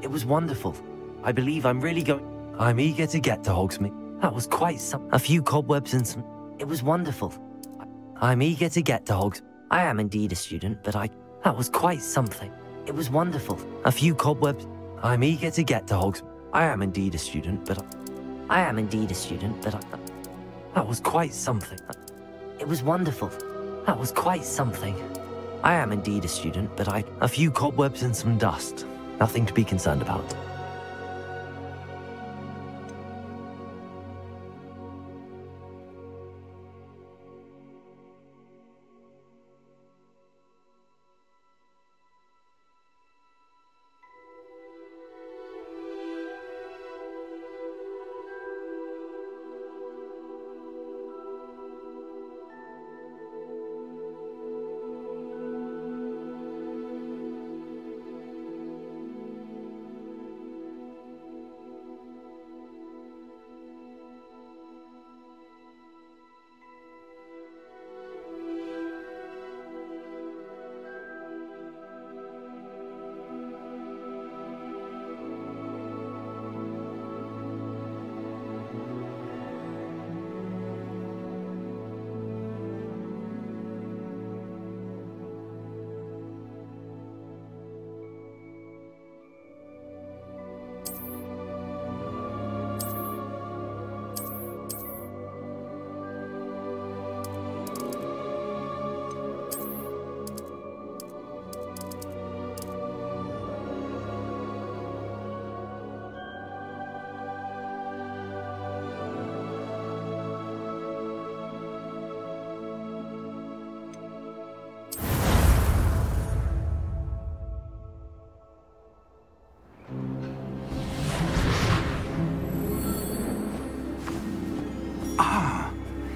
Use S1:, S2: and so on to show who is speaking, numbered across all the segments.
S1: It was wonderful. I believe I'm really going... I'm eager to get to Hogsmeade. That was quite some... A few cobwebs and some... It was wonderful. I'm eager to get to Hogsmeade. I am indeed a student, but That was quite something. It was wonderful. A few cobwebs... I'm eager to get to Hogsmeade. I am indeed a student, but I am indeed a student, but That was quite something. It was wonderful. That was quite something. I am indeed a student, but A few cobwebs and some dust. Nothing to be concerned about.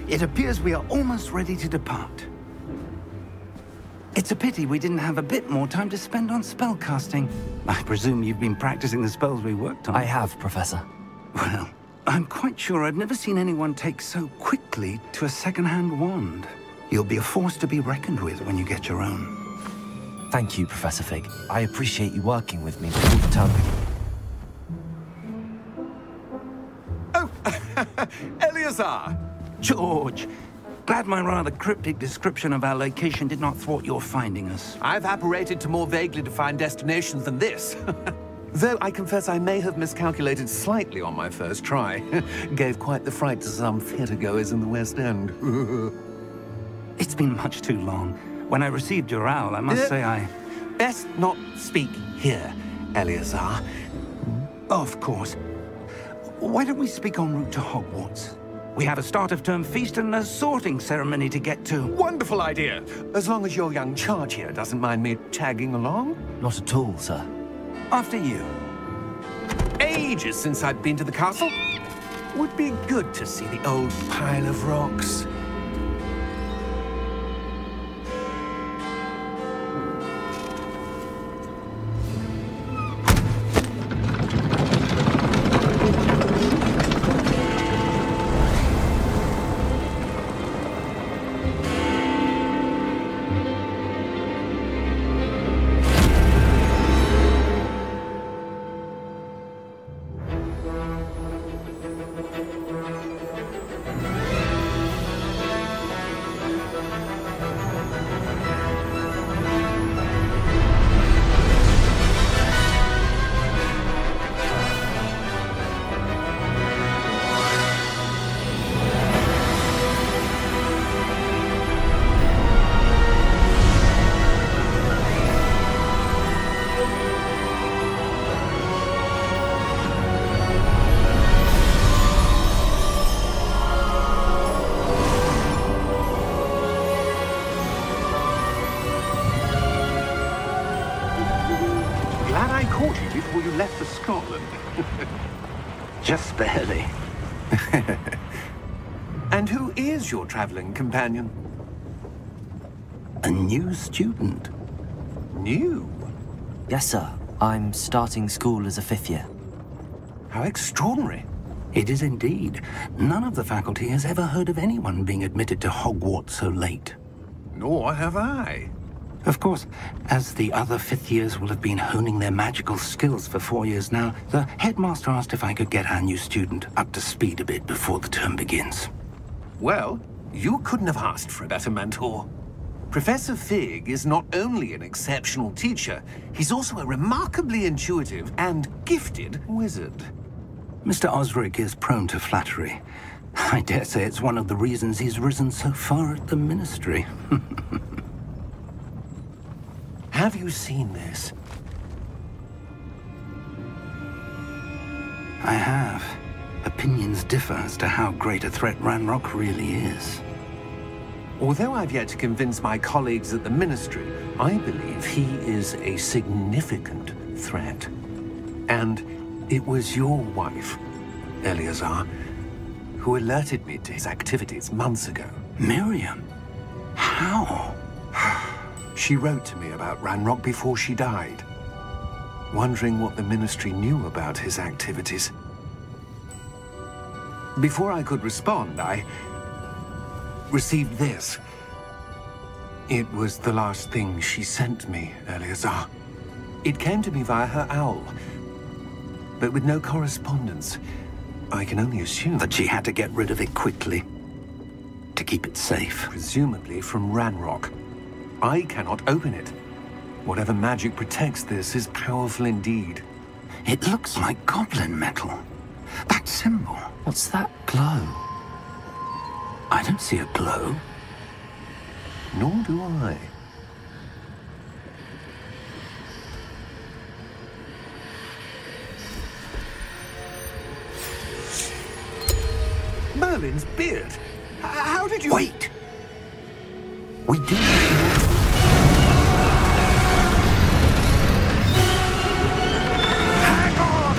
S2: It appears we are almost ready to depart. It's a pity we didn't have a bit more time to spend on spellcasting. I presume you've been practicing the spells we worked on.
S1: I have, Professor.
S2: Well, I'm quite sure I've never seen anyone take so quickly to a second-hand wand. You'll be a force to be reckoned with when you get your own.
S1: Thank you, Professor Fig. I appreciate you working with me all the time.
S3: Oh, Eleazar!
S2: George, glad my rather cryptic description of our location did not thwart your finding us.
S3: I've apparated to more vaguely defined destinations than this. Though I confess I may have miscalculated slightly on my first try. Gave quite the fright to some theatre-goers in the West End.
S2: It's been much too long. When I received your owl, I must say I...
S3: Best not speak here, Eleazar.
S2: Of course. Why don't we speak en route to Hogwarts? We have a start-of-term feast and a sorting ceremony to get to.
S3: Wonderful idea! As long as your young charge here doesn't mind me tagging along.
S1: Not at all, sir.
S2: After you.
S3: Ages since I've been to the castle. Would be good to see the old pile of rocks.
S4: before you left for Scotland.
S2: Just barely.
S3: And who is your traveling companion?
S2: A new student.
S3: New?
S1: Yes, sir. I'm starting school as a 5th year.
S3: How extraordinary.
S2: It is indeed. None of the faculty has ever heard of anyone being admitted to Hogwarts so late.
S3: Nor have I.
S2: Of course, as the other fifth years will have been honing their magical skills for 4 years now, the headmaster asked if I could get our new student up to speed a bit before the term begins.
S3: Well, you couldn't have asked for a better mentor. Professor Fig is not only an exceptional teacher, he's also a remarkably intuitive and gifted wizard.
S2: Mr. Osric is prone to flattery. I dare say it's one of the reasons he's risen so far at the Ministry.
S3: Have you seen this?
S2: I have. Opinions differ as to how great a threat Ranrock really is.
S3: Although I've yet to convince my colleagues at the Ministry, I believe he is a significant threat. And it was your wife, Eleazar, who alerted me to his activities months ago.
S2: Miriam? How?
S3: She wrote to me about Ranrock before she died, wondering what the Ministry knew about his activities. Before I could respond, I received this. It was the last thing she sent me, Eleazar. It came to me via her owl, but with no correspondence. I can only assume
S2: That she had to get rid of it quickly, to keep it safe.
S3: presumably from Ranrock. I cannot open it. Whatever magic protects this is powerful indeed.
S2: It looks like goblin metal. That symbol.
S1: What's that glow?
S2: I don't see a glow.
S3: Nor do I. Merlin's beard. How did you...
S2: Wait! We do.
S3: Hang on!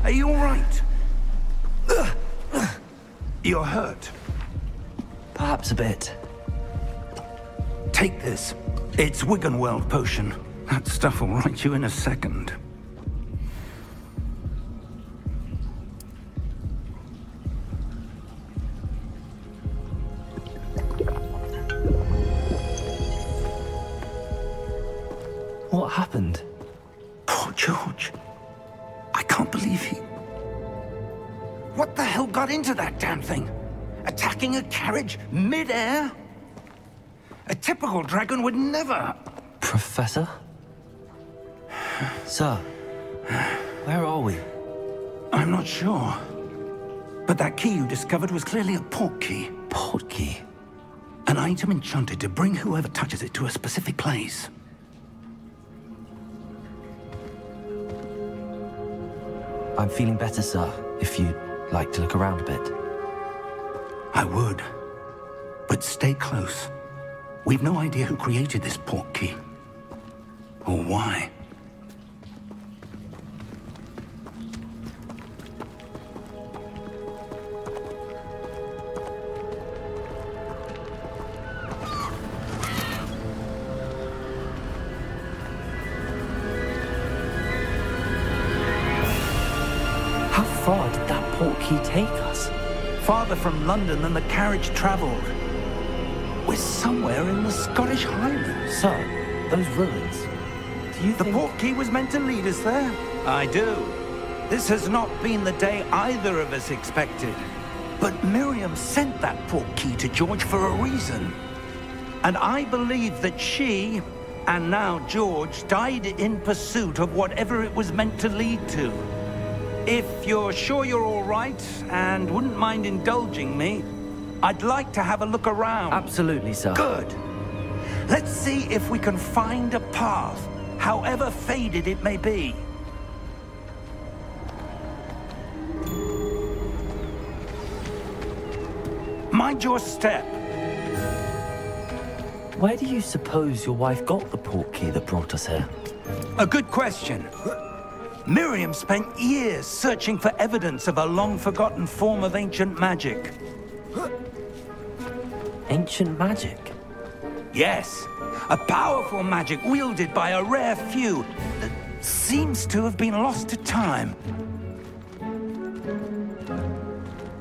S2: Are you all right? You're hurt.
S1: Perhaps a bit.
S2: Take this. It's Wiggenweld potion. That stuff will right you in a second.
S1: What happened?
S2: Poor George. I can't believe he... What the hell got into that damn thing? Attacking a carriage mid-air? A typical dragon would never...
S1: Professor? Sir, where are we?
S2: I'm not sure. But that key you discovered was clearly a port key.
S1: Port key?
S2: An item enchanted to bring whoever touches it to a specific place.
S1: I'm feeling better, sir, if you'd like to look around a bit.
S2: I would. But stay close. We've no idea who created this port key. Or why.
S1: How far did that port key take us?
S2: Farther from London than the carriage traveled. We're somewhere in the Scottish Highlands.
S1: Sir, those ruins. Do you
S2: The
S1: think...
S2: port key was meant to lead us there? I do. This has not been the day either of us expected. But Miriam sent that port key to George for a reason. And I believe that she, and now George, died in pursuit of whatever it was meant to lead to. If you're sure you're all right and wouldn't mind indulging me, I'd like to have a look around.
S1: Absolutely, sir.
S2: Good. Let's see if we can find a path, however faded it may be. Mind your step.
S1: Where do you suppose your wife got the portkey that brought us here?
S2: A good question. Miriam spent years searching for evidence of a long-forgotten form of ancient magic.
S1: Ancient magic?
S2: Yes, a powerful magic wielded by a rare few that seems to have been lost to time.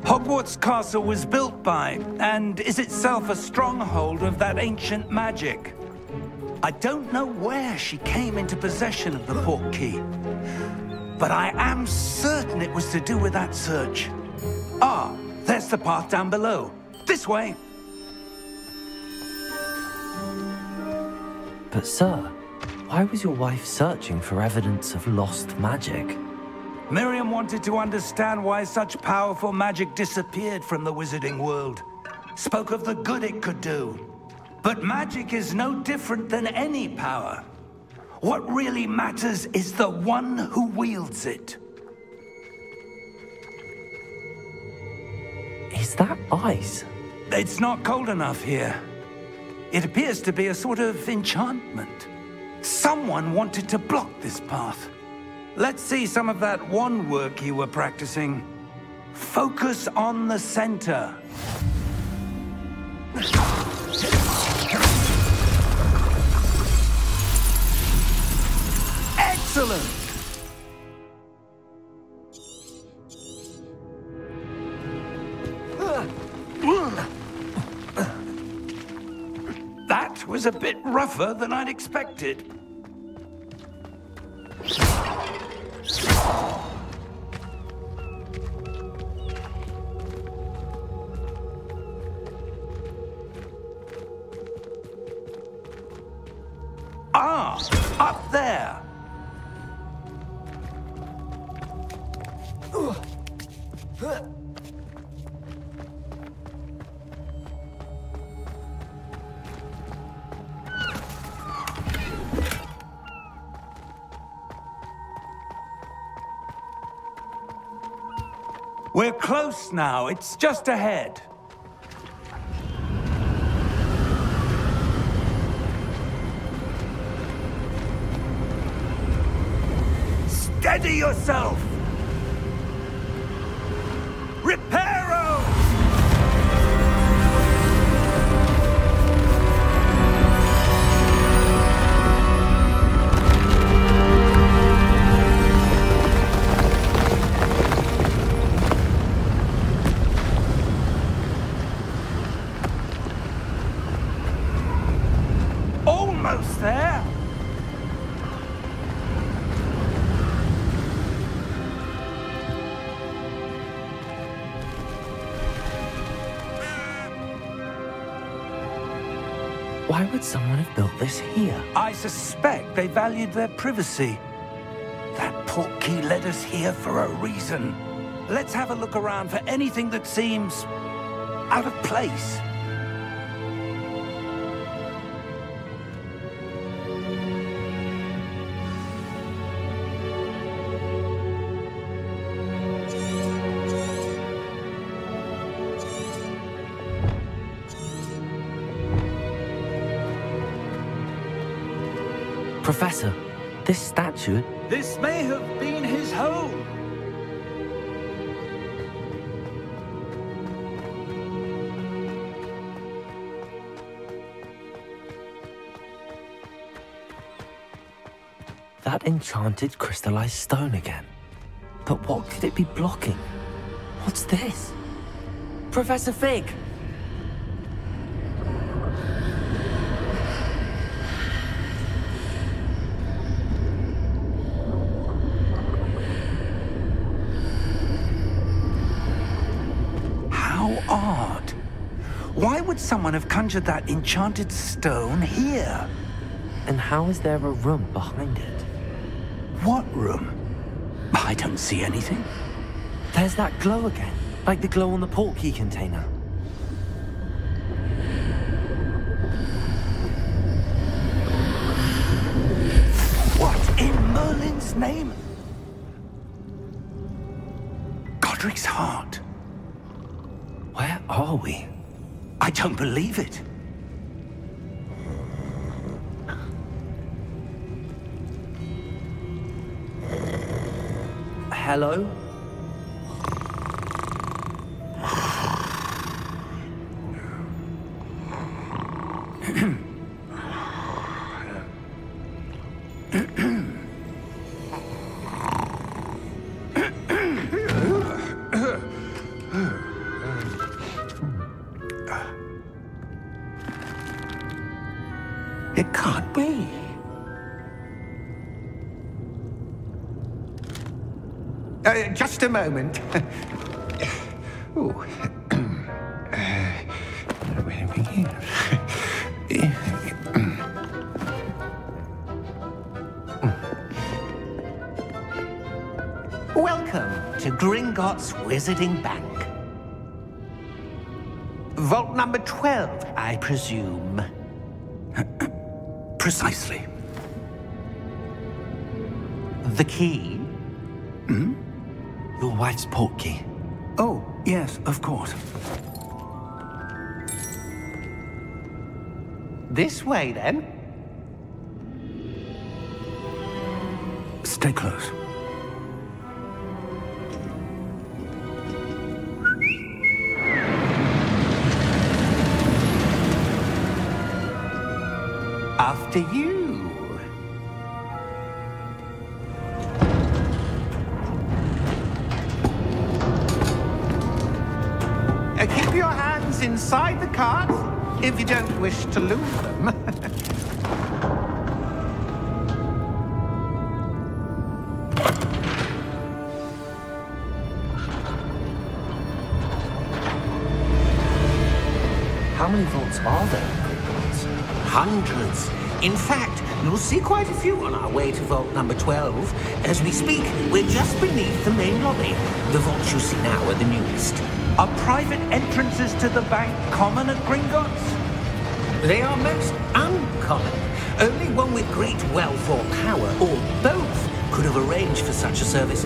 S2: Hogwarts Castle was built by, and is itself a stronghold of that ancient magic. I don't know where she came into possession of the portkey, but I am certain it was to do with that search. Ah, there's the path down below. This way.
S1: But sir, why was your wife searching for evidence of lost magic?
S2: Miriam wanted to understand why such powerful magic disappeared from the wizarding world. Spoke of the good it could do. But magic is no different than any power. What really matters is the one who wields it.
S1: Is that ice?
S2: It's not cold enough here. It appears to be a sort of enchantment. Someone wanted to block this path. Let's see some of that wand work you were practicing. Focus on the center. Excellent! That was a bit rougher than I'd expected. Ah, up there. We're close now. It's just ahead. Steady yourself! Reparo! Almost there!
S1: Why would someone have built this here?
S2: I suspect they valued their privacy. That portkey led us here for a reason. Let's have a look around for anything that seems out of place.
S1: Professor, this statue...
S2: This may have been his home.
S1: That enchanted crystallized stone again. But what could it be blocking? What's this? Professor Fig!
S2: Odd. Why would someone have conjured that enchanted stone here?
S1: And how is there a room behind it?
S2: What room? I don't see anything.
S1: There's that glow again, like the glow on the portkey container.
S2: What in Merlin's name? Godric's heart.
S1: Where are we?
S2: I don't believe it.
S1: Hello?
S2: It can't be. Just a moment. Ooh. Welcome to Gringotts Wizarding Bank. Vault number 12, I presume. Precisely. The key?
S1: Hmm? Your wife's portkey.
S2: Oh, yes, of course. This way, then. Stay close. After you. Keep your hands inside the cart if you don't wish to lose them.
S1: How many vaults are there in Gringotts?
S4: Hundreds. In fact, you'll see quite a few on our way to vault number 12. As we speak, we're just beneath the main lobby. The vaults you see now are the newest.
S2: Are private entrances to the bank common at Gringotts?
S4: They are most uncommon. Only one with great wealth or power, or both, could have arranged for such a service.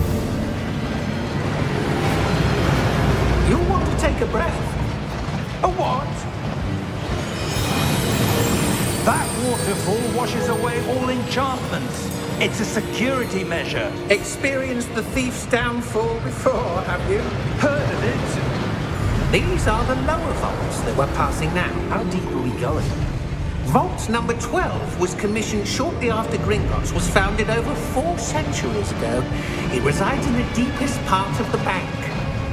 S4: You'll want to take a breath.
S2: A what? That waterfall washes away all enchantments. It's a security measure.
S4: Experienced the thief's downfall before, have you?
S2: Heard of it?
S4: These are the lower vaults that we're passing now.
S1: How deep are we going?
S4: Vault number 12 was commissioned shortly after Gringotts was founded over 4 centuries ago. It resides in the deepest part of the bank.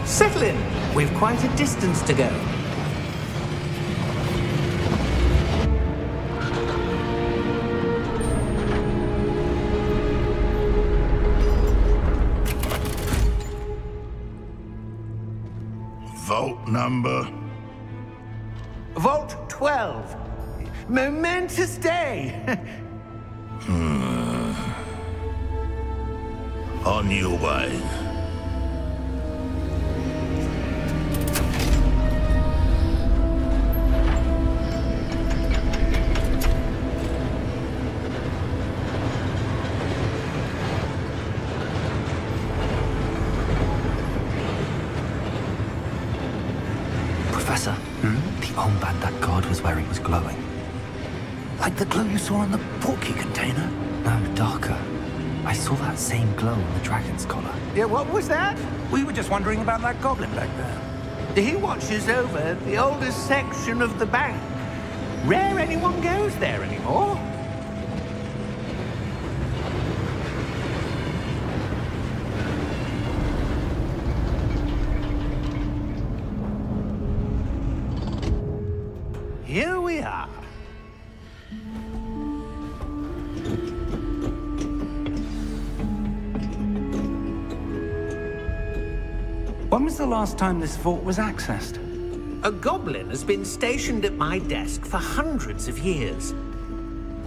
S4: Settle in. We've quite a distance to go.
S5: Vault number?
S2: Vault 12. Momentous day.
S5: On your way.
S1: Professor, the armband that guard was wearing was glowing.
S2: Like the glow you saw on the portkey container?
S1: No, darker. I saw that same glow on the dragon's collar.
S2: Yeah, what was that? We were just wondering about that goblin back there. He watches over the oldest section of the bank. Rare anyone goes there anymore. Here we are. When was the last time this vault was accessed?
S4: A goblin has been stationed at my desk for hundreds of years.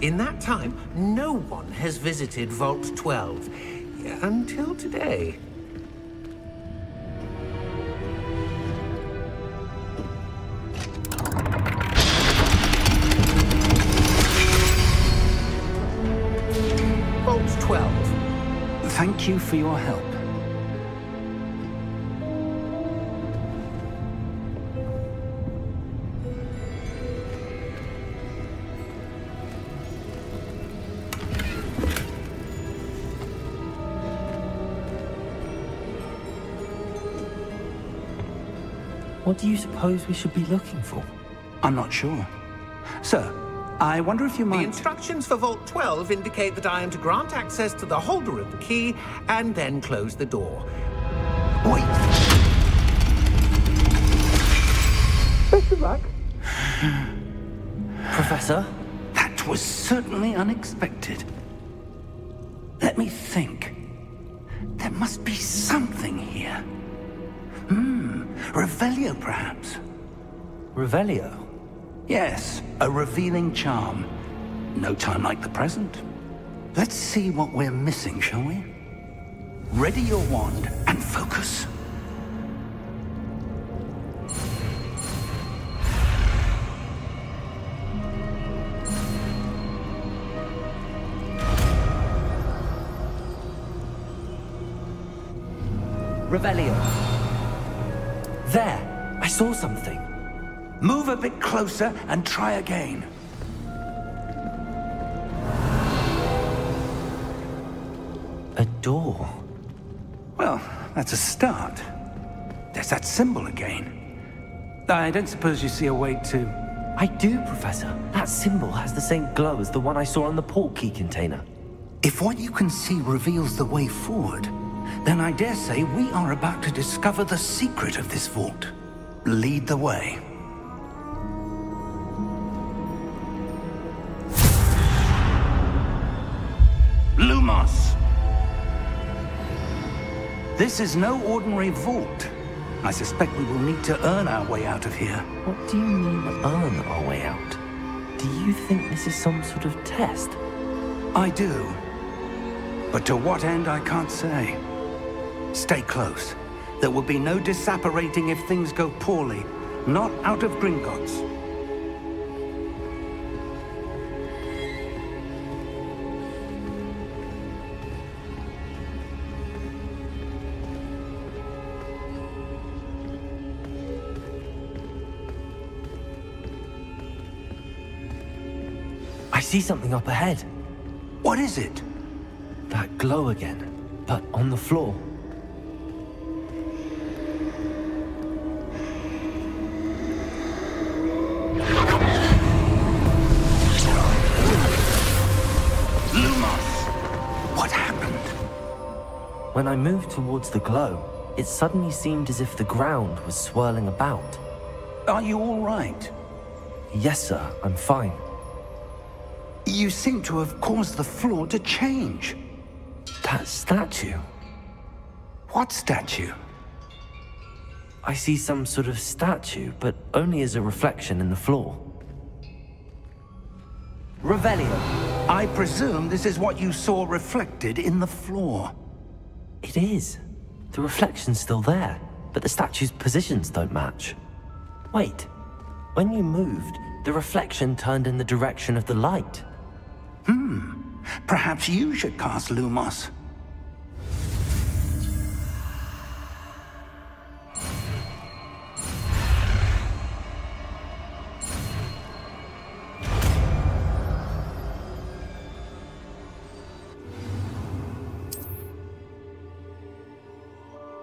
S4: In that time, no one has visited Vault 12.
S3: until today.
S4: Vault 12.
S2: Thank you for your help.
S1: What do you suppose we should be looking for?
S2: I'm not sure. Sir, I wonder if you
S4: The
S2: might...
S4: instructions for Vault 12 indicate that I am to grant access to the holder of the key and then close the door.
S2: Wait!
S4: Best of luck.
S1: Professor?
S2: That was certainly unexpected. Let me think. There must be something here. Revelio, perhaps?
S1: Revelio?
S2: Yes, a revealing charm. No time like the present. Let's see what we're missing, shall we? Ready your wand and focus.
S1: Revelio. There! I saw something.
S2: Move a bit closer and try again.
S1: A door.
S2: Well, that's a start. There's that symbol again. I don't suppose you see a way to...
S1: I do, Professor. That symbol has the same glow as the one I saw on the portkey container.
S2: If what you can see reveals the way forward, then I dare say we are about to discover the secret of this vault. Lead the way. Lumos! This is no ordinary vault. I suspect we will need to earn our way out of here.
S1: What do you mean, earn our way out? Do you think this is some sort of test?
S2: I do. But to what end, I can't say. Stay close. There will be no disapparating if things go poorly. Not out of Gringotts.
S1: I see something up ahead.
S2: What is it?
S1: That glow again, but on the floor. When I moved towards the glow, it suddenly seemed as if the ground was swirling about.
S2: Are you all right?
S1: Yes, sir, I'm fine.
S2: You seem to have caused the floor to change.
S1: That statue?
S2: What statue?
S1: I see some sort of statue, but only as a reflection in the floor. Revelio.
S2: I presume this is what you saw reflected in the floor.
S1: It is. The reflection's still there, but the statue's positions don't match. Wait. When you moved, the reflection turned in the direction of the light.
S2: Perhaps you should cast Lumos.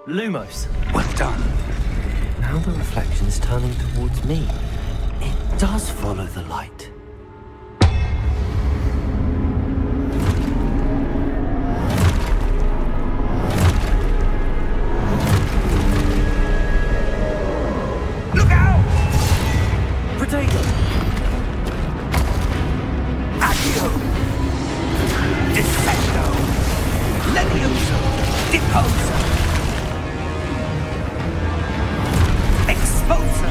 S1: Lumos.
S2: Well done.
S1: Now the reflection's turning towards me. It does follow the light.
S2: Look out!
S1: Potato!
S2: Accio! Defendo! Levioso! Deposo! Expulso!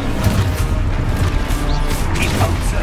S2: Deposo!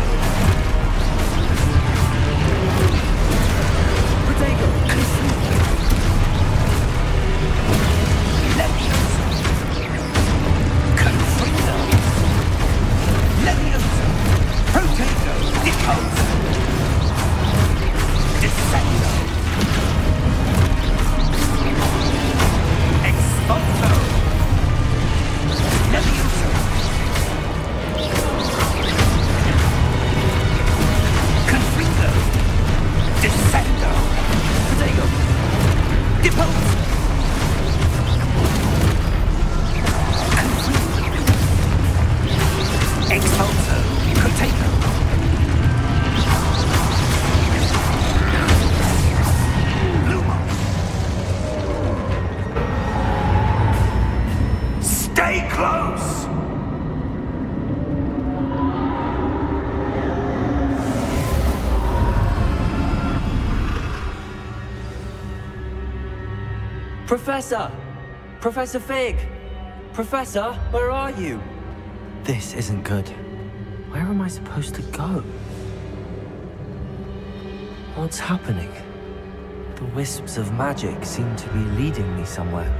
S2: Stay close!
S1: Professor! Professor Fig! Professor, where are you? This isn't good. Where am I supposed to go? What's happening? The wisps of magic seem to be leading me somewhere.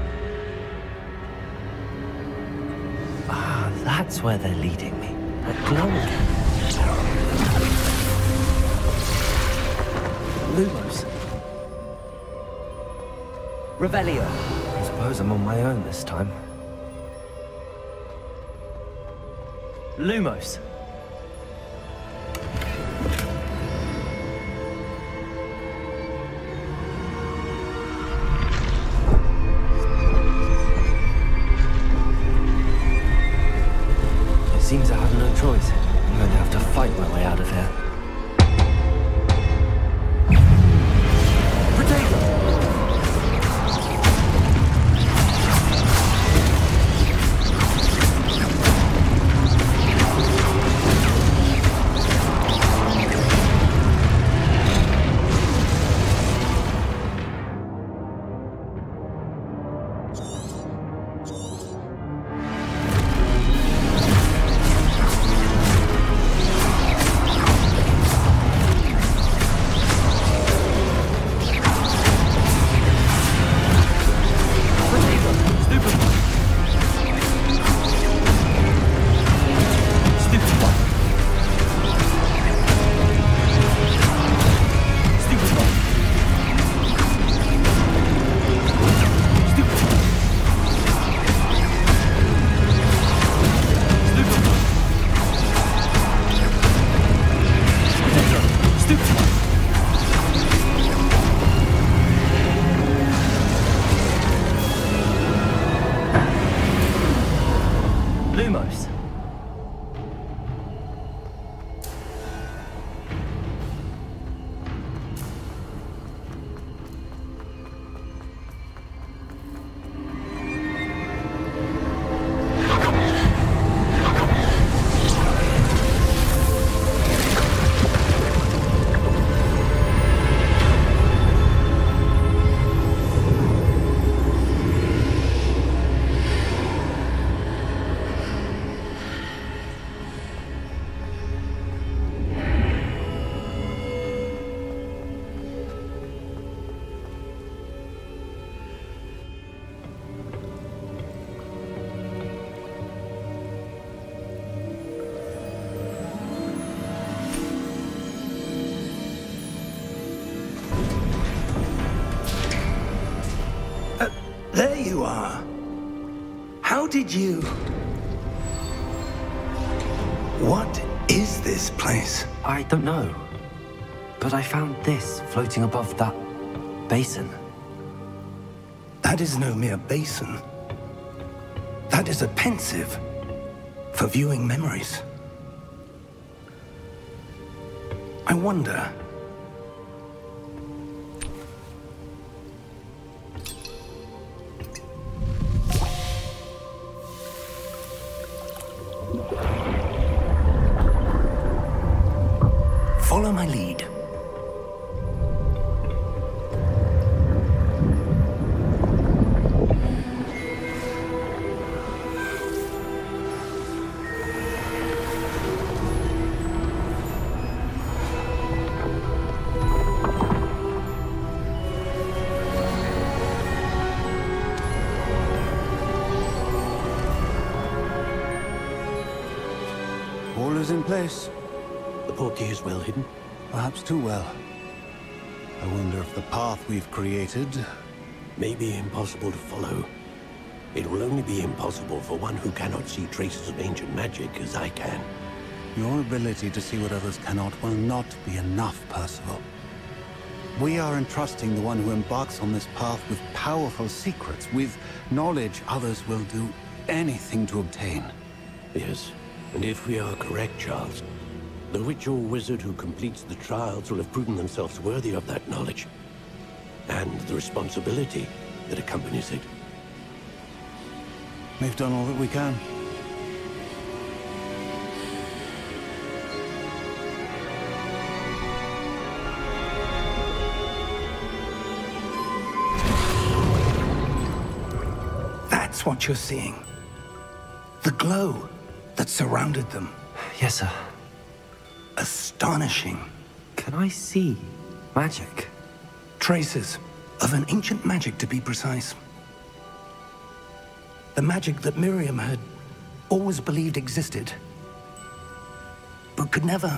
S1: Ah, that's where they're leading me. That glow again. Lumos. Revelio. I suppose I'm on my own this time. Lumos. It seems I have no choice. I'm going to have to fight my way out of here. Lumos.
S2: There you are. How did you... What is this place?
S1: I don't know. But I found this floating above that basin.
S2: That is no mere basin. That is a pensive for viewing memories. I wonder... Follow my lead.
S6: All is in place.
S7: The portkey is well hidden.
S6: Perhaps too well. I wonder if the path we've created...
S7: May be impossible to follow. It will only be impossible for one who cannot see traces of ancient magic as I can.
S6: Your ability to see what others cannot will not be enough, Percival. We are entrusting the one who embarks on this path with powerful secrets, with knowledge others will do anything to obtain.
S7: Yes, and if we are correct, Charles, the witch or wizard who completes the trials will have proven themselves worthy of that knowledge, and the responsibility that accompanies it.
S6: We've done all that we can.
S2: That's what you're seeing. The glow that surrounded them.
S1: Yes, sir.
S2: Astonishing.
S1: Can I see magic?
S2: Traces of an ancient magic, to be precise. The magic that Miriam had always believed existed, but could never.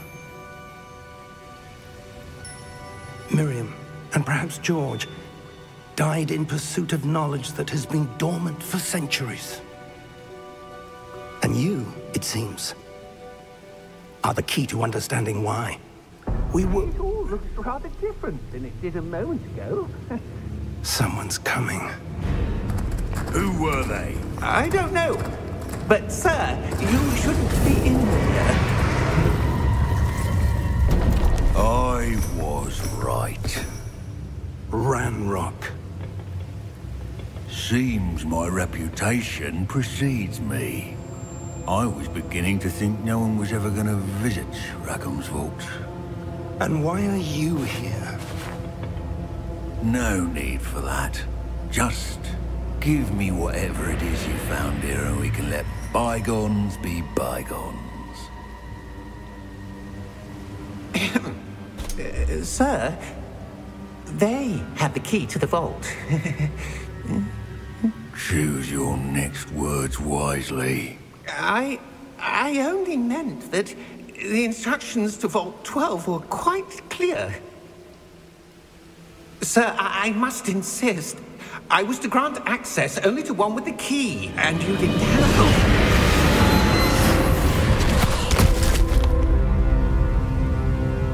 S2: Miriam, and perhaps George, died in pursuit of knowledge that has been dormant for centuries. And you, it seems, are the key to understanding why. We were...
S4: It all looks rather different than it did a moment ago.
S2: Someone's coming.
S5: Who were they?
S4: I don't know. But, sir, you shouldn't be in here.
S5: I was right.
S2: Ranrock.
S5: Seems my reputation precedes me. I was beginning to think no one was ever going to visit Rackham's vault.
S2: And why are you here?
S5: No need for that. Just give me whatever it is you found here and we can let bygones be bygones.
S4: Sir, they have the key to the vault.
S5: Choose your next words wisely.
S4: I only meant that the instructions to Vault 12 were quite clear. Sir, I must insist. I was to grant access only to one with the key, and you didn't have...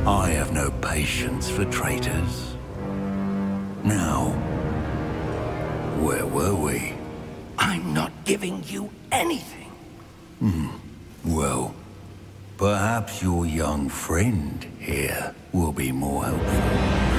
S5: I have no patience for traitors. Now, where were we?
S2: I'm not giving you anything.
S5: Well, perhaps your young friend here will be more helpful.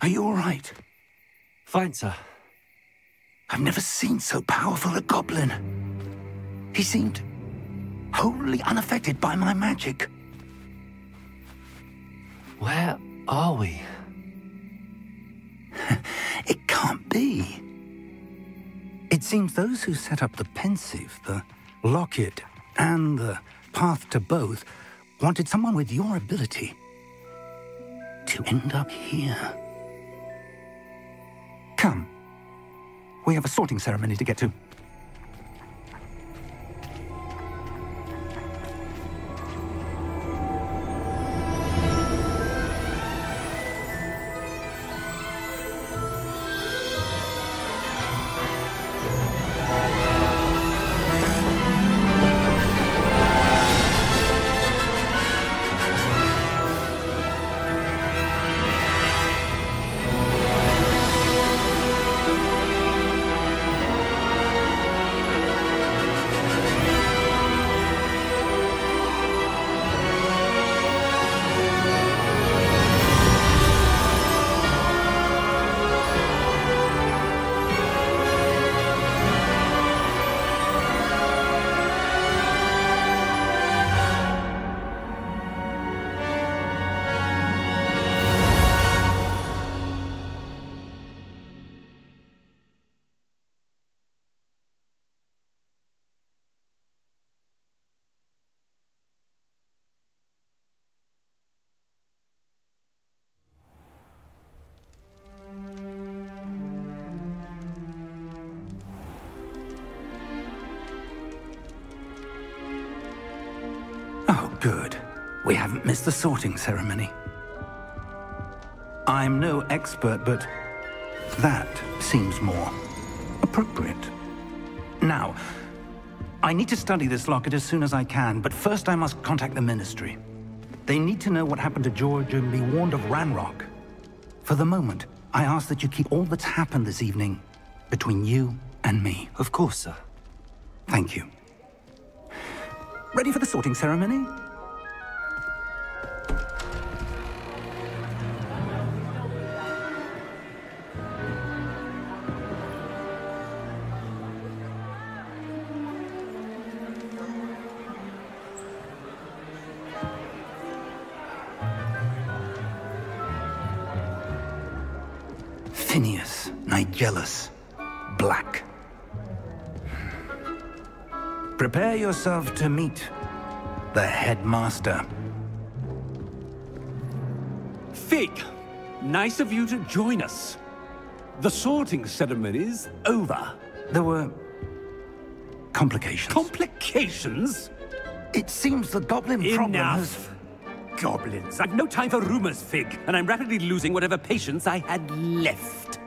S2: Are you all right?
S1: Fine, sir.
S2: I've never seen so powerful a goblin. He seemed wholly unaffected by my magic.
S1: Where are we?
S2: It can't be. It seems those who set up the pensive, the locket, and the path to both wanted someone with your ability to end up here. Come. We have a sorting ceremony to get to. Good. We haven't missed the sorting ceremony. I'm no expert, but that seems more appropriate. Now, I need to study this locket as soon as I can, but first I must contact the Ministry. They need to know what happened to George and be warned of Ranrock. For the moment, I ask that you keep all that's happened this evening between you and me.
S1: Of course, sir.
S2: Thank you. Ready for the sorting ceremony? Phineas, Nigellus, Black. Prepare yourself to meet the headmaster.
S8: Fig, nice of you to join us. The sorting ceremony's over.
S2: There were complications.
S8: Complications?
S2: It seems the goblin problem has...
S8: Enough! Goblins. I've no time for rumors, Fig, and I'm rapidly losing whatever patience I had left.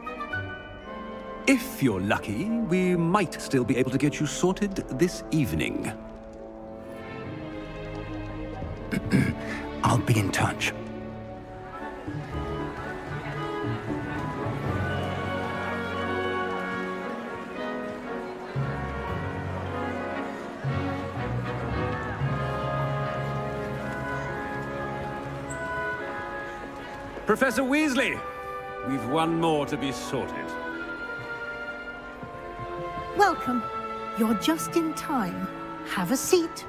S8: If you're lucky, we might still be able to get you sorted this evening.
S2: I'll be in touch.
S8: Professor Weasley, we've one more to be sorted.
S9: Welcome. You're just in time. Have a seat.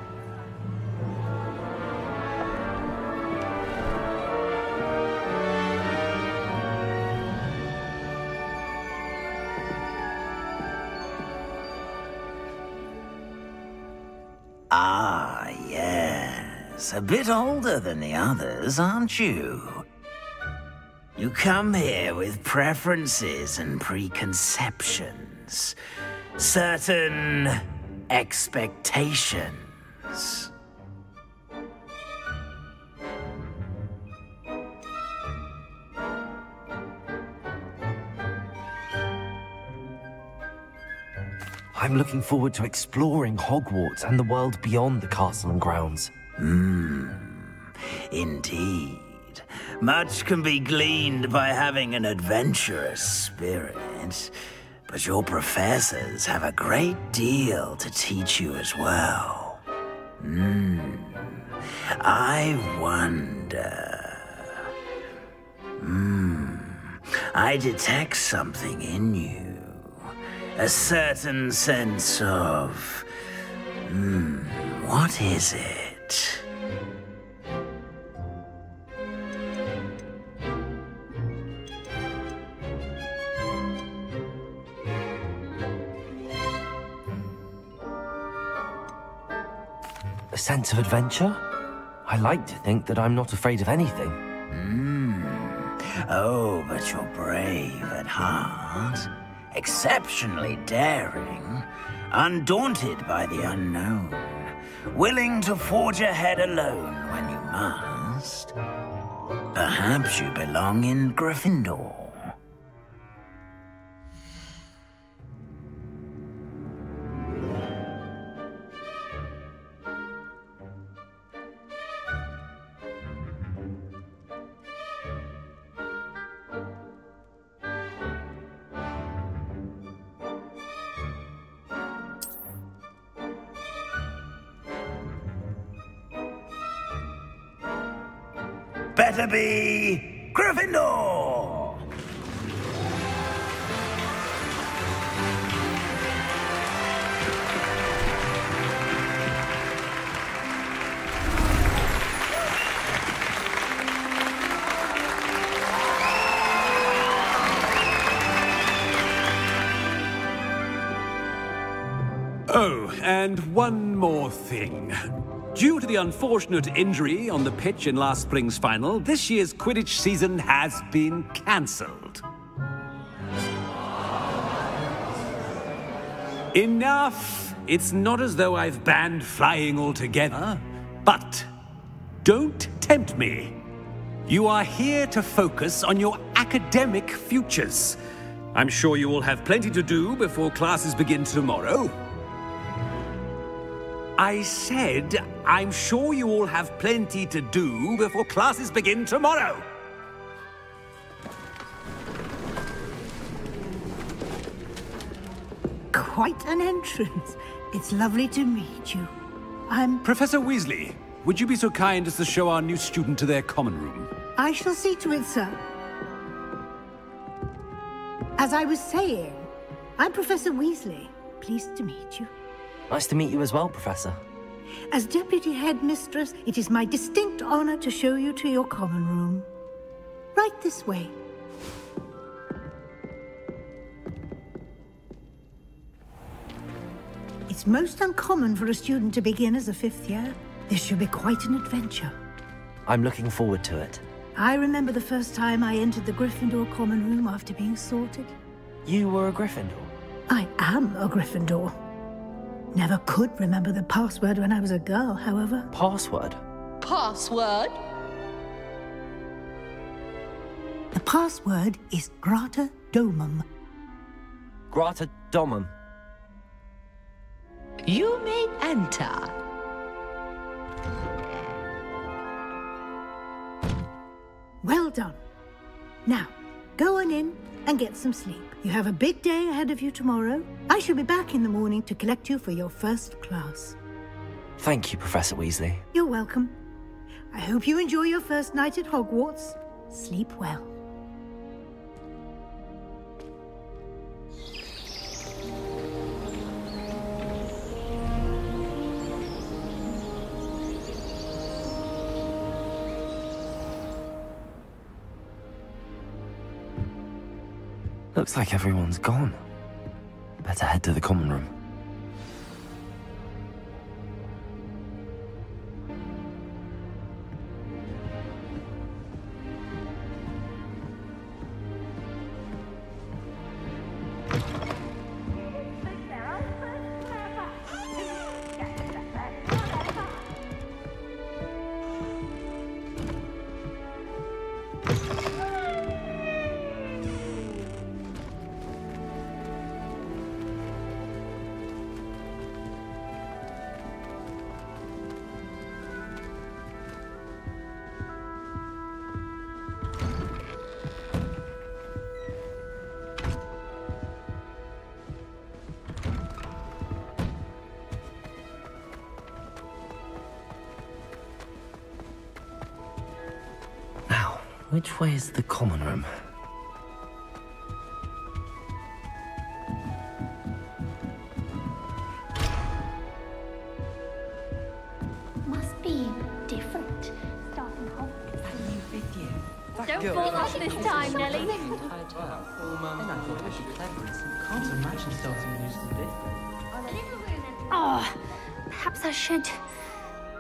S10: Ah, yes. A bit older than the others, aren't you? You come here with preferences and preconceptions. Certain expectations.
S1: I'm looking forward to exploring Hogwarts and the world beyond the castle and grounds.
S10: Indeed. Much can be gleaned by having an adventurous spirit. But your professors have a great deal to teach you as well. I wonder... I detect something in you. A certain sense of... what is it?
S1: A sense of adventure? I like to think that I'm not afraid of anything.
S10: Oh, but you're brave at heart. Exceptionally daring. Undaunted by the unknown. Willing to forge ahead alone when you must. Perhaps you belong in Gryffindor. Better be Gryffindor!
S8: Oh, and one more thing. Due to the unfortunate injury on the pitch in last spring's final, this year's Quidditch season has been cancelled. Enough! It's not as though I've banned flying altogether, but Don't tempt me. You are here to focus on your academic futures. I'm sure you will have plenty to do before classes begin tomorrow. I said, I'm sure you all have plenty to do before classes begin tomorrow.
S9: Quite an entrance. It's lovely to meet you. I'm...
S8: Professor Weasley, would you be so kind as to show our new student to their common room?
S9: I shall see to it, sir. As I was saying, I'm Professor Weasley. Pleased to meet you.
S1: Nice to meet you as well, Professor.
S9: As Deputy Headmistress, it is my distinct honor to show you to your common room. Right this way. It's most uncommon for a student to begin as a fifth year. This should be quite an adventure.
S1: I'm looking forward to it.
S9: I remember the first time I entered the Gryffindor common room after being sorted.
S1: You were a Gryffindor?
S9: I am a Gryffindor. Never could remember the password when I was a girl, however.
S1: Password?
S11: Password?
S9: The password is Grata Domum.
S1: Grata Domum.
S11: You may enter.
S9: Well done. Now, go on in and get some sleep. You have a big day ahead of you tomorrow. I shall be back in the morning to collect you for your first class.
S1: Thank you, Professor Weasley.
S9: You're welcome. I hope you enjoy your first night at Hogwarts. Sleep well.
S1: Looks like everyone's gone. Better head to the common room. Which way is the common room?
S12: Must be different. Starting off.
S13: Don't
S12: fall off this time, Nelly.
S13: Can't imagine starting a new school different.
S12: Oh, perhaps I should.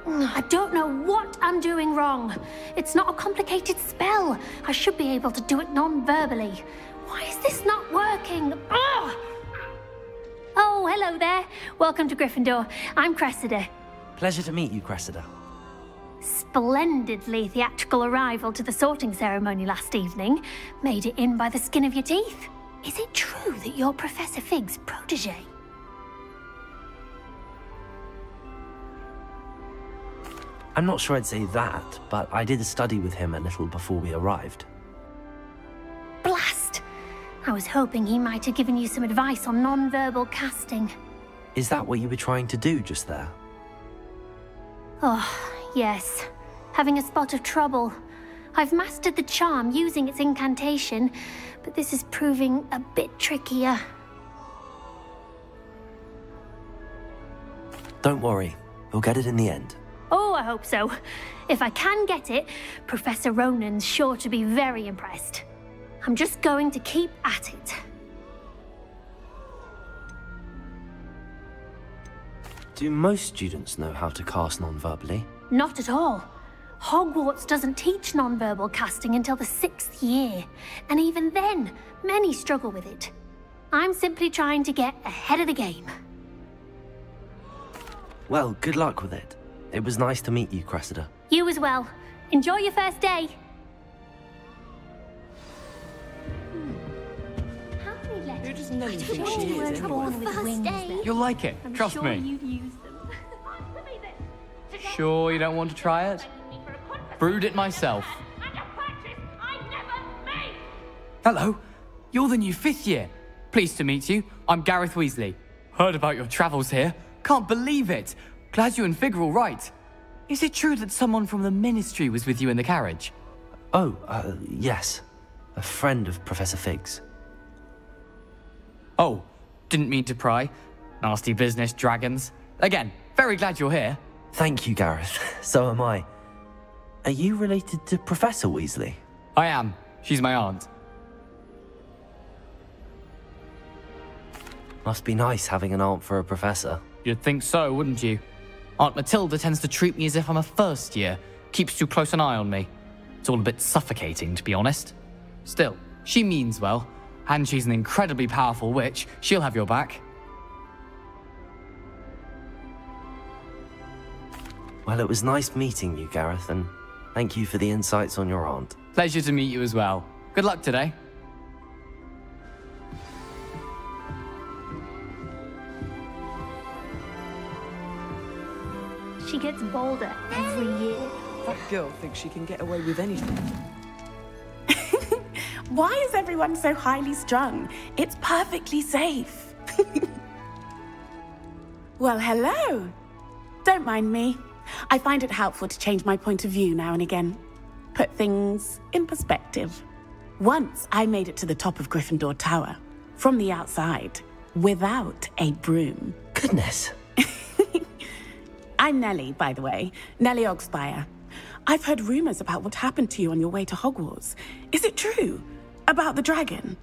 S12: I don't know what I'm doing wrong. It's not a complicated spell. I should be able to do it non-verbally. Why is this not working? Oh! Oh, hello there. Welcome to Gryffindor. I'm Cressida.
S1: Pleasure to meet you, Cressida.
S12: Splendidly theatrical arrival to the sorting ceremony last evening. Made it in by the skin of your teeth. Is it true that you're Professor Fig's protege?
S1: I'm not sure I'd say that, but I did study with him a little before we arrived.
S12: Blast! I was hoping he might have given you some advice on non-verbal casting.
S1: Is that what you were trying to do just there?
S12: Oh, yes. Having a spot of trouble. I've mastered the charm using its incantation, but this is proving a bit trickier.
S1: Don't worry, you'll get it in the end.
S12: Oh, I hope so. If I can get it, Professor Ronan's sure to be very impressed. I'm just going to keep at it.
S1: Do most students know how to cast non-verbally?
S12: Not at all. Hogwarts doesn't teach non-verbal casting until the 6th year, and even then, many struggle with it. I'm simply trying to get ahead of the game.
S1: Well, good luck with it. It was nice to meet you, Cressida.
S12: You as well. Enjoy your first day.
S14: Who does Nelly think she is anyway?
S15: You'll like it, trust me. Sure you don't want to try it? Brewed it myself. Hello, you're the new 5th year. Pleased to meet you. I'm Gareth Weasley. Heard about your travels here. Can't believe it. Glad you and Fig are all right. Is it true that someone from the Ministry was with you in the carriage?
S1: Oh, yes. A friend of Professor Fig's.
S15: Oh, didn't mean to pry. Nasty business, dragons. Again, very glad you're here.
S1: Thank you, Gareth. So am I. Are you related to Professor Weasley?
S15: I am. She's my aunt.
S1: Must be nice having an aunt for a professor.
S15: You'd think so, wouldn't you? Aunt Matilda tends to treat me as if I'm a first year. Keeps too close an eye on me. It's all a bit suffocating, to be honest. Still, she means well. And she's an incredibly powerful witch. She'll have your back.
S1: Well, it was nice meeting you, Gareth, and thank you for the insights on your aunt.
S15: Pleasure to meet you as well. Good luck today.
S12: She gets bolder every year.
S14: That girl thinks she can get away with anything.
S16: Why is everyone so highly strung? It's perfectly safe. Well, hello. Don't mind me. I find it helpful to change my point of view now and again. Put things in perspective. Once I made it to the top of Gryffindor Tower, from the outside, without a broom.
S1: Goodness.
S16: I'm Nellie, by the way. Nellie Ogspire. I've heard rumors about what happened to you on your way to Hogwarts. Is it true? About the dragon?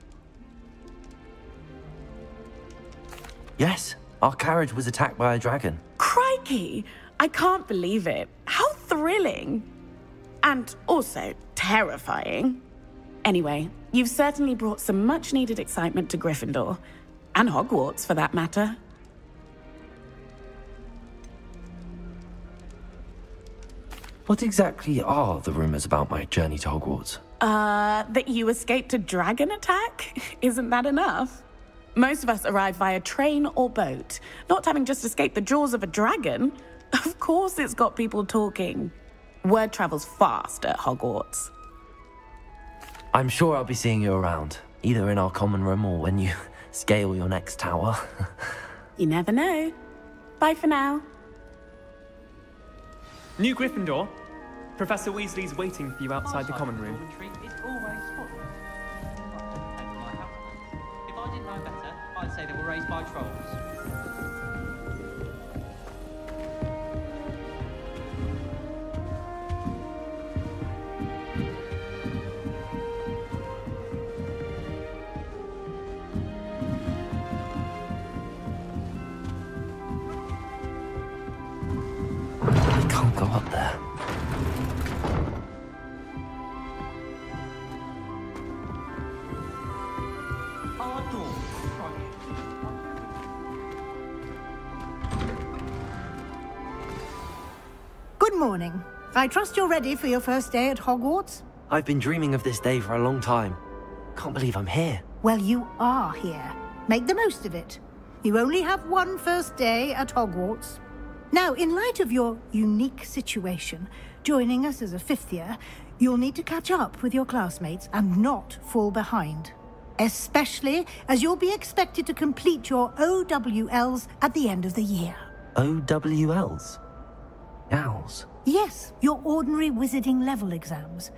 S1: Yes, our carriage was attacked by a dragon.
S16: Crikey! I can't believe it. How thrilling! And also terrifying. Anyway, you've certainly brought some much-needed excitement to Gryffindor. And Hogwarts, for that matter.
S1: What exactly are the rumors about my journey to Hogwarts?
S16: That you escaped a dragon attack? Isn't that enough? Most of us arrive via train or boat, not having just escaped the jaws of a dragon. Of course it's got people talking. Word travels fast at Hogwarts.
S1: I'm sure I'll be seeing you around, either in our common room or when you scale your next tower.
S16: You never know. Bye for now.
S17: New Gryffindor, Professor Weasley's waiting for you outside the common room.
S13: If I didn't know better, I'd say they were raised by trolls.
S1: I can't go up there.
S9: Good morning. I trust you're ready for your first day at Hogwarts?
S1: I've been dreaming of this day for a long time. Can't believe I'm here.
S9: Well, you are here. Make the most of it. You only have one first day at Hogwarts. Now, in light of your unique situation, joining us as a 5th year, you'll need to catch up with your classmates and not fall behind. Especially as you'll be expected to complete your OWLs at the end of the year.
S1: OWLs? Owls?
S9: Yes, your ordinary wizarding level exams.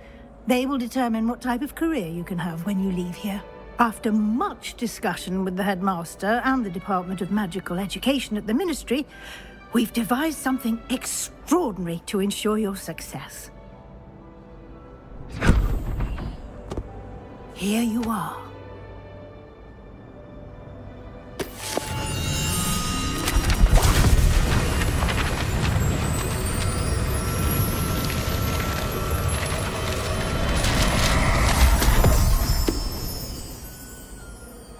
S9: They will determine what type of career you can have when you leave here. After much discussion with the headmaster and the Department of Magical Education at the Ministry, we've devised something extraordinary to ensure your success. Here you are.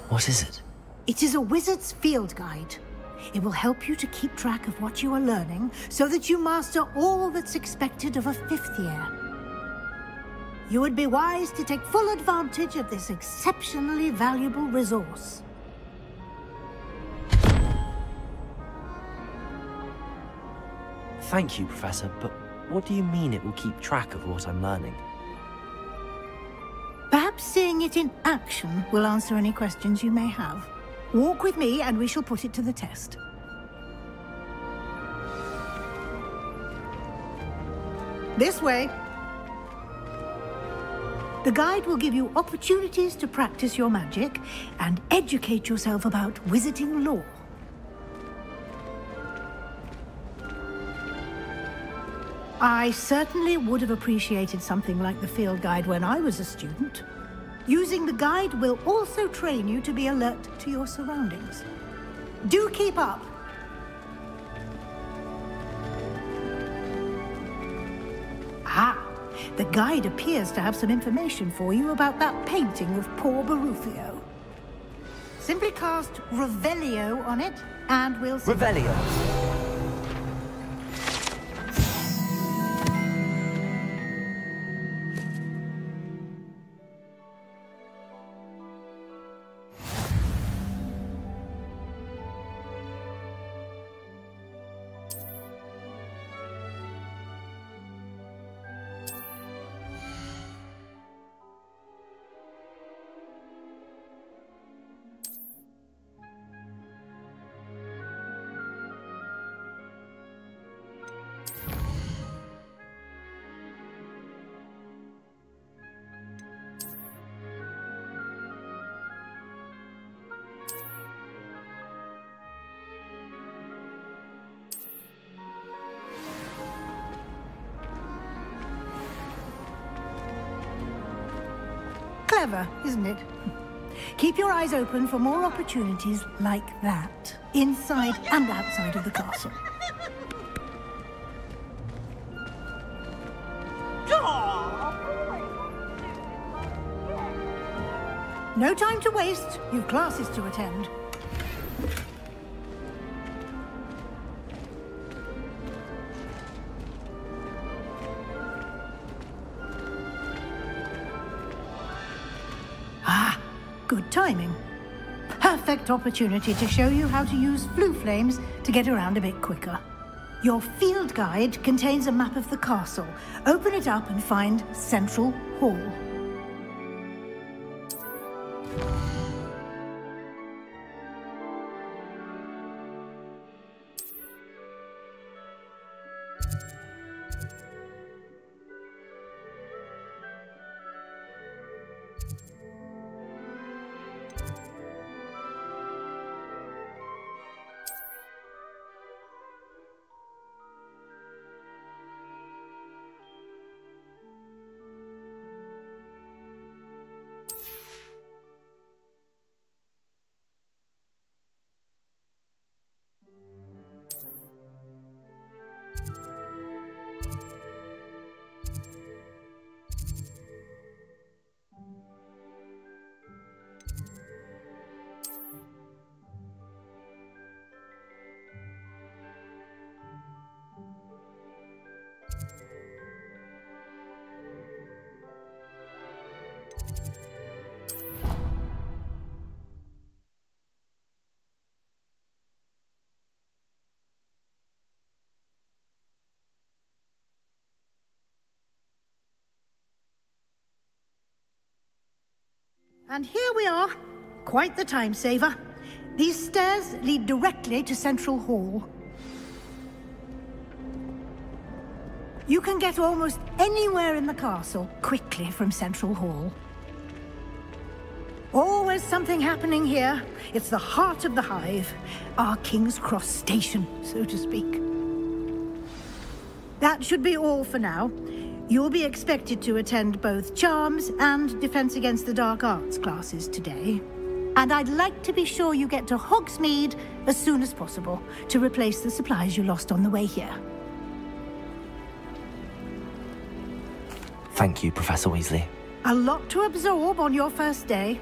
S1: What is it?
S9: It is a wizard's field guide. It will help you to keep track of what you are learning so that you master all that's expected of a 5th year. You would be wise to take full advantage of this exceptionally valuable resource.
S1: Thank you, Professor, but what do you mean it will keep track of what I'm learning?
S9: Perhaps seeing it in action will answer any questions you may have. Walk with me and we shall put it to the test. This way. The guide will give you opportunities to practice your magic and educate yourself about wizarding lore. I certainly would have appreciated something like the field guide when I was a student. Using the guide will also train you to be alert to your surroundings. Do keep up! Ah, the guide appears to have some information for you about that painting of poor Barufio. Simply cast Revelio on it, and we'll see.
S1: Revelio.
S9: Clever, isn't it? Keep your eyes open for more opportunities like that, inside and outside of the castle. No time to waste. You've classes to attend. Good timing. Perfect opportunity to show you how to use flue flames to get around a bit quicker. Your field guide contains a map of the castle. Open it up and find Central Hall. And here we are. Quite the time saver. These stairs lead directly to Central Hall. You can get almost anywhere in the castle quickly from Central Hall. Always something happening here. It's the heart of the hive. Our King's Cross station, so to speak. That should be all for now. You'll be expected to attend both Charms and Defense Against the Dark Arts classes today. And I'd like to be sure you get to Hogsmeade as soon as possible to replace the supplies you lost on the way here.
S1: Thank you, Professor Weasley.
S9: A lot to absorb on your first day,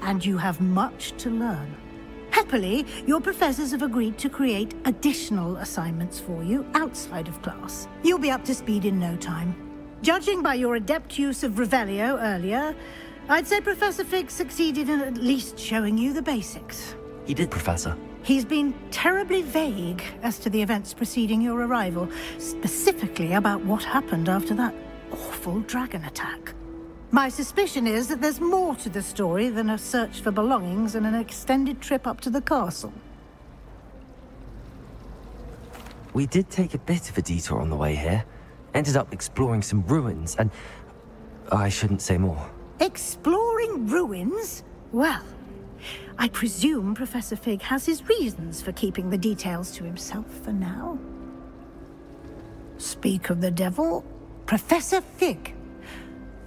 S9: and you have much to learn. Happily, your professors have agreed to create additional assignments for you outside of class. You'll be up to speed in no time. Judging by your adept use of Revelio earlier, I'd say Professor Fig succeeded in at least showing you the basics.
S1: He did, Professor.
S9: He's been terribly vague as to the events preceding your arrival, specifically about what happened after that awful dragon attack. My suspicion is that there's more to the story than a search for belongings and an extended trip up to the castle.
S1: We did take a bit of a detour on the way here. Ended up exploring some ruins and... I shouldn't say more.
S9: Exploring ruins? Well, I presume Professor Fig has his reasons for keeping the details to himself for now. Speak of the devil, Professor Fig.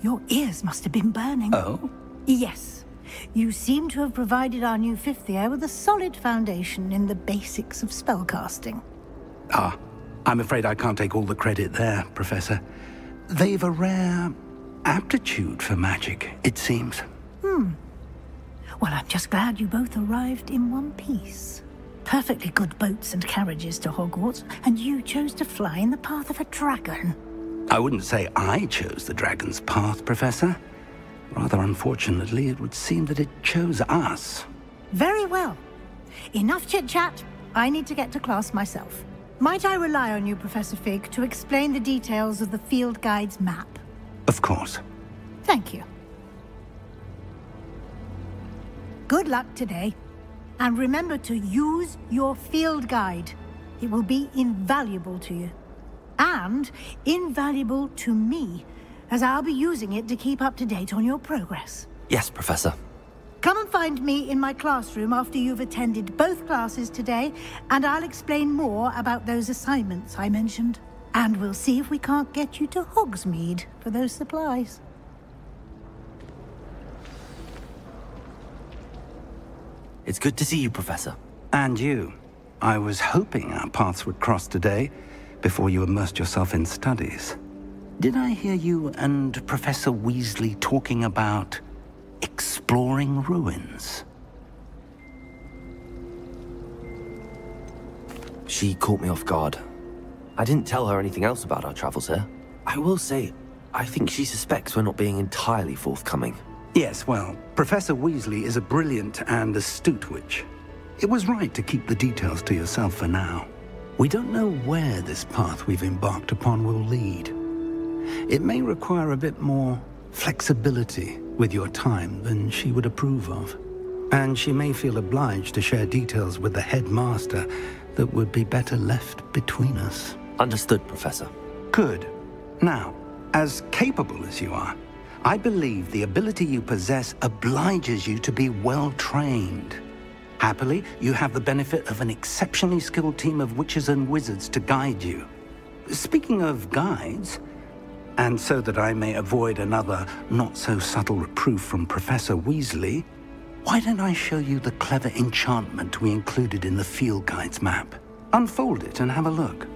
S9: Your ears must have been burning.
S2: Oh?
S9: Yes. You seem to have provided our new fifth year with a solid foundation in the basics of spellcasting.
S2: Ah, I'm afraid I can't take all the credit there, Professor. They've a rare aptitude for magic, it seems.
S9: Well, I'm just glad you both arrived in one piece. Perfectly good boats and carriages to Hogwarts, and you chose to fly in the path of a dragon.
S2: I wouldn't say I chose the dragon's path, Professor. Rather unfortunately, it would seem that it chose us.
S9: Very well. Enough chit-chat. I need to get to class myself. Might I rely on you, Professor Fig, to explain the details of the field guide's map?
S2: Of course.
S9: Thank you. Good luck today. And remember to use your field guide. It will be invaluable to you. And invaluable to me, as I'll be using it to keep up to date on your progress.
S1: Yes, Professor.
S9: Come and find me in my classroom after you've attended both classes today, and I'll explain more about those assignments I mentioned. And we'll see if we can't get you to Hogsmeade for those supplies.
S1: It's good to see you, Professor.
S2: And you. I was hoping our paths would cross today, before you immersed yourself in studies. Did I hear you and Professor Weasley talking about exploring ruins?
S1: She caught me off guard. I didn't tell her anything else about our travels here. I will say, I think she suspects we're not being entirely forthcoming.
S2: Yes, well, Professor Weasley is a brilliant and astute witch. It was right to keep the details to yourself for now. We don't know where this path we've embarked upon will lead. It may require a bit more flexibility with your time than she would approve of. And she may feel obliged to share details with the headmaster that would be better left between us.
S1: Understood, Professor.
S2: Good. Now, as capable as you are, I believe the ability you possess obliges you to be well-trained. Happily, you have the benefit of an exceptionally skilled team of witches and wizards to guide you. Speaking of guides, and so that I may avoid another not-so-subtle reproof from Professor Weasley, why don't I show you the clever enchantment we included in the field guide's map? Unfold it and have a look.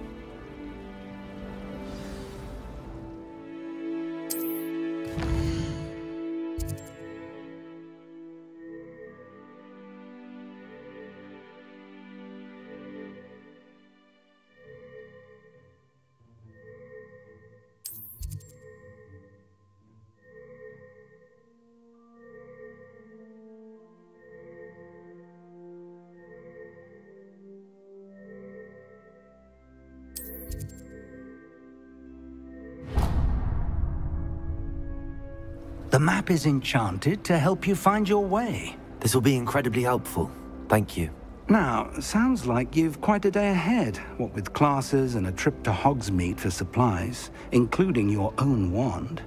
S2: The map is enchanted to help you find your way.
S1: This will be incredibly helpful. Thank you.
S2: Now, sounds like you've quite a day ahead, what with classes and a trip to Hogsmeade for supplies, including your own wand.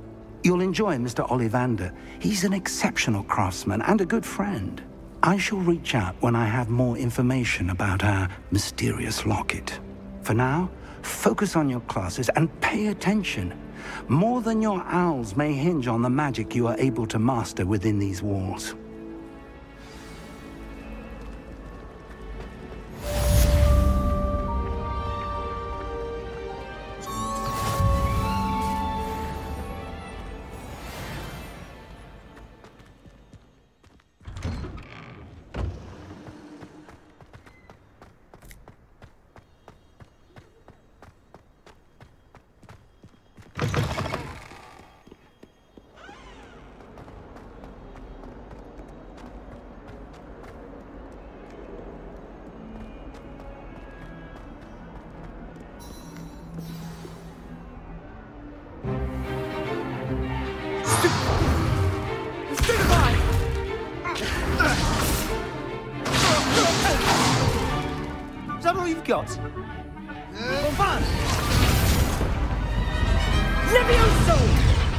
S2: You'll enjoy Mr. Ollivander. He's an exceptional craftsman and a good friend. I shall reach out when I have more information about our mysterious locket. For now, focus on your classes and pay attention. More than your owls may hinge on the magic you are able to master within these walls.
S13: that all you've got?
S18: Levioso!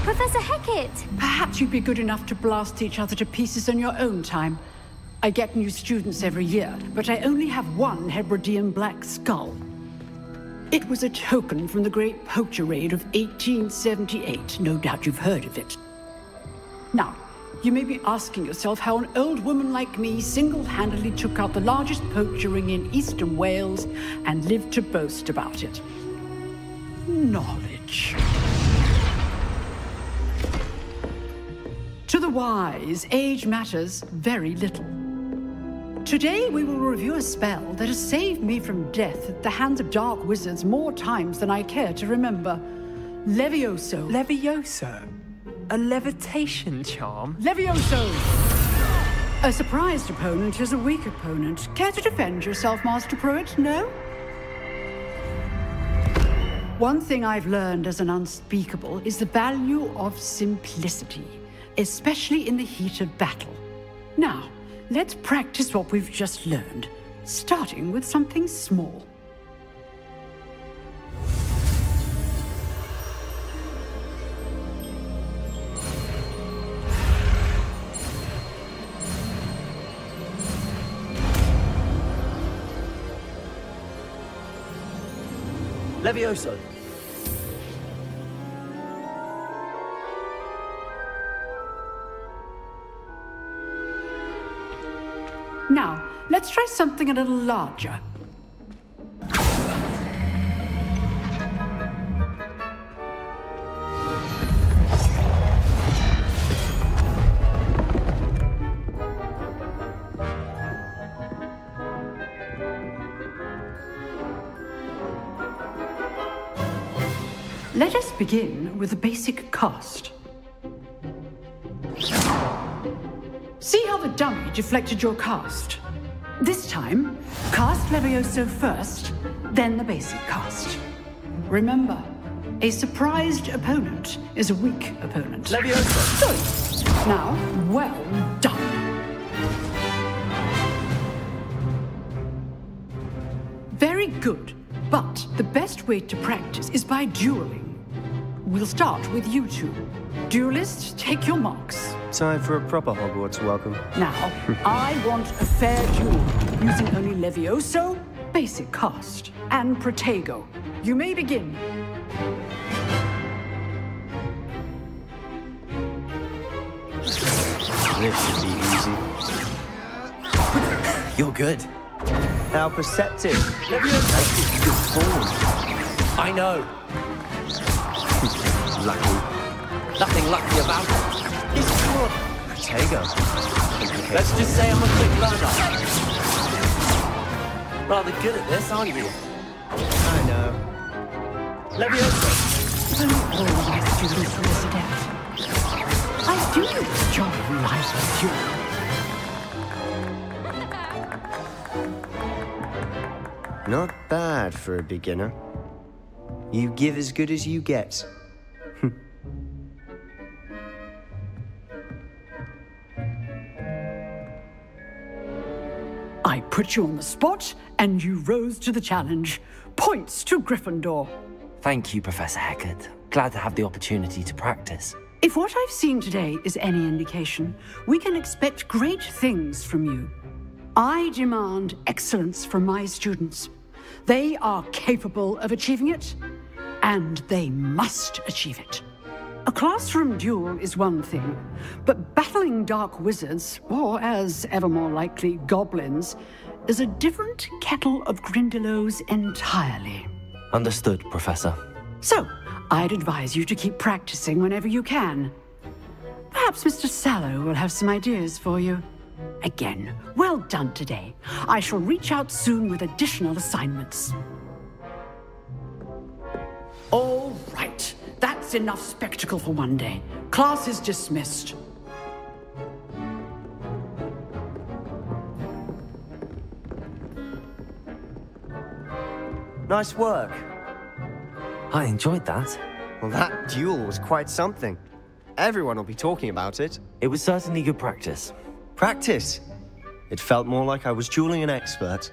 S12: Professor Hecat!
S18: Perhaps you'd be good enough to blast each other to pieces in your own time. I get new students every year, but I only have one Hebridean black skull. It was a token from the Great Poacher Raid of 1878. No doubt you've heard of it. Now, you may be asking yourself how an old woman like me single-handedly took out the largest poacher ring in eastern Wales and lived to boast about it. Knowledge. To the wise, age matters very little. Today we will review a spell that has saved me from death at the hands of dark wizards more times than I care to remember. Levioso.
S17: Levioso? A levitation charm?
S18: Levioso! A surprised opponent is a weak opponent. Care to defend yourself, Master Pruitt? No? One thing I've learned as an unspeakable is the value of simplicity, especially in the heat of battle. Now, let's practice what we've just learned, starting with something small.
S1: Levioso.
S18: Now, let's try something a little larger. Let us begin with a basic cast. See how the dummy deflected your cast? This time, cast Levioso first, then the basic cast. Remember, a surprised opponent is a weak opponent.
S1: Levioso!
S18: Good. Now, well done. Very good, but the best way to practice is by dueling. We'll start with you two. Duelists, take your marks.
S19: Time for a proper Hogwarts welcome.
S18: Now, I want a fair duel, using only Levioso, basic cast, and Protego. You may begin.
S19: This should be easy.
S1: You're good.
S19: How perceptive.
S1: Levioso is good form. I know.
S19: Lucky.
S1: Nothing lucky about it. It's good.
S19: Protego.
S1: Let's just say I'm a quick learner. Rather good at this, aren't you?
S19: I know.
S1: Levioso.
S18: Don't all my students resident. I do enjoy life with you.
S19: Not bad for a beginner. You give as good as you get.
S18: I put you on the spot, and you rose to the challenge. Points to Gryffindor.
S1: Thank you, Professor Hecat. Glad to have the opportunity to practice.
S18: If what I've seen today is any indication, we can expect great things from you. I demand excellence from my students. They are capable of achieving it, and they must achieve it. A classroom duel is one thing, but battling dark wizards, or as ever more likely, goblins, is a different kettle of Grindylows entirely.
S1: Understood, Professor.
S18: So, I'd advise you to keep practicing whenever you can. Perhaps Mr. Sallow will have some ideas for you. Again, well done today. I shall reach out soon with additional assignments. All right. That's enough spectacle for one day. Class is dismissed.
S19: Nice work.
S1: I enjoyed that.
S19: Well, that duel was quite something. Everyone will be talking about it.
S1: It was certainly good practice.
S19: Practice? It felt more like I was dueling an expert.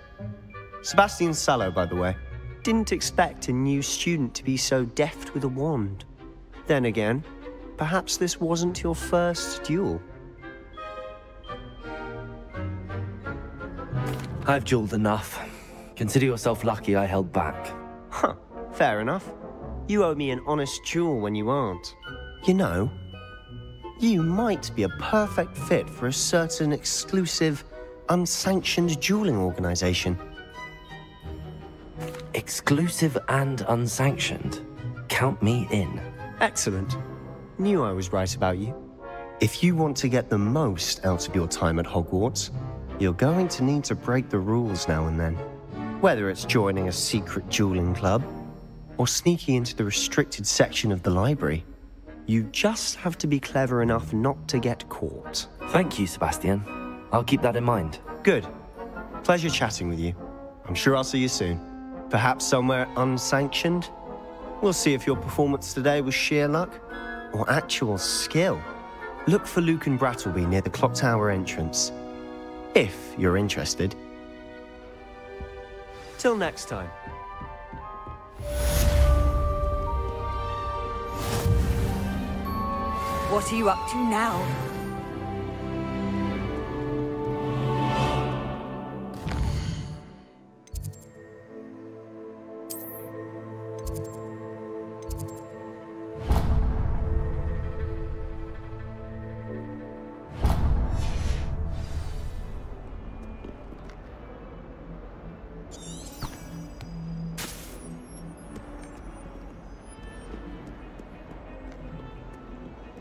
S19: Sebastian Sallow, by the way. Didn't expect a new student to be so deft with a wand. Then again, perhaps this wasn't your first duel.
S1: I've dueled enough. Consider yourself lucky I held back.
S19: Huh, fair enough. You owe me an honest duel when you aren't. You know, you might be a perfect fit for a certain exclusive, unsanctioned dueling organization.
S1: Exclusive and unsanctioned? Count me in.
S19: Excellent. Knew I was right about you. If you want to get the most out of your time at Hogwarts, you're going to need to break the rules now and then. Whether it's joining a secret dueling club, or sneaking into the restricted section of the library, you just have to be clever enough not to get caught.
S1: Thank you, Sebastian. I'll keep that in mind.
S19: Good. Pleasure chatting with you. I'm sure I'll see you soon. Perhaps somewhere unsanctioned? We'll see if your performance today was sheer luck or actual skill. Look for Luke and Brattleby near the clock tower entrance, if you're interested. Till next time.
S20: What are you up to now?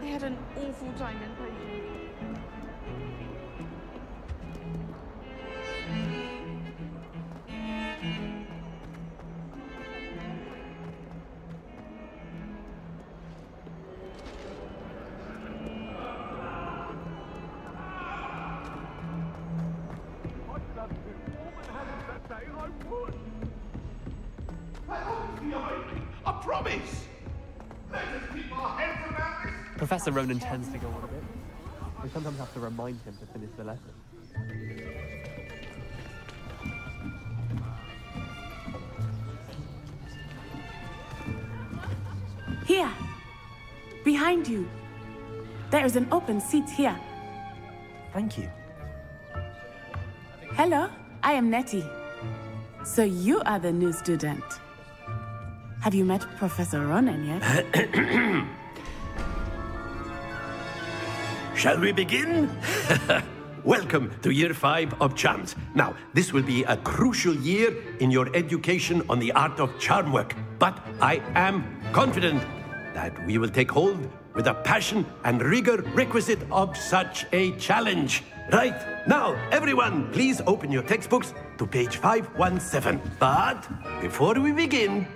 S14: I had an awful time in Paris.
S3: I promise! Let us keep our heads about this!
S17: Professor Ronan tends to go on a bit. We sometimes have to remind him to finish the lesson.
S16: Here! Behind you! There is an open seat here.
S1: Thank you.
S16: Hello, I am Nettie. So you are the new student. Have you met Professor Ronan yet?
S7: Shall we begin? Welcome to Year 5 of Charms. Now, this will be a crucial year in your education on the art of charm work. But I am confident that we will take hold with the passion and rigor requisite of such a challenge. Right, now, everyone, please open your textbooks to page 517. But before we begin,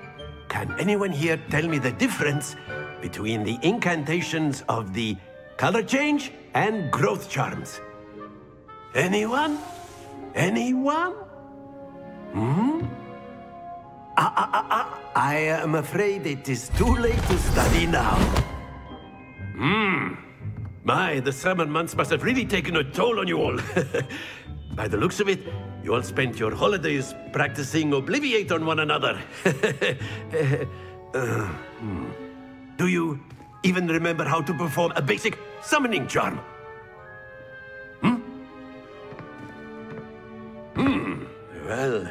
S7: can anyone here tell me the difference between the incantations of the color change and growth charms? Anyone? Anyone? I am afraid it is too late to study now. My, the summer months must have really taken a toll on you all. By the looks of it, you all spent your holidays practicing Obliviate on one another. Do you even remember how to perform a basic summoning charm? Well,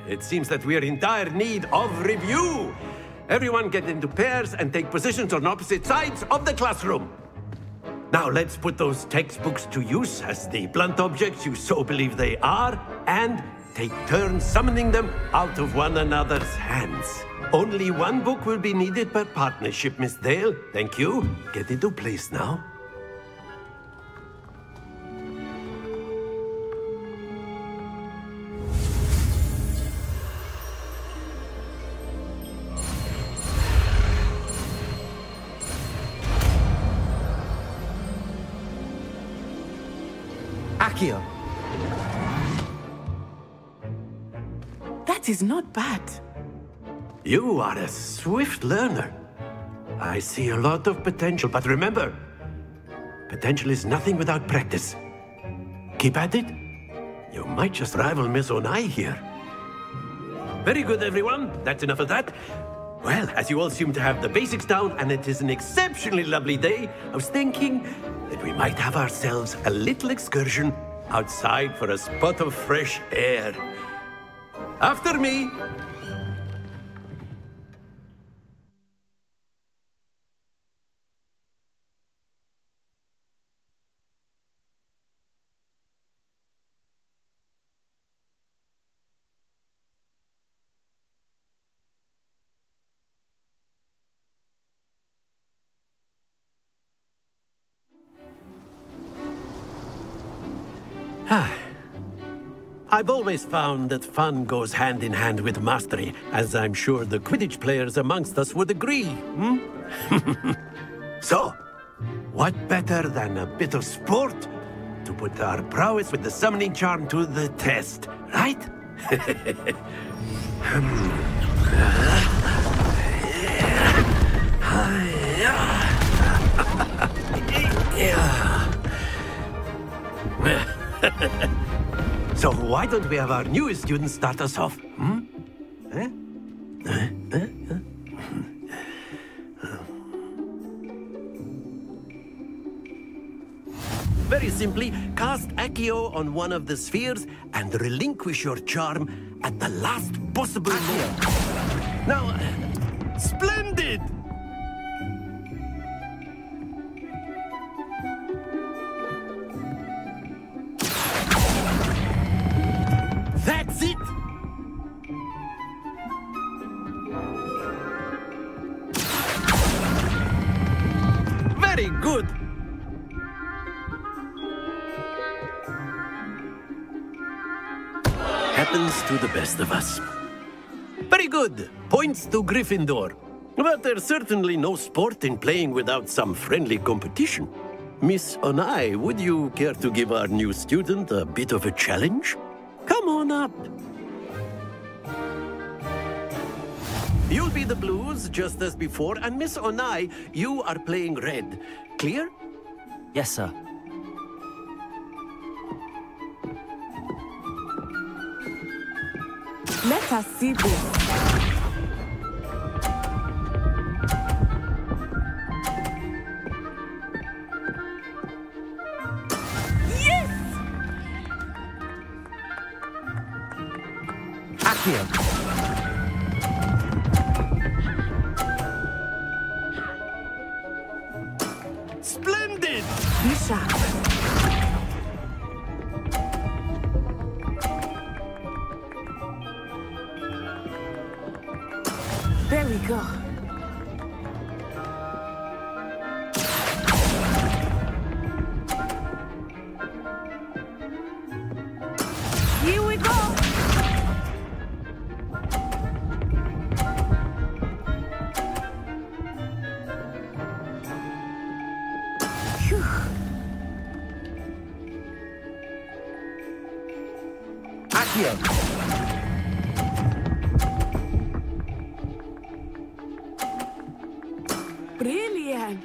S7: it seems that we are in dire need of review. Everyone get into pairs and take positions on opposite sides of the classroom. Now let's put those textbooks to use as the blunt objects you so believe they are, and take turns summoning them out of one another's hands. Only one book will be needed per partnership, Miss Dale. Thank you. Get into place now.
S1: Accio.
S16: That is not bad.
S7: You are a swift learner. I see a lot of potential, but remember, potential is nothing without practice. Keep at it. You might just rival Miss Onai here. Very good, everyone. That's enough of that. Well, as you all seem to have the basics down, and it is an exceptionally lovely day, I was thinking that we might have ourselves a little excursion outside for a spot of fresh air. After me. I've always found that fun goes hand in hand with mastery, as I'm sure the Quidditch players amongst us would agree. So, what better than a bit of sport to put our prowess with the summoning charm to the test, right? So why don't we have our newest student start us off? Very simply, cast Accio on one of the spheres and relinquish your charm at the last possible moment. Now, splendid! That's it! Very good! Happens to the best of us. Very good! Points to Gryffindor. But there's certainly no sport in playing without some friendly competition. Miss Onai, would you care to give our new student a bit of a challenge? Come on up. You'll be the blues, just as before, and Miss Onai, you are playing red. Clear?
S1: Yes, sir.
S16: Let us see this.
S1: Accio.
S7: Splendid!
S16: Misha. There we go. Here we go.
S1: Accio.
S16: Brilliant.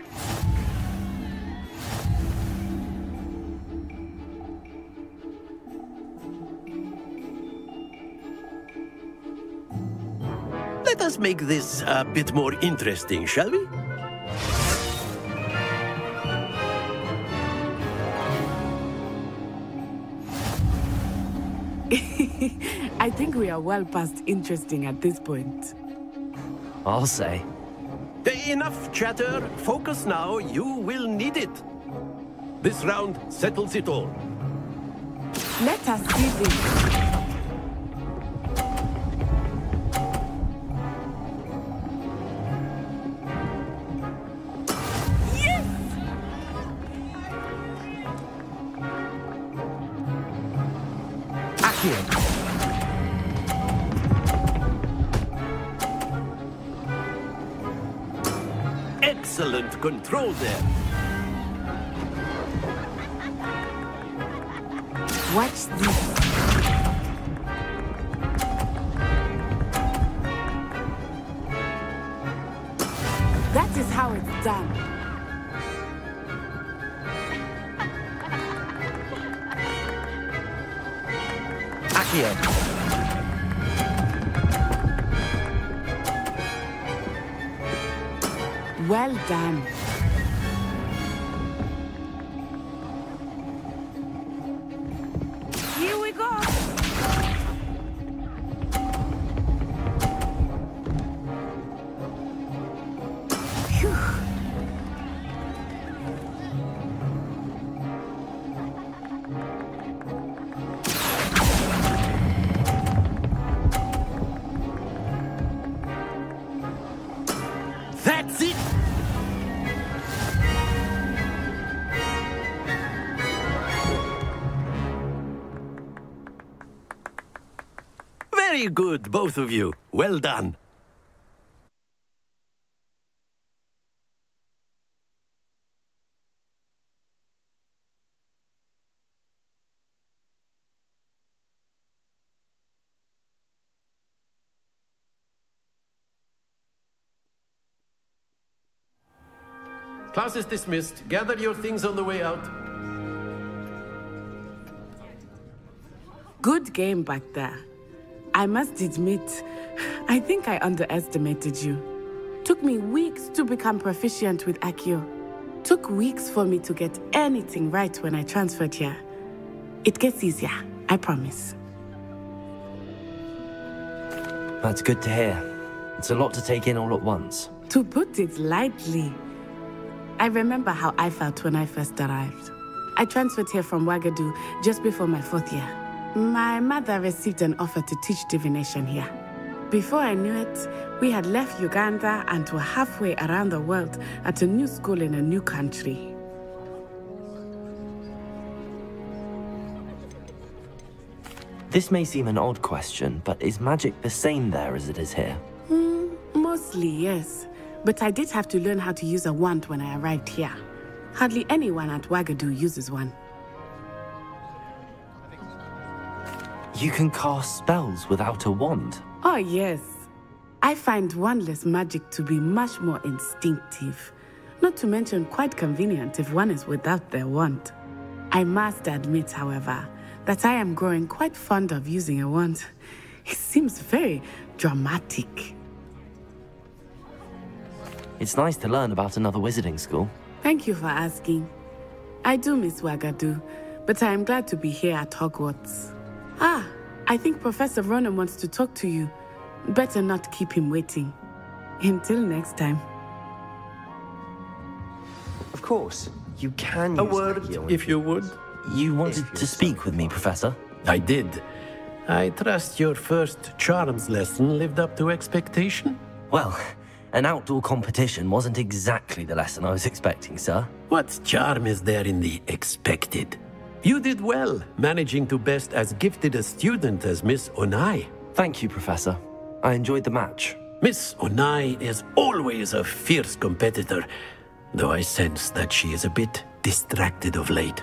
S7: Let us make this a bit more interesting, shall we?
S16: I think we are well past interesting at this point.
S1: I'll say.
S7: Enough chatter. Focus now. You will need it. This round settles it all.
S16: Let us see this. Yes!
S1: Accio.
S7: Excellent control there.
S16: Watch this. That is how it's done.
S1: Accio.
S16: Well done. Here we go. Phew.
S7: That's it! Very good, both of you. Well done. Class is dismissed. Gather your things on the way out.
S16: Good game back there. I must admit, I think I underestimated you. Took me weeks to become proficient with Accio. Took weeks for me to get anything right when I transferred here. It gets easier, I promise.
S1: That's good to hear. It's a lot to take in all at once.
S16: To put it lightly, I remember how I felt when I first arrived. I transferred here from Ouagadougou just before my 4th year. My mother received an offer to teach divination here. Before I knew it, we had left Uganda and were halfway around the world at a new school in a new country.
S1: This may seem an odd question, but is magic the same there as it is here?
S16: Mostly, yes. But I did have to learn how to use a wand when I arrived here. Hardly anyone at Ouagadougou uses one.
S1: You can cast spells without a wand?
S16: Oh, yes. I find wandless magic to be much more instinctive. Not to mention quite convenient if one is without their wand. I must admit, however, that I am growing quite fond of using a wand. It seems very dramatic.
S1: It's nice to learn about another wizarding school.
S16: Thank you for asking. I do miss Ouagadougou, but I am glad to be here at Hogwarts. Ah, I think Professor Ronan wants to talk to you. Better not keep him waiting. Until next time.
S19: Of course, you can
S7: A
S19: use
S7: word,
S19: Accio
S7: if you would.
S1: You wanted to speak with me, Professor?
S7: I did. I trust your first charms lesson lived up to expectation?
S1: Well, an outdoor competition wasn't exactly the lesson I was expecting, sir.
S7: What charm is there in the expected? You did well, managing to best as gifted a student as Miss Onai.
S1: Thank you, Professor. I enjoyed the match.
S7: Miss Onai is always a fierce competitor, though I sense that she is a bit distracted of late.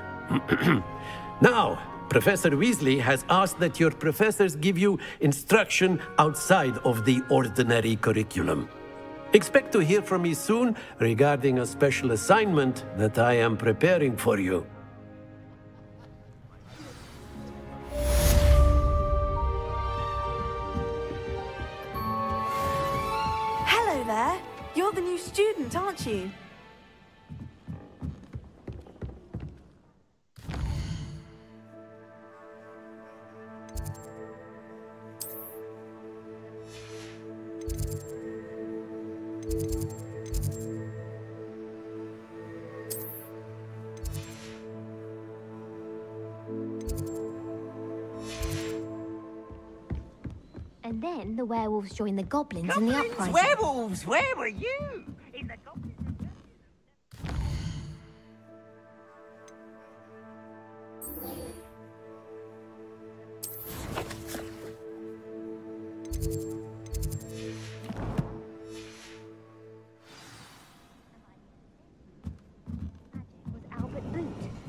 S7: Now, Professor Weasley has asked that your professors give you instruction outside of the ordinary curriculum. Expect to hear from me soon regarding a special assignment that I am preparing for you.
S20: Hello there. You're the new student, aren't you?
S12: And then the werewolves joined the goblins in the uprising.
S10: Werewolves! Where were you? In the goblins.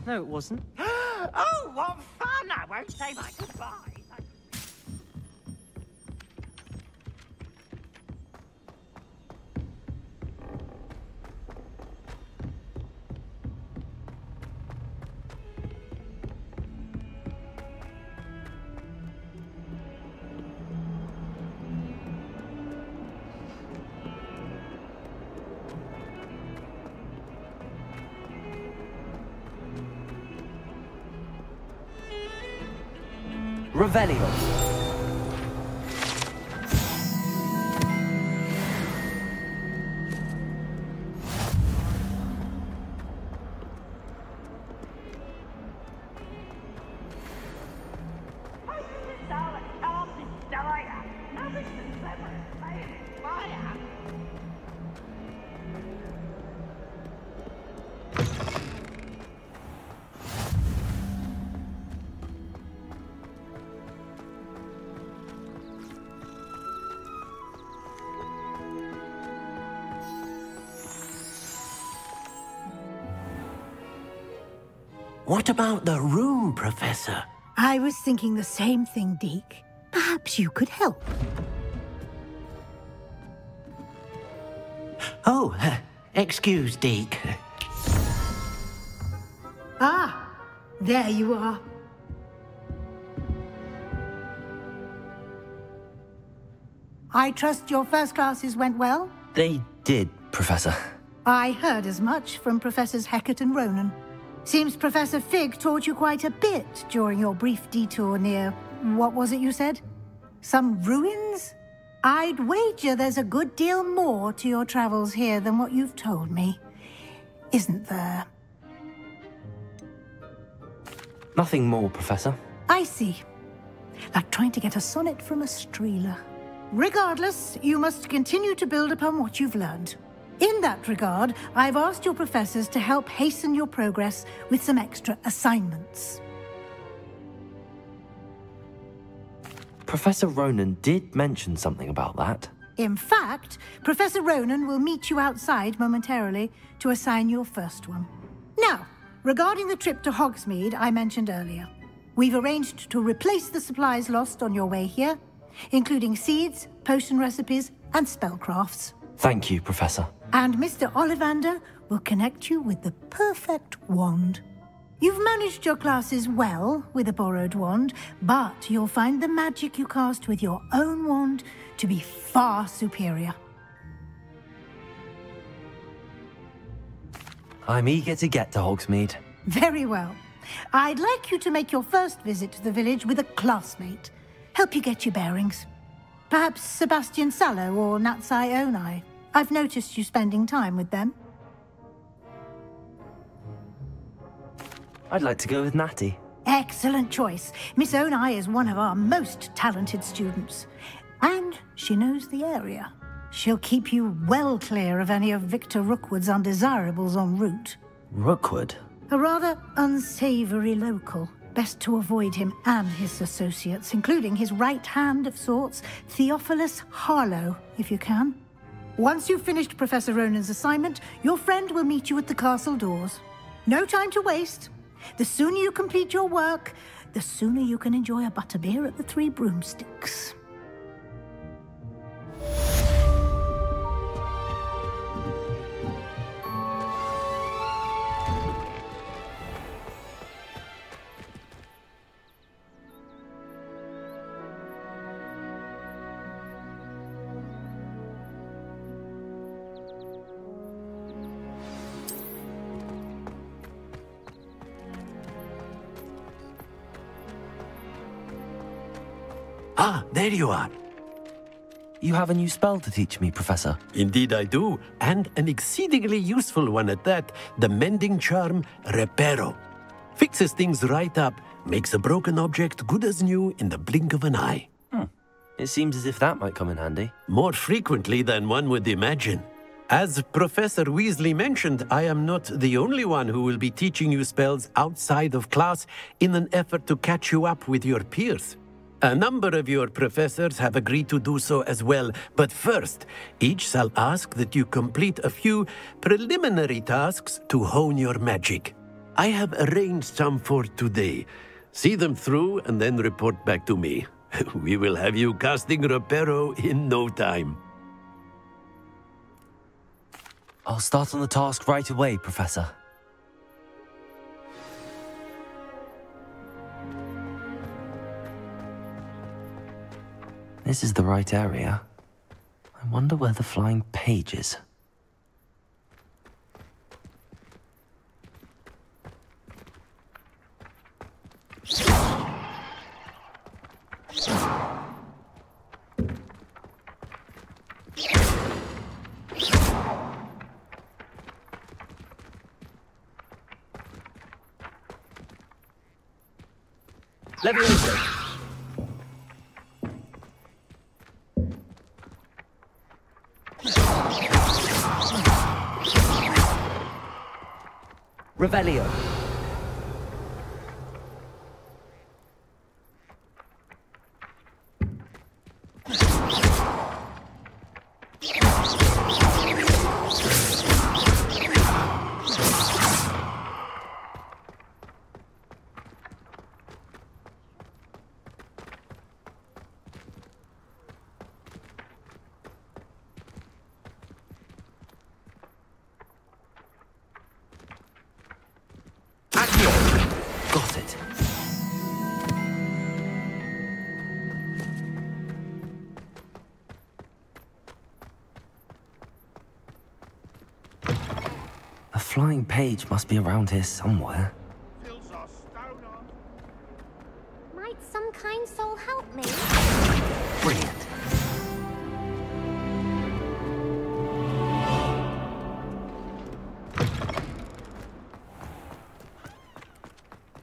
S1: No, it wasn't.
S10: Oh, what fun! I won't say my goodbyes.
S1: Revelio.
S7: What about the room, Professor?
S9: I was thinking the same thing, Deke. Perhaps you could help.
S7: Oh, excuse, Deke.
S9: Ah, there you are. I trust your first classes went well?
S1: They did, Professor.
S9: I heard as much from Professors Hecat and Ronan. Seems Professor Fig taught you quite a bit during your brief detour near... what was it you said? Some ruins? I'd wager there's a good deal more to your travels here than what you've told me. Isn't there?
S1: Nothing more, Professor.
S9: I see. Like trying to get a sonnet from a streeler. Regardless, you must continue to build upon what you've learned. In that regard, I've asked your professors to help hasten your progress with some extra assignments.
S1: Professor Ronan did mention something about that.
S9: In fact, Professor Ronan will meet you outside momentarily to assign your first one. Now, regarding the trip to Hogsmeade I mentioned earlier, we've arranged to replace the supplies lost on your way here, including seeds, potion recipes, and spellcrafts.
S1: Thank you, Professor.
S9: And Mr. Ollivander will connect you with the perfect wand. You've managed your classes well with a borrowed wand, but you'll find the magic you cast with your own wand to be far superior.
S1: I'm eager to get to Hogsmeade.
S9: Very well. I'd like you to make your first visit to the village with a classmate. Help you get your bearings. Perhaps Sebastian Sallow or Natsai Onai. I've noticed you spending time with them.
S1: I'd like to go with Natty.
S9: Excellent choice. Miss Onai is one of our most talented students. And she knows the area. She'll keep you well clear of any of Victor Rookwood's undesirables en route.
S1: Rookwood?
S9: A rather unsavory local. Best to avoid him and his associates, including his right hand of sorts, Theophilus Harlow, if you can. Once you've finished Professor Ronan's assignment, your friend will meet you at the castle doors. No time to waste. The sooner you complete your work, the sooner you can enjoy a butterbeer at the Three Broomsticks.
S7: Ah, there you are.
S1: You have a new spell to teach me, Professor.
S7: Indeed I do, and an exceedingly useful one at that, the mending charm Reparo. Fixes things right up, makes a broken object good as new in the blink of an eye.
S1: It seems as if that might come in handy.
S7: More frequently than one would imagine. As Professor Weasley mentioned, I am not the only one who will be teaching you spells outside of class in an effort to catch you up with your peers. A number of your professors have agreed to do so as well, but first, each shall ask that you complete a few preliminary tasks to hone your magic. I have arranged some for today. See them through and then report back to me. We will have you casting Reparo in no time.
S1: I'll start on the task right away, Professor. This is the right area. I wonder where the flying page is.
S7: Leviosa! Revelio. Got it. A flying page must be around here somewhere.
S12: Might some kind soul help me?
S1: Brilliant.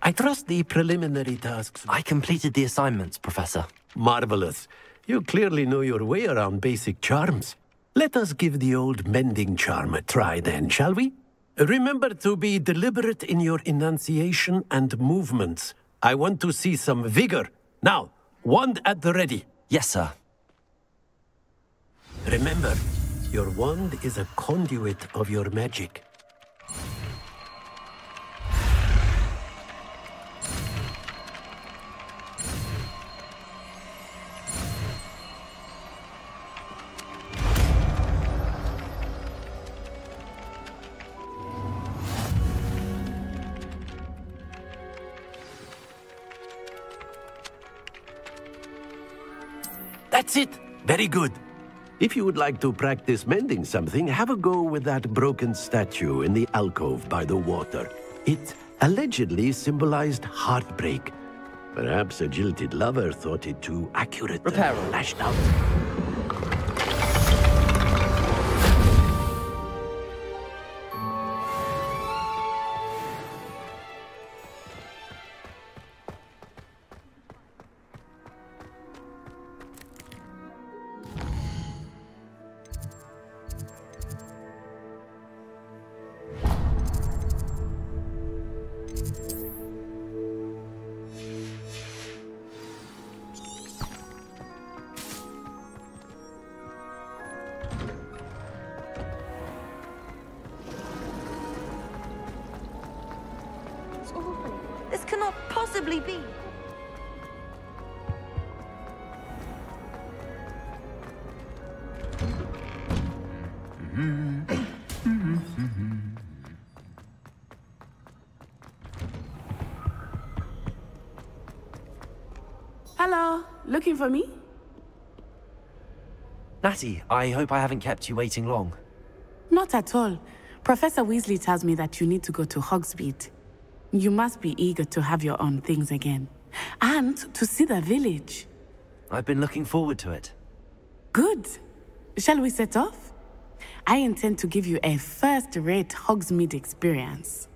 S7: I trust the preliminary tasks.
S1: I completed the assignments, Professor.
S7: Marvelous. You clearly know your way around basic charms. Let us give the old mending charm a try then, shall we? Remember to be deliberate in your enunciation and movements. I want to see some vigor. Now, wand at the ready.
S1: Yes, sir.
S7: Remember, your wand is a conduit of your magic. That's it. Very good. If you would like to practice mending something, have a go with that broken statue in the alcove by the water. It allegedly symbolized heartbreak. Perhaps a jilted lover thought it too accurate and lashed out.
S20: This cannot possibly be.
S16: Hello, looking for me?
S1: Natty, I hope I haven't kept you waiting long.
S16: Not at all. Professor Weasley tells me that you need to go to Hogsmeade. You must be eager to have your own things again. And to see the village.
S1: I've been looking forward to it.
S16: Good. Shall we set off? I intend to give you a first-rate Hogsmeade experience.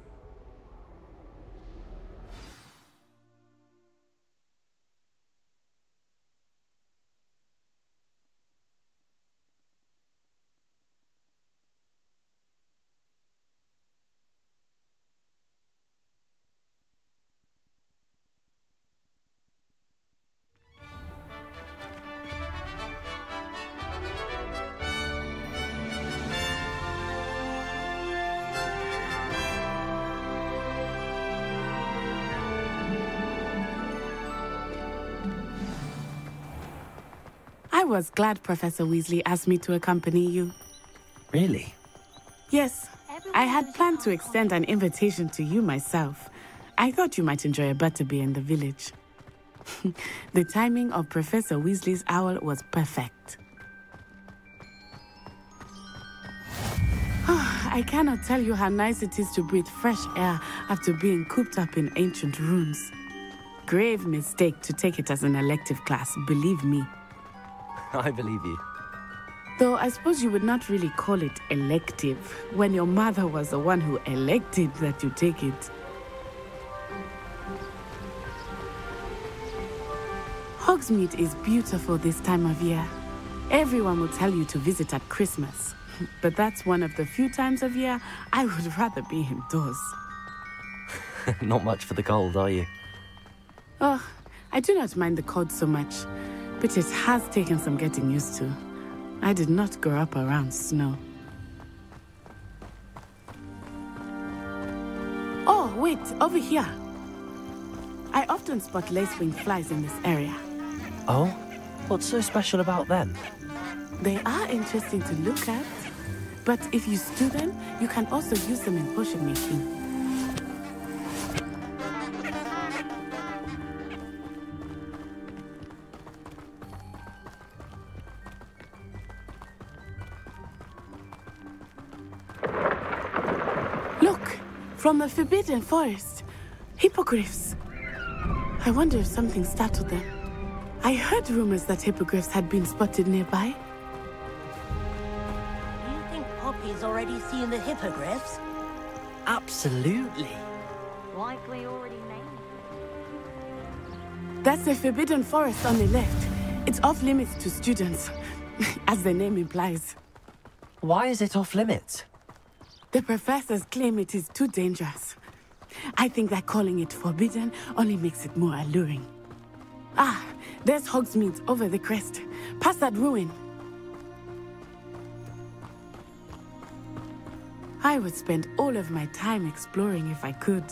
S16: I was glad Professor Weasley asked me to accompany you.
S1: Really?
S16: Yes. I had planned to extend an invitation to you myself. I thought you might enjoy a butterbeer in the village. The timing of Professor Weasley's owl was perfect. I cannot tell you how nice it is to breathe fresh air after being cooped up in ancient ruins. Grave mistake to take it as an elective class, believe me.
S1: I believe you.
S16: Though I suppose you would not really call it elective when your mother was the one who elected that you take it. Hogsmeade is beautiful this time of year. Everyone will tell you to visit at Christmas. But that's one of the few times of year I would rather be indoors.
S1: Not much for the cold, are you?
S16: Oh, I do not mind the cold so much, but it has taken some getting used to. I did not grow up around snow. Oh, wait, over here. I often spot lacewing flies in this area.
S1: Oh? What's so special about them?
S16: They are interesting to look at, but if you stew them, you can also use them in potion making. Look, from the Forbidden Forest, hippogriffs. I wonder if something startled them. I heard rumors that hippogriffs had been spotted nearby.
S21: Do you think Poppy's already seen the hippogriffs?
S1: Absolutely.
S21: Like we already named.
S16: That's the Forbidden Forest on the left. It's off limits to students, as the name implies.
S1: Why is it off limits?
S16: The professors claim it is too dangerous. I think that calling it forbidden only makes it more alluring. Ah, there's Hogsmeade over the crest. Past that ruin. I would spend all of my time exploring if I could.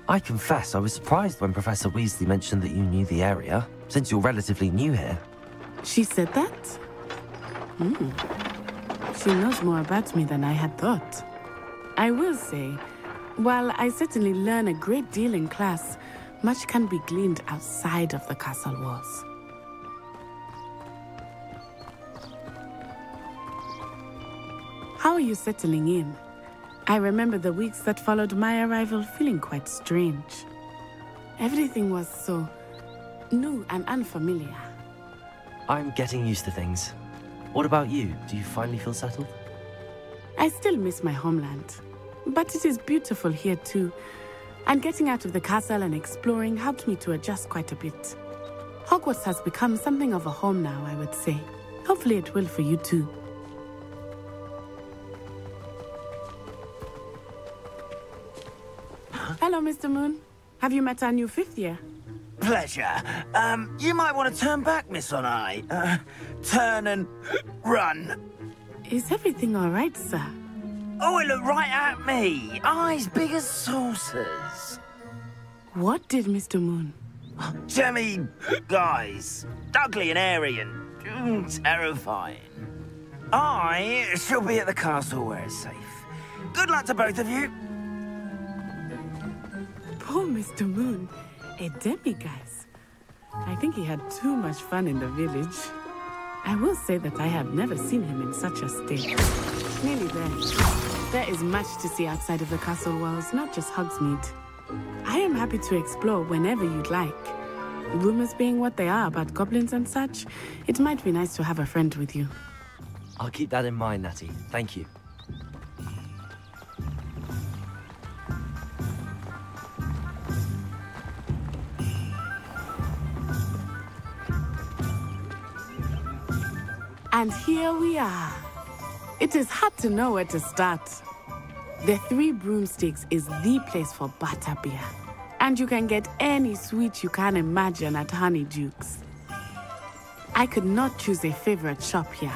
S1: I confess I was surprised when Professor Weasley mentioned that you knew the area, since you're relatively new here.
S16: She said that? She knows more about me than I had thought. I will say, while I certainly learn a great deal in class, much can be gleaned outside of the castle walls. How are you settling in? I remember the weeks that followed my arrival feeling quite strange. Everything was so new and unfamiliar.
S1: I'm getting used to things. What about you? Do you finally feel settled?
S16: I still miss my homeland, but it is beautiful here too. And getting out of the castle and exploring helped me to adjust quite a bit. Hogwarts has become something of a home now, I would say. Hopefully it will for you too. Hello, Mr. Moon. Have you met our new 5th year?
S10: Pleasure. You might want to turn back, Miss Onai. Turn and run.
S16: Is everything all right, sir?
S10: Oh, it looked right at me. Eyes big as saucers.
S16: What did Mr. Moon?
S10: Jemmy guys. Ugly and airy and terrifying. I shall be at the castle where it's safe. Good luck to both of you.
S16: Poor Mr. Moon. A demiguise. I think he had too much fun in the village. I will say that I have never seen him in such a state. Nearly there. There is much to see outside of the castle walls, not just Hogsmeade. I am happy to explore whenever you'd like. Rumors being what they are about goblins and such, it might be nice to have a friend with you.
S1: I'll keep that in mind, Natty. Thank you.
S16: And here we are. It is hard to know where to start. The Three Broomsticks is the place for butterbeer. And you can get any sweet you can imagine at Honeydukes. I could not choose a favorite shop here.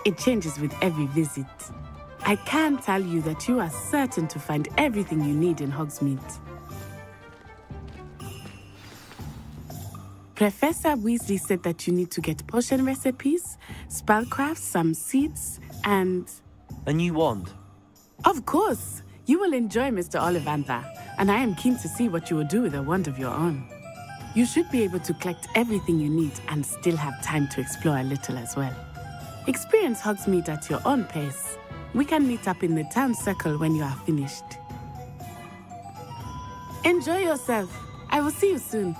S16: It changes with every visit. I can tell you that you are certain to find everything you need in Hogsmeade. Professor Weasley said that you need to get potion recipes, spellcrafts, some seeds, and...
S1: A new wand?
S16: Of course! You will enjoy Mr. Ollivander, and I am keen to see what you will do with a wand of your own. You should be able to collect everything you need and still have time to explore a little as well. Experience Hogsmeade at your own pace. We can meet up in the town circle when you are finished. Enjoy yourself. I will see you soon.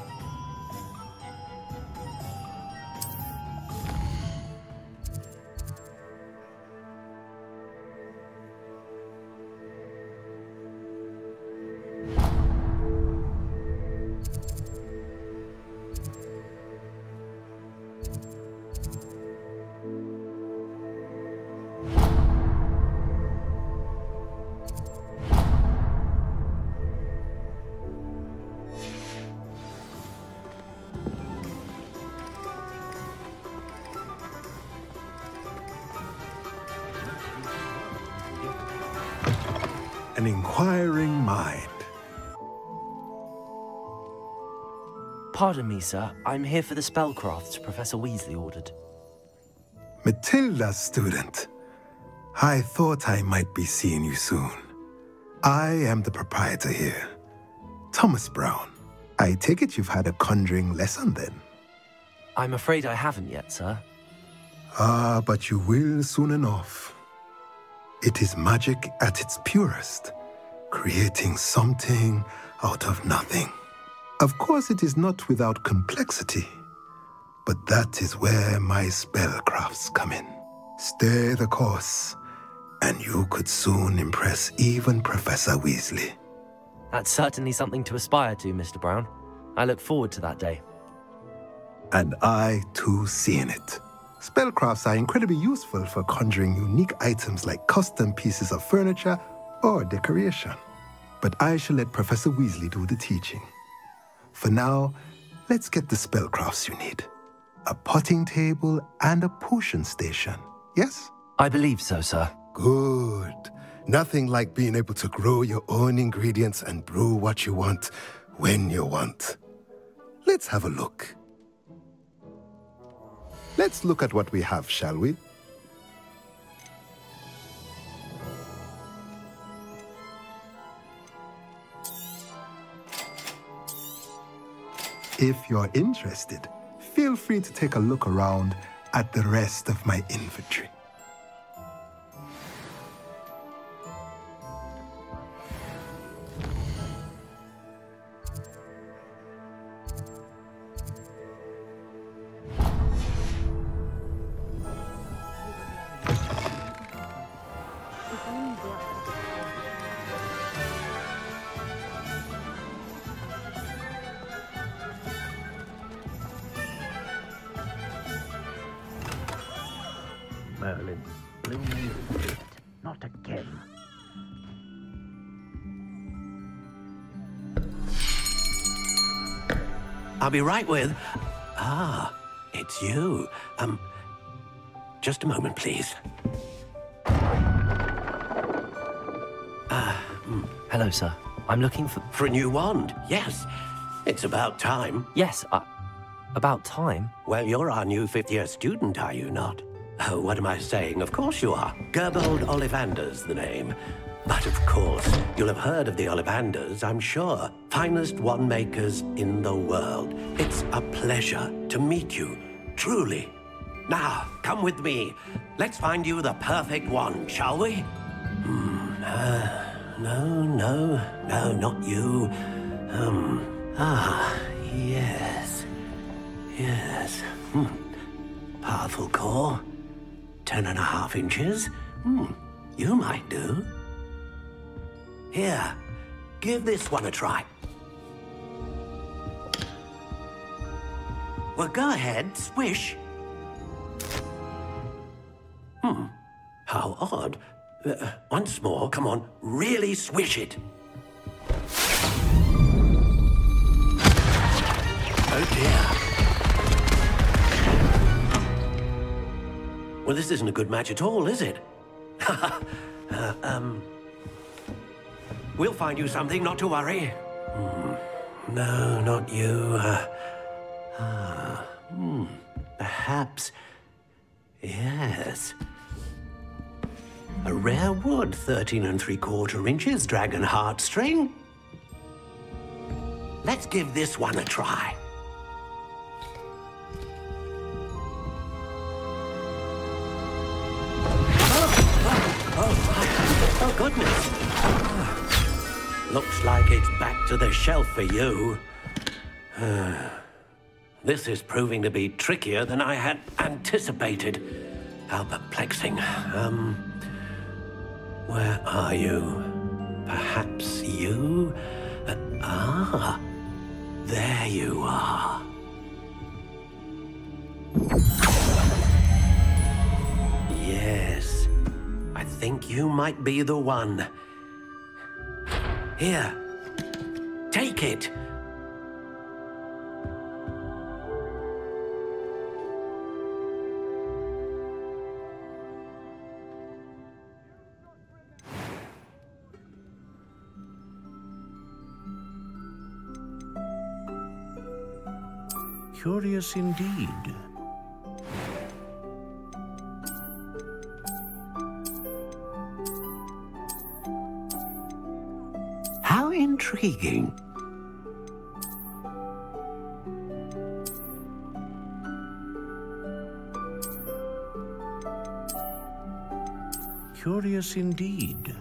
S6: an inquiring mind.
S1: Pardon me, sir. I'm here for the spellcrafts Professor Weasley ordered.
S6: Matilda, student. I thought I might be seeing you soon. I am the proprietor here, Thomas Brown. I take it you've had a conjuring lesson then?
S1: I'm afraid I haven't yet, sir.
S6: Ah, but you will soon enough. It is magic at its purest, creating something out of nothing. Of course, it is not without complexity, but that is where my spellcrafts come in. Stay the course, and you could soon impress even Professor Weasley.
S1: That's certainly something to aspire to, Mr. Brown. I look forward to that day.
S6: And I, too, see in it. Spellcrafts are incredibly useful for conjuring unique items like custom pieces of furniture or decoration. But I shall let Professor Weasley do the teaching. For now, let's get the spellcrafts you need. A potting table and a potion station, yes?
S1: I believe so, sir.
S6: Good. Nothing like being able to grow your own ingredients and brew what you want when you want. Let's have a look. Let's look at what we have, shall we? If you're interested, feel free to take a look around at the rest of my inventory.
S7: Merlin, blooming fruit. Not again. I'll be right with... Ah, it's you. Just a moment, please.
S1: Hello, sir. I'm looking for...
S7: For a new wand, yes. It's about time.
S1: Yes, about time?
S7: Well, you're our new fifth-year student, are you not? Oh, what am I saying? Of course you are. Gerbold Ollivander's the name. But of course, you'll have heard of the Ollivanders, I'm sure. Finest wand makers in the world. It's a pleasure to meet you, truly. Now, come with me. Let's find you the perfect wand, shall we? No, not you. Yes. Powerful core. 10.5 inches. You might do. Here, give this one a try. Well, go ahead, swish. How odd. Once more, come on, really swish it. Oh dear. Well, this isn't a good match at all, is it? We'll find you something, not to worry. No, not you. Perhaps... Yes. A rare wood, 13 3/4 inches, dragon heartstring. Let's give this one a try. Oh, goodness. Looks like it's back to the shelf for you. This is proving to be trickier than I had anticipated. How perplexing. Where are you? Perhaps you? There you are. Yes. I think you might be the one. Here. Take it.
S5: Curious indeed. How intriguing. Curious indeed.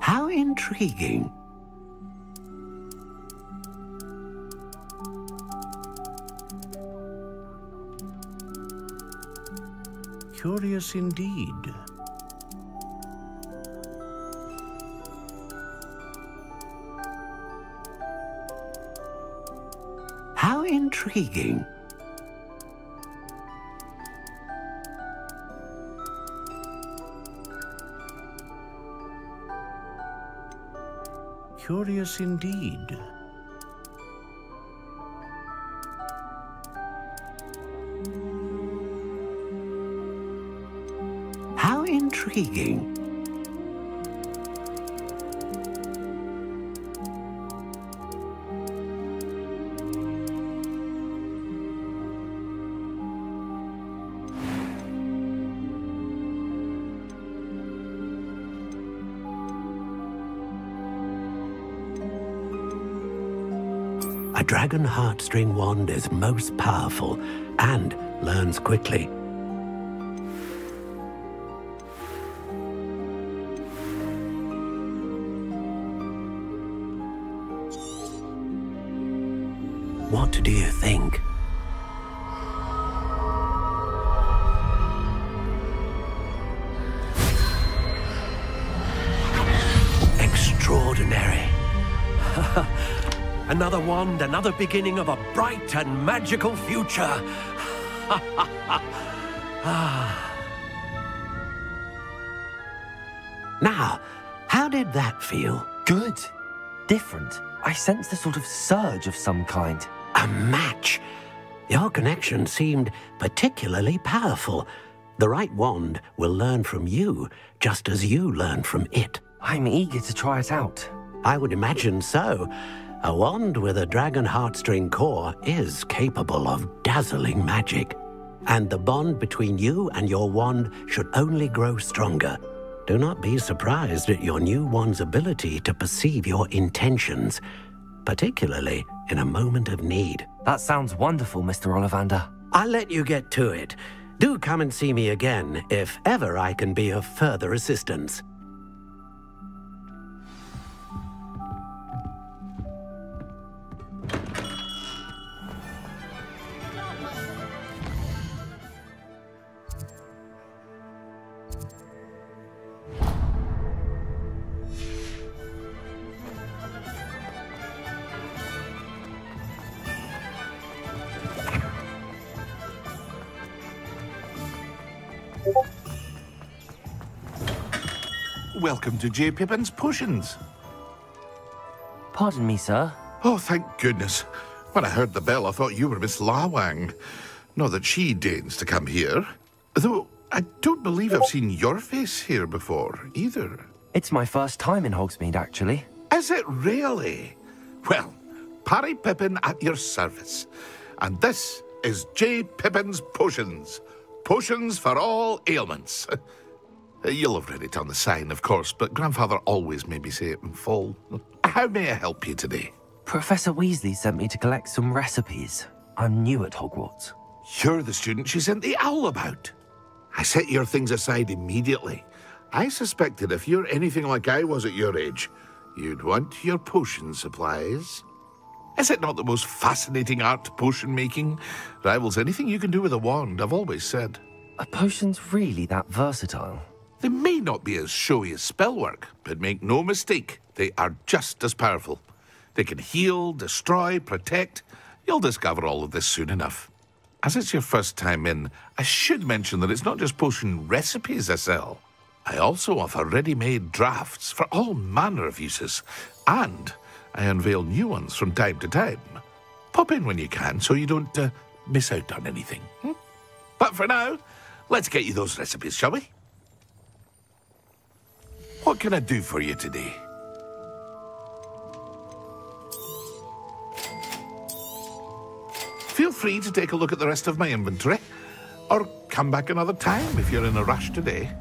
S5: How intriguing. Curious indeed. How intriguing. Curious indeed. How intriguing.
S7: A dragon heartstring wand is most powerful and learns quickly. What do you think? Extraordinary. Another wand, another beginning of a bright and magical future. Now, how did that feel?
S1: Good. Different. I sensed a sort of surge of some kind.
S7: A match. Your connection seemed particularly powerful. The right wand will learn from you, just as you learn from it.
S1: I'm eager to try it out.
S7: I would imagine so. A wand with a dragon heartstring core is capable of dazzling magic. And the bond between you and your wand should only grow stronger. Do not be surprised at your new wand's ability to perceive your intentions, particularly in a moment of need.
S1: That sounds wonderful, Mr. Ollivander.
S7: I'll let you get to it. Do come and see me again if ever I can be of further assistance.
S4: Welcome to J. Pippin's Potions.
S1: Pardon me, sir.
S4: Oh, thank goodness. When I heard the bell, I thought you were Miss Lawang. Not that she deigns to come here. Though, I don't believe I've seen your face here before, either.
S1: It's my first time in Hogsmeade, actually.
S4: Is it really? Well, Parry Pippin at your service. And this is J. Pippin's Potions. Potions for all ailments. You'll have read it on the sign, of course, but Grandfather always made me say it in full. How may I help you today?
S1: Professor Weasley sent me to collect some recipes. I'm new at Hogwarts.
S4: You're the student she sent the owl about. I set your things aside immediately. I suspected if you're anything like I was at your age, you'd want your potion supplies. Is it not the most fascinating art, potion making? Rivals anything you can do with a wand, I've always said.
S1: Are potions really that versatile?
S4: They may not be as showy as spellwork, but make no mistake, they are just as powerful. They can heal, destroy, protect. You'll discover all of this soon enough. As it's your first time in, I should mention that it's not just potion recipes I sell. I also offer ready-made drafts for all manner of uses, and I unveil new ones from time to time. Pop in when you can so you don't miss out on anything. But for now, let's get you those recipes, shall we? What can I do for you today? Feel free to take a look at the rest of my inventory, or come back another time if you're in a rush today.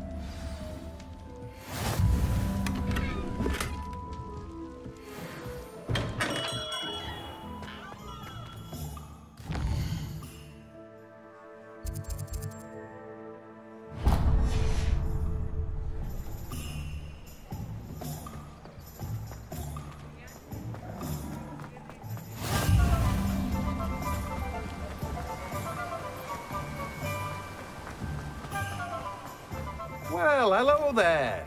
S3: Well, hello there.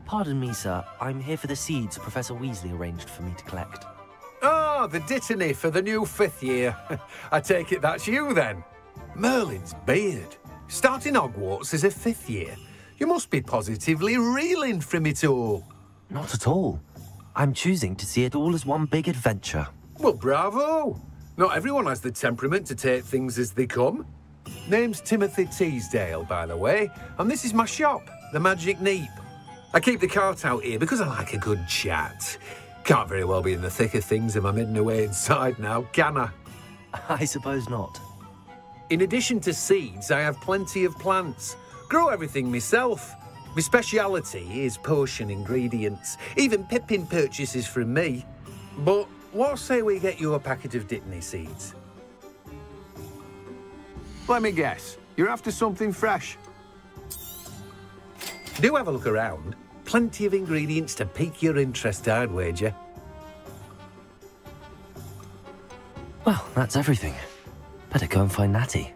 S1: Pardon me, sir. I'm here for the seeds Professor Weasley arranged for me to collect.
S3: Ah, the dittany for the new 5th year. I take it that's you, then. Merlin's beard. Starting Hogwarts as a 5th year. You must be positively reeling from it all.
S1: Not at all. I'm choosing to see it all as one big adventure.
S3: Well, bravo. Not everyone has the temperament to take things as they come. Name's Timothy Teasdale, by the way, and this is my shop, the Magic Neep. I keep the cart out here because I like a good chat. Can't very well be in the thick of things if I'm hidden away inside now, can I?
S1: I suppose not.
S3: In addition to seeds, I have plenty of plants. Grow everything myself. My speciality is potion ingredients. Even Pippin purchases from me. But what say we get you a packet of Dittany seeds? Let me guess. You're after something fresh. Do have a look around. Plenty of ingredients to pique your interest, I'd wager.
S1: Well, that's everything. Better go and find Natty.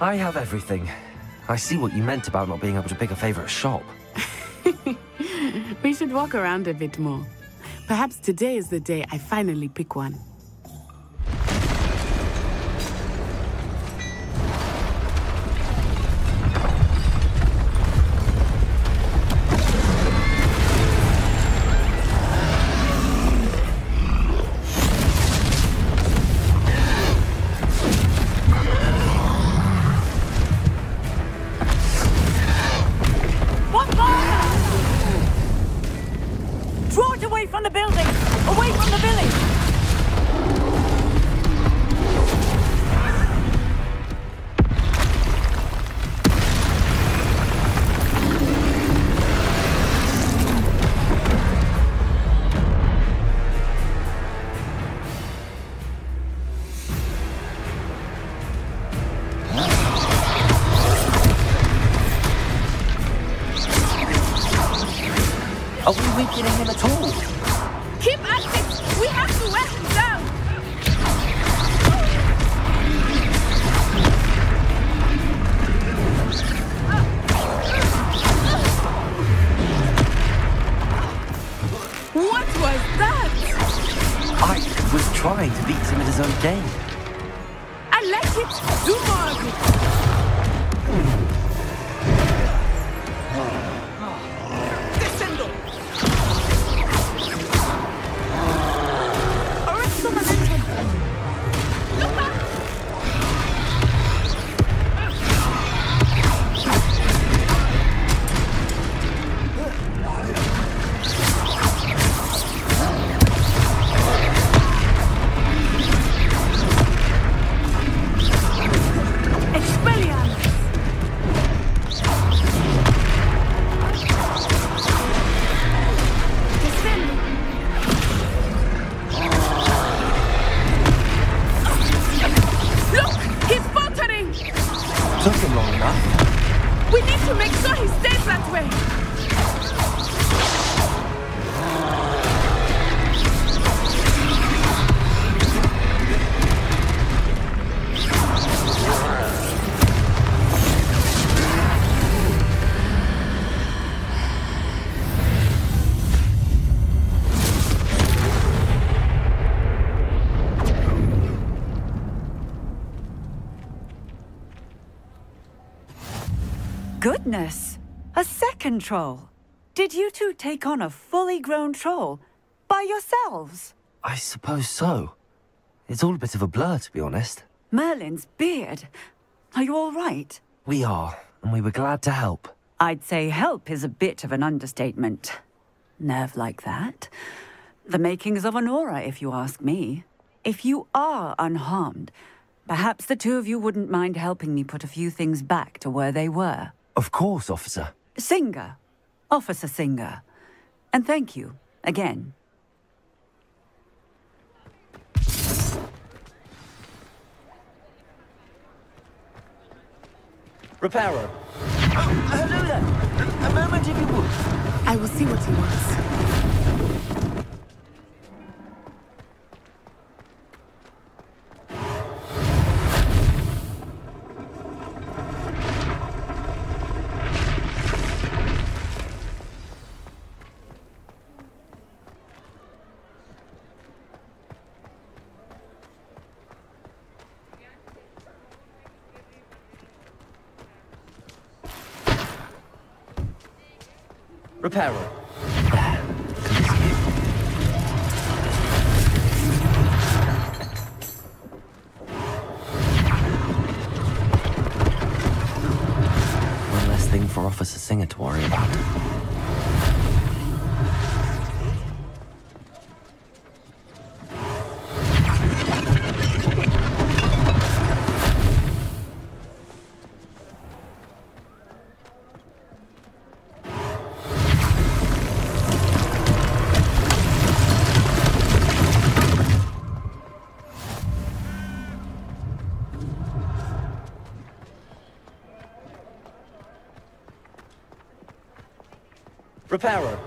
S1: I have everything. I see what you meant about not being able to pick a favourite shop.
S16: We should walk around a bit more. Perhaps today is the day I finally pick one.
S1: Are we weakening him at all?
S16: Keep at it! We have to wear him down! What was that?
S1: I was trying to beat him at his own game.
S16: I like it! Do more of it!
S1: Took him long enough.
S16: We need to make sure he stays that way.
S8: Goodness! A second troll! Did you two take on a fully grown troll? By yourselves?
S1: I suppose so. It's all a bit of a blur, to be honest.
S8: Merlin's beard. Are you all right?
S1: We are, and we were glad to help.
S8: I'd say help is a bit of an understatement. Nerve like that. The makings of an aura, if you ask me. If you are unharmed, perhaps the two of you wouldn't mind helping me put a few things back to where they were.
S1: Of course, officer.
S8: Singer. Officer Singer. And thank you, again.
S10: Repairer. Oh, hello there. A moment, if you would.
S16: I will see what he wants.
S10: Repairer.
S1: One less thing for Officer Singer to worry about.
S10: Repairer.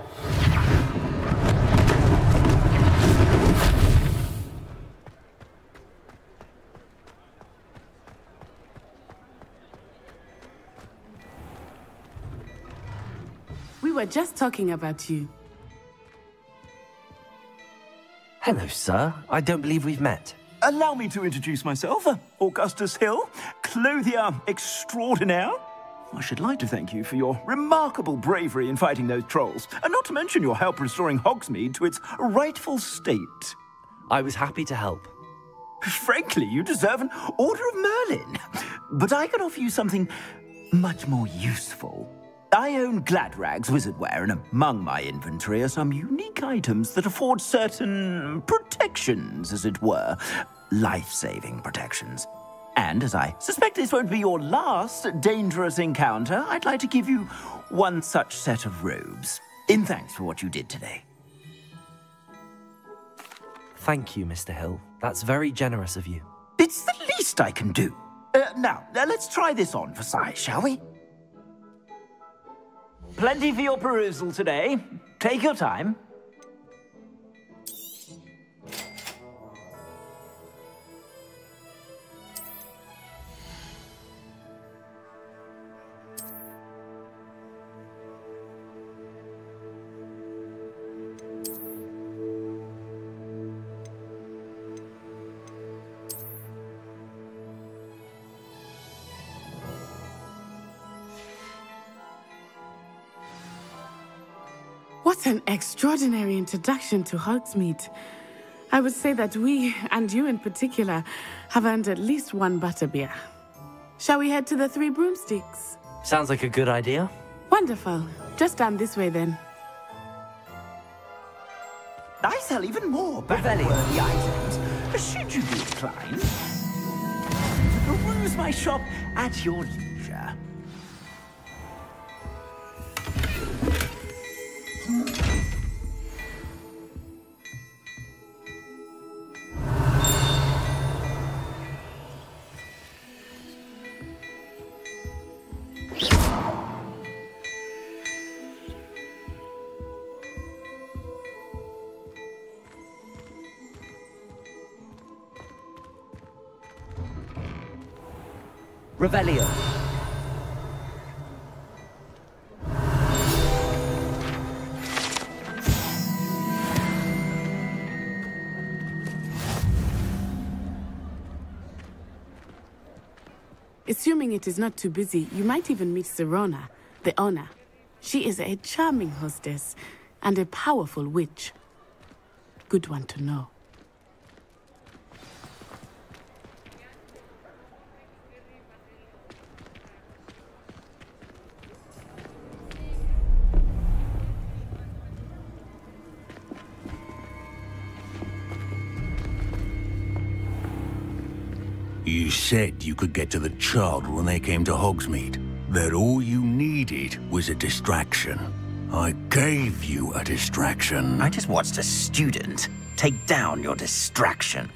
S16: We were just talking about you.
S1: Hello, sir. I don't believe we've met.
S22: Allow me to introduce myself, Augustus Hill, clothier extraordinaire. I should like to thank you for your remarkable bravery in fighting those trolls, and not to mention your help restoring Hogsmeade to its rightful state.
S1: I was happy to help.
S22: Frankly, you deserve an Order of Merlin. But I can offer you something much more useful. I own Gladrag's wizardware, and among my inventory are some unique items that afford certain protections, as it were. Life-saving protections. And as I suspect this won't be your last dangerous encounter, I'd like to give you one such set of robes, in thanks for what you did today.
S1: Thank you, Mr. Hill. That's very generous of you.
S22: It's the least I can do. Now, let's try this on for size, shall we? Plenty for your perusal today. Take your time.
S16: What an extraordinary introduction to Hogsmeade. I would say that we, and you in particular, have earned at least one butterbeer. Shall we head to the Three Broomsticks?
S1: Sounds like a good idea.
S16: Wonderful. Just down this way then.
S22: I sell even more battle-worthy items, should you be inclined. Peruse my shop at your leisure.
S10: Revelio.
S16: It's you, Assuming it is not too busy, you might even meet Sirona, the owner. She is a charming hostess and a powerful witch. Good one to know.
S5: You said you could get to the child when they came to Hogsmeade. That all you needed was a distraction. I gave you a distraction.
S10: I just watched a student take down your distraction.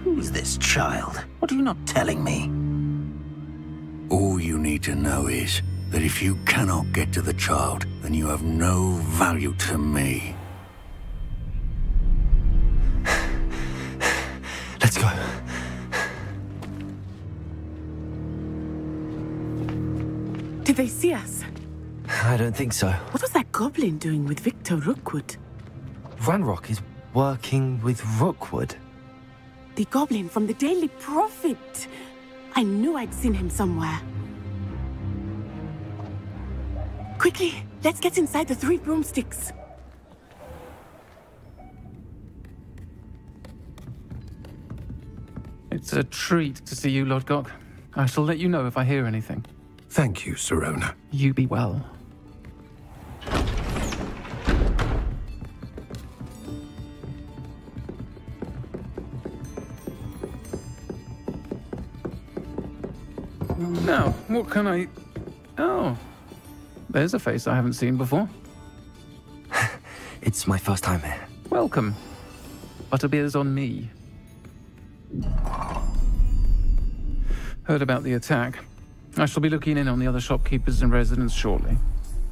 S10: Who's this child? What are you not telling me?
S5: All you need to know is that if you cannot get to the child, then you have no value to me.
S1: Let's go.
S16: Did they see us?
S1: I don't think so.
S16: What was that goblin doing with Victor Rookwood?
S1: Ranrock is working with Rookwood.
S16: The goblin from the Daily Prophet. I knew I'd seen him somewhere. Quickly, let's get inside the 3 broomsticks.
S11: It's a treat to see you, Lodgok. I shall let you know if I hear anything.
S6: Thank you, Sirona.
S11: You be well. Now, what can I... Oh, there's a face I haven't seen before.
S1: It's my first time here.
S11: Welcome. Butterbeer's on me. Heard about the attack. I shall be looking in on the other shopkeepers and residents shortly.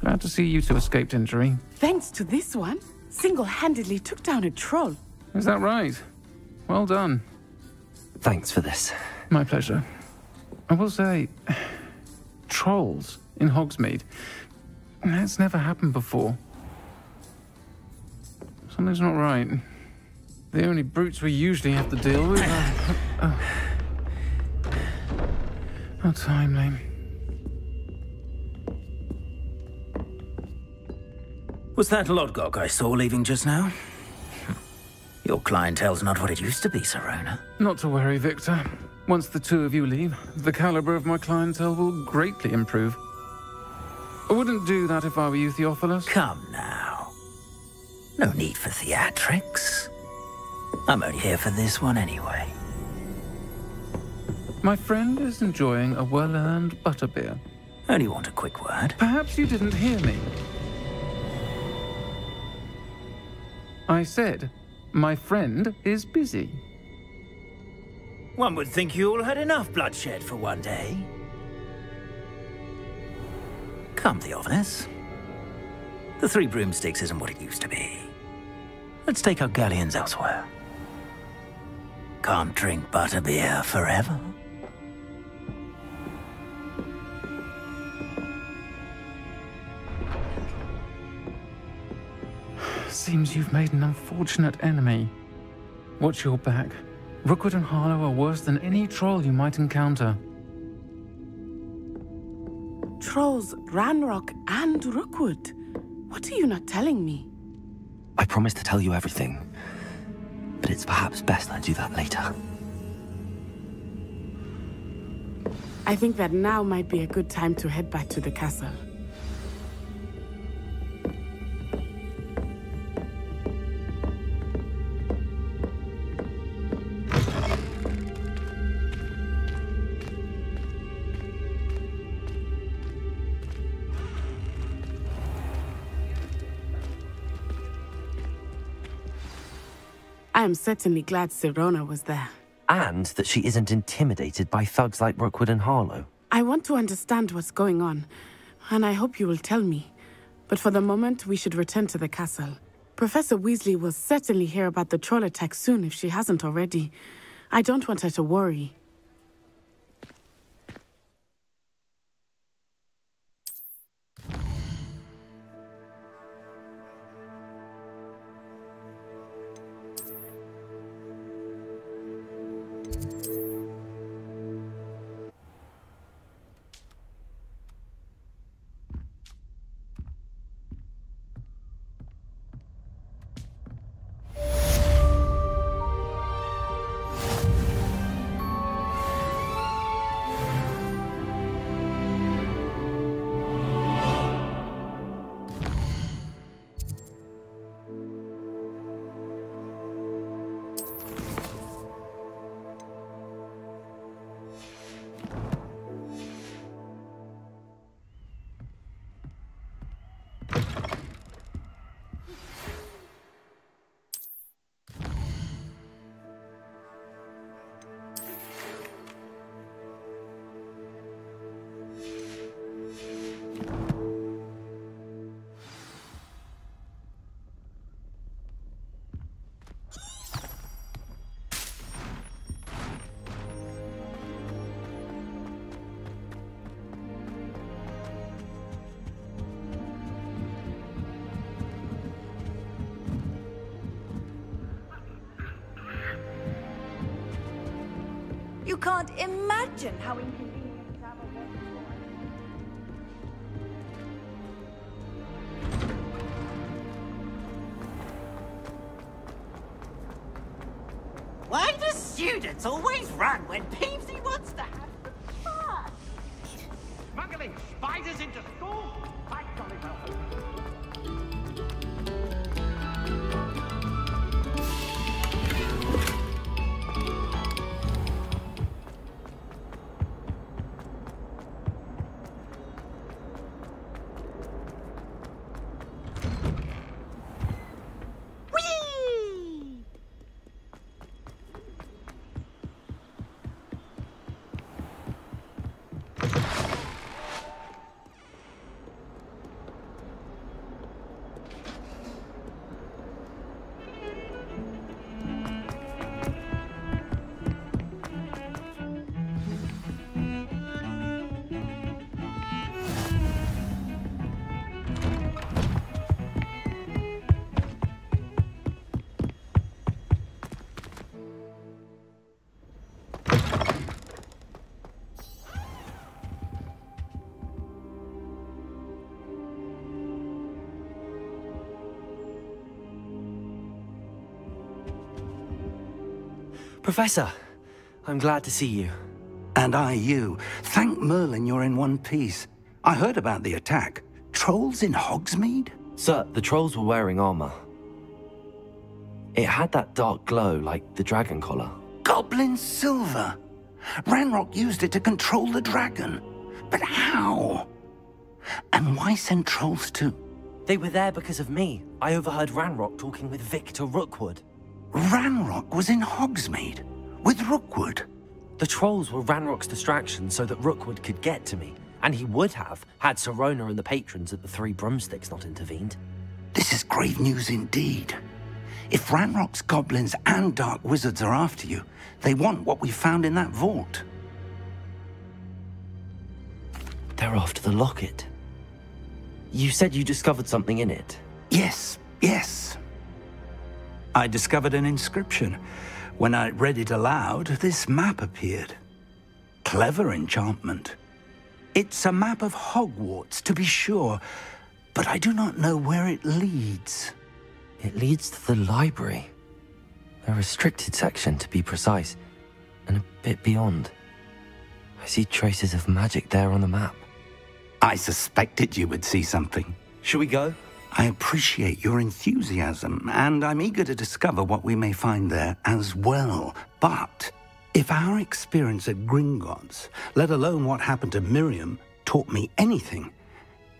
S11: Glad to see you two escaped injury.
S16: Thanks to this one, single-handedly took down a troll.
S11: Is that right? Well done.
S1: Thanks for this.
S11: My pleasure. I will say, trolls in Hogsmeade. That's never happened before. Something's not right. The only brutes we usually have to deal with are... How timely.
S10: Was that Lodgok I saw leaving just now? Your clientele's not what it used to be, Sirona.
S11: Not to worry, Victor. Once the two of you leave, the caliber of my clientele will greatly improve. I wouldn't do that if I were you, Theophilus.
S10: Come now. No need for theatrics. I'm only here for this one anyway.
S11: My friend is enjoying a well-earned butterbeer.
S10: Only want a quick word.
S11: Perhaps you didn't hear me. I said, my friend is busy.
S10: One would think you all had enough bloodshed for one day. Come, Theophilus. The 3 broomsticks isn't what it used to be. Let's take our galleons elsewhere. Can't drink butterbeer forever.
S11: Seems you've made an unfortunate enemy. Watch your back. Rookwood and Harlow are worse than any troll you might encounter.
S16: Trolls, Ranrock, and Rookwood. What are you not telling me?
S1: I promised to tell you everything, but it's perhaps best I do that later.
S16: I think that now might be a good time to head back to the castle. I am certainly glad Sirona was there.
S1: And that she isn't intimidated by thugs like Rookwood and Harlow.
S16: I want to understand what's going on, and I hope you will tell me. But for the moment, we should return to the castle. Professor Weasley will certainly hear about the troll attack soon if she hasn't already. I don't want her to worry.
S20: can't imagine how inconvenient travel was.
S10: Why do students always run when Peevesy wants to have fun?
S2: Smuggling spiders into school? By golly, well.
S1: Professor, I'm glad to see you.
S15: And I you. Thank Merlin you're in one piece. I heard about the attack. Trolls in Hogsmeade?
S1: Sir, the trolls were wearing armor. It had that dark glow like the dragon collar.
S15: Goblin silver! Ranrock used it to control the dragon. But how? And why send trolls too?
S1: They were there because of me. I overheard Ranrock talking with Victor Rookwood.
S15: Ranrock was in Hogsmeade? With Rookwood?
S1: The trolls were Ranrock's distraction so that Rookwood could get to me. And he would have, had Sirona and the patrons at the Three Broomsticks not intervened.
S15: This is grave news indeed. If Ranrock's goblins and dark wizards are after you, they want what we found in that vault.
S1: They're after the locket. You said you discovered something in it.
S15: Yes, yes. I discovered an inscription. When I read it aloud, this map appeared. Clever enchantment. It's a map of Hogwarts, to be sure, but I do not know where it leads.
S1: It leads to the library. A restricted section, to be precise, and a bit beyond. I see traces of magic there on the map.
S15: I suspected you would see something.
S1: Shall we go?
S15: I appreciate your enthusiasm, and I'm eager to discover what we may find there as well. But if our experience at Gringotts, let alone what happened to Miriam, taught me anything,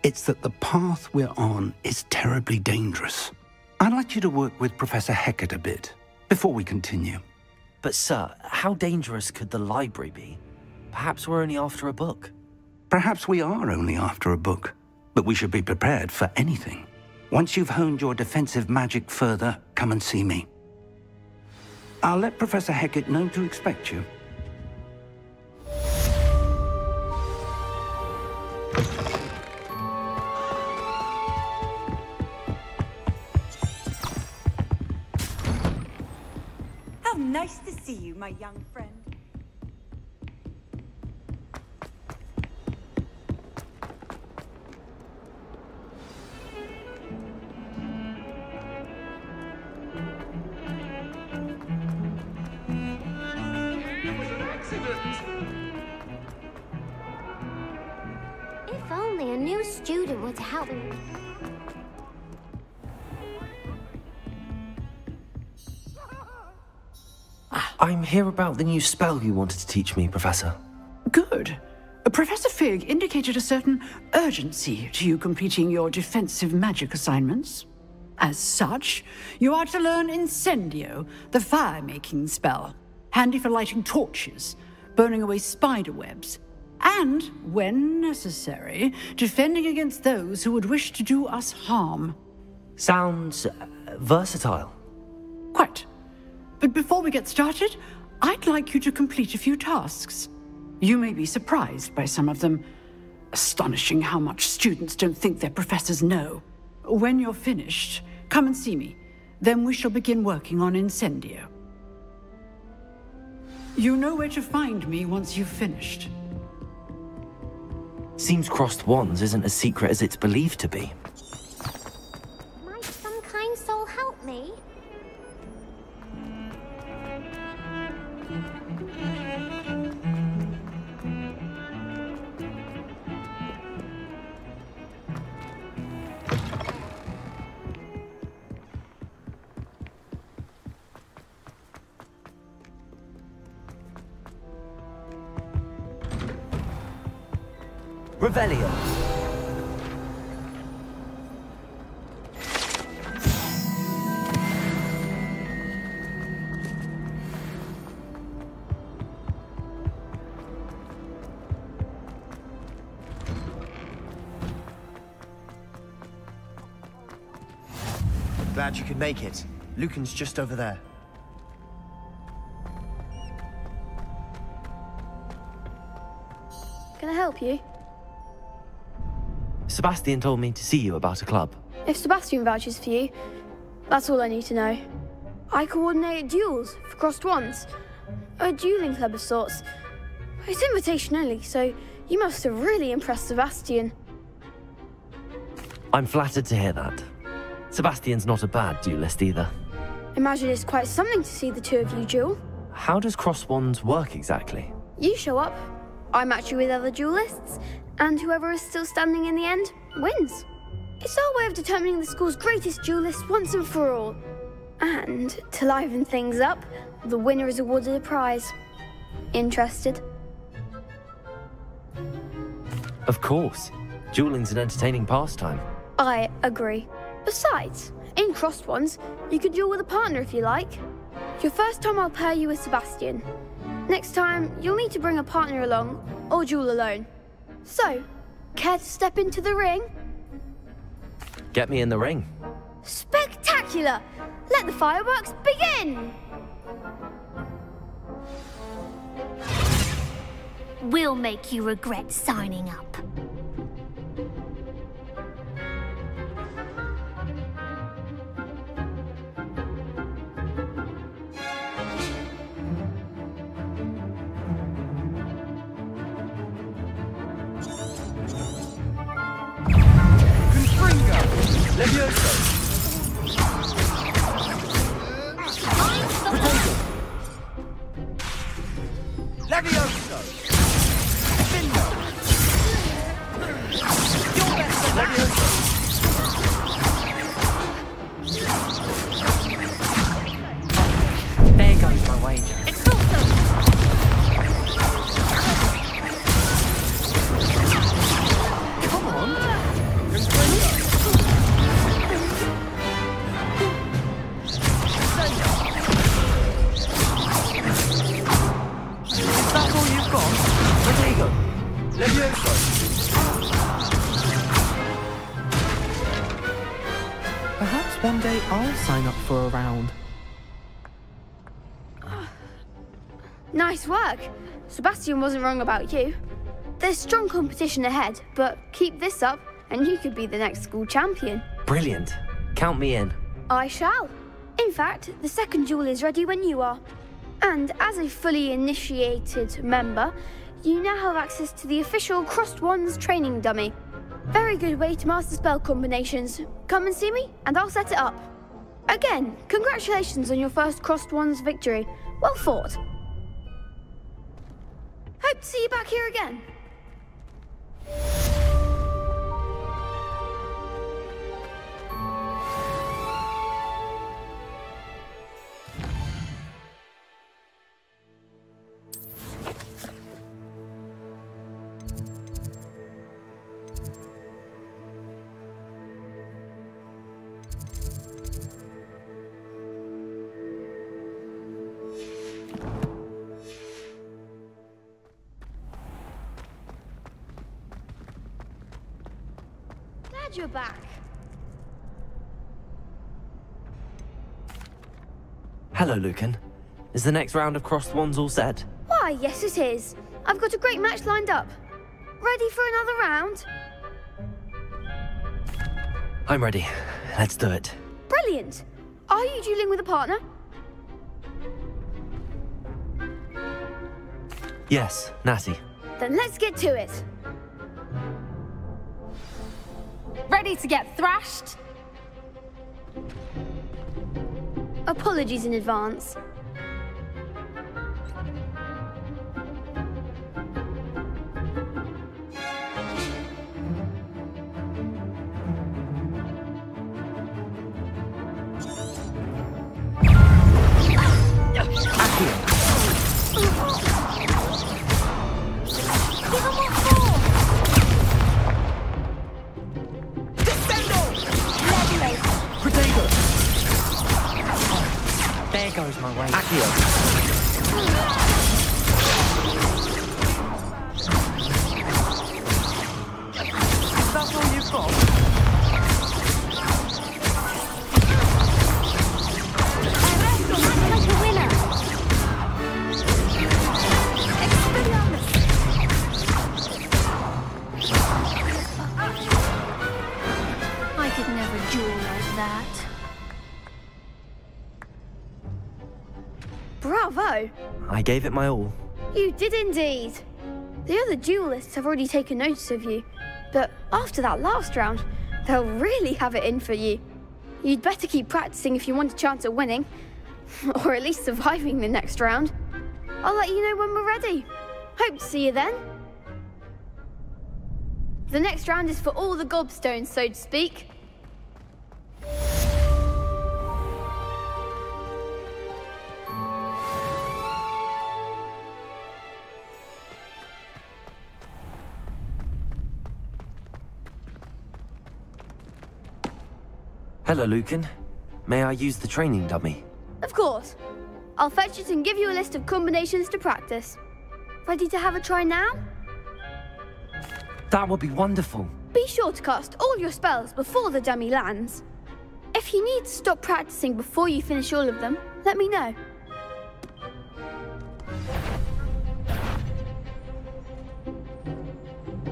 S15: it's that the path we're on is terribly dangerous. I'd like you to work with Professor Hecat a bit before we continue.
S1: But sir, how dangerous could the library be? Perhaps we're only after a book.
S15: Perhaps we are only after a book, but we should be prepared for anything. Once you've honed your defensive magic further, come and see me. I'll let Professor Hecat know to expect you.
S20: How nice to see you, my young friend.
S12: If only a new student were to help me.
S1: I'm here about the new spell you wanted to teach me, Professor.
S18: Good. Professor Fig indicated a certain urgency to you completing your defensive magic assignments. As such, you are to learn Incendio, the fire-making spell, handy for lighting torches, burning away spider webs, and, when necessary, defending against those who would wish to do us harm.
S1: Sounds versatile.
S18: Quite. But before we get started, I'd like you to complete a few tasks. You may be surprised by some of them. Astonishing how much students don't think their professors know. When you're finished, come and see me. Then we shall begin working on Incendio. You know where to find me once you've finished.
S1: Seems crossed wands isn't as secret as it's believed to be.
S12: Might some kind soul help me?
S1: Revelio.
S19: Glad you could make it. Lucan's just over there.
S13: Can I help you?
S1: Sebastian told me to see you about a club.
S13: If Sebastian vouches for you, that's all I need to know. I coordinate duels for crossed wands. A dueling club of sorts. It's invitation only, so you must have really impressed Sebastian.
S1: I'm flattered to hear that. Sebastian's not a bad duelist either.
S13: Imagine it's quite something to see the two of you duel.
S1: How does crossed wands work exactly?
S13: You show up, I match you with other duelists, and whoever is still standing in the end wins. It's our way of determining the school's greatest duelist once and for all. And to liven things up, the winner is awarded a prize. Interested?
S1: Of course. Dueling's an entertaining pastime.
S13: I agree. Besides, in crossed wands, you can duel with a partner if you like. Your first time I'll pair you with Sebastian. Next time, you'll need to bring a partner along, or duel alone. So, care to step into the ring?
S1: Get me in the ring.
S13: Spectacular! Let the fireworks begin!
S12: We'll make you regret signing up.
S2: Levioso! Findo! You're better than Levioso!
S1: There goes my wager.
S2: Come on!
S1: That's all you've got? Rodrigo!
S2: Levioso!
S17: Perhaps one day I'll sign up for a round.
S13: Nice work. Sebastian wasn't wrong about you. There's strong competition ahead, but keep this up and you could be the next school champion.
S1: Brilliant. Count me in.
S13: I shall. In fact, the second duel is ready when you are. And as a fully initiated member, you now have access to the official Crossed Wands training dummy. Very good way to master spell combinations. Come and see me, and I'll set it up. Again, congratulations on your first Crossed Wands victory. Well fought. Hope to see you back here again. Glad you're back.
S1: Hello, Lucan. Is the next round of crossed wands all set?
S13: Why, yes it is. I've got a great match lined up. Ready for another round?
S1: I'm ready. Let's do it.
S13: Brilliant. Are you dueling with a partner?
S1: Yes, Natty.
S13: Then let's get to it.
S9: Ready to get thrashed?
S13: Apologies in advance.
S1: There goes my way.
S2: Accio. That's all you've got?
S12: I could never duel like that.
S13: Bravo!
S1: I gave it my all.
S13: You did indeed. The other duelists have already taken notice of you, but after that last round, they'll really have it in for you. You'd better keep practicing if you want a chance at winning, or at least surviving the next round. I'll let you know when we're ready. Hope to see you then. The next round is for all the gobstones, so to speak.
S1: Hello, Lucan. May I use the training dummy?
S13: Of course. I'll fetch it and give you a list of combinations to practice. Ready to have a try now?
S1: That would be wonderful.
S13: Be sure to cast all your spells before the dummy lands. If you need to stop practicing before you finish all of them, let me know.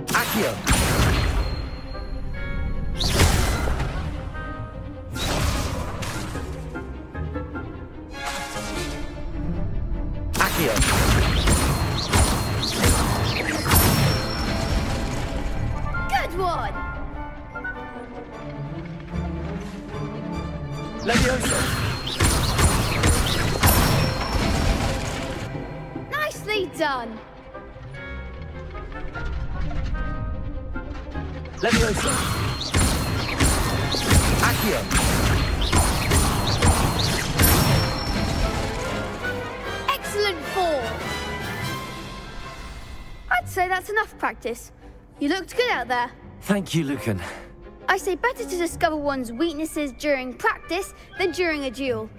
S2: Accio.
S13: Good one!
S2: Levioso.
S13: Nicely done!
S2: Levioso. Accio.
S13: Excellent fall! I'd say that's enough practice. You looked good out there.
S1: Thank you, Lucan.
S13: I say better to discover one's weaknesses during practice than during a duel.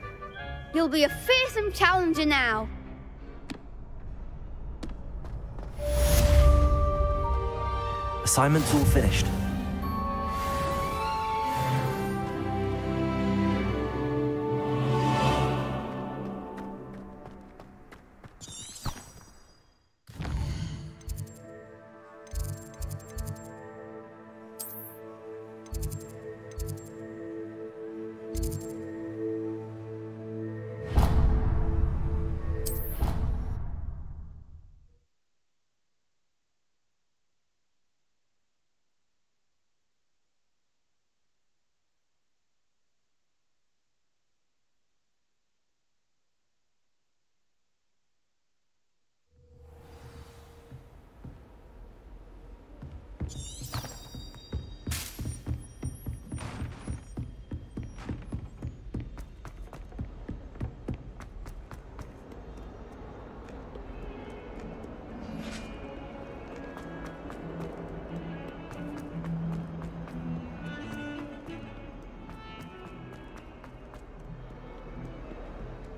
S13: You'll be a fearsome challenger now.
S1: Assignment's all finished.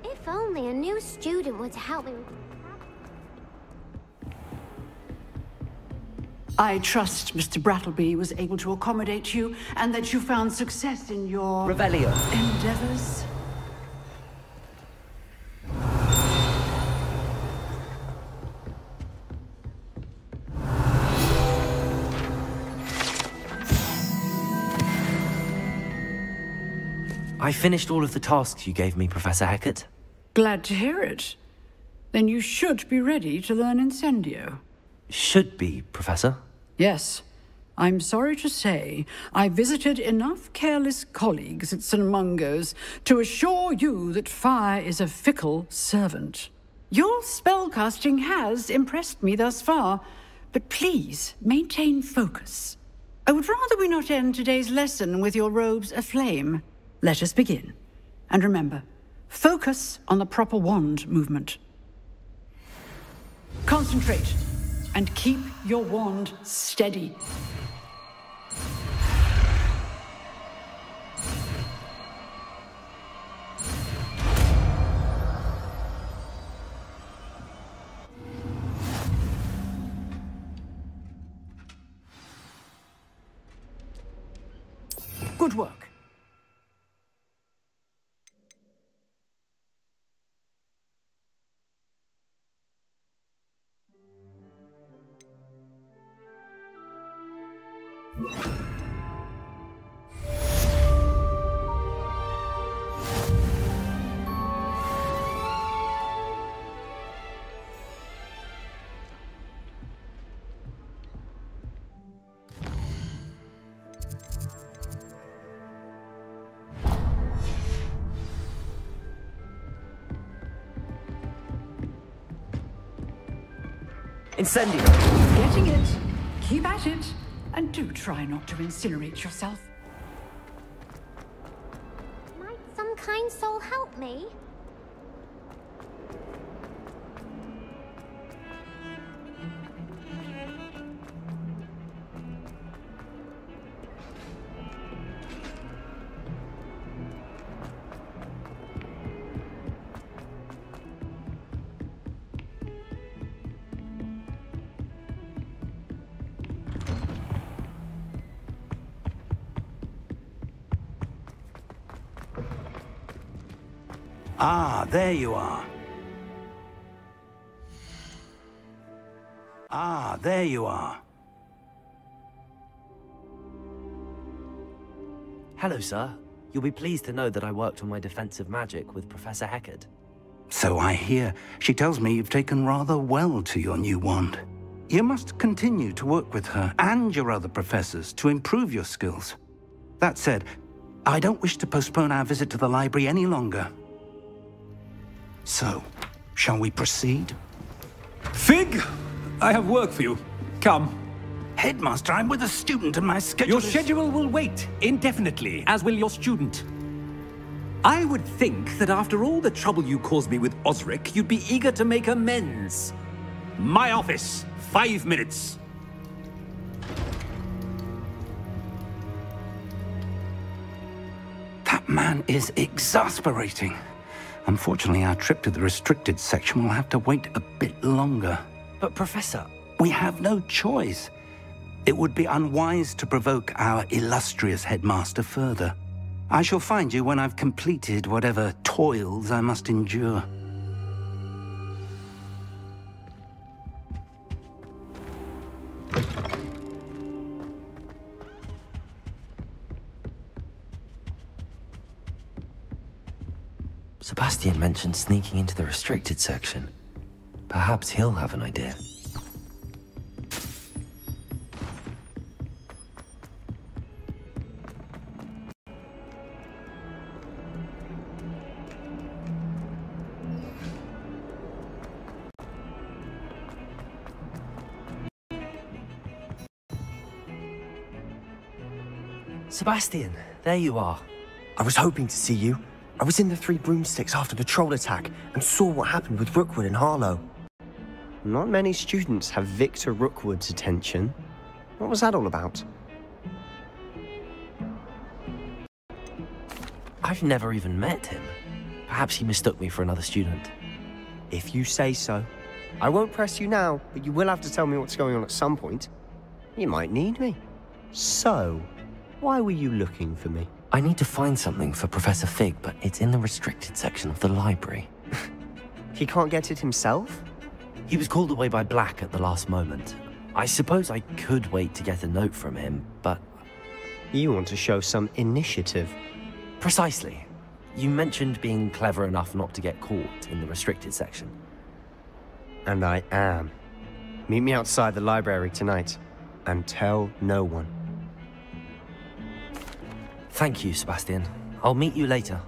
S12: If only a new student were to help me.
S18: I trust Mr. Brattleby was able to accommodate you and that you found success in your...
S2: Revelio.
S18: ...endeavors.
S1: I finished all of the tasks you gave me, Professor Hecat.
S18: Glad to hear it. then you should be ready to learn Incendio.
S1: Should be, Professor.
S18: Yes. I'm sorry to say, I visited enough careless colleagues at St. Mungo's to assure you that fire is a fickle servant. Your spellcasting has impressed me thus far, but please maintain focus. I would rather we not end today's lesson with your robes aflame. Let us begin. And remember, focus on the proper wand movement. Concentrate, and keep your wand steady. Good work.
S1: Incendio!
S18: Getting it. Keep at it. And do try not to incinerate yourself.
S12: Might some kind soul help me?
S15: Ah, there you are. Ah, there you are.
S1: Hello, sir. You'll be pleased to know that I worked on my defensive magic with Professor Heckard.
S15: So I hear. She tells me you've taken rather well to your new wand. You must continue to work with her and your other professors to improve your skills. That said, I don't wish to postpone our visit to the library any longer. So, shall we proceed?
S14: Fig, I have work for you. Come.
S15: Headmaster, I'm with a student and my schedule
S14: Your schedule will wait indefinitely, as will your student. I would think that after all the trouble you caused me with Osric, you'd be eager to make amends. My office, 5 minutes.
S15: That man is exasperating. Unfortunately, our trip to the restricted section will have to wait a bit longer.
S1: But, Professor...
S15: We have no choice. It would be unwise to provoke our illustrious headmaster further. I shall find you when I've completed whatever toils I must endure.
S1: Sebastian mentioned sneaking into the restricted section. Perhaps he'll have an idea. Sebastian, there you are.
S19: I was hoping to see you. I was in the Three Broomsticks after the troll attack and saw what happened with Rookwood and Harlow. Not many students have Victor Rookwood's attention. What was that all about?
S1: I've never even met him. Perhaps he mistook me for another student.
S19: If you say so. I won't press you now, but you will have to tell me what's going on at some point. You might need me. So, why were you looking for me?
S1: I need to find something for Professor Fig, but it's in the restricted section of the library.
S19: He can't get it himself?
S1: He was called away by Black at the last moment. I suppose I could wait to get a note from him, but...
S19: You want to show some initiative.
S1: Precisely. You mentioned being clever enough not to get caught in the restricted section.
S19: And I am. Meet me outside the library tonight, and tell no one.
S1: Thank you, Sebastian. I'll meet you later.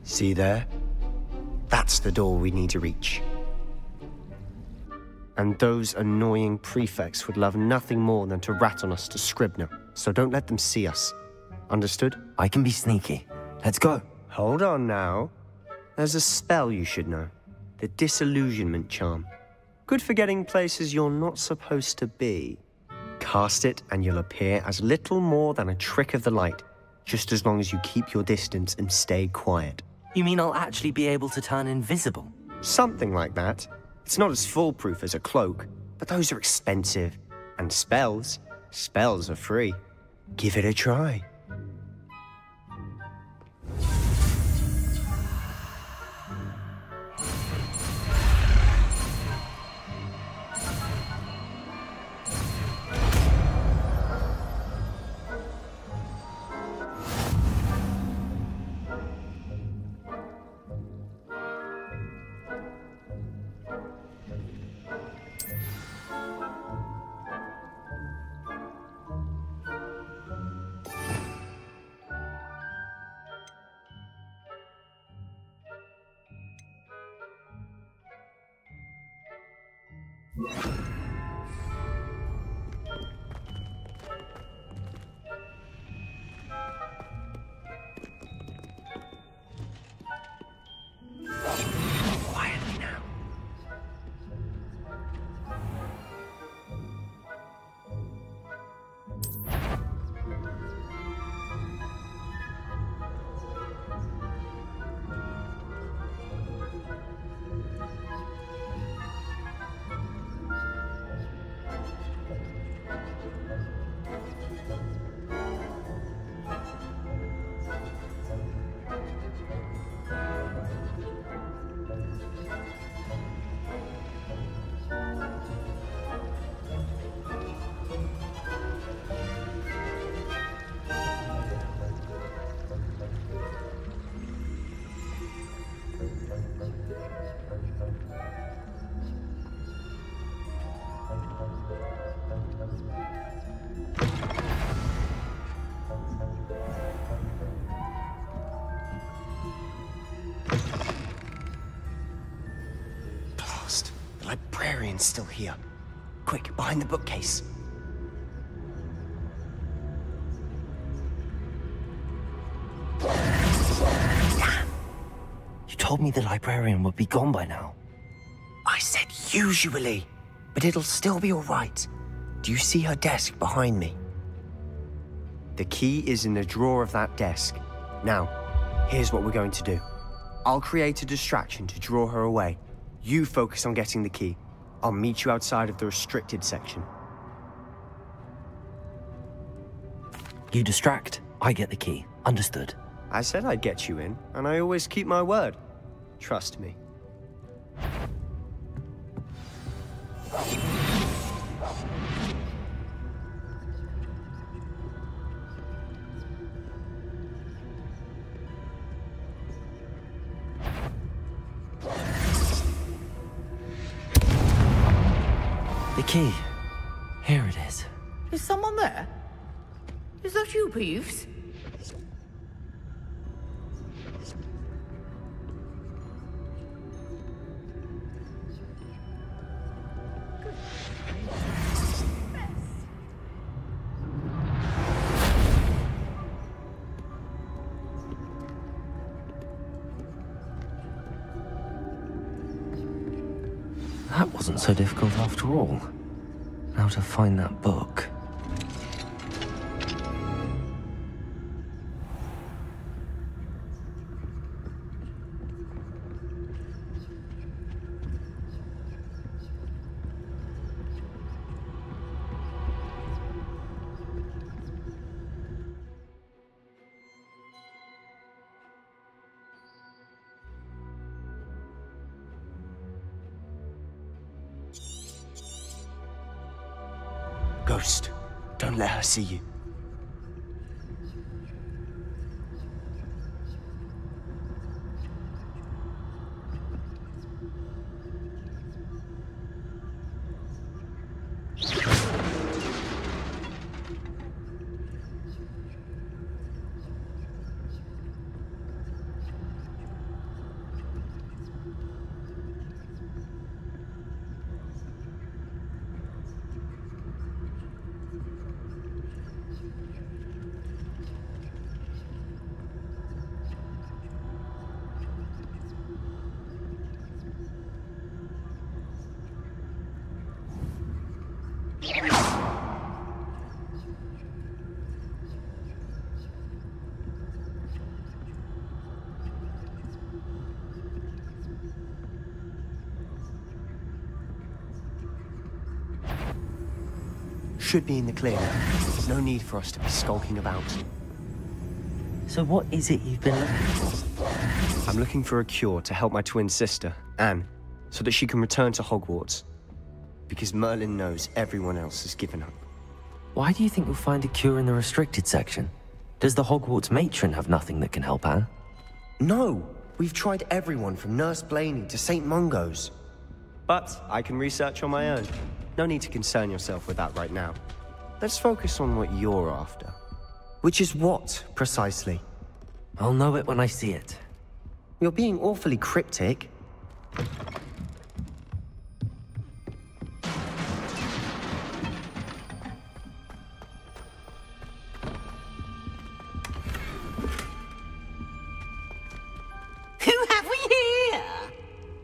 S19: See there? That's the door we need to reach. And those annoying prefects would love nothing more than to rat on us to Scribner, so don't let them see us. Understood?
S1: I can be sneaky. Let's go.
S19: Hold on now. There's a spell you should know. The Disillusionment Charm. Good for getting places you're not supposed to be. Cast it and you'll appear as little more than a trick of the light, just as long as you keep your distance and stay quiet.
S1: You mean I'll actually be able to turn invisible?
S19: Something like that. It's not as foolproof as a cloak, but those are expensive. And spells are free. Give it a try.
S1: Quietly now.
S19: The librarian's still here. Quick, behind the bookcase.
S1: Damn! You told me the librarian would be gone by now.
S19: I said usually, but it'll still be all right. Do you see her desk behind me? The key is in the drawer of that desk. Now, here's what we're going to do. I'll create a distraction to draw her away. You focus on getting the key. I'll meet you outside of the restricted section.
S1: You distract, I get the key. Understood.
S19: I said I'd get you in, and I always keep my word. Trust me.
S1: The key. Here it is.
S7: Is someone there? Is that you, Peeves?
S1: That wasn't so difficult after all. Now to find that book.
S19: ghost. Don't let her see you. Should be in the clear. No need for us to be skulking about.
S1: So what is it you've been looking for?
S19: I'm looking for a cure to help my twin sister, Anne, so that she can return to Hogwarts. Because Merlin knows everyone else has given up.
S1: Why do you think you'll find a cure in the restricted section? Does the Hogwarts matron have nothing that can help Anne?
S19: No! We've tried everyone from Nurse Blaney to St. Mungo's. But I can research on my own. No need to concern yourself with that right now. Let's focus on what you're after. Which is what, precisely?
S1: I'll know it when I see it.
S19: You're being awfully cryptic.
S10: Who have we here?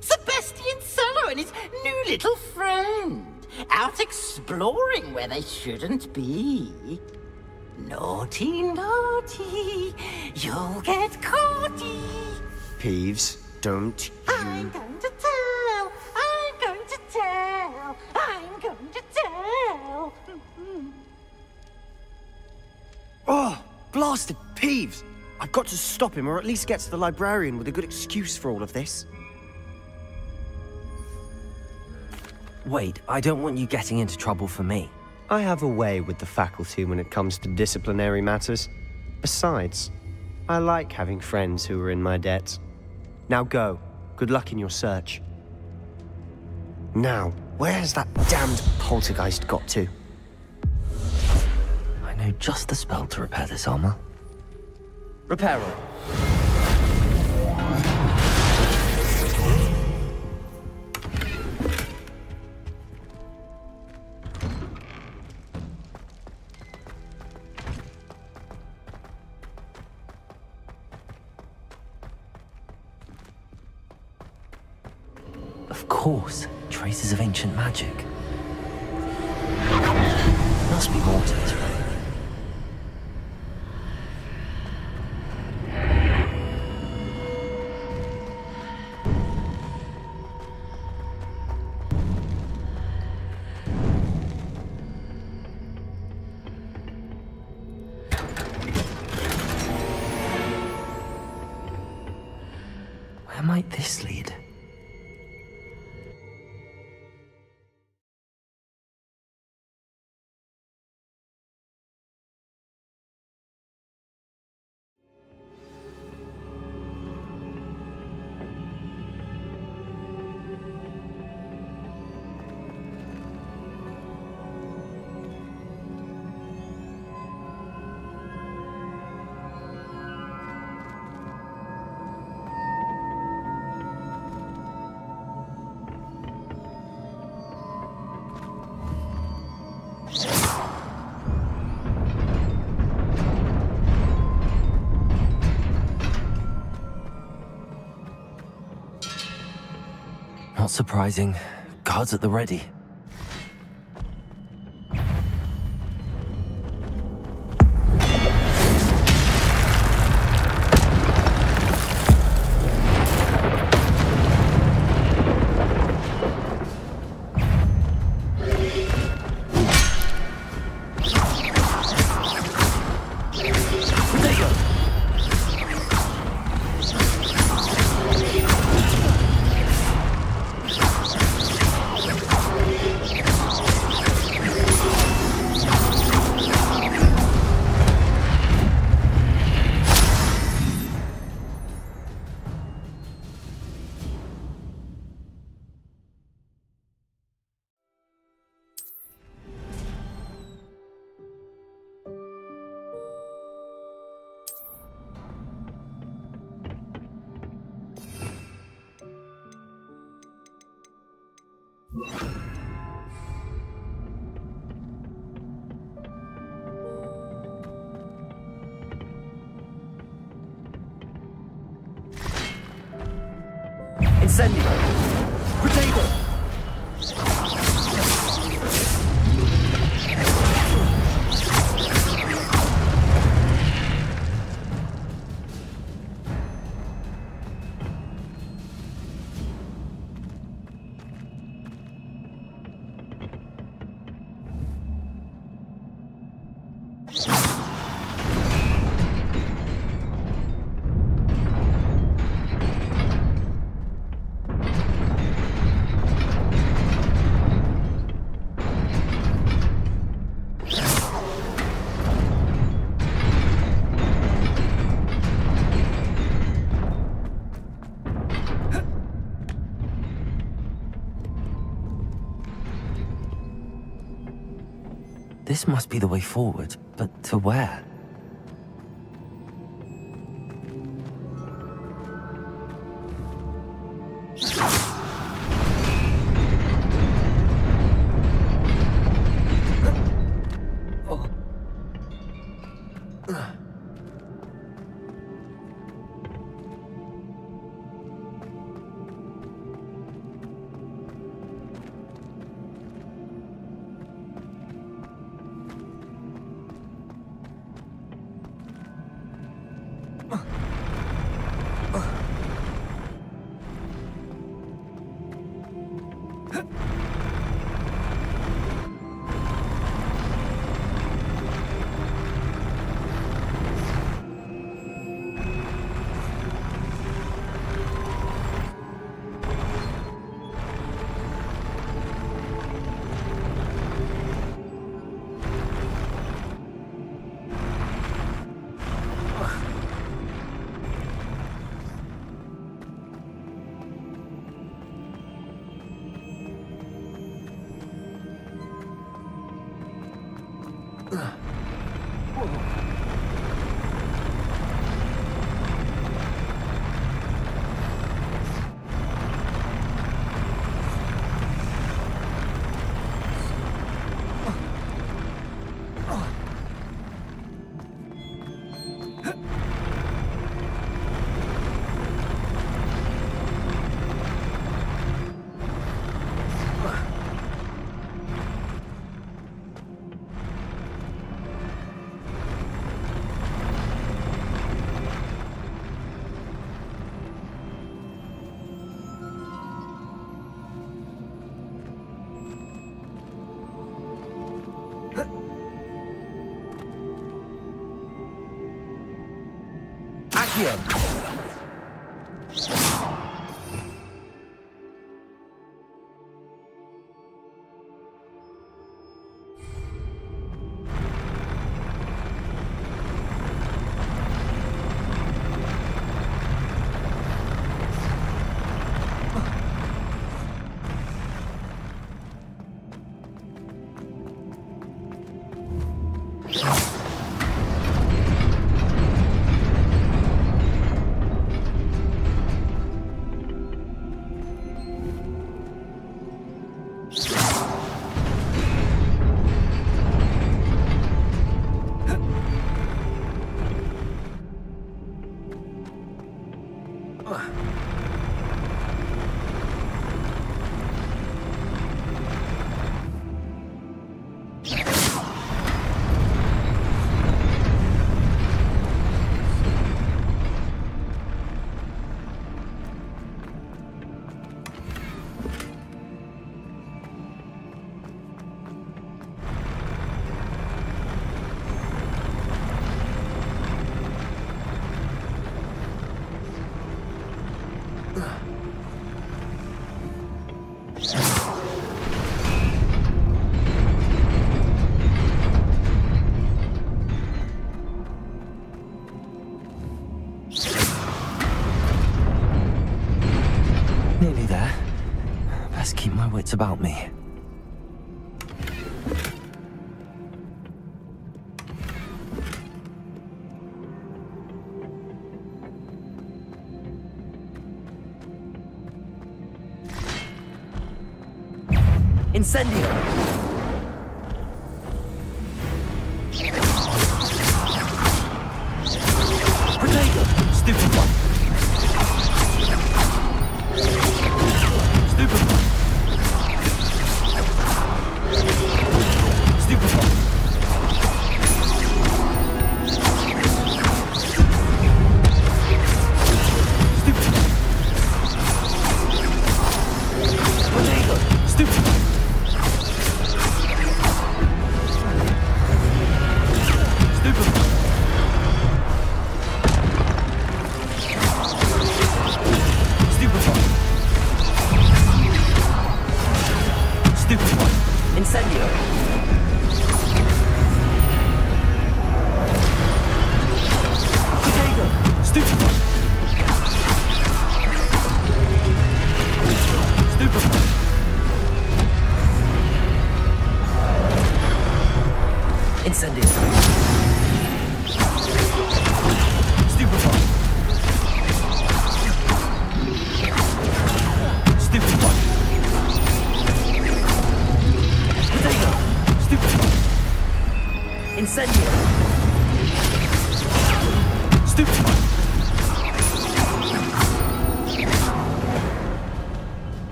S10: Sebastian Solo and his new little friend. Out exploring where they shouldn't be. Naughty, naughty, you'll get caughty.
S19: Peeves, don't you...
S10: I'm going to tell, I'm going to tell, I'm going to tell.
S19: Oh, blasted Peeves! I've got to stop him, or at least get to the librarian with a good excuse for all of this.
S1: Wait, I don't want you getting into trouble for me.
S19: I have a way with the faculty when it comes to disciplinary matters. Besides, I like having friends who are in my debt. Now go. Good luck in your search. Now, where's that damned poltergeist got to?
S1: I know just the spell to repair this armor.
S19: Repair it.
S1: Of course, traces of ancient magic. Must be more to this, right? Where might this lead? Not surprising. Guards at the ready. Incendio! Protego! This must be the way forward, but to where? Nearly there. Best keep my wits about me. Incendio! Protego! Stupid one!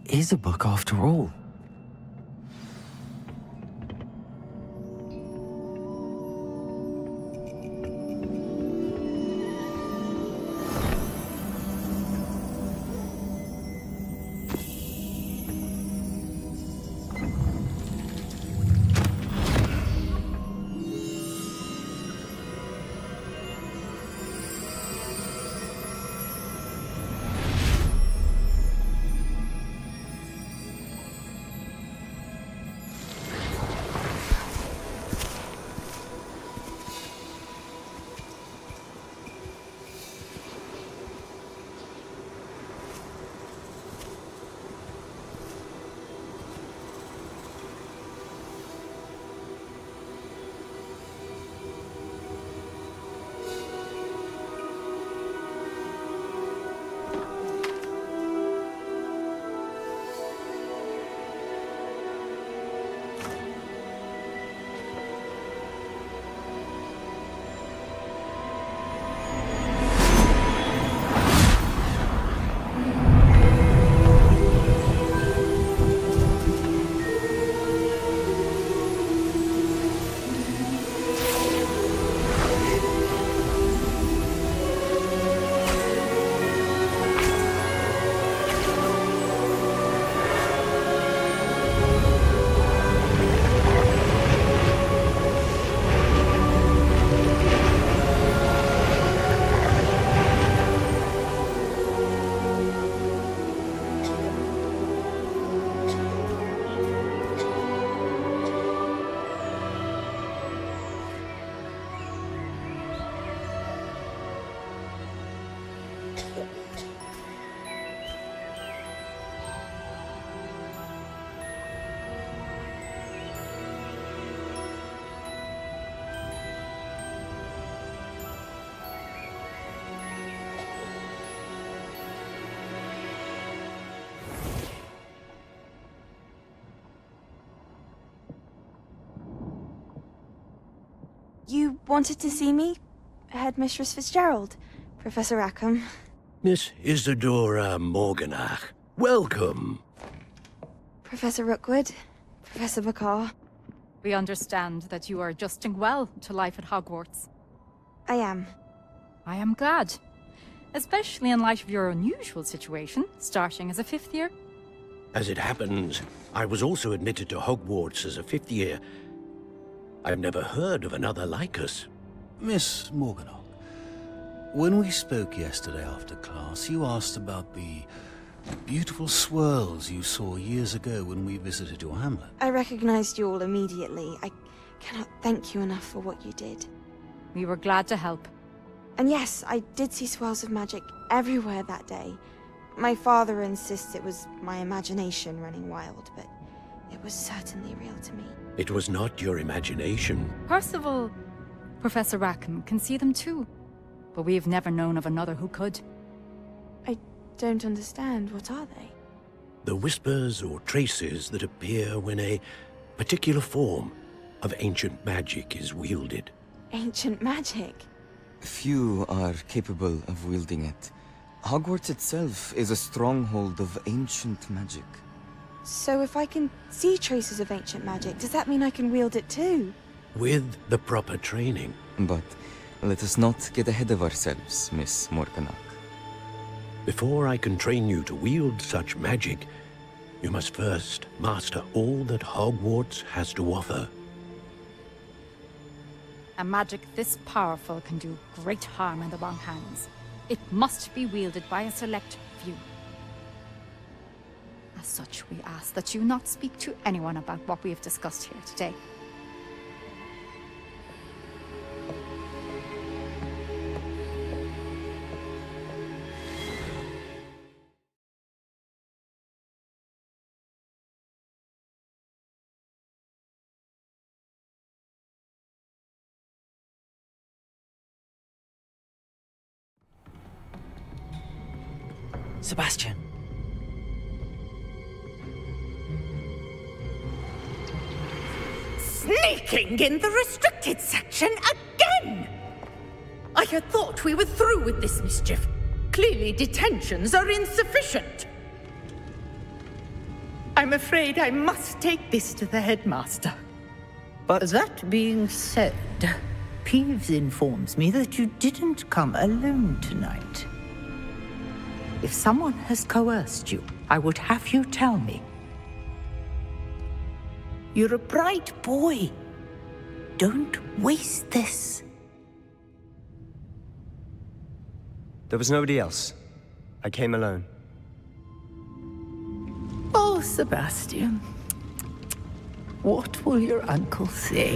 S1: is a book after all.
S20: You wanted to see me? Headmistress Fitzgerald, Professor Rackham.
S4: Miss Isadora Morganach, welcome.
S20: Professor Rookwood, Professor Bakar.
S9: We understand that you are adjusting well to life at Hogwarts.
S20: I am.
S9: I am glad. Especially in light of your unusual situation, starting as a 5th year.
S4: As it happens, I was also admitted to Hogwarts as a 5th year. I've never heard of another like us.
S21: Miss Morganach, when we spoke yesterday after class, you asked about the beautiful swirls you saw years ago when we visited your hamlet.
S20: I recognized you all immediately. I cannot thank you enough for what you did.
S9: We were glad to help.
S20: And yes, I did see swirls of magic everywhere that day. My father insists it was my imagination running wild, but it was certainly real to me.
S4: It was not your imagination.
S9: Percival, Professor Rackham can see them too. But we've never known of another who could.
S20: I don't understand. What are they?
S4: The whispers or traces that appear when a particular form of ancient magic is wielded.
S20: Ancient magic?
S23: Few are capable of wielding it. Hogwarts itself is a stronghold of ancient magic.
S20: So if I can see traces of ancient magic, does that mean I can wield it too?
S4: With the proper training.
S23: But let us not get ahead of ourselves, Miss Morganach.
S4: Before I can train you to wield such magic, you must first master all that Hogwarts has to offer.
S9: A magic this powerful can do great harm in the wrong hands. It must be wielded by a select few. As such, we ask that you not speak to anyone about what we have discussed here today.
S1: Sebastian.
S7: Sneaking in the restricted section again! I had thought we were through with this mischief. Clearly detentions are insufficient. I'm afraid I must take this to the headmaster. But that being said, Peeves informs me that you didn't come alone tonight. If someone has coerced you, I would have you tell me. You're a bright boy. Don't waste this.
S19: There was nobody else. I came alone.
S7: Oh, Sebastian. What will your uncle say?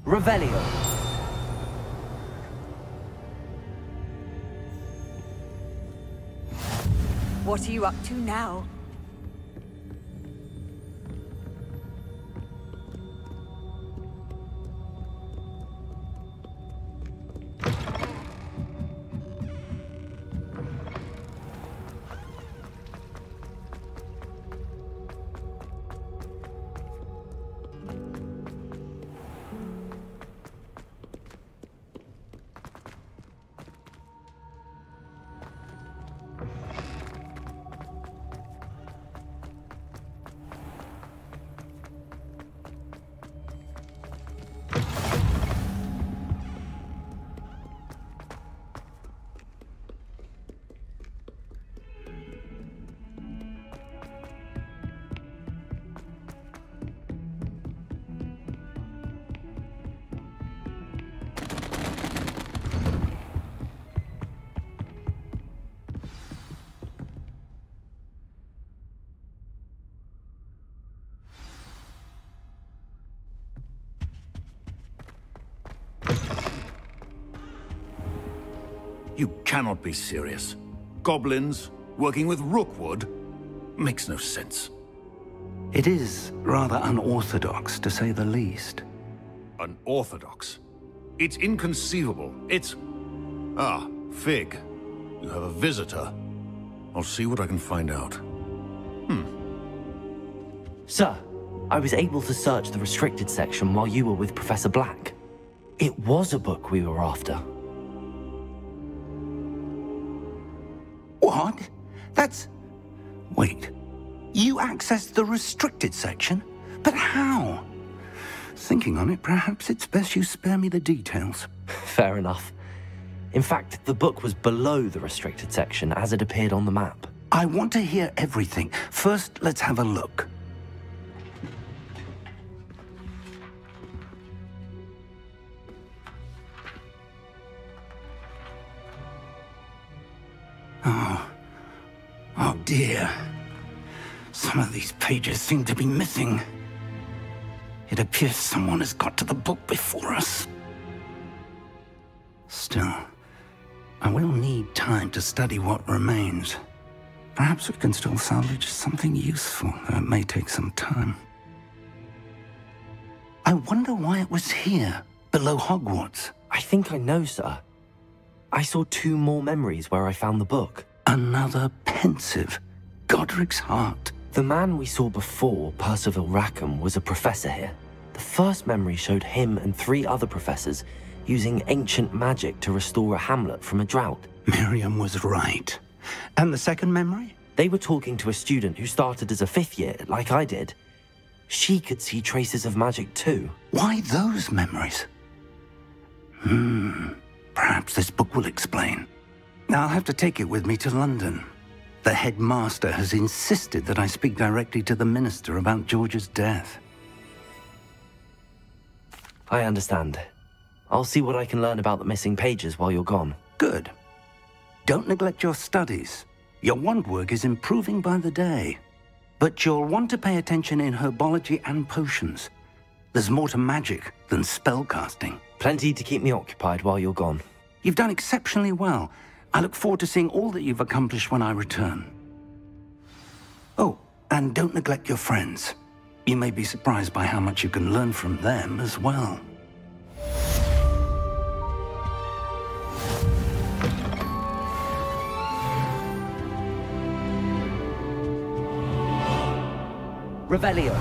S1: Revelio.
S7: What are you up to now?
S5: You cannot be serious. Goblins working with Rookwood? Makes no sense.
S15: It is rather unorthodox, to say the least.
S5: Unorthodox? It's inconceivable. It's... Ah, Fig. You have a visitor. I'll see what I can find out.
S1: Sir, I was able to search the restricted section while you were with Professor Black. It was a book we were after.
S15: What? That's... Wait. You accessed the restricted section? But how? Thinking on it, perhaps it's best you spare me the details.
S1: Fair enough. In fact, the book was below the restricted section as it appeared on the map.
S15: I want to hear everything. First, let's have a look. Oh dear. Some of these pages seem to be missing. It appears someone has got to the book before us. Still, I will need time to study what remains. Perhaps we can still salvage something useful, though it may take some time. I wonder why it was here, below Hogwarts.
S1: I think I know, sir. I saw 2 more memories where I found the book.
S15: Another pensive Godric's heart.
S1: The man we saw before, Percival Rackham, was a professor here. The first memory showed him and 3 other professors using ancient magic to restore a hamlet from a drought.
S15: Miriam was right. And the second memory?
S1: They were talking to a student who started as a 5th year, like I did. She could see traces of magic too.
S15: Why those memories? Perhaps this book will explain. I'll have to take it with me to London. The headmaster has insisted that I speak directly to the minister about George's death.
S1: I understand. I'll see what I can learn about the missing pages while you're gone.
S15: Good. Don't neglect your studies. Your wand work is improving by the day. But you'll want to pay attention in herbology and potions. There's more to magic than spellcasting.
S1: Plenty to keep me occupied while you're gone.
S15: You've done exceptionally well. I look forward to seeing all that you've accomplished when I return. Oh, and don't neglect your friends. You may be surprised by how much you can learn from them as well.
S1: Revelio.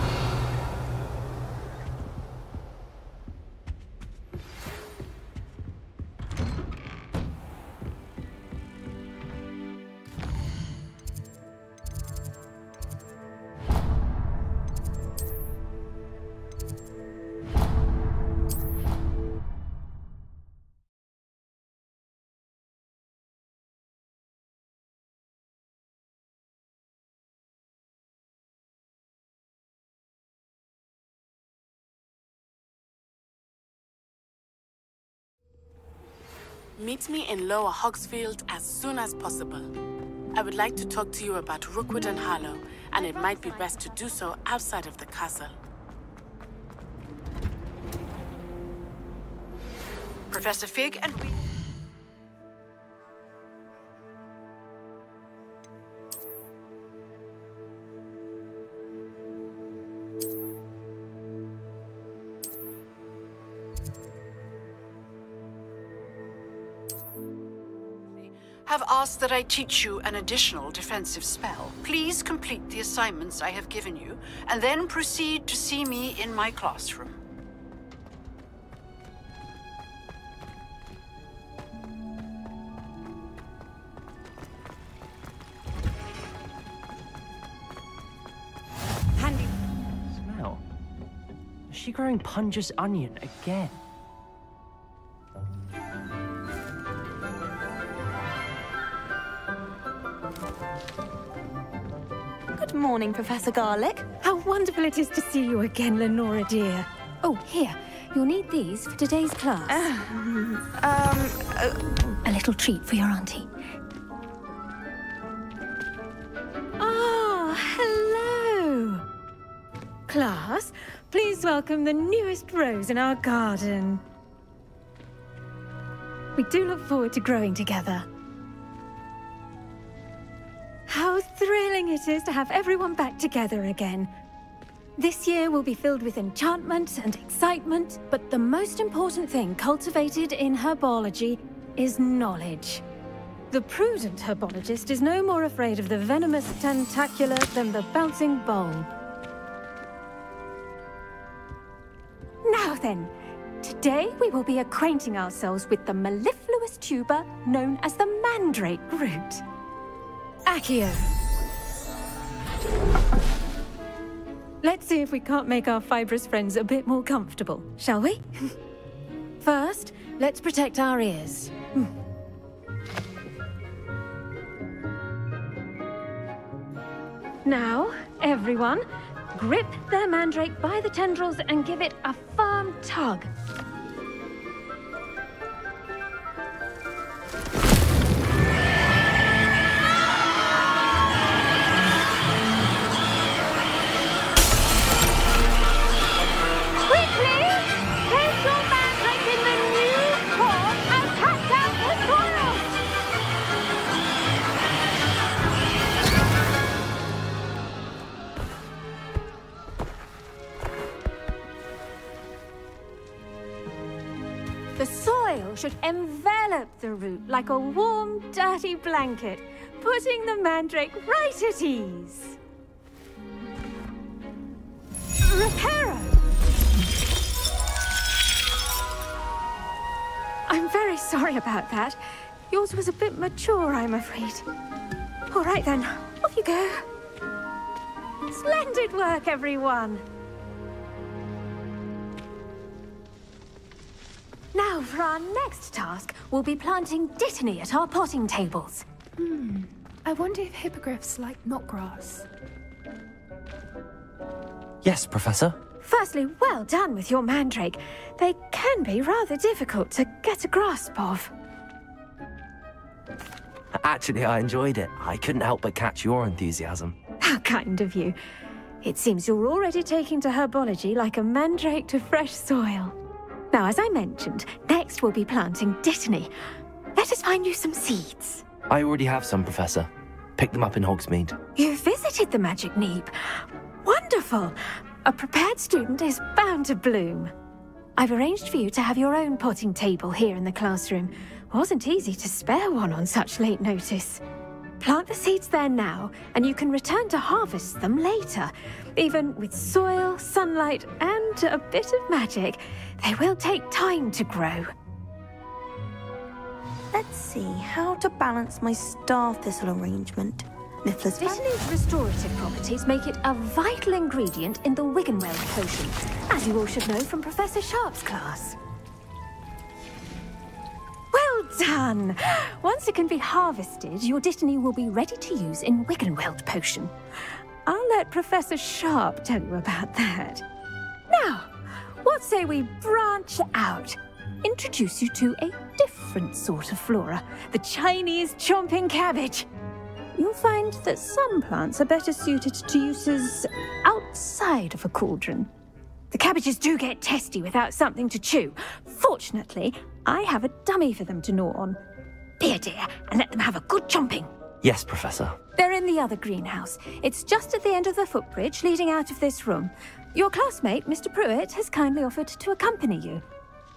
S16: Meet me in Lower Hogsfield as soon as possible. I would like to talk to you about Rookwood and Harlow, and it might be best to do so outside of the castle.
S18: Professor Fig and we... have asked that I teach you an additional defensive spell. Please complete the assignments I have given you, and then proceed to see me in my classroom.
S1: Handy. Smell. Is she growing Punja's onion again?
S3: Good morning, Professor Garlick. How wonderful it is to see you again, Lenora dear. Oh, here. You'll need these for today's class. A little treat for your auntie. Ah, hello. Class, please welcome the newest rose in our garden. We do look forward to growing together. How thrilling it is to have everyone back together again. This year will be filled with enchantment and excitement, but the most important thing cultivated in herbology is knowledge. The prudent herbologist is no more afraid of the venomous tentacular than the bouncing bulb. Now then, today we will be acquainting ourselves with the mellifluous tuber known as the mandrake root. Accio. Let's see if we can't make our fibrous friends a bit more comfortable, shall we? First, let's protect our ears. Now, everyone, grip their mandrake by the tendrils and give it a firm tug. The soil should envelop the root like a warm, dirty blanket, putting the mandrake right at ease. Reparo! I'm very sorry about that. Yours was a bit mature, I'm afraid. All right then, off you go. Splendid work, everyone. Now, for our next task, we'll be planting dittany at our potting tables.
S8: I wonder if hippogriffs like knotgrass.
S1: Yes, Professor.
S3: Firstly, well done with your mandrake. They can be rather difficult to get a grasp of.
S1: Actually, I enjoyed it. I couldn't help but catch your enthusiasm.
S3: How kind of you. It seems you're already taking to herbology like a mandrake to fresh soil. Now, as I mentioned, next we'll be planting dittany. Let us find you some seeds.
S1: I already have some, Professor. Picked them up in Hogsmeade.
S3: You visited the Magic Neep. Wonderful! A prepared student is bound to bloom. I've arranged for you to have your own potting table here in the classroom. Wasn't easy to spare one on such late notice. Plant the seeds there now, and you can return to harvest them later. Even with soil, sunlight, and a bit of magic, they will take time to grow.
S20: Let's see how to balance my star thistle arrangement. Niffler's
S3: Dittany's restorative properties make it a vital ingredient in the Wiggenweld potion, as you all should know from Professor Sharp's class. Well done! Once it can be harvested, your Dittany will be ready to use in Wiggenweld potion. I'll let Professor Sharp tell you about that. Now, what say we branch out? Introduce you to a different sort of flora, the Chinese chomping cabbage. You'll find that some plants are better suited to uses outside of a cauldron. The cabbages do get testy without something to chew. Fortunately, I have a dummy for them to gnaw on. Be a dear and let them have a good chomping.
S1: Yes, Professor.
S3: They're in the other greenhouse. It's just at the end of the footbridge leading out of this room. Your classmate, Mr. Pruitt, has kindly offered to accompany you.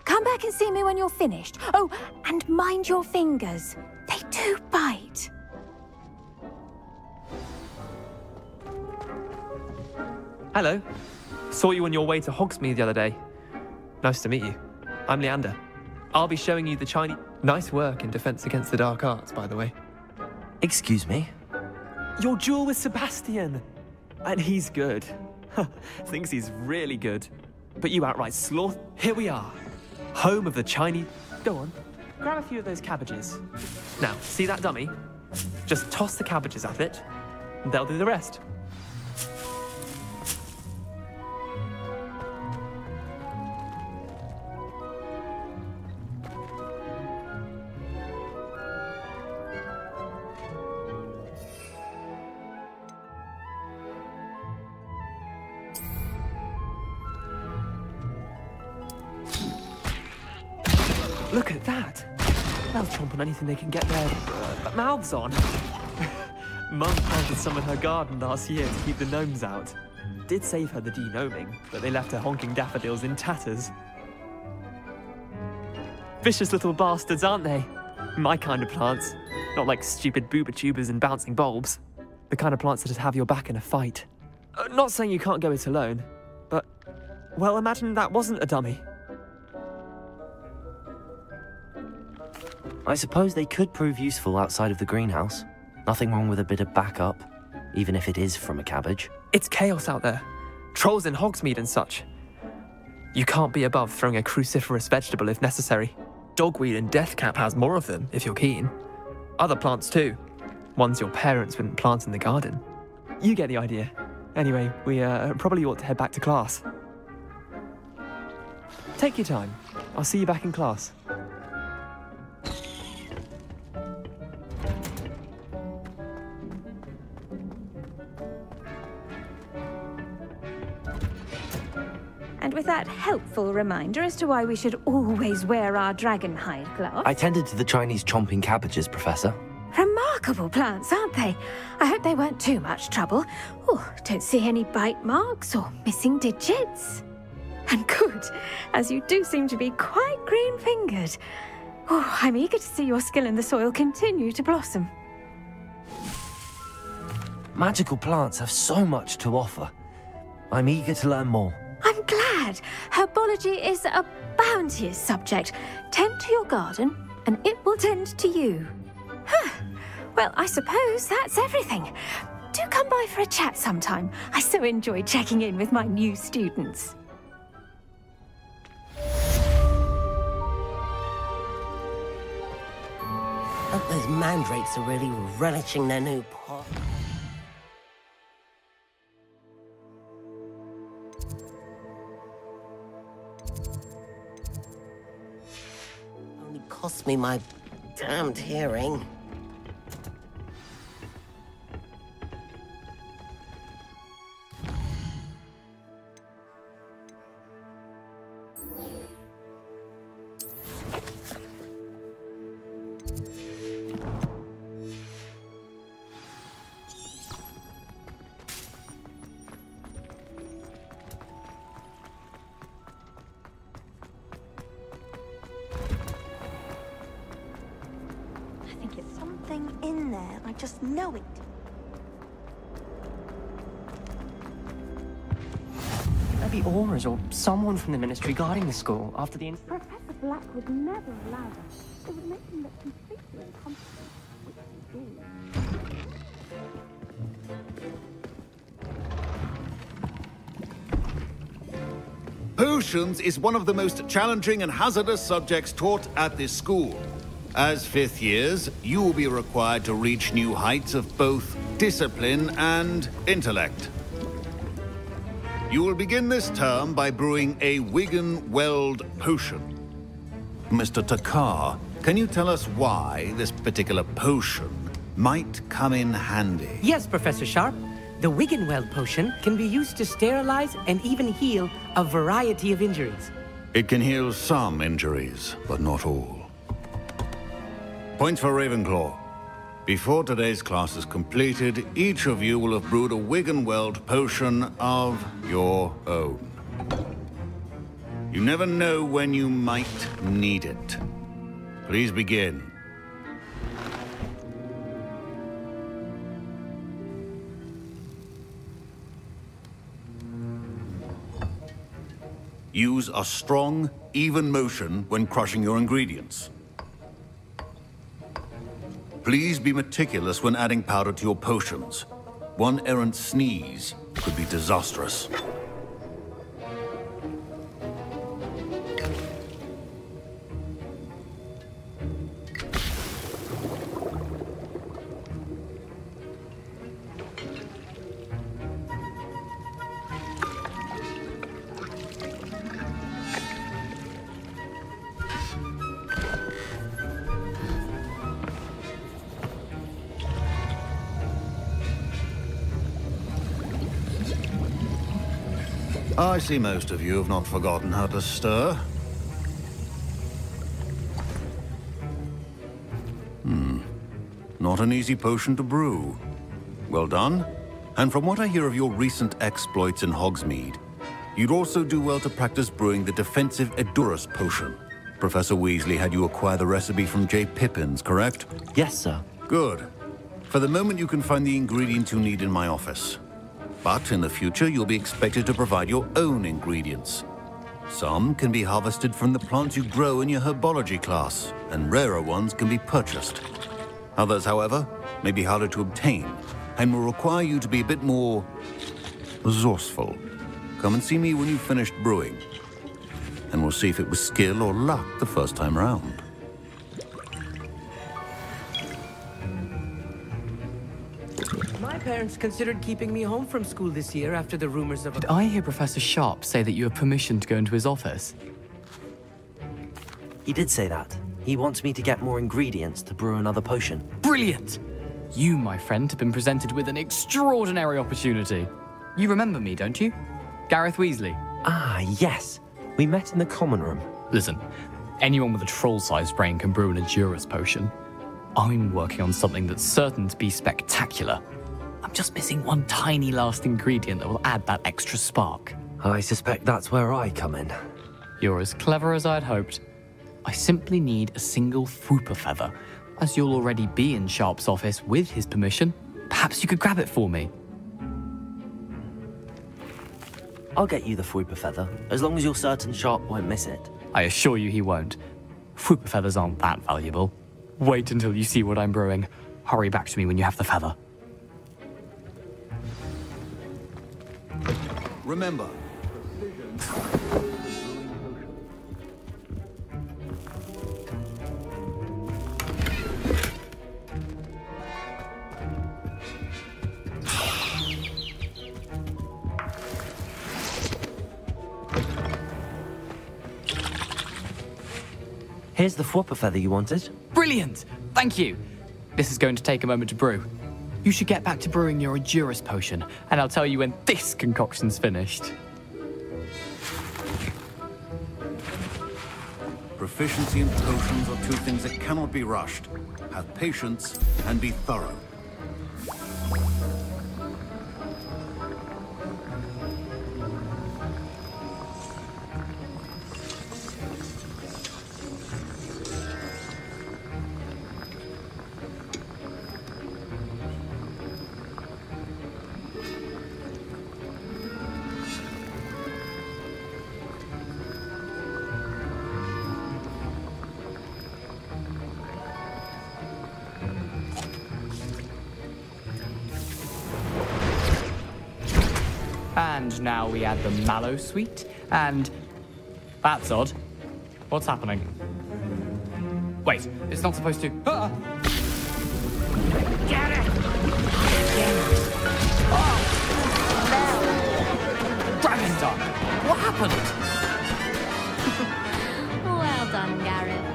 S3: Come back and see me when you're finished. Oh, and mind your fingers. They do bite.
S17: Hello. Saw you on your way to Hogsmeade the other day. Nice to meet you. I'm Leander. I'll be showing you the Chinese... Nice work in Defense Against the Dark Arts, by the way.
S1: Excuse me?
S17: Your duel with Sebastian. And he's good. Thinks he's really good. But you outright slaughter... Here we are. Home of the Chinese... Go on. Grab a few of those cabbages. Now, see that dummy? Just toss the cabbages at it, and they'll do the rest. Look at that! They'll chomp on anything they can get their mouths on. Mum planted some in her garden last year to keep the gnomes out. Did save her the de-gnoming, but they left her honking daffodils in tatters. Vicious little bastards, aren't they? My kind of plants. Not like stupid booba tubers and bouncing bulbs. The kind of plants that just have your back in a fight. Not saying you can't go it alone, but... Well, imagine that wasn't a dummy.
S1: I suppose they could prove useful outside of the greenhouse. Nothing wrong with a bit of backup, even if it is from a cabbage.
S17: It's chaos out there. Trolls in Hogsmeade and such. You can't be above throwing a cruciferous vegetable if necessary. Dogweed and deathcap has more of them, if you're keen. Other plants too. Ones your parents wouldn't plant in the garden. You get the idea. Anyway, we probably ought to head back to class. Take your time. I'll see you back in class.
S3: And with that helpful reminder as to why we should always wear our dragon hide gloves.
S1: I tended to the Chinese chomping cabbages, Professor.
S3: Remarkable plants, aren't they? I hope they weren't too much trouble. Oh, don't see any bite marks or missing digits. And good, as you do seem to be quite green-fingered. Oh, I'm eager to see your skill in the soil continue to blossom.
S1: Magical plants have so much to offer. I'm eager to learn more.
S3: I'm glad. Herbology is a bounteous subject. Tend to your garden, and it will tend to you. Huh. Well, I suppose that's everything. Do come by for a chat sometime. I so enjoy checking in with my new students.
S6: Hope those mandrakes are really relishing their new pot. Only cost me my damned hearing.
S3: I think it's
S11: just know it.
S13: Maybe Aura's or someone from the Ministry guarding the school after the incident.
S12: Professor Black would never allow that. It would make him look completely incompetent, which he did.
S21: Potions is one of the most challenging and hazardous subjects taught at this school. As fifth years, you will be required to reach new heights of both discipline and intellect. You will begin this term by brewing a Wiggenweld potion. Mr. Takar, can you tell us why this particular potion might come in handy?
S22: Yes, Professor Sharp. The Wiggenweld potion can be used to sterilize and even heal a variety of injuries.
S21: It can heal some injuries, but not all. Points for Ravenclaw. Before today's class is completed, each of you will have brewed a Wiggenweld potion of your own. You never know when you might need it. Please begin. Use a strong, even motion when crushing your ingredients. Please be meticulous when adding powder to your potions. One errant sneeze could be disastrous. I see most of you have not forgotten how to stir. Not an easy potion to brew. Well done. And from what I hear of your recent exploits in Hogsmeade, you'd also do well to practice brewing the defensive Edurus potion. Professor Weasley had you acquire the recipe from J. Pippins, correct?
S1: Yes, sir.
S21: Good. For the moment, you can find the ingredients you need in my office. But in the future, you'll be expected to provide your own ingredients. Some can be harvested from the plants you grow in your herbology class, and rarer ones can be purchased. Others, however, may be harder to obtain, and will require you to be a bit more resourceful. Come and see me when you've finished brewing, and we'll see if it was skill or luck the first time round.
S22: My parents considered keeping me home from school this year after the rumors of...
S24: Did I hear Professor Sharp say that you have permission to go into his office?
S1: He did say that. He wants me to get more ingredients to brew another potion.
S24: Brilliant! You, my friend, have been presented with an extraordinary opportunity. You remember me, don't you? Gareth Weasley.
S1: Ah, yes. We met in the common room.
S24: Listen, anyone with a troll-sized brain can brew an Edurus potion. I'm working on something that's certain to be spectacular. I'm just missing one tiny last ingredient that will add that extra spark.
S1: I suspect that's where I come in.
S24: You're as clever as I'd hoped. I simply need a single Fwooper feather. As you'll already be in Sharp's office with his permission, perhaps you could grab it for me.
S1: I'll get you the Fwooper feather, as long as you're certain Sharp won't miss it.
S24: I assure you he won't. Fwooper feathers aren't that valuable. Wait until you see what I'm brewing. Hurry back to me when you have the feather.
S21: Remember,
S1: Here's the Fwooper feather you wanted.
S24: Brilliant! Thank you! This is going to take a moment to brew. You should get back to brewing your Edurus potion, and I'll tell you when this concoction's finished.
S21: proficiency in potions are two things that cannot be rushed. Have patience and be thorough.
S24: And now we add the mallow sweet, and... That's odd. What's happening? Wait, it's not supposed to... Ah!
S12: Get it!
S24: Dragon's what happened?
S9: Well done, Gareth.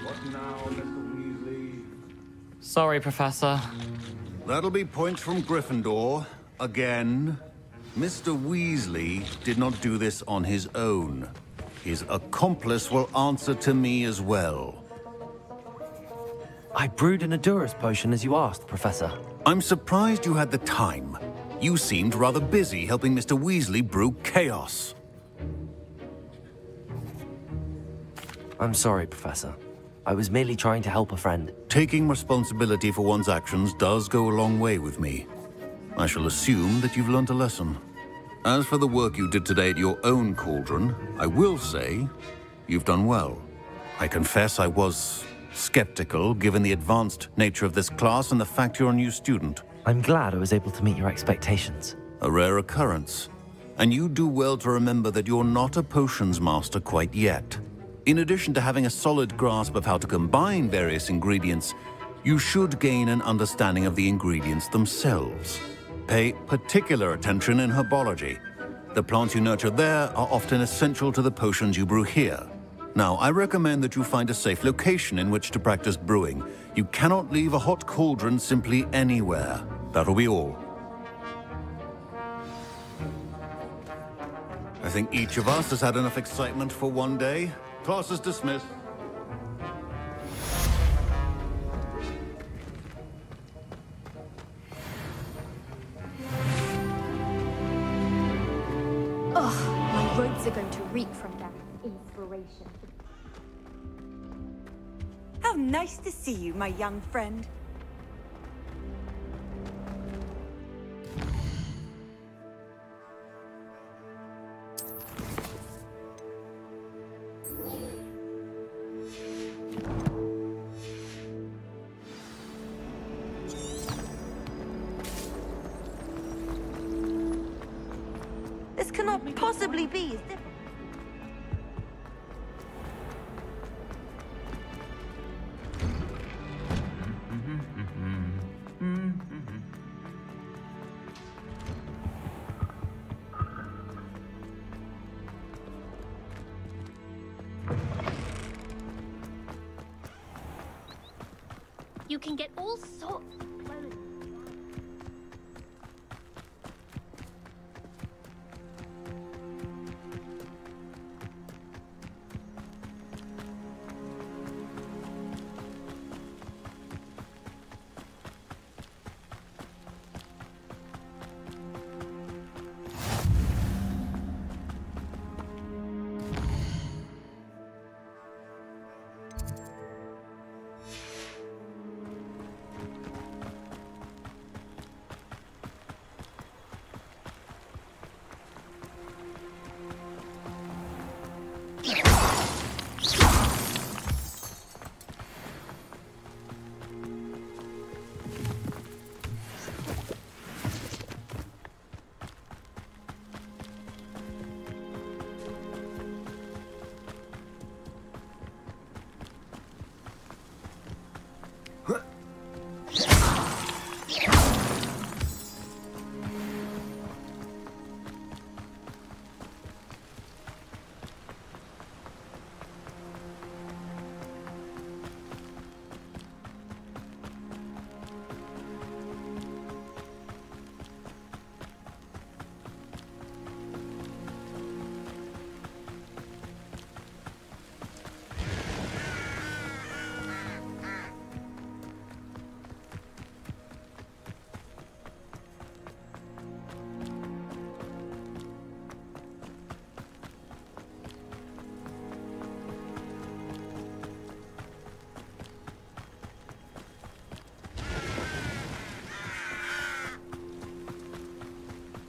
S21: What now, Mr. Weasley?
S24: Sorry, Professor.
S21: That'll be points from Gryffindor. Again. Mr. Weasley did not do this on his own. His accomplice will answer to me as well.
S1: I brewed an Adurus potion as you asked, Professor.
S21: I'm surprised you had the time. You seemed rather busy helping Mr. Weasley brew chaos.
S1: I'm sorry, Professor. I was merely trying to help a friend.
S21: Taking responsibility for one's actions does go a long way with me. I shall assume that you've learnt a lesson. As for the work you did today at your own cauldron, I will say you've done well. I confess I was skeptical, given the advanced nature of this class and the fact you're a new student.
S1: I'm glad I was able to meet your expectations.
S21: A rare occurrence. And you do well to remember that you're not a potions master quite yet. In addition to having a solid grasp of how to combine various ingredients, you should gain an understanding of the ingredients themselves. Pay particular attention in herbology. The plants you nurture there are often essential to the potions you brew here. Now, I recommend that you find a safe location in which to practice brewing. You cannot leave a hot cauldron simply anywhere. That'll be all. I think each of us has had enough excitement for one day. Class is dismissed.
S2: Ugh, my robes are going to reek from that inspiration.
S10: How nice to see you, my young friend. This cannot possibly be. Is different.
S12: You can get all sorts of clothes.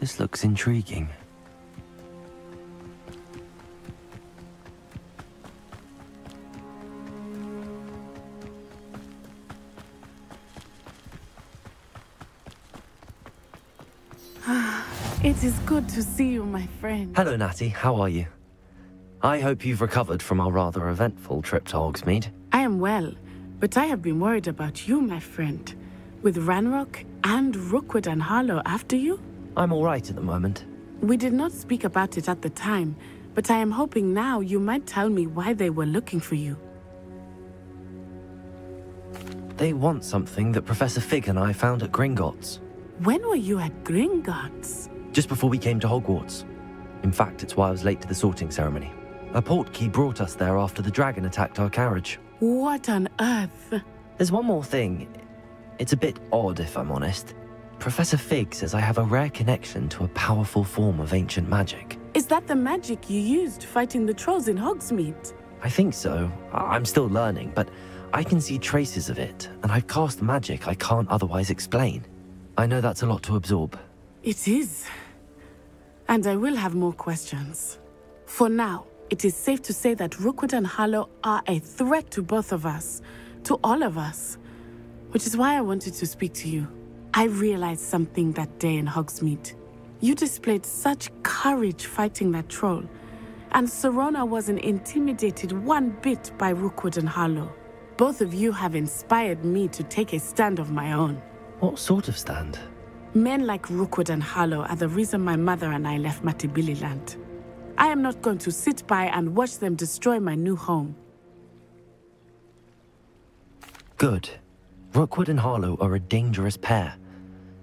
S1: This looks intriguing.
S16: It is good to see you, my friend.
S1: Hello, Natty. How are you? I hope you've recovered from our rather eventful trip to Hogsmeade.
S16: I am well, but I have been worried about you, my friend. With Ranrock and Rookwood and Harlow after you?
S1: I'm all right at the moment.
S16: We did not speak about it at the time, but I am hoping now you might tell me why they were looking for you.
S1: They want something that Professor Fig and I found at Gringotts.
S16: When were you at Gringotts?
S1: Just before we came to Hogwarts. In fact, it's why I was late to the sorting ceremony. A portkey brought us there after the dragon attacked our carriage.
S16: What on earth?
S1: There's one more thing. It's a bit odd, if I'm honest. Professor Fig says I have a rare connection to a powerful form of ancient magic.
S16: Is that the magic you used fighting the trolls in Hogsmeade?
S1: I think so. I'm still learning, but I can see traces of it, and I've cast magic I can't otherwise explain. I know that's a lot to absorb.
S16: It is. And I will have more questions. For now, it is safe to say that Rookwood and Harlow are a threat to both of us, to all of us, which is why I wanted to speak to you. I realized something that day in Hogsmeade. You displayed such courage fighting that troll, and Serona wasn't intimidated one bit by Rookwood and Harlow. Both of you have inspired me to take a stand of my own.
S1: What sort of stand?
S16: Men like Rookwood and Harlow are the reason my mother and I left Matabeleland. I am not going to sit by and watch them destroy my new home.
S1: Good. Rookwood and Harlow are a dangerous pair.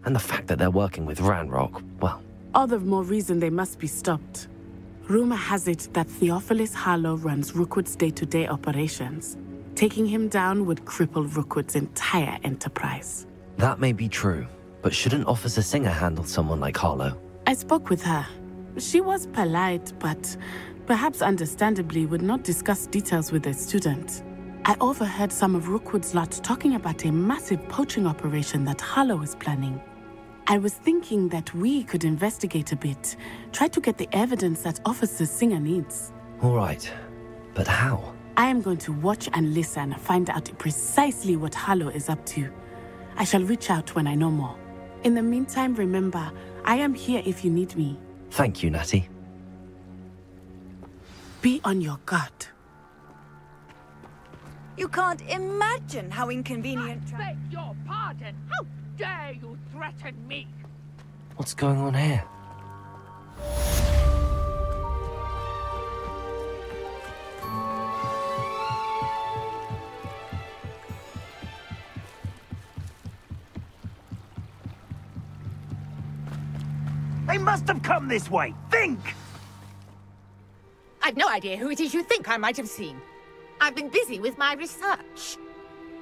S1: And the fact that they're working with Ranrock, well...
S16: All the more reason they must be stopped. Rumor has it that Theophilus Harlow runs Rookwood's day-to-day operations. Taking him down would cripple Rookwood's entire enterprise.
S1: That may be true, but shouldn't Officer Singer handle someone like Harlow?
S16: I spoke with her. She was polite, but perhaps understandably would not discuss details with a student. I overheard some of Rookwood's lot talking about a massive poaching operation that Harlow is planning. I was thinking that we could investigate a bit, try to get the evidence that Officer Singer needs.
S1: All right, but how?
S16: I am going to watch and listen, find out precisely what Harlow is up to. I shall reach out when I know more. In the meantime, remember, I am here if you need me.
S1: Thank you, Natty.
S16: Be on your guard.
S10: You can't imagine how inconvenient...
S4: I beg your pardon. How dare you threaten me?
S1: What's going on here?
S11: They must have come this way. Think!
S4: I've no idea who it is you think I might have seen. I've been busy with my research.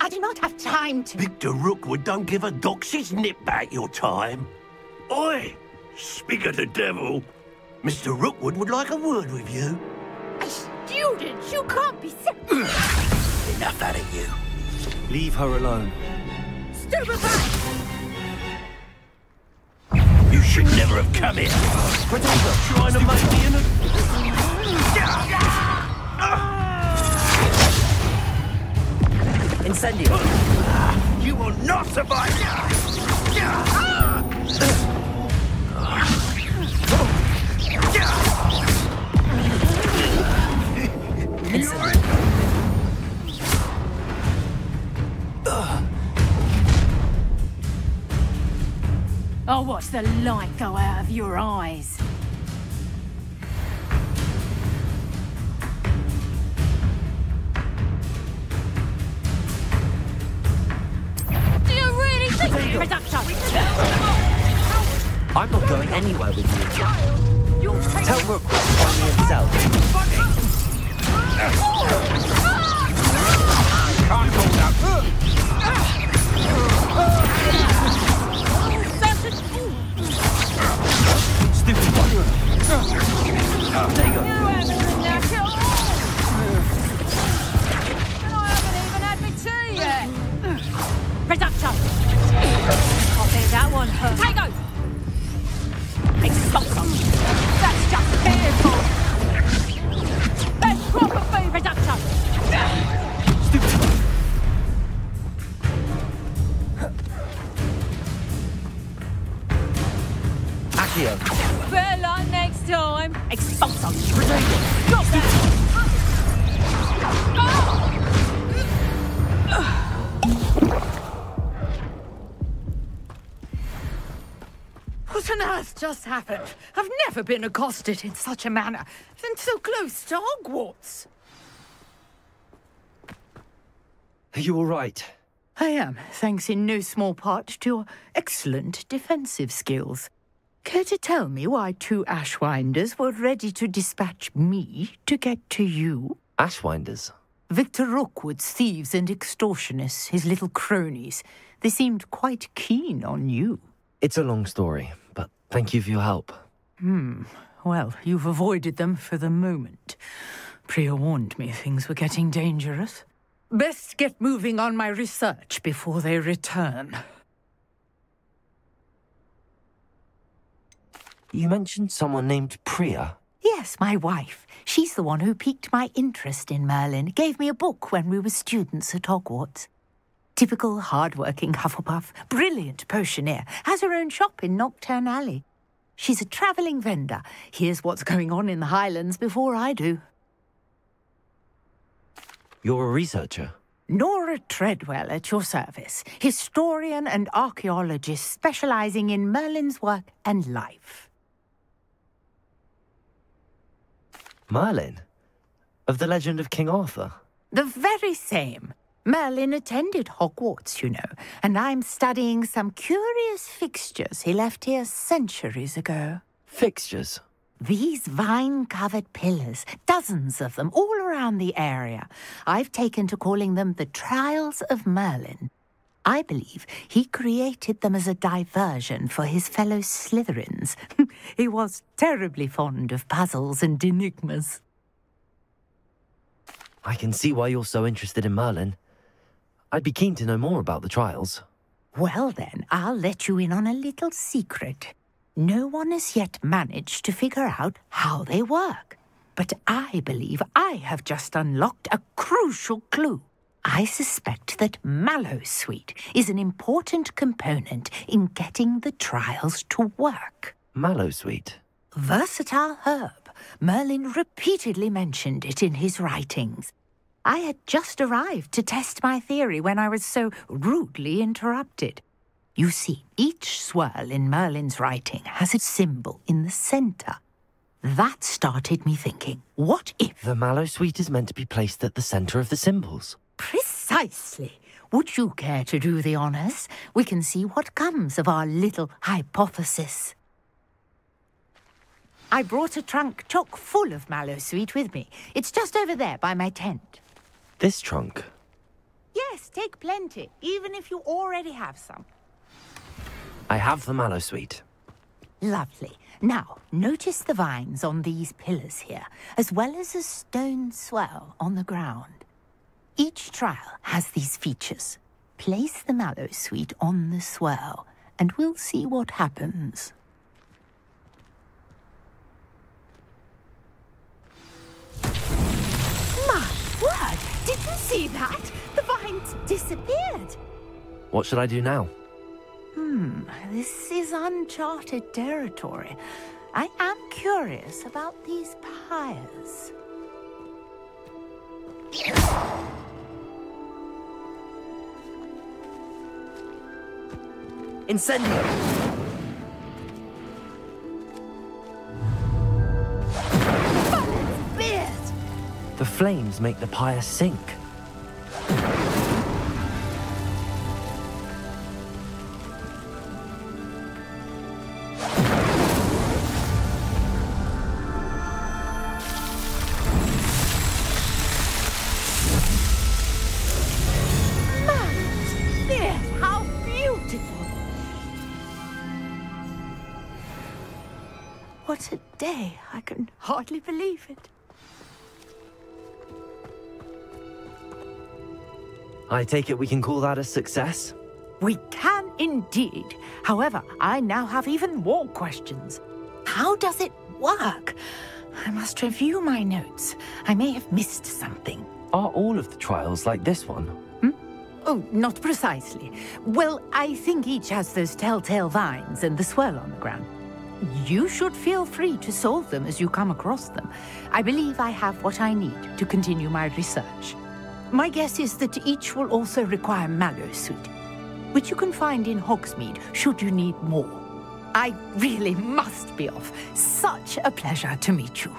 S4: I do not have time to...
S11: Victor Rookwood don't give a doxy's nip back your time. Oi! Speak of the devil. Mr. Rookwood would like a word with you.
S4: A student? You can't be sick.
S11: Enough out of you.
S1: Leave her alone.
S4: Stupid back!
S11: You should never have come here. Trying to make me in a...
S1: Incendio!
S11: You will not survive!
S3: I'll watch the light go out of your eyes.
S4: Do you really think reduction?
S1: I'm not going anywhere with you. Tell Rookwood to find me himself.
S11: Can't hold that.
S1: Stupid one. There you go.
S4: Reduction!
S3: I'll bet that one hurt.
S4: Tango! Expulsum! That's just fearful! That's proper food reduction!
S1: Stupid. Accio!
S3: Better luck next time.
S6: Expulso! Stop that!
S4: What on earth just happened? I've never been accosted in such a manner, and so close to Hogwarts.
S1: Are you all right?
S4: I am, thanks in no small part to your excellent defensive skills. Care to tell me why 2 Ashwinders were ready to dispatch me to get to you?
S1: Ashwinders?
S4: Victor Rookwood's thieves and extortionists, his little cronies. They seemed quite keen on you.
S1: It's a long story, but thank you for your help.
S4: Well, you've avoided them for the moment. Priya warned me things were getting dangerous. Best get moving on my research before they return.
S1: You mentioned someone named Priya.
S4: Yes, my wife. She's the one who piqued my interest in Merlin. Gave me a book when we were students at Hogwarts. Typical hard-working Hufflepuff, brilliant potioneer, has her own shop in Nocturne Alley. She's a travelling vendor. Hears what's going on in the Highlands before I do.
S1: You're a researcher?
S4: Nora Treadwell at your service. Historian and archaeologist specialising in Merlin's work and life.
S1: Merlin? Of the legend of King Arthur?
S4: The very same. Merlin attended Hogwarts, you know, and I'm studying some curious fixtures he left here centuries ago.
S1: Fixtures?
S4: These vine-covered pillars, dozens of them, all around the area. I've taken to calling them the Trials of Merlin. I believe he created them as a diversion for his fellow Slytherins. He was terribly fond of puzzles and enigmas.
S1: I can see why you're so interested in Merlin. I'd be keen to know more about the trials.
S4: Well then, I'll let you in on a little secret. No one has yet managed to figure out how they work. But I believe I have just unlocked a crucial clue. I suspect that Mallowsweet is an important component in getting the trials to work.
S1: Mallowsweet?
S4: Versatile herb. Merlin repeatedly mentioned it in his writings. I had just arrived to test my theory when I was so rudely interrupted. You see, each swirl in Merlin's writing has a symbol in the centre. That started me thinking, what if...
S1: The Mallowsweet is meant to be placed at the centre of the symbols.
S4: Precisely. Would you care to do the honours? We can see what comes of our little hypothesis. I brought a trunk chock full of Mallowsweet with me. It's just over there by my tent.
S1: This trunk?
S4: Yes, take plenty, even if you already have some.
S1: I have the Mallowsweet.
S4: Lovely. Now, notice the vines on these pillars here, as well as a stone swell on the ground. Each trial has these features. Place the Mallowsweet on the swell, and we'll see what happens. My word! Did you see that? The vines disappeared.
S1: What should I do now?
S4: This is uncharted territory. I am curious about these pyres.
S1: Incendio! The flames make the pyre sink.
S4: What a day. I can hardly believe it.
S1: I take it we can call that a success?
S4: We can indeed. However, I now have even more questions. How does it work? I must review my notes. I may have missed something.
S1: Are all of the trials like this one?
S4: Oh, not precisely. Well, I think each has those telltale vines and the swirl on the ground. You should feel free to solve them as you come across them. I believe I have what I need to continue my research. My guess is that each will also require mallowsweet, which you can find in Hogsmeade should you need more. I really must be off. Such a pleasure to meet you.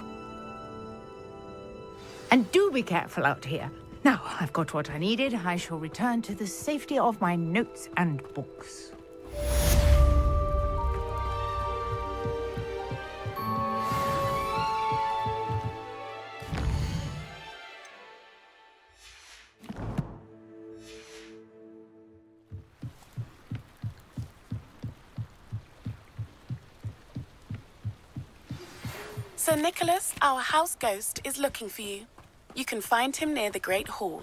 S4: And do be careful out here. Now, I've got what I needed. I shall return to the safety of my notes and books.
S16: Sir Nicholas, our house ghost, is looking for you. You can find him near the Great Hall.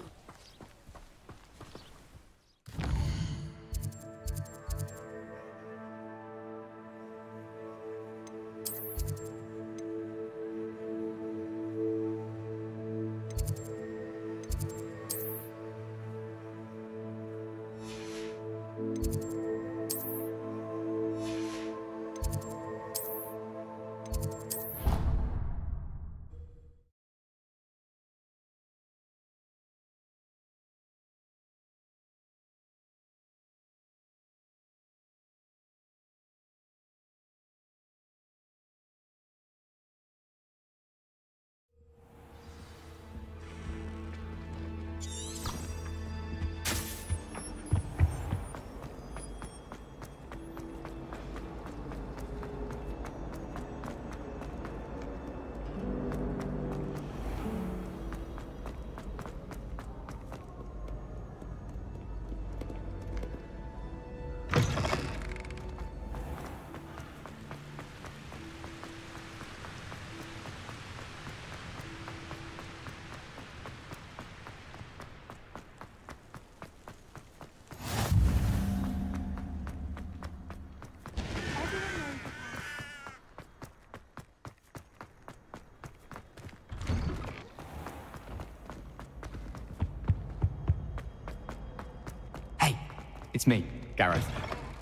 S24: It's me, Gareth.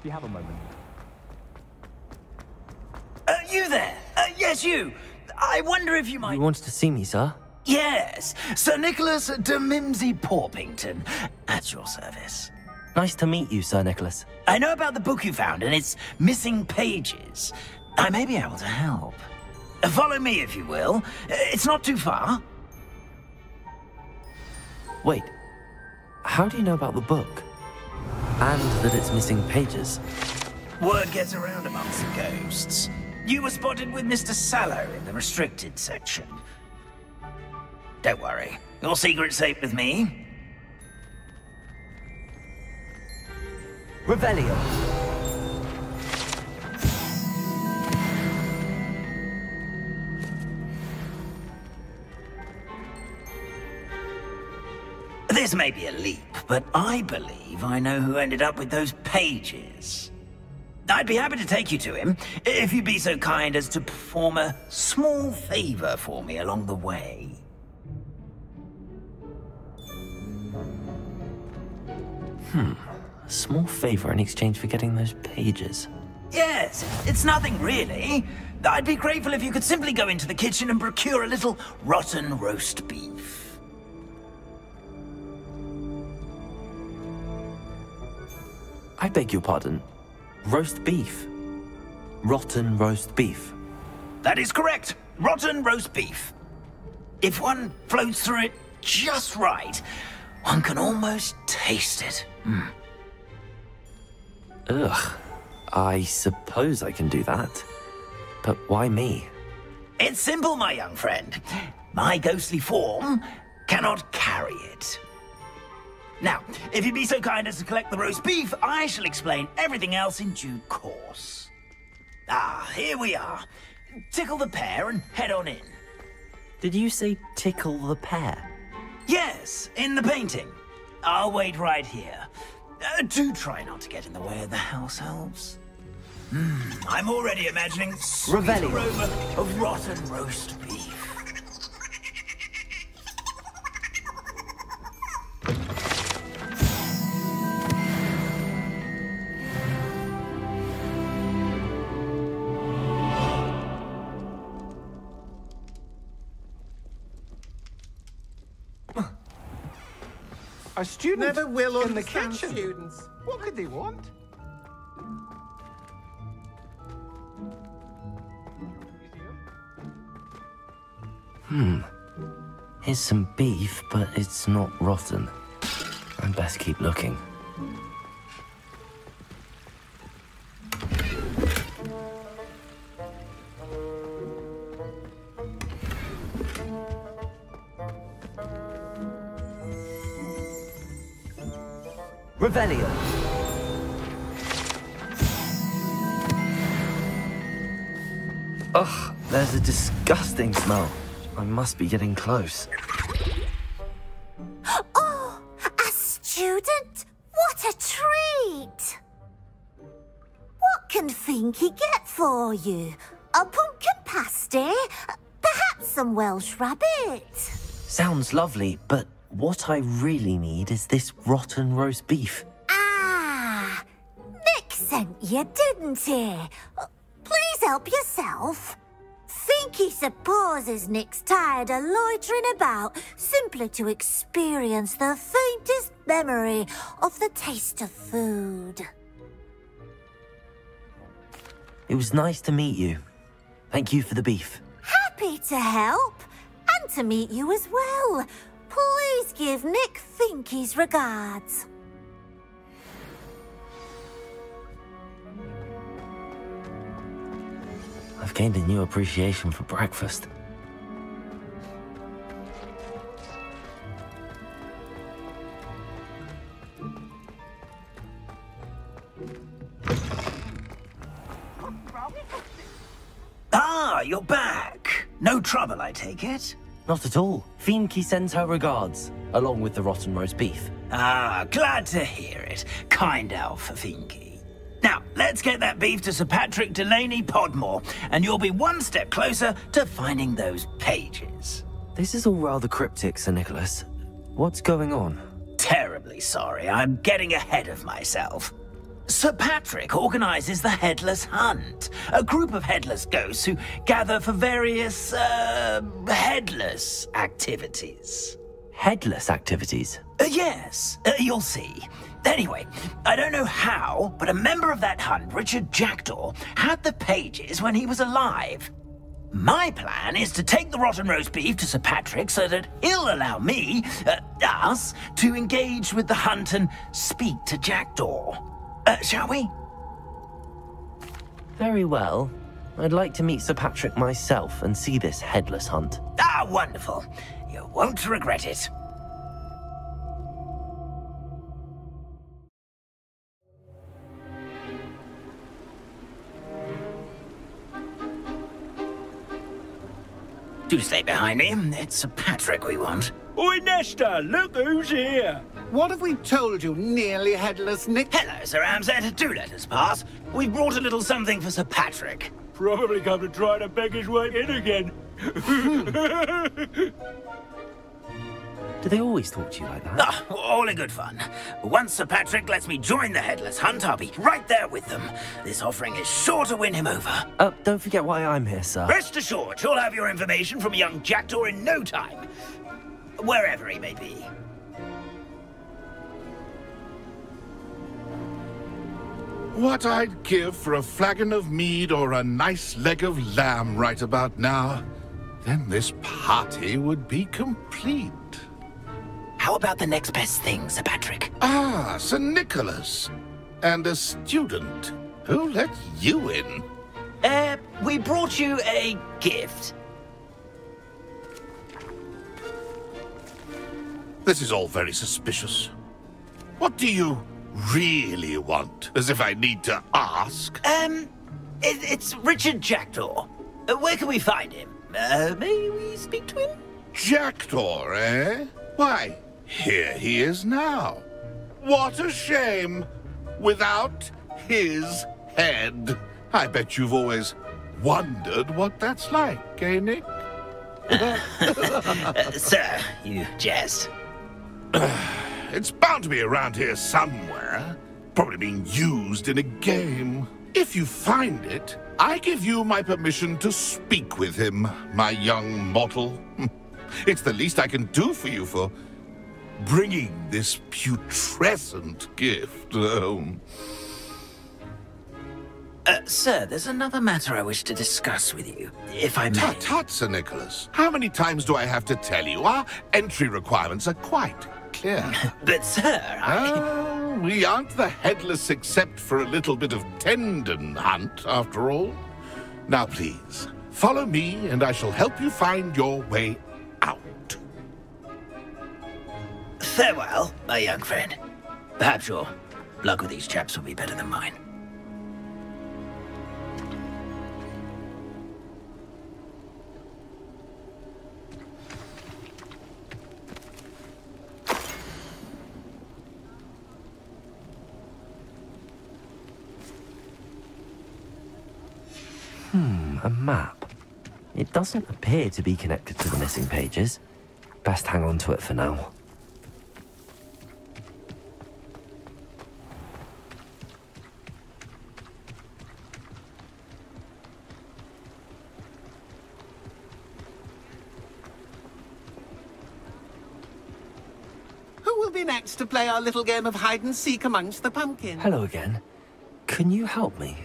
S24: Do you have a moment?
S7: You there? Yes, you. I wonder if you might...
S1: You wanted to see me, sir?
S7: Yes, Sir Nicholas de Mimsy Porpington, at your service.
S1: Nice to meet you, Sir Nicholas.
S7: I know about the book you found and its missing pages. I may be able to help. Follow me, if you will. It's not too far.
S1: Wait, how do you know about the book? And that it's missing pages?
S7: Word gets around amongst the ghosts. You were spotted with Mr. Sallow in the restricted section. Don't worry, your secret's safe with me.
S1: Revelio.
S7: This may be a leap, but I believe I know who ended up with those pages. I'd be happy to take you to him, if you'd be so kind as to perform a small favor for me along the way.
S1: A small favor in exchange for getting those pages.
S7: Yes, it's nothing really. I'd be grateful if you could simply go into the kitchen and procure a little rotten roast beef.
S1: I beg your pardon. Roast beef? Rotten roast beef?
S7: That is correct. Rotten roast beef. If one floats through it just right, one can almost taste it.
S1: Ugh. I suppose I can do that. But why me?
S7: It's simple, my young friend. My ghostly form cannot carry it. Now, if you'd be so kind as to collect the roast beef, I shall explain everything else in due course. Ah, here we are. Tickle the pear and head on in.
S1: Did you say tickle the pear?
S7: Yes, in the painting. I'll wait right here. Do try not to get in the way of the house elves. I'm already imagining sweet aroma of rotten roast beef.
S5: A student
S14: never will
S5: in the
S14: understand
S5: kitchen.
S14: students.
S5: What could they want?
S1: Here's some beef, but it's not rotten. I'd best keep looking. Revelio. Ugh, there's a disgusting smell. I must be getting close.
S19: Oh, a student? What a treat! What can Finky get for you? A pumpkin pasty? Perhaps some Welsh rabbit?
S1: Sounds lovely, but what I really need is this rotten roast beef.
S19: Ah, Nick sent you, didn't he? Please help yourself. Finky supposes Nick's tired of loitering about simply to experience the faintest memory of the taste of food.
S1: It was nice to meet you. Thank you for the beef.
S19: Happy to help, and to meet you as well. Please give Nick Finky's regards.
S1: I've gained a new appreciation for breakfast.
S7: Ah, you're back. No trouble, I take it?
S1: Not at all. Finky sends her regards, along with the rotten roast beef.
S7: Ah, glad to hear it. Kind elf, Finky. Now, let's get that beef to Sir Patrick Delaney Podmore, and you'll be one step closer to finding those pages.
S1: This is all rather cryptic, Sir Nicholas. What's going on?
S7: Terribly sorry, I'm getting ahead of myself. Sir Patrick organises the Headless Hunt, a group of headless ghosts who gather for various, headless activities.
S1: Headless activities?
S7: Yes, you'll see. Anyway, I don't know how, but a member of that hunt, Richard Jackdaw, had the pages when he was alive. My plan is to take the rotten roast beef to Sir Patrick so that he'll allow me, us, to engage with the hunt and speak to Jackdaw. Shall we?
S1: Very well. I'd like to meet Sir Patrick myself and see this headless hunt.
S7: Ah, wonderful. You won't regret it. Do stay behind me. It's Sir Patrick we want.
S11: Oi, Nesta, look who's here.
S14: What have we told you, nearly headless Nick?
S7: Hello, Sir Ramsay. Do let us pass. We've brought a little something for Sir Patrick.
S11: Probably come to try to beg his way in again.
S1: Do they always talk to you like that?
S7: Ah, all in good fun. Once Sir Patrick lets me join the Headless Hunt, I'll be right there with them. This offering is sure to win him over.
S1: Don't forget why I'm here, sir.
S7: Rest assured, you'll have your information from young Jackdaw in no time. Wherever he may be.
S23: What I'd give for a flagon of mead or a nice leg of lamb right about now. Then this party would be complete.
S7: How about the next best thing, Sir Patrick?
S23: Ah, Sir Nicholas. And a student. Who let you in?
S7: We brought you a gift.
S23: This is all very suspicious. What do you really want? As if I need to ask.
S7: It's Richard Jackdaw. Where can we find him? May we speak to him?
S23: Jackdaw, eh? Why, here he is now. What a shame. Without his head. I bet you've always wondered what that's like, eh, Nick?
S7: Sir, you jest.
S23: It's bound to be around here somewhere. Probably being used in a game. If you find it, I give you my permission to speak with him, my young mortal. It's the least I can do for you for bringing this putrescent gift home.
S7: Sir, there's another matter I wish to discuss with you, if I may.
S23: Tut, Sir Nicholas. How many times do I have to tell you? Our entry requirements are quite clear.
S7: But, sir,
S23: we aren't the headless except for a little bit of tendon hunt, after all. Now, please, follow me, and I shall help you find your way out.
S7: Farewell, my young friend. Perhaps your luck with these chaps will be better than mine.
S1: A map. It doesn't appear to be connected to the missing pages. Best hang on to it for now.
S14: Who will be next to play our little game of hide-and-seek amongst the pumpkins?
S1: Hello again. Can you help me?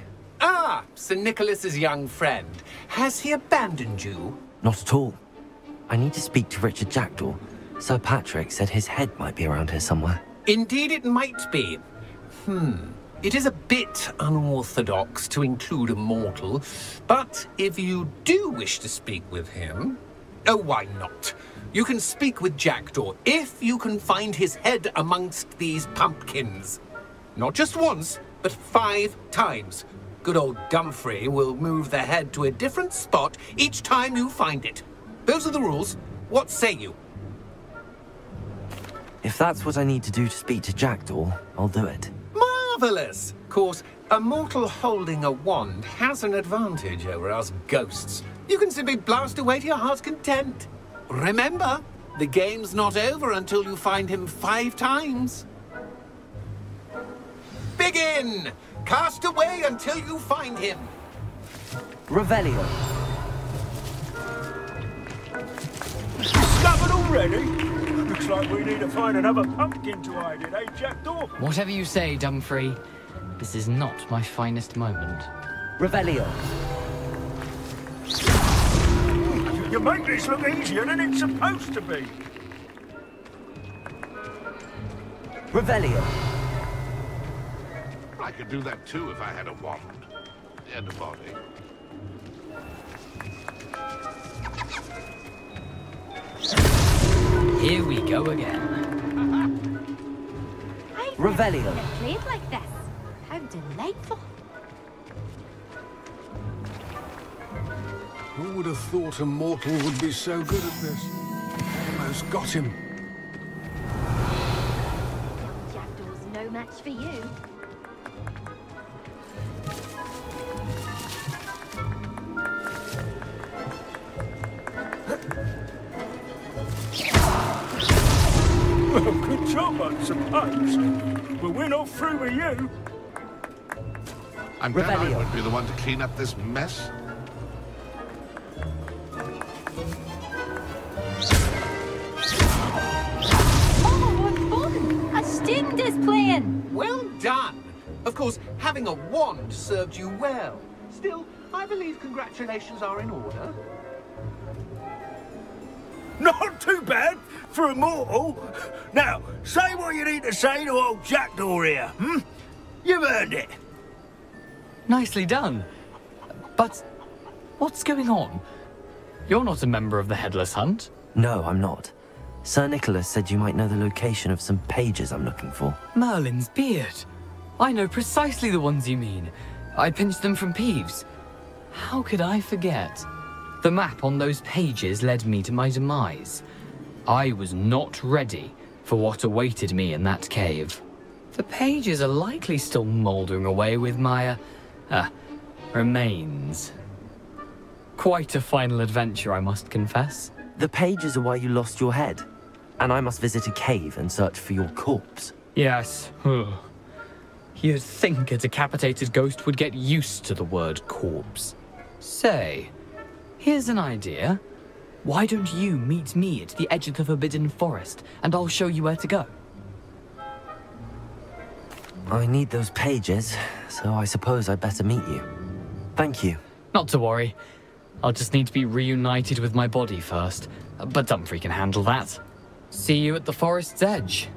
S14: Ah, Sir Nicholas's young friend. Has he abandoned you?
S1: Not at all. I need to speak to Richard Jackdaw. Sir Patrick said his head might be around here somewhere.
S14: Indeed it might be. It is a bit unorthodox to include a mortal, but if you do wish to speak with him... Oh, why not? You can speak with Jackdaw if you can find his head amongst these pumpkins. Not just once, but 5 times. Good old Dumfrey will move the head to a different spot each time you find it. Those are the rules. What say you?
S1: If that's what I need to do to speak to Jackdaw, I'll do it.
S14: Marvellous! Of course, a mortal holding a wand has an advantage over us ghosts. You can simply blast away to your heart's content. Remember, the game's not over until you find him 5 times. Begin! Cast away until you find him.
S1: Revelio.
S5: Discovered already? Looks like we need to find another pumpkin to hide in, eh, Jackdaw?
S24: Whatever you say, Dumfrey. This is not my finest moment.
S1: Revelio.
S5: You make this look easier than it's supposed to be.
S1: Revelio.
S23: I could do that too if I had a wand and a body.
S24: Here we go again.
S1: Revelio.
S2: Played like this. How delightful.
S8: Who would have thought a mortal would be so good at this? Almost got him.
S2: Jackdaw's no match for you.
S5: Well, good job, I suppose. But we're not through with you.
S23: I'm glad I would be the one to clean up this mess.
S2: Oh, what fun! A student is playing!
S14: Well done! Of course, having a wand served you well. Still, I believe congratulations are in order.
S5: Not too bad for a mortal. Now, say what you need to say to old Jackdaw here, You've earned it.
S24: Nicely done. But what's going on? You're not a member of the Headless Hunt.
S1: No, I'm not. Sir Nicholas said you might know the location of some pages I'm looking for.
S24: Merlin's beard. I know precisely the ones you mean. I pinched them from Peeves. How could I forget? The map on those pages led me to my demise. I was not ready for what awaited me in that cave. The pages are likely still mouldering away with my, remains. Quite a final adventure, I must confess.
S1: The pages are why you lost your head, and I must visit a cave and search for your corpse.
S24: Yes. You'd think a decapitated ghost would get used to the word corpse. Say, here's an idea. Why don't you meet me at the edge of the Forbidden Forest, and I'll show you where to go?
S1: I need those pages, so I suppose I'd better meet you. Thank you.
S24: Not to worry. I'll just need to be reunited with my body first, but Dumfries can handle that. See you at the forest's edge.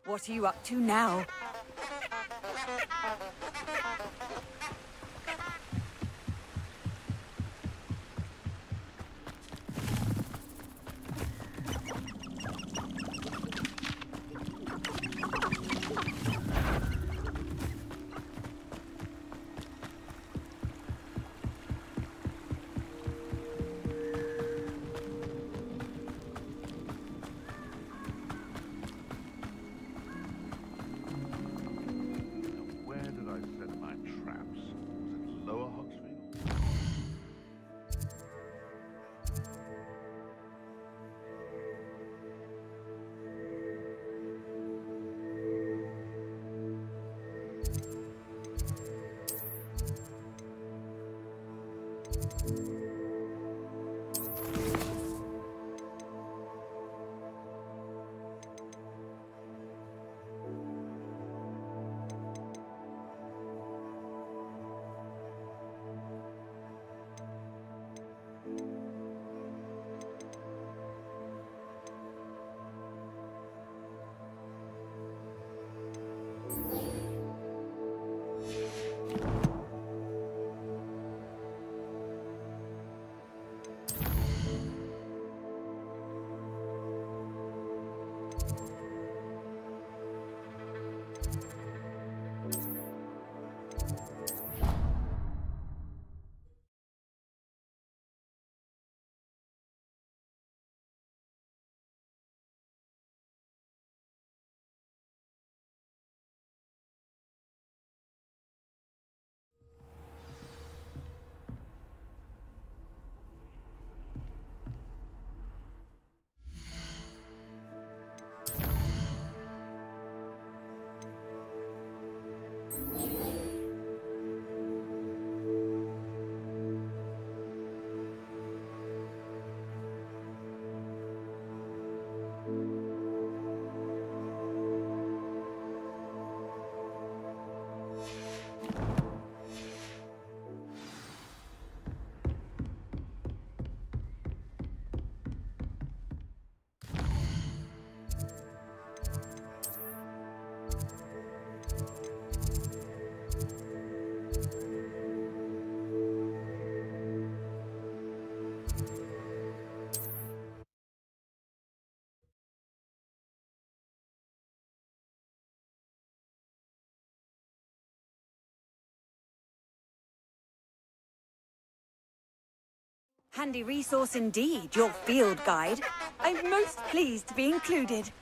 S15: What are you up to now? Handy resource indeed, your field guide. I'm most pleased to be included.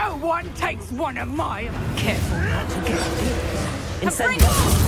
S4: No one takes one of my... Careful not to get hit.
S1: Incendio.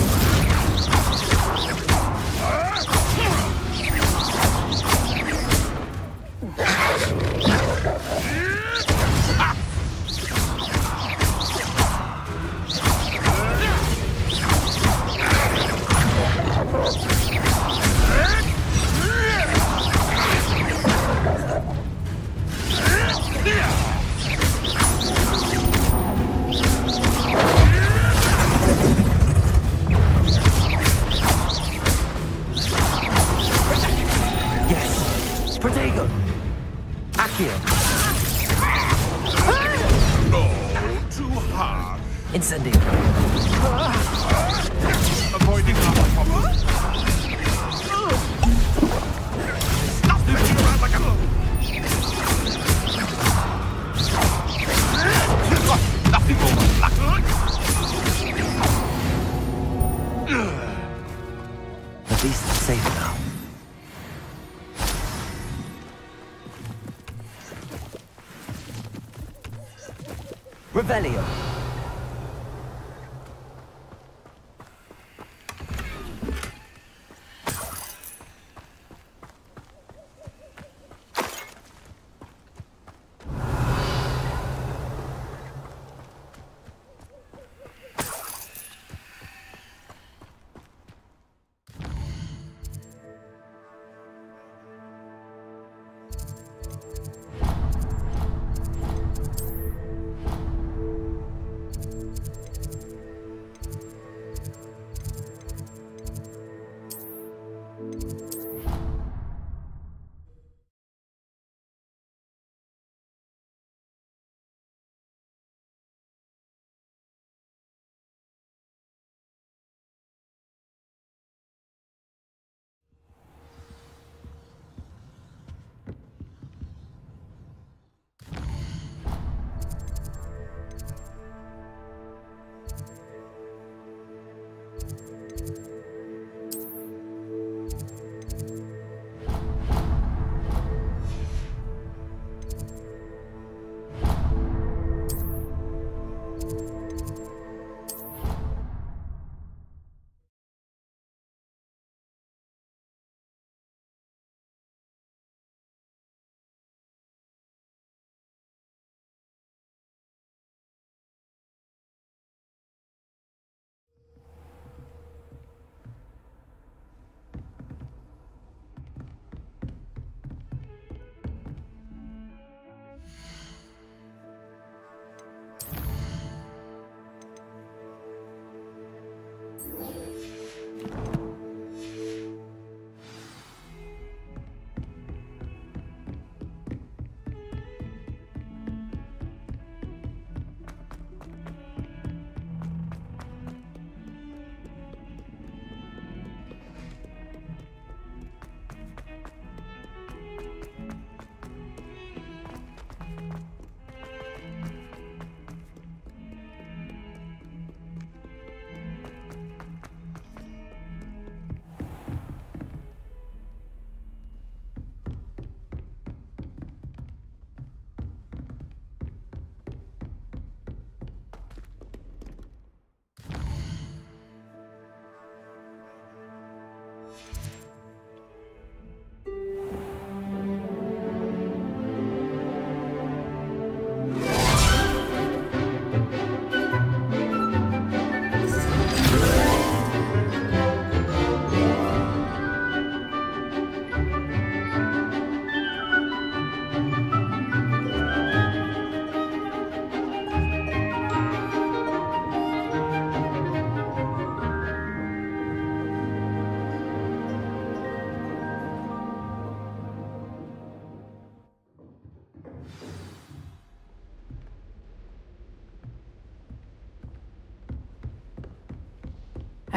S1: Incendio.
S23: Avoiding
S1: At least it's safe now. Revelio.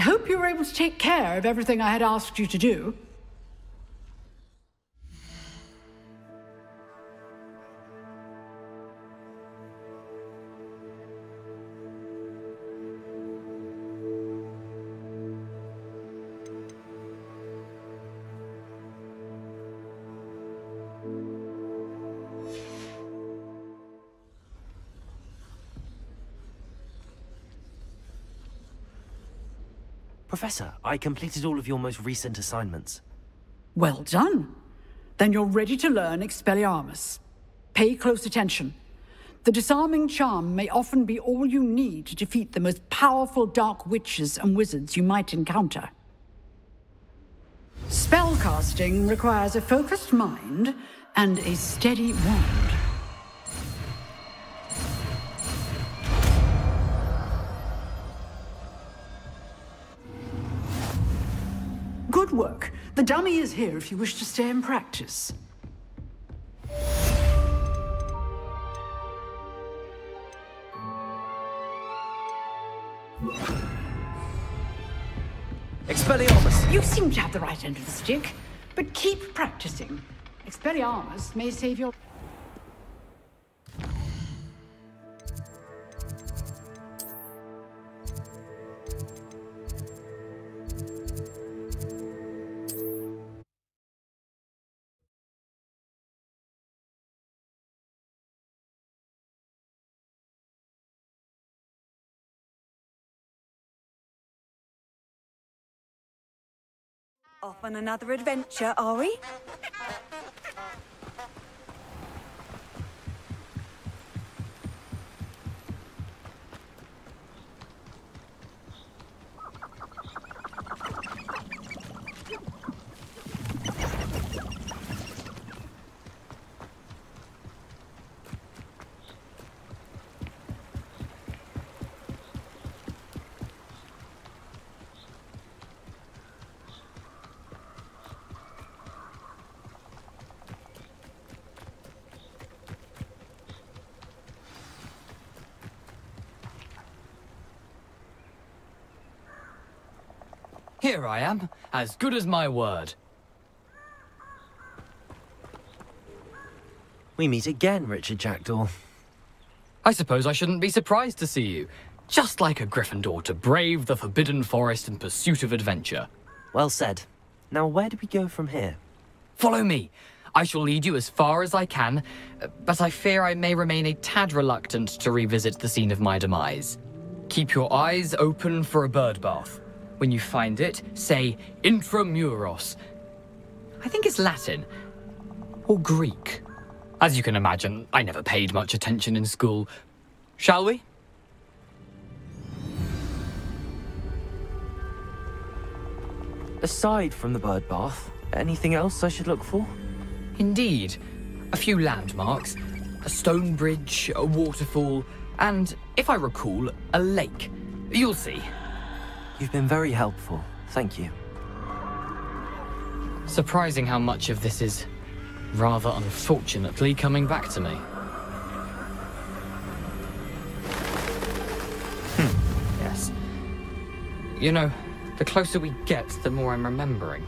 S13: I hope you were able to take care of everything I had asked you to do.
S1: Professor, I completed all of your most recent assignments.
S13: Well done. Then you're ready to learn Expelliarmus. Pay close attention. The disarming charm may often be all you need to defeat the most powerful dark witches and wizards you might encounter. Spellcasting requires a focused mind and a steady wand. Good work. The dummy is here if you wish to stay and practice.
S1: Expelliarmus!
S13: You seem to have the right end of the stick, but keep practicing. Expelliarmus may save your...
S15: Off on another adventure, are we?
S24: Here I am, as good as my word.
S1: We meet again, Richard Jackdaw.
S24: I suppose I shouldn't be surprised to see you. Just like a Gryffindor to brave the Forbidden Forest in pursuit of adventure.
S1: Well said. Now where do we go from here?
S24: Follow me. I shall lead you as far as I can, but I fear I may remain a tad reluctant to revisit the scene of my demise. Keep your eyes open for a bird bath. When you find it, say Intramuros. I think it's Latin. Or Greek. As you can imagine, I never paid much attention in school. Shall we?
S1: Aside from the bird bath, anything else I should look for?
S24: Indeed. A few landmarks. A stone bridge, a waterfall, and, if I recall, a lake. You'll see.
S1: You've been very helpful. Thank you.
S24: Surprising how much of this is, rather unfortunately, coming back to me. Yes. You know, the closer we get, the more I'm remembering.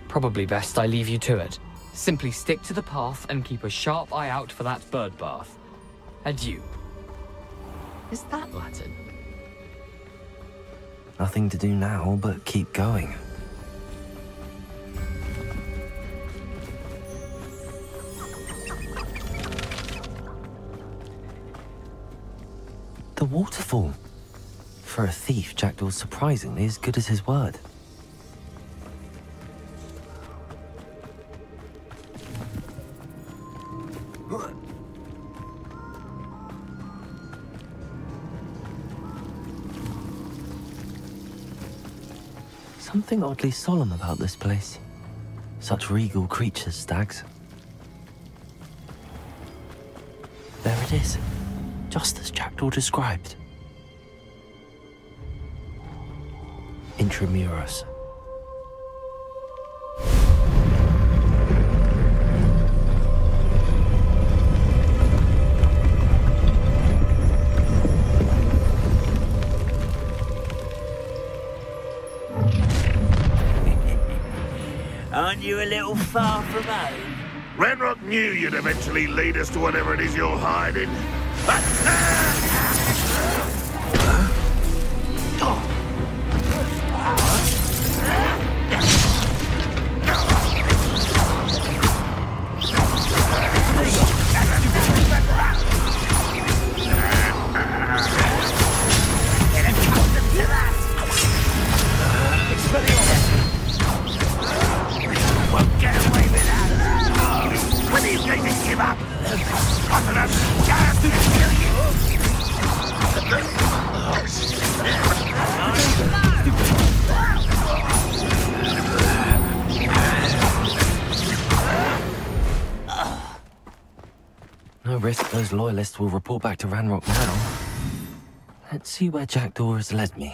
S24: Probably best I leave you to it. Simply stick to the path and keep a sharp eye out for that bird bath. Adieu. Is that Latin?
S1: Nothing to do now but keep going. The waterfall. For a thief, Jackdaw's surprisingly as good as his word. Something oddly solemn about this place. Such regal creatures, stags. There it is, just as Jackdaw described. Intramuros.
S7: Aren't you a little far from home?
S23: Renrock knew you'd eventually lead us to whatever it is you're hiding.
S1: No risk those loyalists will report back to Ranrock now. Let's see where Jackdaw has led me.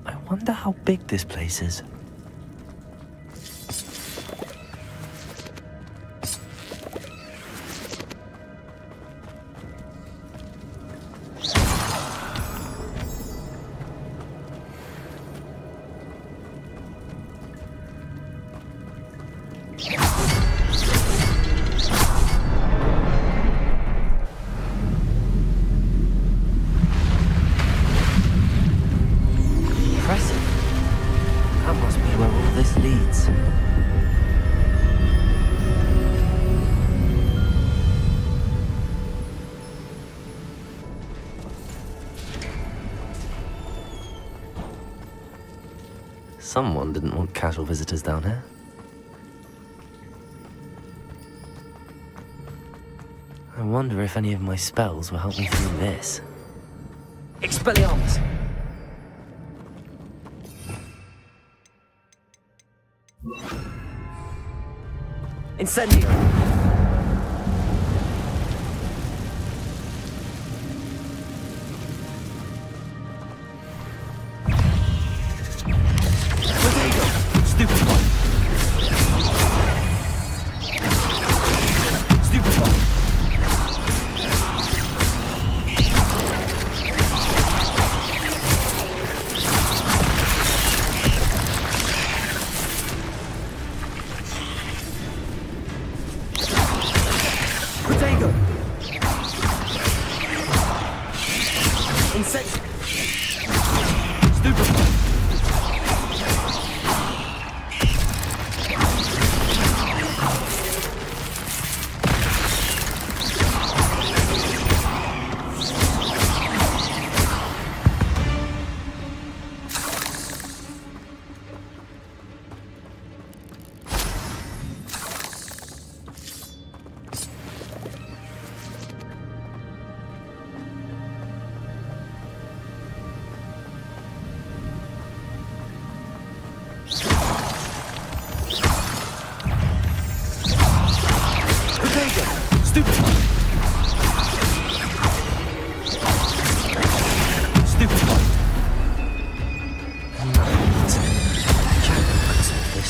S1: I wonder how big this place is. Someone didn't want casual visitors down here. I wonder if any of my spells will help me through this. Expelliarmus! Incendio!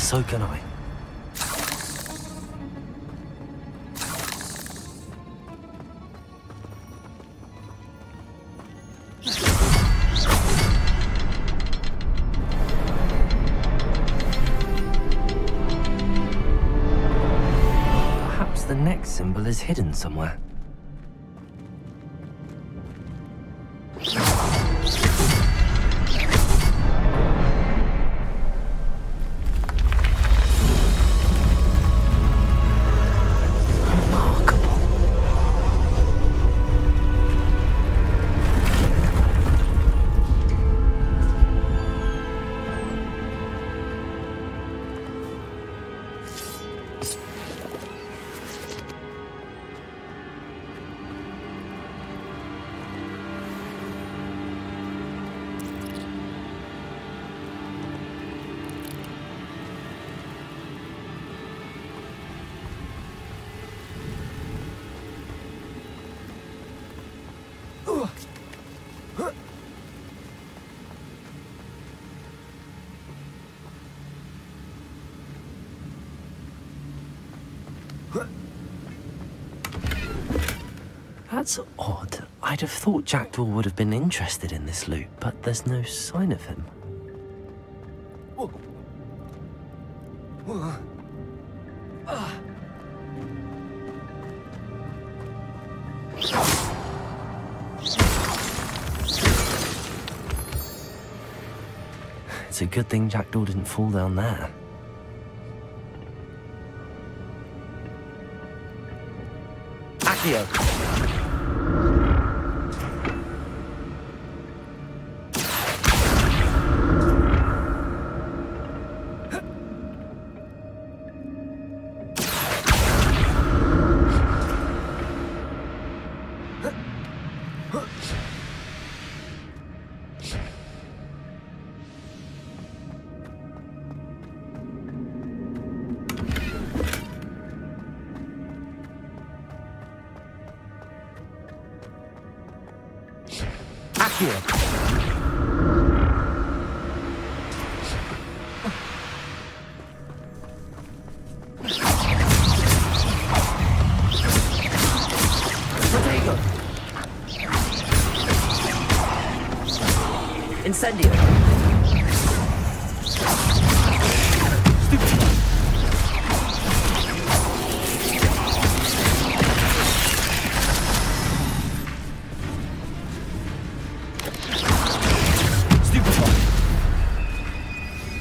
S1: So can I. Perhaps the next symbol is hidden somewhere. That's odd. I'd have thought Jackdaw would have been interested in this loot, but there's no sign of him. It's a good thing Jackdaw didn't fall down there. Accio! Incendio!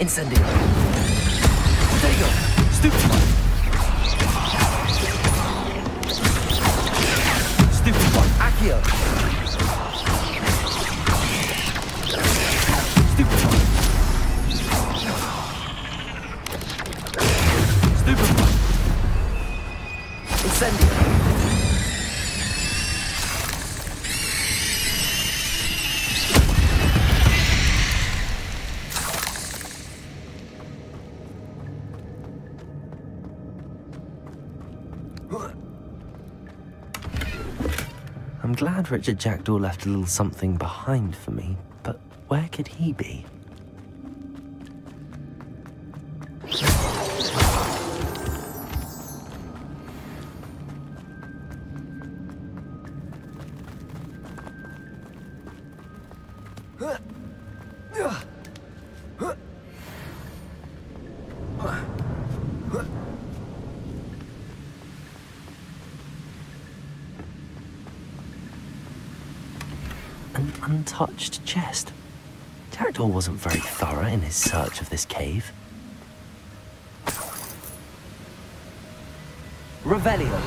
S1: Incendio! Potato! Stupefy! Stupefy! Accio! Stupefy! Stupefy! Incendio! I'm glad Richard Jackdaw left a little something behind for me, but where could he be? An untouched chest. Jackdaw wasn't very thorough in his search of this cave. Revelio.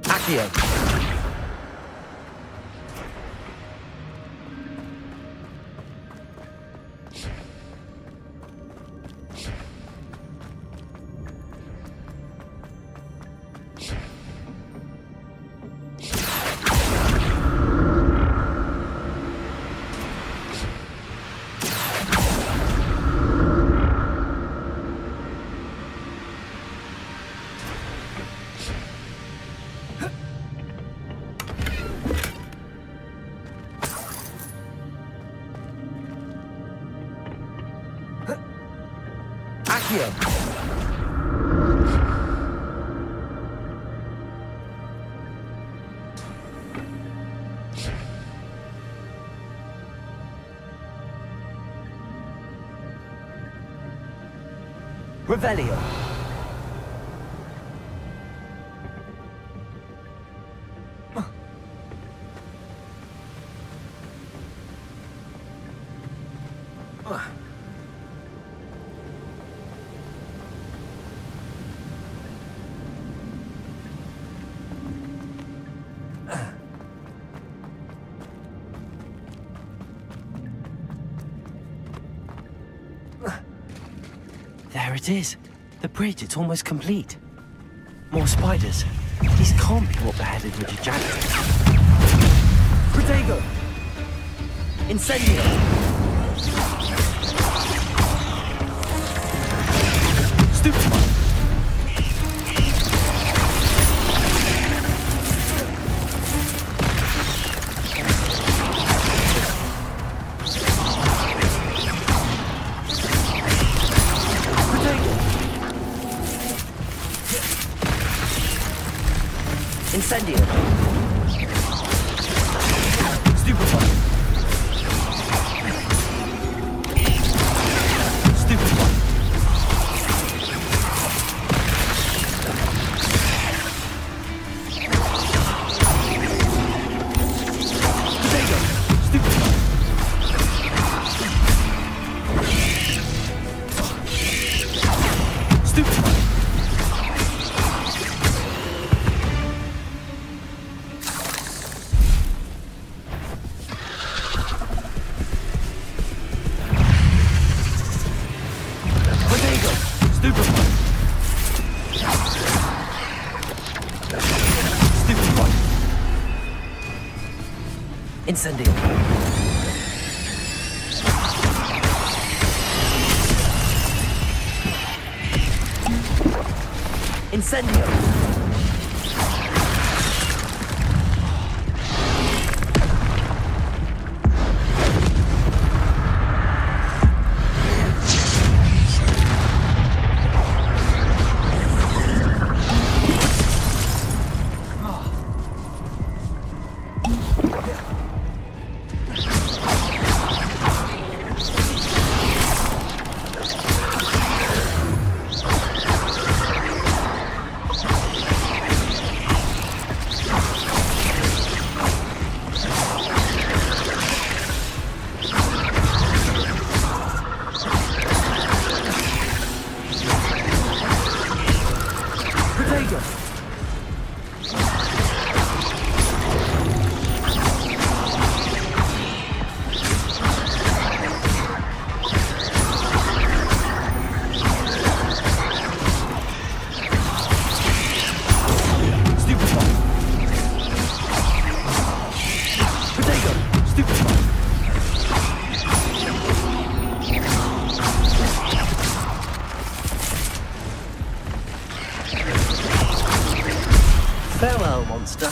S1: Accio. Accio. Revelio. There it is. The bridge, it's almost complete. More spiders. These can't be what beheaded Richard Jackson. Protego! Incendio! Stupefy! Incendio! Stupefy! Stupefy! Protego! Stupefy! Stupefy! Incendio. Incendio. Farewell, monster. I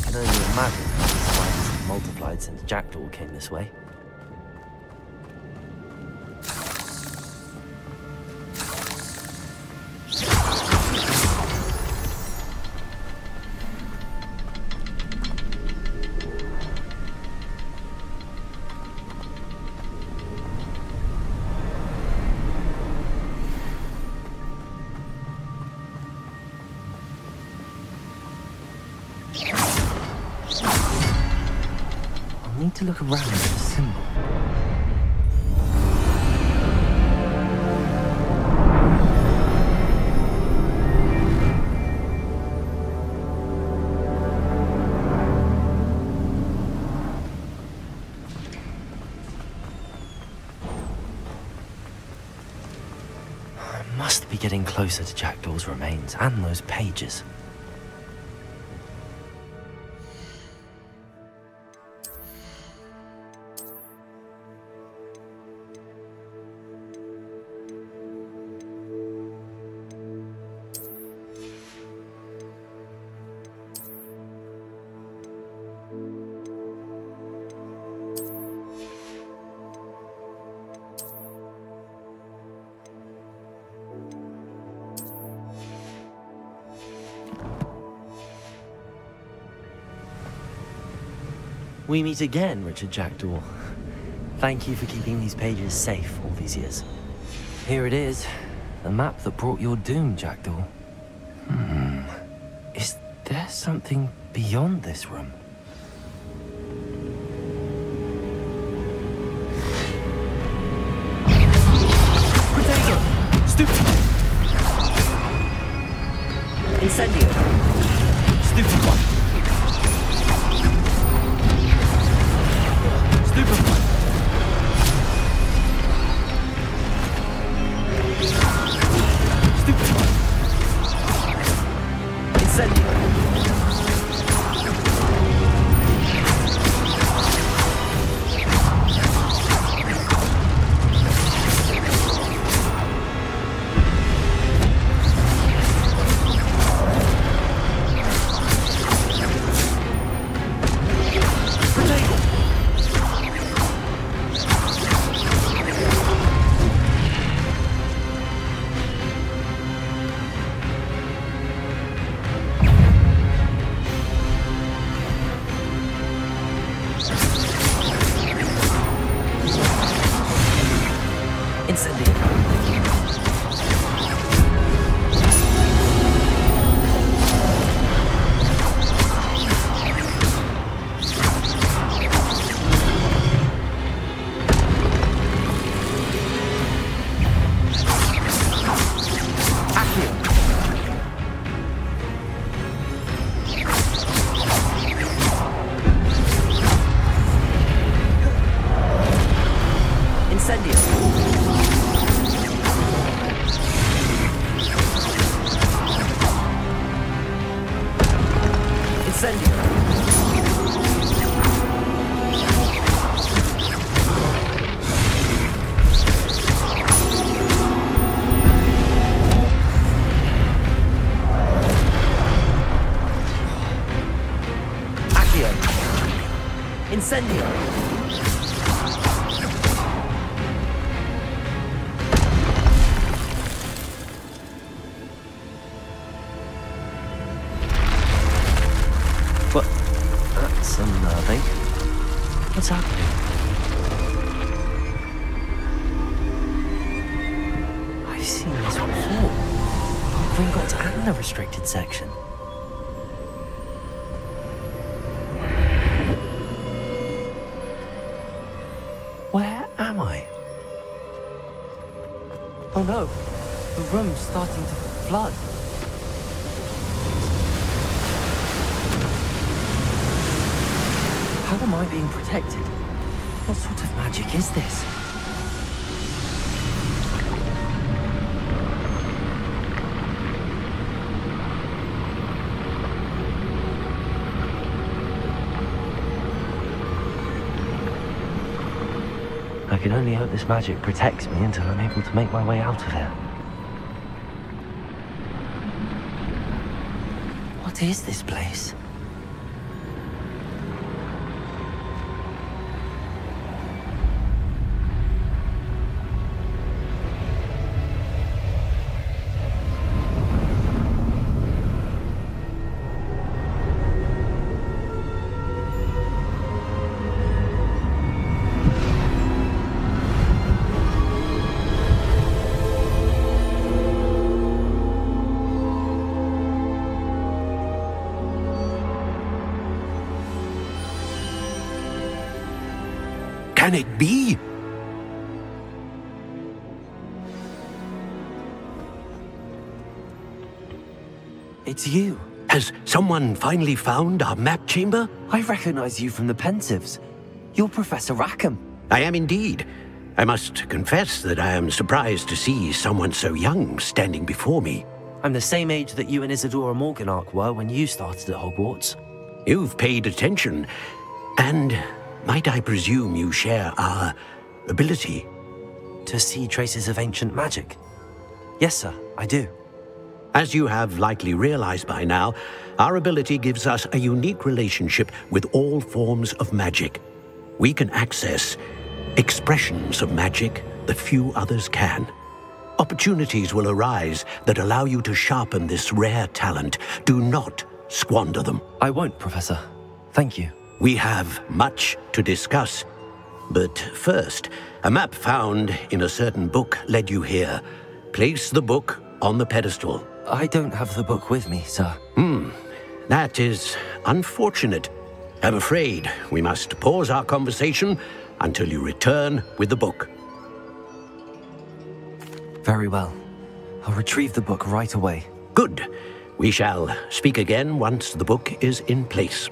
S1: can only imagine how the spiders have multiplied since Jackdaw came this way. I need to look around for the symbol. I must be getting closer to Jackdaw's remains and those pages. We meet again, Richard Jackdaw. Thank you for keeping these pages safe all these years. Here it is, the map that brought your doom, Jackdaw. Is there something beyond this room? Protego! Stupefy! Incendio! Stupefy! Stupefy! Stupefy! Incendio! What? That's unnerving. What's happening? I've seen this before. Gringotts and the restricted section. Where am I? Oh no, the room's starting to flood. How am I being protected? What sort of magic is this? I can only hope this magic protects me until I'm able to make my way out of here. What is this place?
S11: Can it be?
S1: It's you.
S11: Has someone finally found our map chamber?
S1: I recognize you from the Pensives. You're Professor Rackham.
S11: I am indeed. I must confess that I am surprised to see someone so young standing before me.
S1: I'm the same age that you and Isadora Morganach were when you started at Hogwarts.
S11: You've paid attention, and might I presume you share our ability?
S1: To see traces of ancient magic? Yes, sir, I do.
S11: As you have likely realized by now, our ability gives us a unique relationship with all forms of magic. We can access expressions of magic that few others can. Opportunities will arise that allow you to sharpen this rare talent. Do not squander them.
S1: I won't, Professor. Thank you.
S11: We have much to discuss. But first, a map found in a certain book led you here. Place the book on the pedestal.
S1: I don't have the book with me, sir.
S11: That is unfortunate. I'm afraid we must pause our conversation until you return with the book.
S1: Very well. I'll retrieve the book right away.
S11: Good. We shall speak again once the book is in place.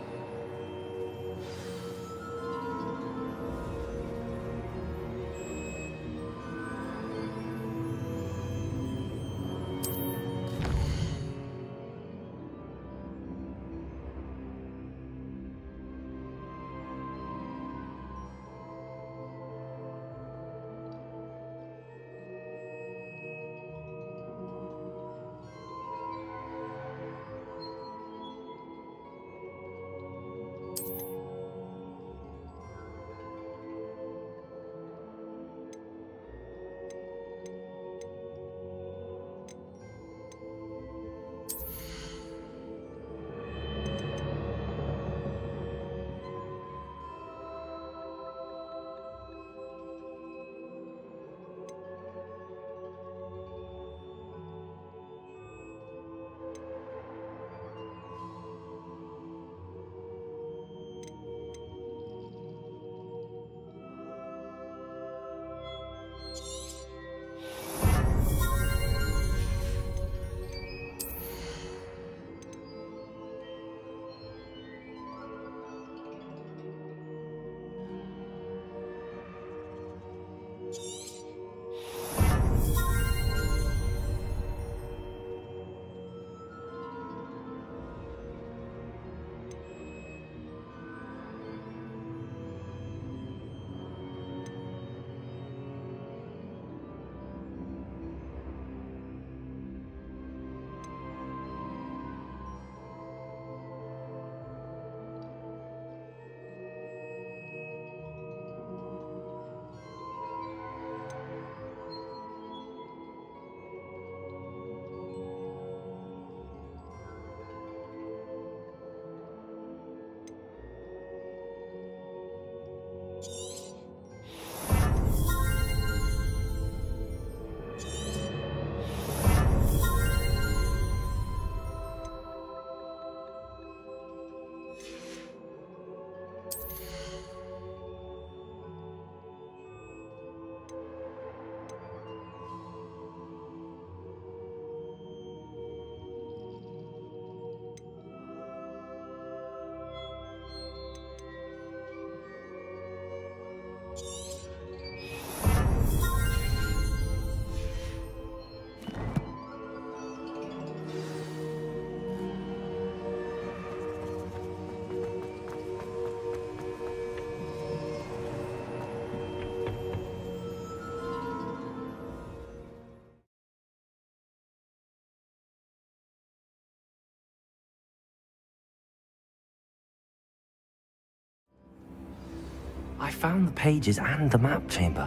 S1: I found the pages and the map chamber.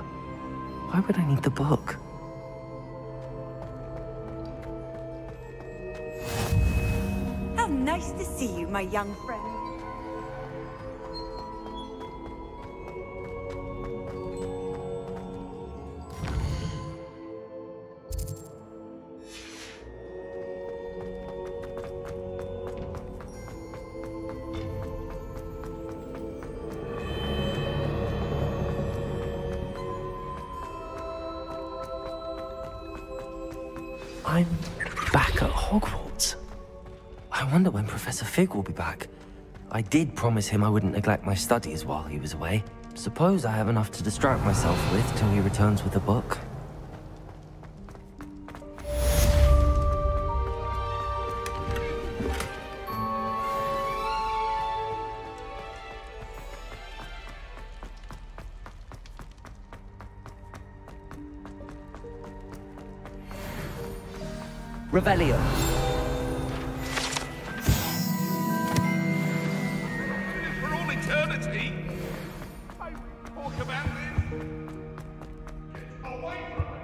S1: Why would I need the book?
S15: How nice to see you, my young friend.
S1: I'm back at Hogwarts. I wonder when Professor Fig will be back. I did promise him I wouldn't neglect my studies while he was away. Suppose I have enough to distract myself with till he returns with a book.
S6: Revelio.
S23: For all eternity? I talk about this. Get away from me.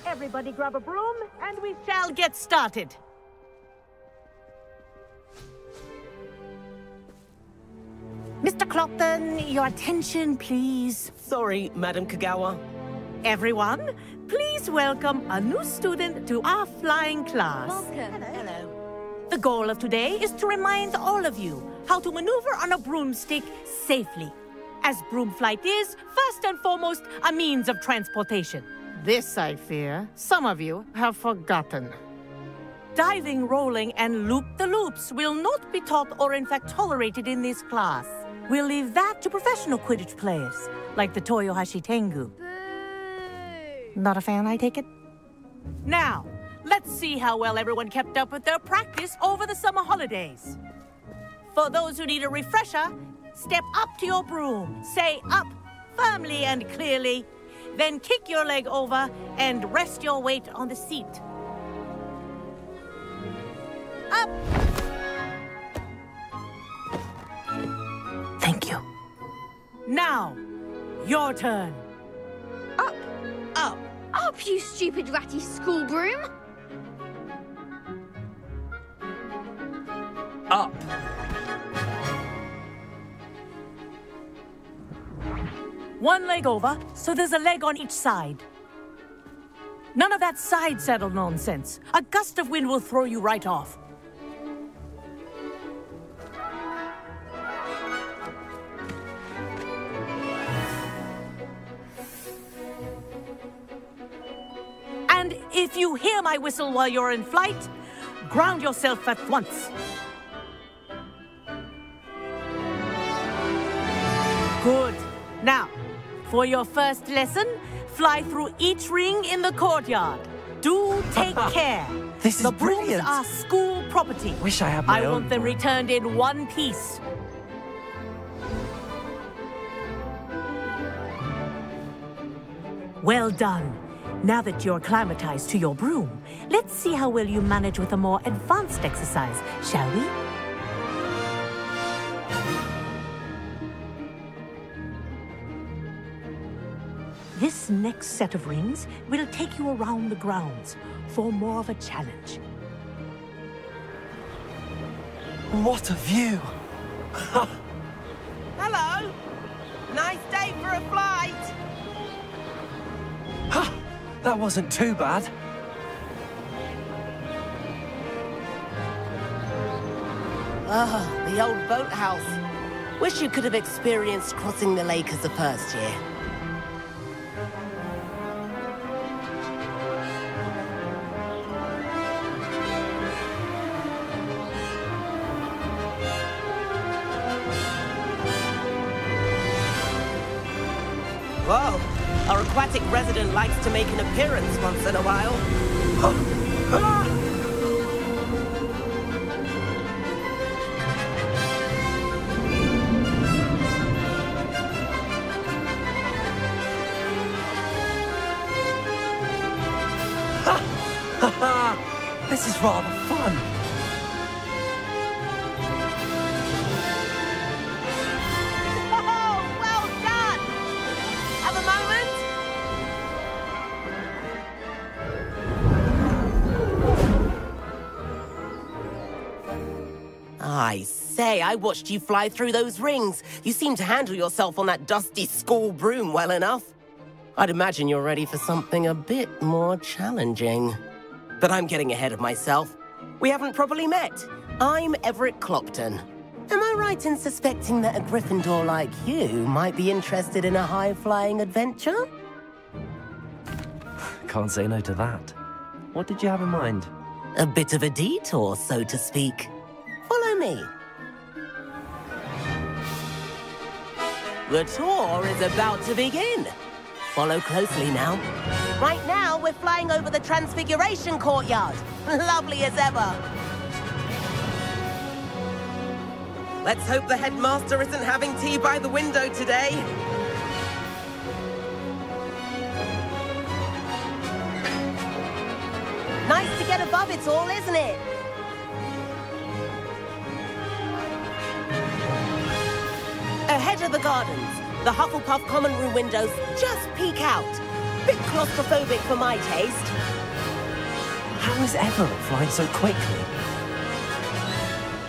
S17: Everybody grab a broom, and we shall get started.
S18: Mr. Clopton, your attention, please.
S6: Sorry, Madam Kagawa.
S17: Everyone, please welcome a new student to our flying class.
S2: Welcome.
S18: Hello.
S17: The goal of today is to remind all of you how to maneuver on a broomstick safely, as broom flight is, first and foremost, a means of transportation.
S18: This, I fear, some of you have forgotten.
S17: Diving, rolling, and loop-the-loops will not be taught or in fact tolerated in this class. We'll leave that to professional Quidditch players, like the Toyohashi Tengu.
S18: Not a fan, I take it?
S17: Now, let's see how well everyone kept up with their practice over the summer holidays. For those who need a refresher, step up to your broom, say up firmly and clearly, then kick your leg over and rest your weight on the seat. Up!
S18: Thank you.
S17: Now, your turn.
S2: Up!
S17: Up!
S2: Up, you stupid ratty school broom!
S18: Up.
S17: One leg over, so there's a leg on each side. None of that side saddle nonsense. A gust of wind will throw you right off. And if you hear my whistle while you're in flight, ground yourself at once. Good. Now, for your first lesson, fly through each ring in the courtyard. Do take care.
S1: This is
S17: the brooms
S1: brilliant.
S17: are school property.
S1: Wish I had my
S17: I
S1: own
S17: want them
S1: broom.
S17: returned in one piece. Well done. Now that you're acclimatized to your broom, let's see how well you manage with a more advanced exercise, shall we? This next set of rings will take you around the grounds for more of a challenge.
S1: What a view!
S6: Hello. Nice day for a flight.
S1: That wasn't too bad.
S6: Ah, the old boathouse. Wish you could have experienced crossing the lake as a first year. Whoa, our aquatic resident likes to make an appearance once in a while.
S1: This is rather fun.
S6: Oh, well done! Have a moment? I say, I watched you fly through those rings. You seem to handle yourself on that dusty school broom well enough. I'd imagine you're ready for something a bit more challenging. But I'm getting ahead of myself. We haven't properly met. I'm Everett Clopton. Am I right in suspecting that a Gryffindor like you might be interested in a high-flying adventure?
S1: Can't say no to that. What did you have in mind?
S6: A bit of a detour, so to speak. Follow me. The tour is about to begin. Follow closely now. Right now, we're flying over the Transfiguration Courtyard. Lovely as ever. Let's hope the headmaster isn't having tea by the window today. Nice to get above it all, isn't it? Ahead of the gardens, the Hufflepuff common room windows just peek out. Bit claustrophobic for my taste.
S1: How is Everett flying so quickly?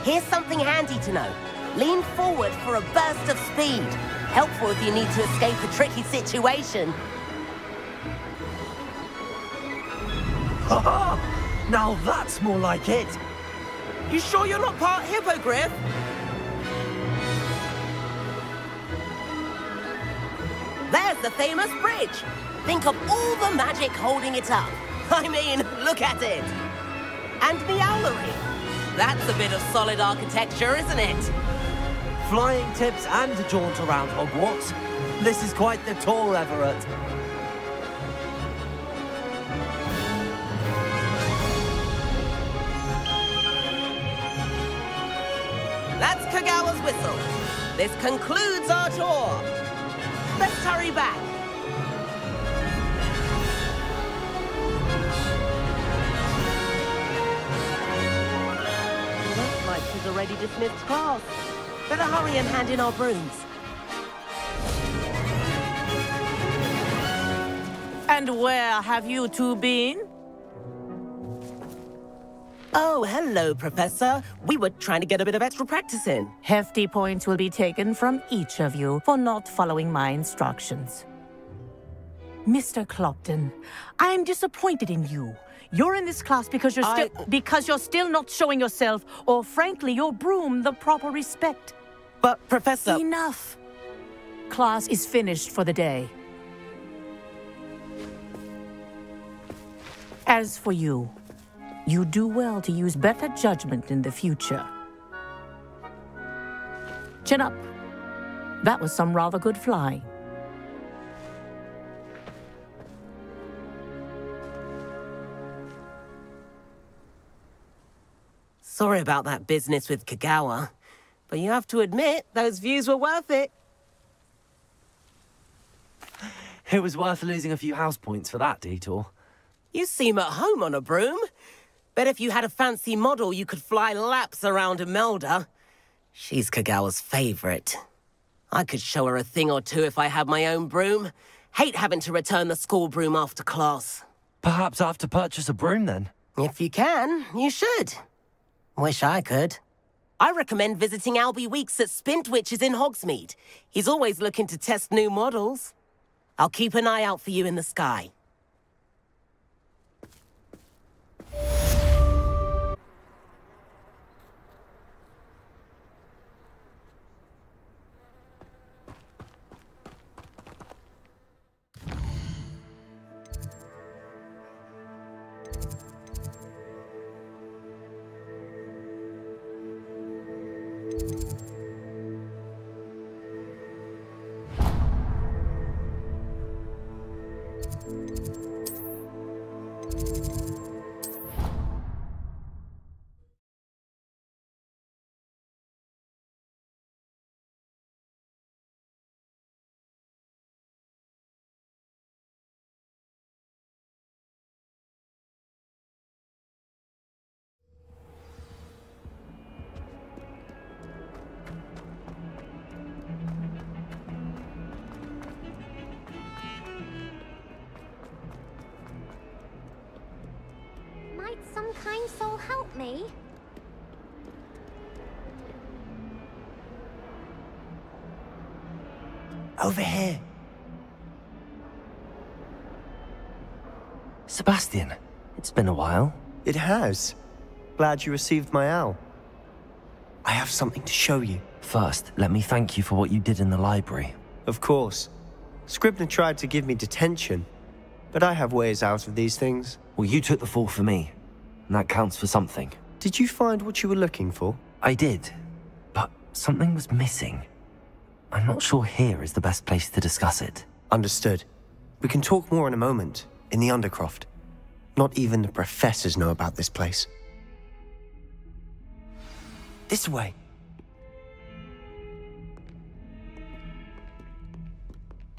S6: Here's something handy to know. Lean forward for a burst of speed. Helpful if you need to escape a tricky situation.
S1: Ha-ha! Now that's more like it.
S6: You sure you're not part hippogriff? There's the famous bridge. Think of all the magic holding it up. I mean, look at it. And the owlery. That's a bit of solid architecture, isn't it?
S1: Flying tips and a jaunt around Hogwarts. This is quite the tour, Everett.
S6: That's Kagawa's whistle. This concludes our tour. Let's hurry back. Looks like she's already dismissed class. Better hurry and hand in our brooms.
S17: And where have you two been?
S6: Oh, hello, Professor. We were trying to get a bit of extra practice in.
S17: Hefty points will be taken from each of you for not following my instructions. Mr. Clopton, I'm disappointed in you. You're in this class because you're still not showing yourself, or frankly, your broom the proper respect.
S6: But, Professor...
S17: Enough. Class is finished for the day. As for you, you do well to use better judgment in the future. Chin up. That was some rather good flying.
S6: Sorry about that business with Kagawa, but you have to admit, those views were worth it.
S1: It was worth losing a few house points for that detour.
S6: You seem at home on a broom. Bet if you had a fancy model, you could fly laps around Imelda. She's Kagawa's favorite. I could show her a thing or two if I had my own broom. Hate having to return the school broom after class.
S1: Perhaps I have to purchase a broom then?
S6: If you can, you should. Wish I could. I recommend visiting Albie Weeks at Spintwitches in Hogsmeade. He's always looking to test new models. I'll keep an eye out for you in the sky.
S19: Might some kind soul help me?
S1: Over here. Sebastian, it's been a while.
S9: It has. Glad you received my owl. I have something to show you.
S1: First, let me thank you for what you did in the library.
S9: Of course. Scribner tried to give me detention, but I have ways out of these things.
S1: Well, you took the fall for me, and that counts for something.
S9: Did you find what you were looking for?
S1: I did, but something was missing. I'm not sure here is the best place to discuss it.
S9: Understood. We can talk more in a moment, in the Undercroft. Not even the professors know about this place. This way.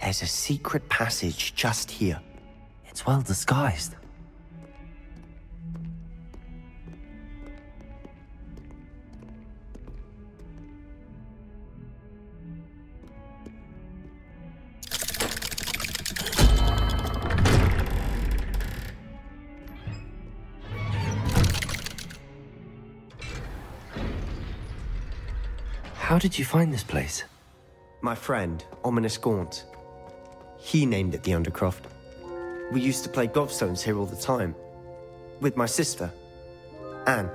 S9: There's a secret passage just here.
S1: It's well disguised. How did you find this place?
S9: My friend, Ominous Gaunt. He named it the Undercroft. We used to play gobstones here all the time. With my sister, Anne.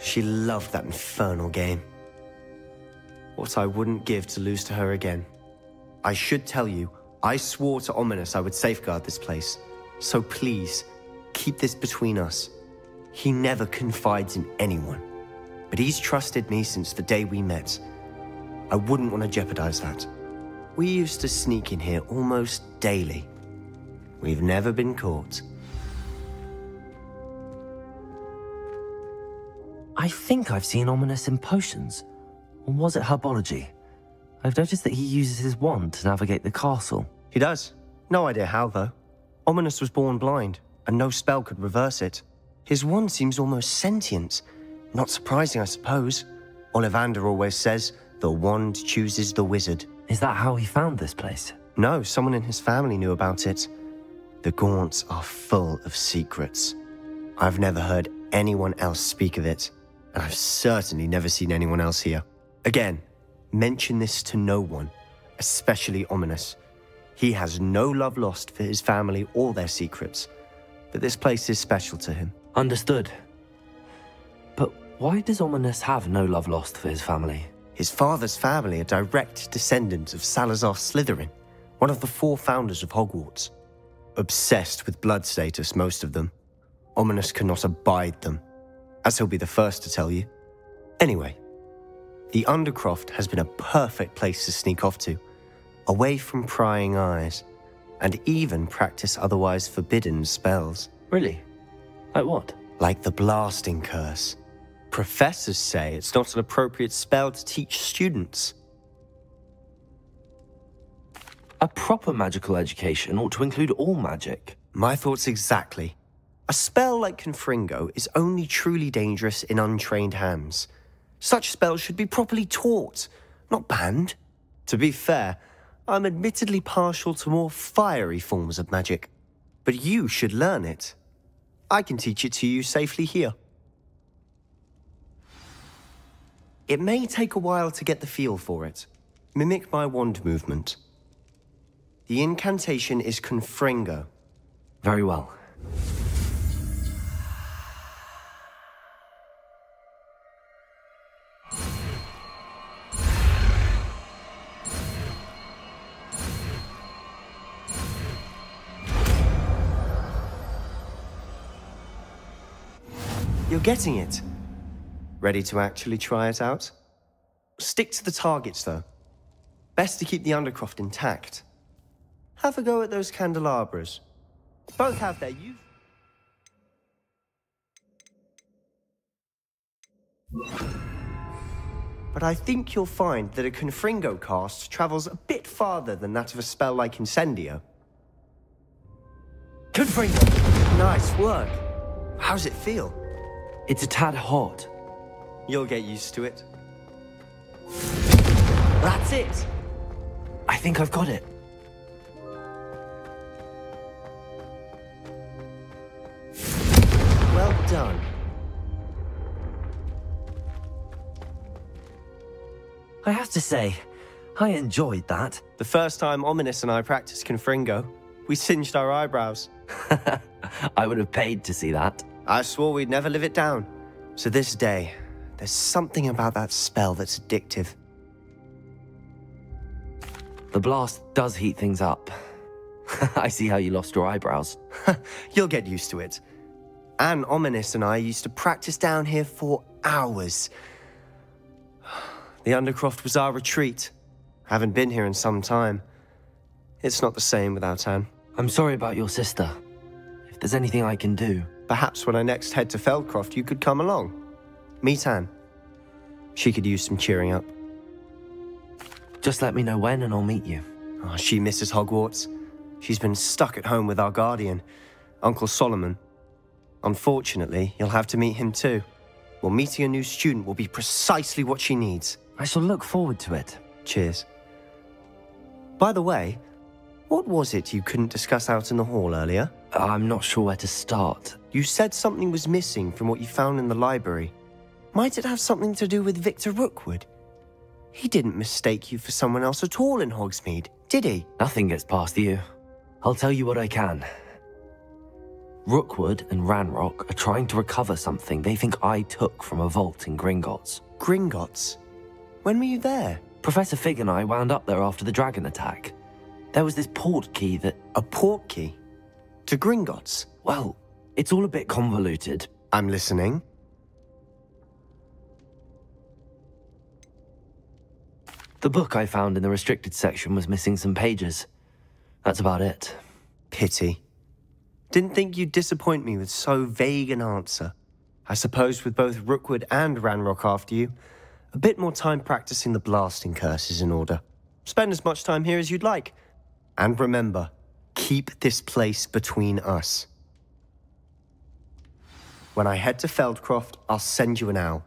S9: She loved that infernal game. What I wouldn't give to lose to her again. I should tell you, I swore to Ominous I would safeguard this place. So please, keep this between us. He never confides in anyone. But he's trusted me since the day we met. I wouldn't want to jeopardize that. We used to sneak in here almost daily. We've never been caught.
S1: I think I've seen Ominous in potions. Or was it herbology? I've noticed that he uses his wand to navigate the castle.
S9: He does. No idea how, though. Ominous was born blind, and no spell could reverse it. His wand seems almost sentient. Not surprising, I suppose. Ollivander always says, the wand chooses the wizard.
S1: Is that how he found this place?
S9: No, someone in his family knew about it. The Gaunts are full of secrets. I've never heard anyone else speak of it, and I've certainly never seen anyone else here. Again, mention this to no one, especially Ominous. He has no love lost for his family or their secrets, but this place is special to him.
S1: Understood. But why does Ominous have no love lost for his family?
S9: His father's family are direct descendants of Salazar Slytherin, one of the 4 founders of Hogwarts. Obsessed with blood status, most of them. Ominous cannot abide them, as he'll be the first to tell you. Anyway, the Undercroft has been a perfect place to sneak off to, away from prying eyes, and even practice otherwise forbidden spells.
S1: Really? Like what?
S9: Like the blasting curse. Professors say it's not an appropriate spell to teach students.
S1: A proper magical education ought to include all magic.
S9: My thoughts exactly. A spell like Confringo is only truly dangerous in untrained hands. Such spells should be properly taught, not banned. To be fair, I'm admittedly partial to more fiery forms of magic. But you should learn it. I can teach it to you safely here. It may take a while to get the feel for it. Mimic my wand movement. The incantation is Confringo.
S1: Very well.
S9: You're getting it. Ready to actually try it out? Stick to the targets, though. Best to keep the Undercroft intact. Have a go at those candelabras. Both have their use. But I think you'll find that a Confringo cast travels a bit farther than that of a spell like Incendio.
S1: Confringo!
S9: Nice work. How's it feel?
S1: It's a tad hot.
S9: You'll get used to it.
S1: That's it! I think I've got it.
S9: Well done.
S1: I have to say, I enjoyed that.
S9: The first time Ominous and I practiced Confringo, we singed our eyebrows.
S1: I would have paid to see that.
S9: I swore we'd never live it down. So this day, there's something about that spell that's addictive.
S1: The blast does heat things up. I see how you lost your eyebrows.
S9: You'll get used to it. Anne, Ominous and I used to practice down here for hours. The Undercroft was our retreat. Haven't been here in some time. It's not the same without Anne.
S1: I'm sorry about your sister. If there's anything I can do...
S9: Perhaps when I next head to Feldcroft, you could come along. Meet Anne. She could use some cheering up.
S1: Just let me know when and I'll meet you.
S9: Oh, she misses Hogwarts. She's been stuck at home with our guardian, Uncle Solomon. Unfortunately, you'll have to meet him too. Well, meeting a new student will be precisely what she needs.
S1: I shall look forward to it.
S9: Cheers. By the way, what was it you couldn't discuss out in the hall earlier?
S1: I'm not sure where to start.
S9: You said something was missing from what you found in the library. Might it have something to do with Victor Rookwood? He didn't mistake you for someone else at all in Hogsmeade, did he?
S1: Nothing gets past you. I'll tell you what I can. Rookwood and Ranrock are trying to recover something they think I took from a vault in Gringotts.
S9: Gringotts? When were you there?
S1: Professor Fig and I wound up there after the dragon attack. There was this port key that...
S9: A port key? To Gringotts?
S1: Well, it's all a bit convoluted.
S9: I'm listening.
S1: The book I found in the restricted section was missing some pages. That's about it.
S9: Pity. Didn't think you'd disappoint me with so vague an answer. I suppose with both Rookwood and Ranrock after you, a bit more time practicing the blasting curse is in order. Spend as much time here as you'd like. And remember, keep this place between us. When I head to Feldcroft, I'll send you an owl.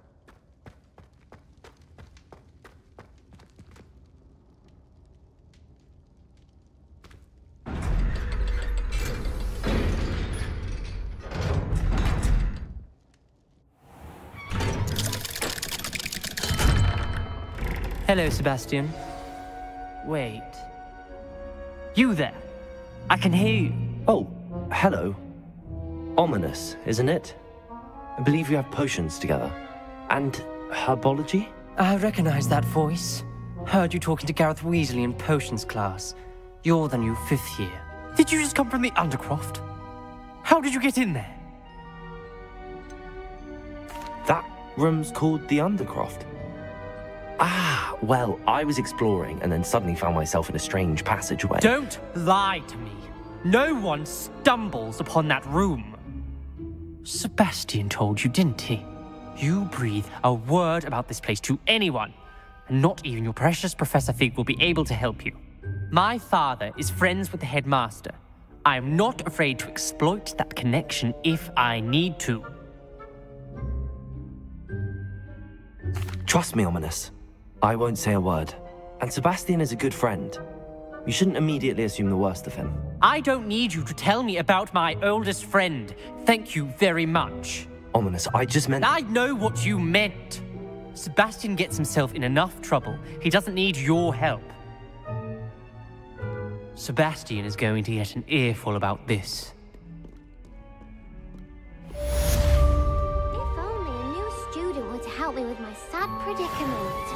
S12: Hello, Sebastian. Wait. You there? I can hear you.
S1: Oh, hello. Ominous, isn't it? I believe you have potions together. And herbology?
S12: I recognize that voice. Heard you talking to Gareth Weasley in potions class. You're the new 5th year. Did you just come from the Undercroft? How did you get in there?
S1: That room's called the Undercroft. Ah, well, I was exploring and then suddenly found myself in a strange passageway.
S12: Don't lie to me. No one stumbles upon that room. Sebastian told you, didn't he? You breathe a word about this place to anyone, and not even your precious Professor Fig will be able to help you. My father is friends with the headmaster. I am not afraid to exploit that connection if I need to.
S1: Trust me, Ominous. I won't say a word. And Sebastian is a good friend. You shouldn't immediately assume the worst of him.
S12: I don't need you to tell me about my oldest friend. Thank you very much.
S1: Ominous, I just meant...
S12: I know what you meant. Sebastian gets himself in enough trouble. He doesn't need your help. Sebastian is going to get an earful about this.
S2: If only a new student were to help me with my sad predicament.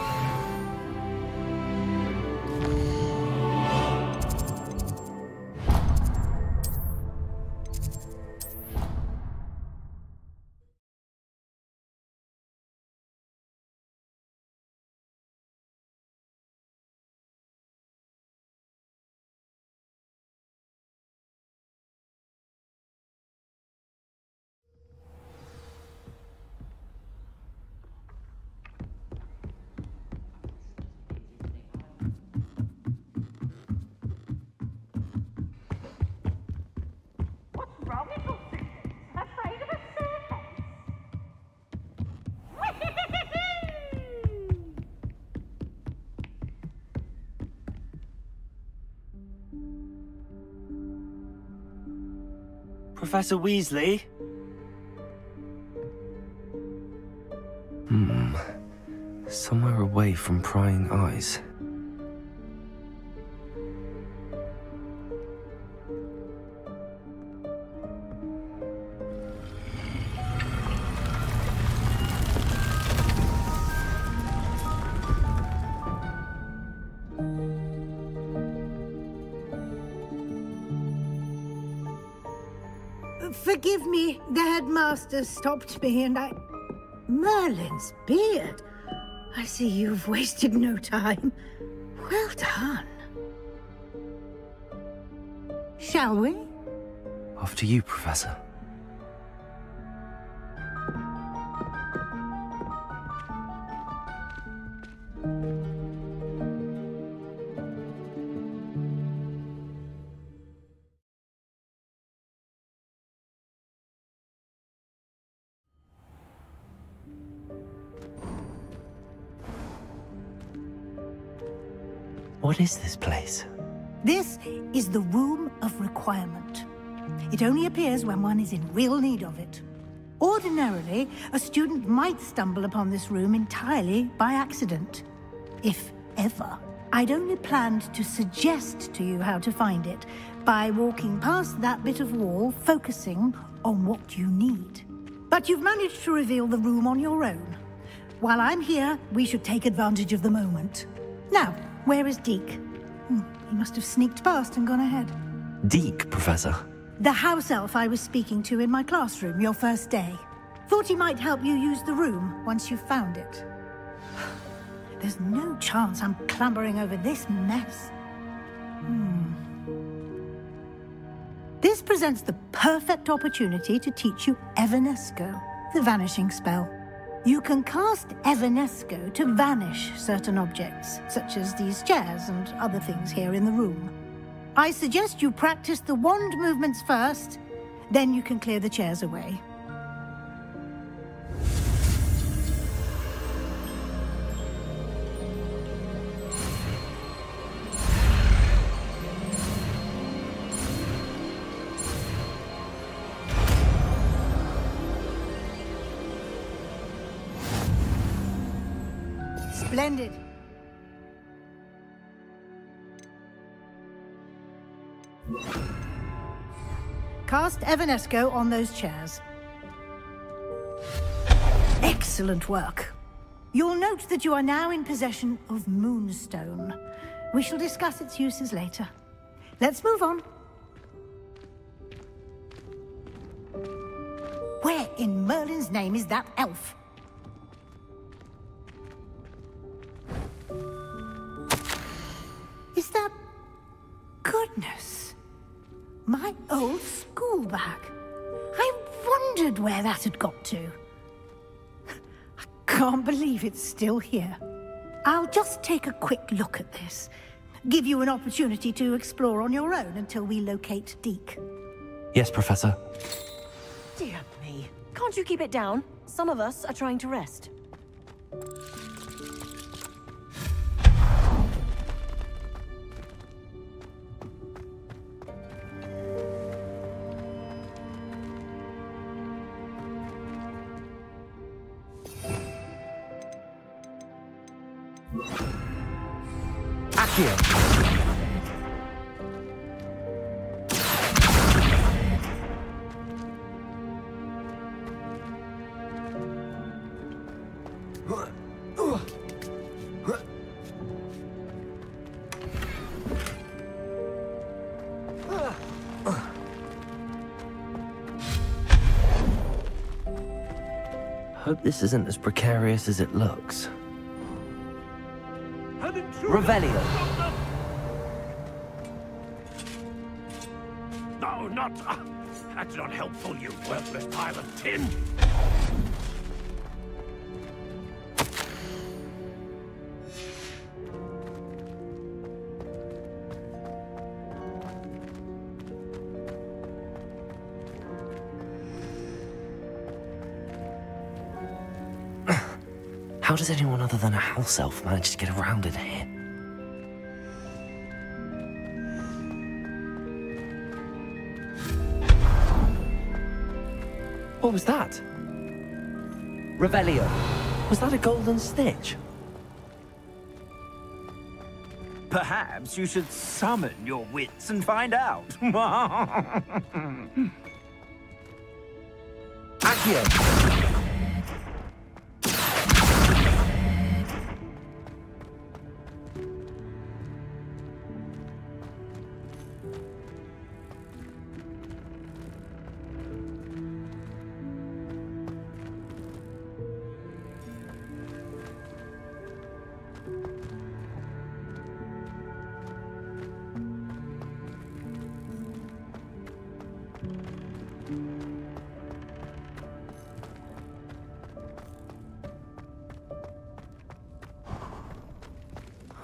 S1: Professor Weasley? Somewhere away from prying eyes.
S10: Forgive me, the headmaster stopped me and I... Merlin's beard. I see you've wasted no time. Well done. Shall we?
S1: After you, Professor. What is this place?
S10: This is the Room of Requirement. It only appears when one is in real need of it. Ordinarily, a student might stumble upon this room entirely by accident. If ever. I'd only planned to suggest to you how to find it by walking past that bit of wall, focusing on what you need. But you've managed to reveal the room on your own. While I'm here, we should take advantage of the moment. Now, where is Deke? He must have sneaked past and gone ahead.
S1: Deke, Professor.
S10: The house elf I was speaking to in my classroom your first day. Thought he might help you use the room once you've found it. There's no chance I'm clambering over this mess. This presents the perfect opportunity to teach you Evanesco, the vanishing spell. You can cast Evanesco to vanish certain objects, such as these chairs and other things here in the room. I suggest you practice the wand movements first, then you can clear the chairs away. Splendid. Cast Evanesco on those chairs. Excellent work. You'll note that you are now in possession of Moonstone. We shall discuss its uses later. Let's move on. Where in Merlin's name is that elf? Is that... Goodness. My old school bag. I wondered where that had got to. I can't believe it's still here. I'll just take a quick look at this. Give you an opportunity to explore on your own until we locate Deke.
S1: Yes, Professor.
S20: Dear me. Can't you keep it down? Some of us are trying to rest.
S1: Accio. Hope this isn't as precarious as it looks. Revelio.
S5: No, not... that's not helpful, you worthless pile of tin.
S1: How does anyone other than a house elf manage to get around in here? What was that? Revelio. Was that a golden snitch?
S5: Perhaps you should summon your wits and find out.
S1: Accio!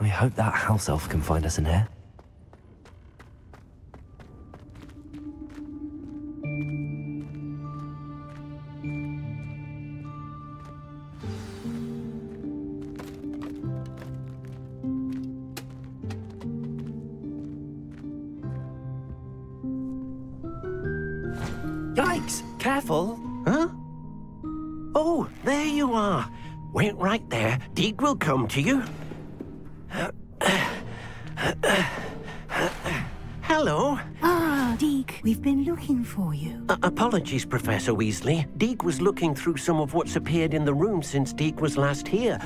S1: I hope that house elf can find us in here.
S11: Yikes! Careful! Huh? Oh, there you are. Wait right there. Deke will come to you. Hello.
S10: Ah, Deke, we've been looking for you.
S11: Apologies, Professor Weasley. Deke was looking through some of what's appeared in the room since Deke was last here.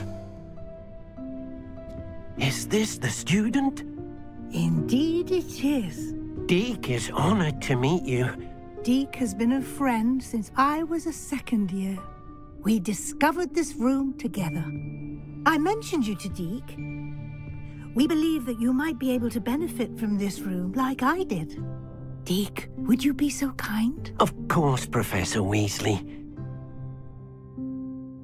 S11: Is this the student?
S10: Indeed it is.
S11: Deke is honored to meet you.
S10: Deke has been a friend since I was a second year. We discovered this room together. I mentioned you to Deke. We believe that you might be able to benefit from this room like I did. Deke, would you be so kind?
S11: Of course, Professor Weasley.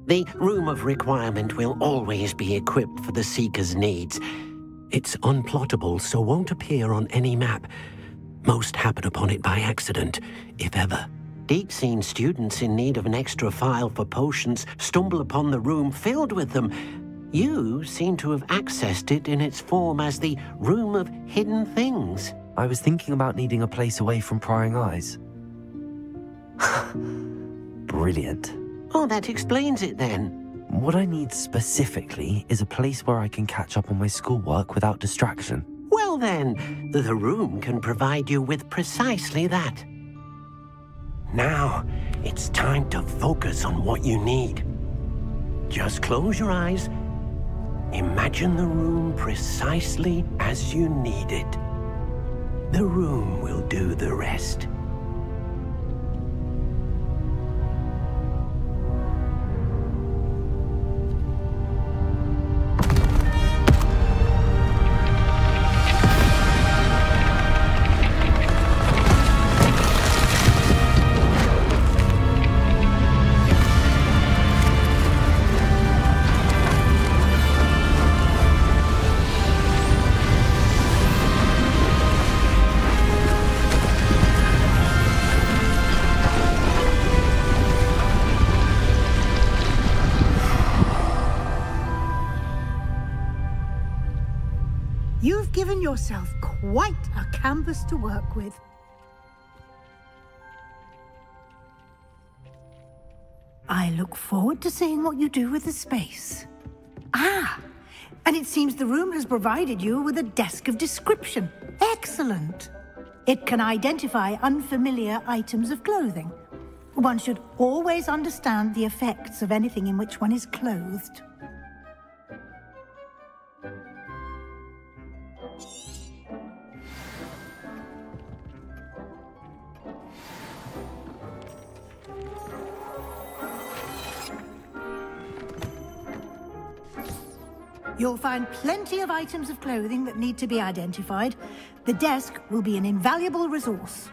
S11: The Room of Requirement will always be equipped for the Seeker's needs. It's unplottable, so won't appear on any map. Most happen upon it by accident, if ever. Deke's seen students in need of an extra file for potions stumble upon the room filled with them. You seem to have accessed it in its form as the Room of Hidden Things.
S1: I was thinking about needing a place away from prying eyes. Brilliant.
S11: Oh, that explains it then.
S1: What I need specifically is a place where I can catch up on my schoolwork without distraction.
S11: Well then, the room can provide you with precisely that. Now, it's time to focus on what you need. Just close your eyes. Imagine the room precisely as you need it. The room will do the rest.
S10: You've given yourself quite a canvas to work with. I look forward to seeing what you do with the space. Ah, and it seems the room has provided you with a desk of description. Excellent. It can identify unfamiliar items of clothing. One should always understand the effects of anything in which one is clothed. You'll find plenty of items of clothing that need to be identified. The desk will be an invaluable resource.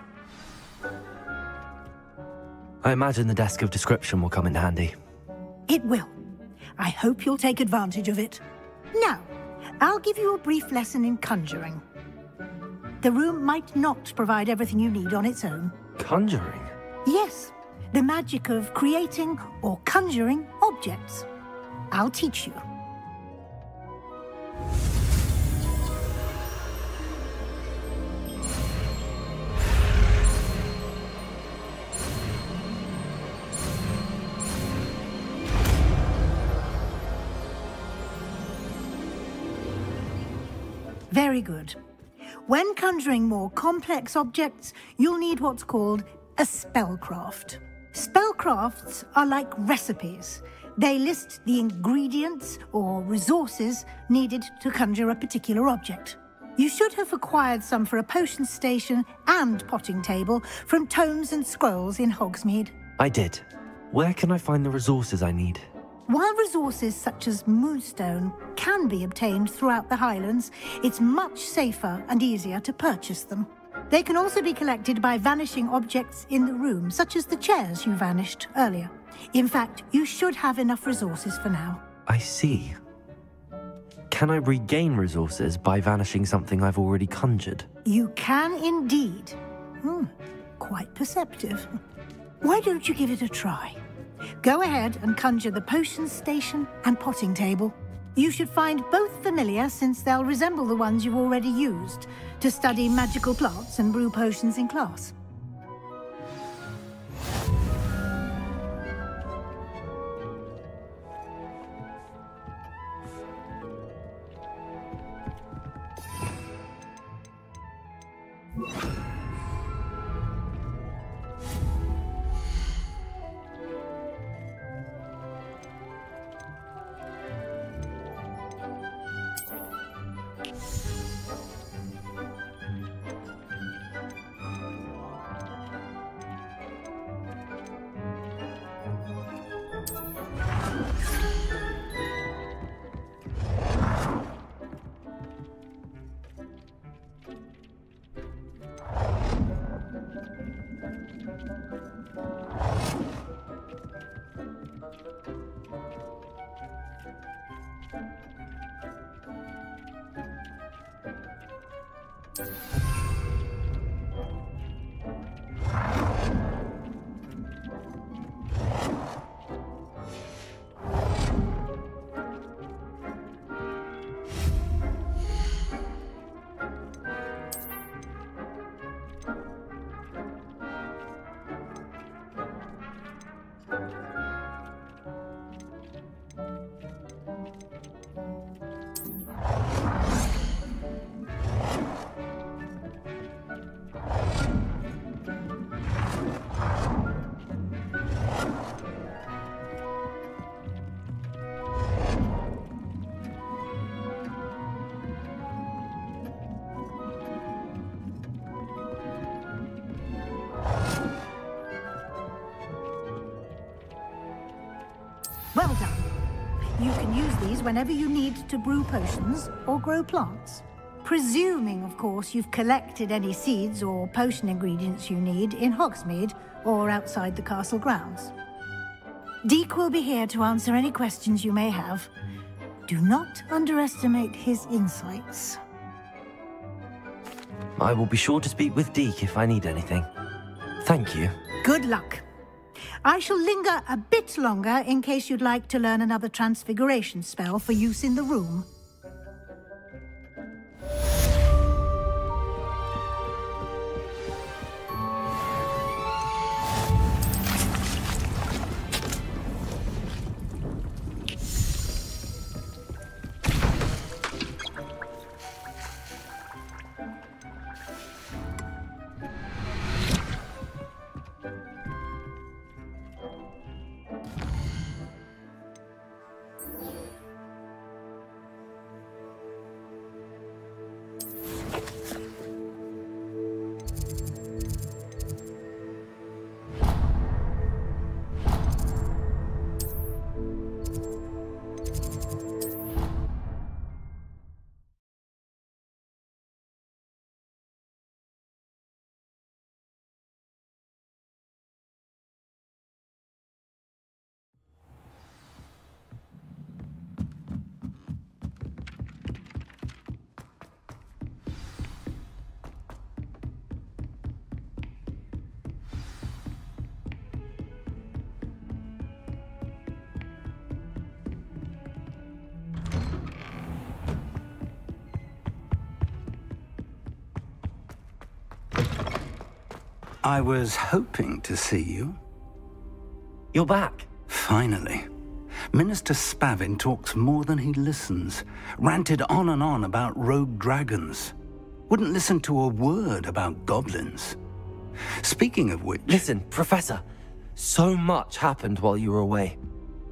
S1: I imagine the desk of description will come in handy.
S10: It will. I hope you'll take advantage of it. Now, I'll give you a brief lesson in conjuring. The room might not provide everything you need on its own.
S1: Conjuring?
S10: Yes, the magic of creating or conjuring objects. I'll teach you. Very good. When conjuring more complex objects, you'll need what's called a spellcraft. Spellcrafts are like recipes. They list the ingredients or resources needed to conjure a particular object. You should have acquired some for a potion station and potting table from tomes and scrolls in Hogsmeade.
S1: I did. Where can I find the resources I need?
S10: While resources such as moonstone can be obtained throughout the Highlands, it's much safer and easier to purchase them. They can also be collected by vanishing objects in the room, such as the chairs you vanished earlier. In fact, you should have enough resources for now.
S1: I see. Can I regain resources by vanishing something I've already conjured?
S10: You can indeed. Quite perceptive. Why don't you give it a try? Go ahead and conjure the potion station and potting table. You should find both familiar, since they'll resemble the ones you've already used to study magical plants and brew potions in class. Well done. You can use these whenever you need to brew potions or grow plants. Presuming, of course, you've collected any seeds or potion ingredients you need in Hogsmeade or outside the castle grounds. Deek will be here to answer any questions you may have. Do not underestimate his insights.
S1: I will be sure to speak with Deek if I need anything. Thank you.
S10: Good luck. I shall linger a bit longer in case you'd like to learn another transfiguration spell for use in the room.
S3: I was hoping to see you.
S1: You're back.
S3: Finally. Minister Spavin talks more than he listens. Ranted on and on about rogue dragons. Wouldn't listen to a word about goblins. Speaking of which...
S1: Listen, Professor. So much happened while you were away.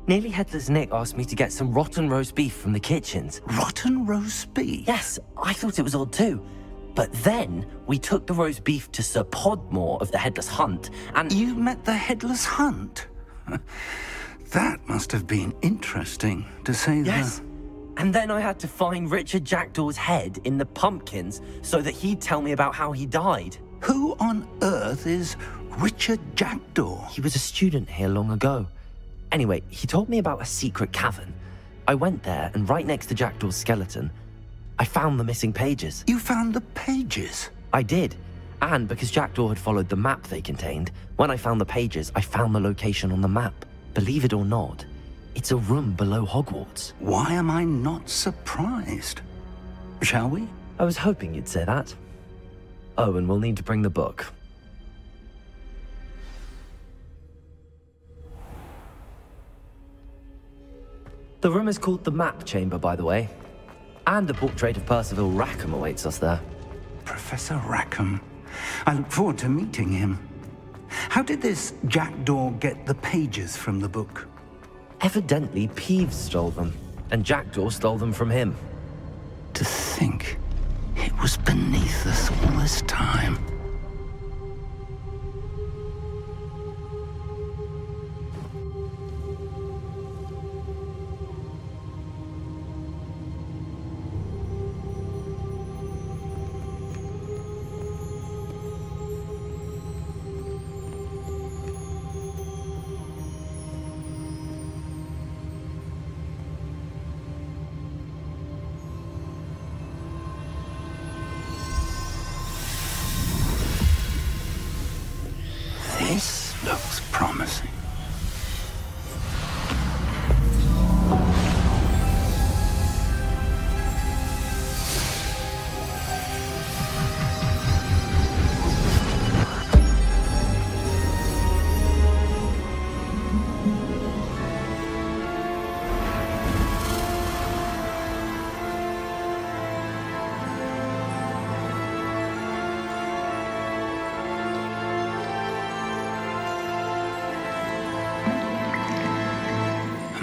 S1: Nearly Headless Nick asked me to get some rotten roast beef from the kitchens.
S3: Rotten roast beef?
S1: Yes, I thought it was odd too. But then we took the roast beef to Sir Podmore of the Headless Hunt, and...
S3: You met the Headless Hunt? That must have been interesting, to say the...
S1: Yes. And then I had to find Richard Jackdaw's head in the pumpkins so that he'd tell me about how he died.
S3: Who on earth is Richard Jackdaw?
S1: He was a student here long ago. Anyway, he told me about a secret cavern. I went there, and right next to Jackdaw's skeleton, I found the missing pages.
S3: You found the pages?
S1: I did. And because Jackdaw had followed the map they contained, when I found the pages, I found the location on the map. Believe it or not, it's a room below Hogwarts.
S3: Why am I not surprised? Shall we?
S1: I was hoping you'd say that. Oh, and we'll need to bring the book. The room is called the Map Chamber, by the way. And a portrait of Percival Rackham awaits us there.
S3: Professor Rackham. I look forward to meeting him. How did this Jackdaw get the pages from the book?
S1: Evidently, Peeves stole them, and Jackdaw stole them from him.
S3: To think it was beneath us all this time. This looks promising.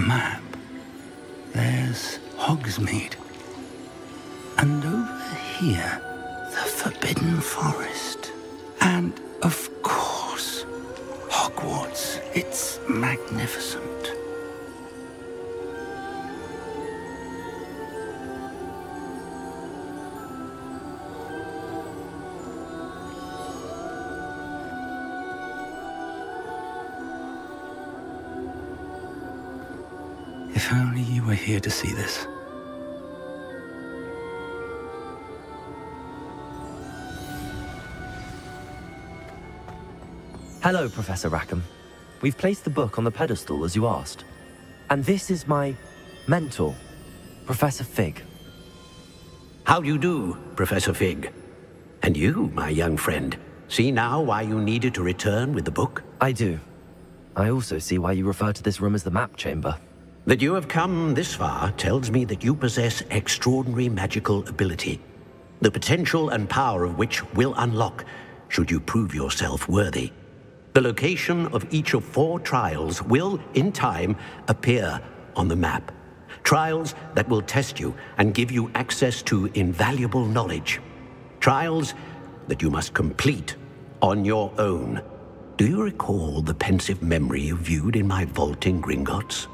S3: Map. There's Hogsmeade. And over here, the Forbidden Forest. And, of course, Hogwarts. It's magnificent. If only you were here to see this.
S1: Hello, Professor Rackham. We've placed the book on the pedestal, as you asked. And this is my mentor, Professor Fig.
S11: How do you do, Professor Fig? And you, my young friend, see now why you needed to return with the book?
S1: I do. I also see why you refer to this room as the Map Chamber.
S11: That you have come this far tells me that you possess extraordinary magical ability, the potential and power of which will unlock should you prove yourself worthy. The location of each of 4 trials will, in time, appear on the map. Trials that will test you and give you access to invaluable knowledge. Trials that you must complete on your own. Do you recall the pensive memory you viewed in my vault in Gringotts?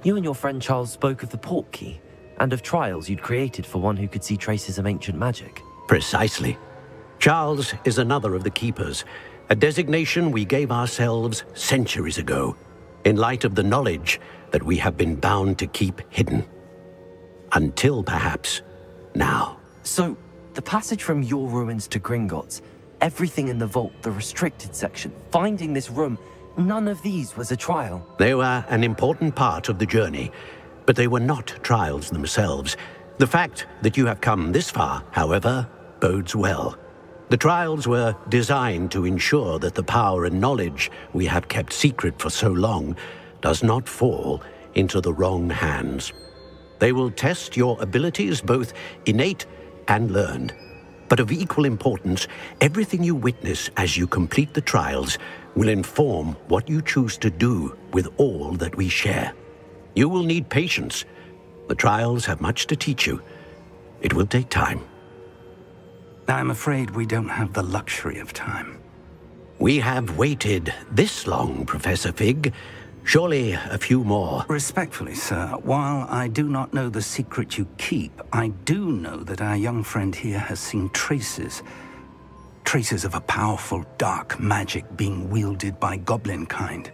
S1: You and your friend Charles spoke of the Portkey, and of trials you'd created for one who could see traces of ancient magic.
S11: Precisely. Charles is another of the Keepers, a designation we gave ourselves centuries ago, in light of the knowledge that we have been bound to keep hidden. Until, perhaps, now.
S1: So, the passage from your ruins to Gringotts, everything in the vault, the restricted section, finding this room, none of these was a trial.
S11: They were an important part of the journey, but they were not trials themselves. The fact that you have come this far, however, bodes well. The trials were designed to ensure that the power and knowledge we have kept secret for so long does not fall into the wrong hands. They will test your abilities, both innate and learned. But of equal importance, everything you witness as you complete the trials will inform what you choose to do with all that we share. You will need patience. The trials have much to teach you. It will take time.
S3: I'm afraid we don't have the luxury of time.
S11: We have waited this long, Professor Fig. Surely a few more.
S3: Respectfully, sir, while I do not know the secret you keep, I do know that our young friend here has seen traces of a powerful dark magic being wielded by goblin kind.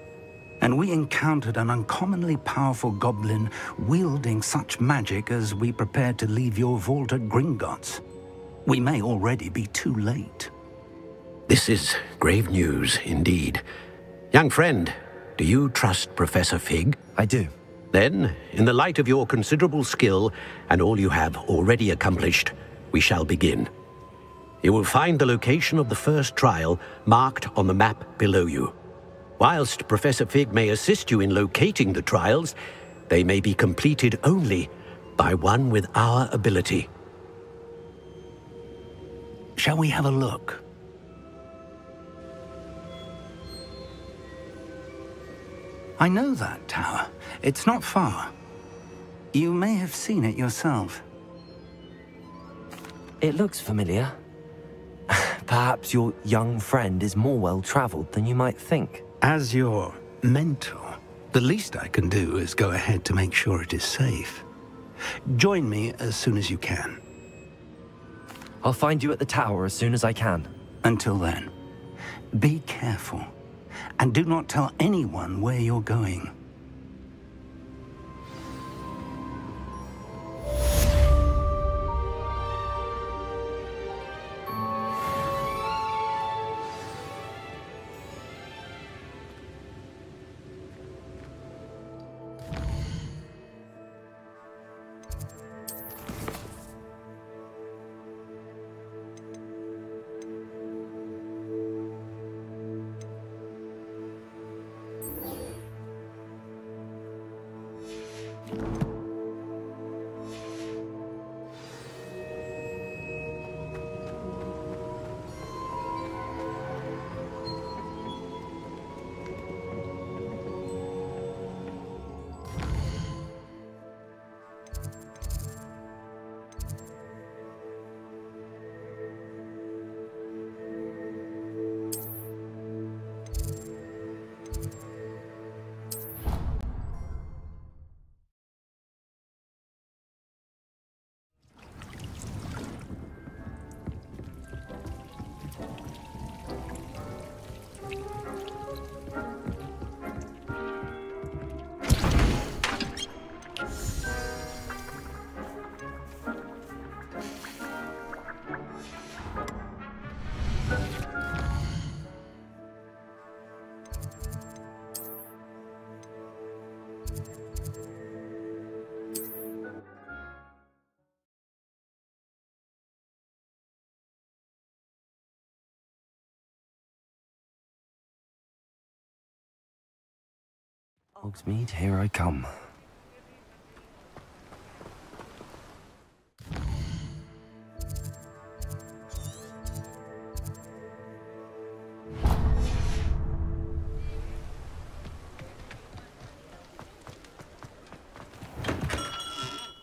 S3: And we encountered an uncommonly powerful goblin wielding such magic as we prepared to leave your vault at Gringotts. We may already be too late.
S11: This is grave news indeed. Young friend, do you trust Professor Fig?
S1: I do.
S11: Then, in the light of your considerable skill and all you have already accomplished, we shall begin. You will find the location of the first trial marked on the map below you. Whilst Professor Fig may assist you in locating the trials, they may be completed only by one with our ability.
S3: Shall we have a look? I know that tower. It's not far. You may have seen it yourself.
S1: It looks familiar. Perhaps your young friend is more well-traveled than you might think.
S3: As your mentor, the least I can do is go ahead to make sure it is safe. Join me as soon as you can.
S1: I'll find you at the tower as soon as I can.
S3: Until then, be careful. And do not tell anyone where you're going.
S1: Hogsmeade, here I come.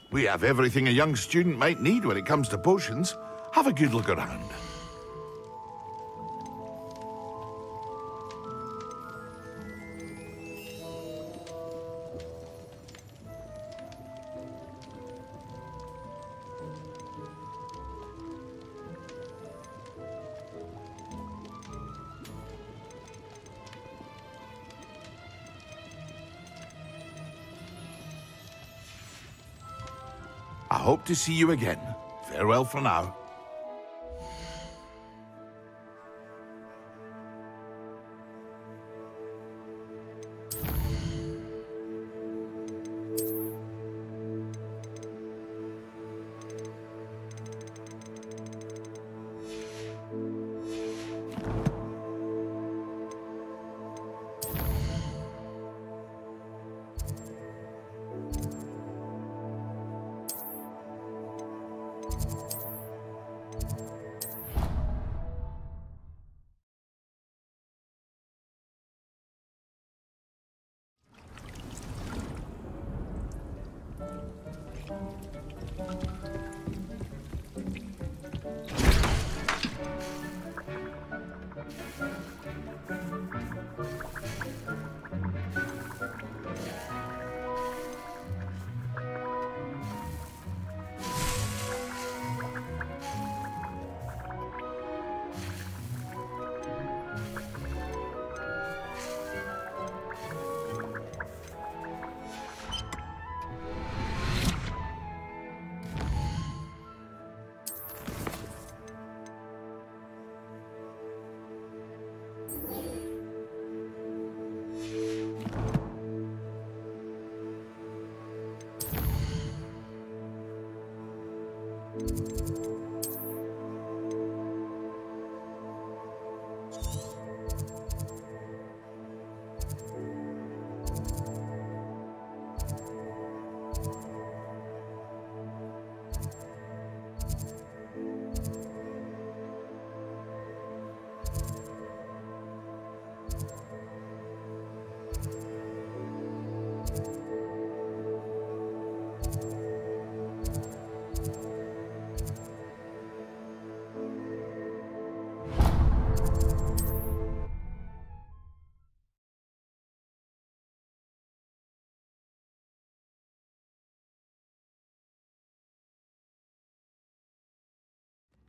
S23: We have everything a young student might need when it comes to potions. Have a good look around. I hope to see you again. Farewell for now.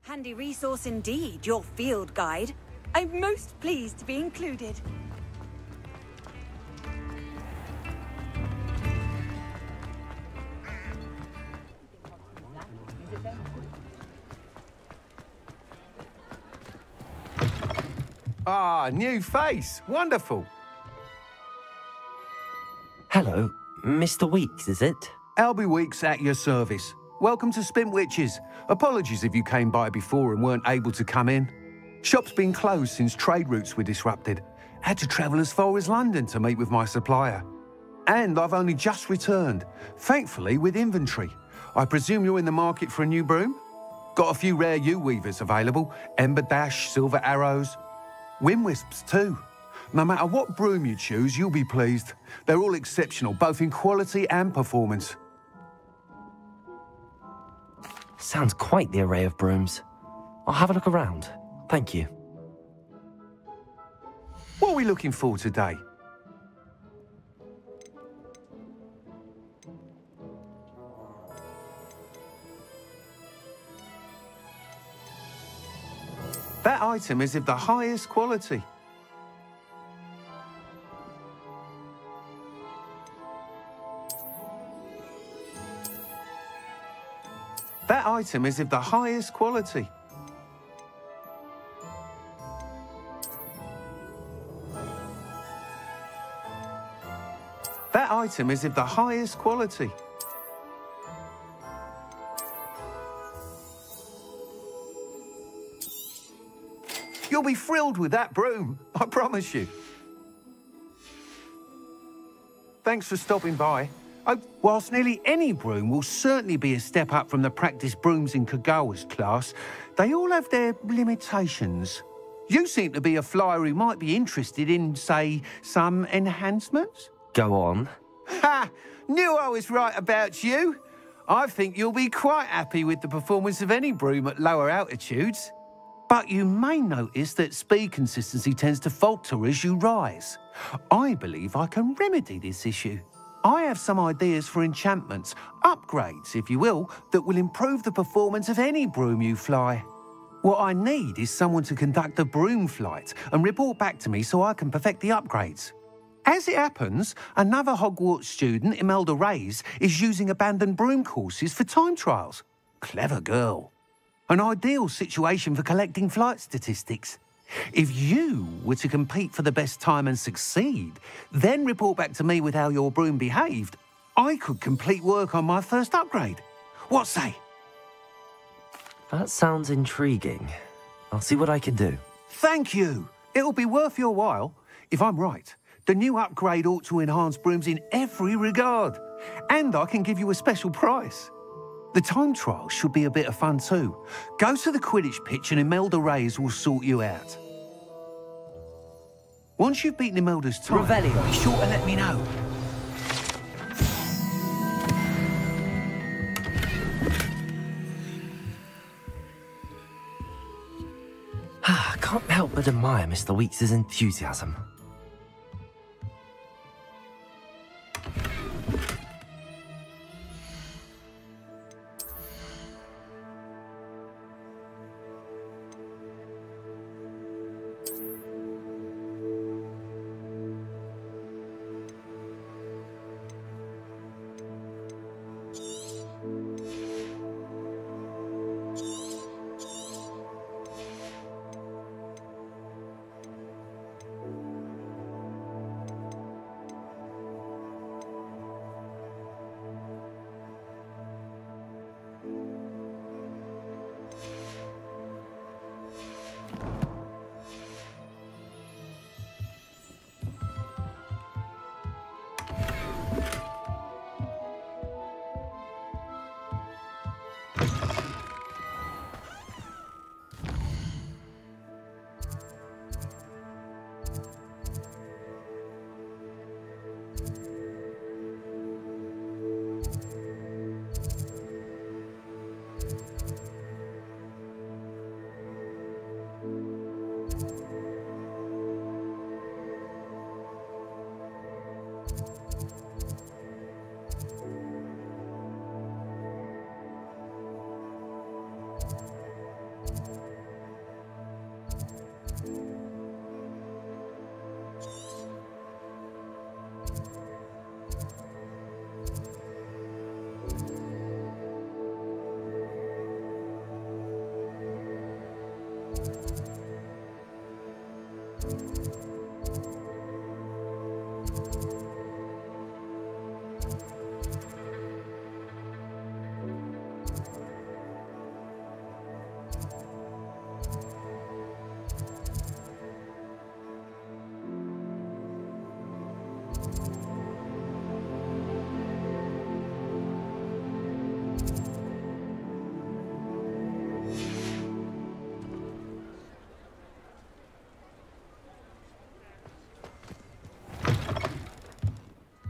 S15: Handy resource indeed, your field guide. I'm most pleased to be included.
S8: Ah, new face. Wonderful.
S1: Hello, Mr. Weeks, is it?
S11: Albie Weeks at your service. Welcome to Spint Witches. Apologies if you came by before and weren't able to come in. Shop's been closed since trade routes were disrupted. Had to travel as far as London to meet with my supplier. And I've only just returned, thankfully with inventory. I presume you're in the market for a new broom? Got a few rare yew-weavers available. Ember Dash, Silver Arrows. Wind Wisps too. No matter what broom you choose, you'll be pleased. They're all exceptional, both in quality and performance.
S1: Sounds quite the array of brooms. I'll have a look around. Thank you.
S11: What are we looking for today? That item is of the highest quality. That item is of the highest quality. That item is of the highest quality. You'll be thrilled with that broom, I promise you. Thanks for stopping by. Whilst nearly any broom will certainly be a step up from the practice brooms in Kagawa's class, they all have their limitations. You seem to be a flyer who might be interested in, say, some enhancements?
S1: Go on.
S11: Ha! Knew I was right about you. I think you'll be quite happy with the performance of any broom at lower altitudes. But you may notice that speed consistency tends to falter as you rise. I believe I can remedy this issue. I have some ideas for enchantments, upgrades, if you will, that will improve the performance of any broom you fly. What I need is someone to conduct a broom flight and report back to me so I can perfect the upgrades. As it happens, another Hogwarts student, Imelda Reyes, is using abandoned broom courses for time trials. Clever girl. An ideal situation for collecting flight statistics. If you were to compete for the best time and succeed, then report back to me with how your broom behaved, I could complete work on my first upgrade. What say?
S1: That sounds intriguing. I'll see what I can do.
S11: Thank you. It'll be worth your while. If I'm right, the new upgrade ought to enhance brooms in every regard. And I can give you a special price. The time trial should be a bit of fun too. Go to the Quidditch pitch and Imelda Reyes will sort you out. Once you've beaten Imelda's time,
S7: Revelio.
S11: Be sure to let me know.
S1: I can't help but admire Mr. Weeks' enthusiasm.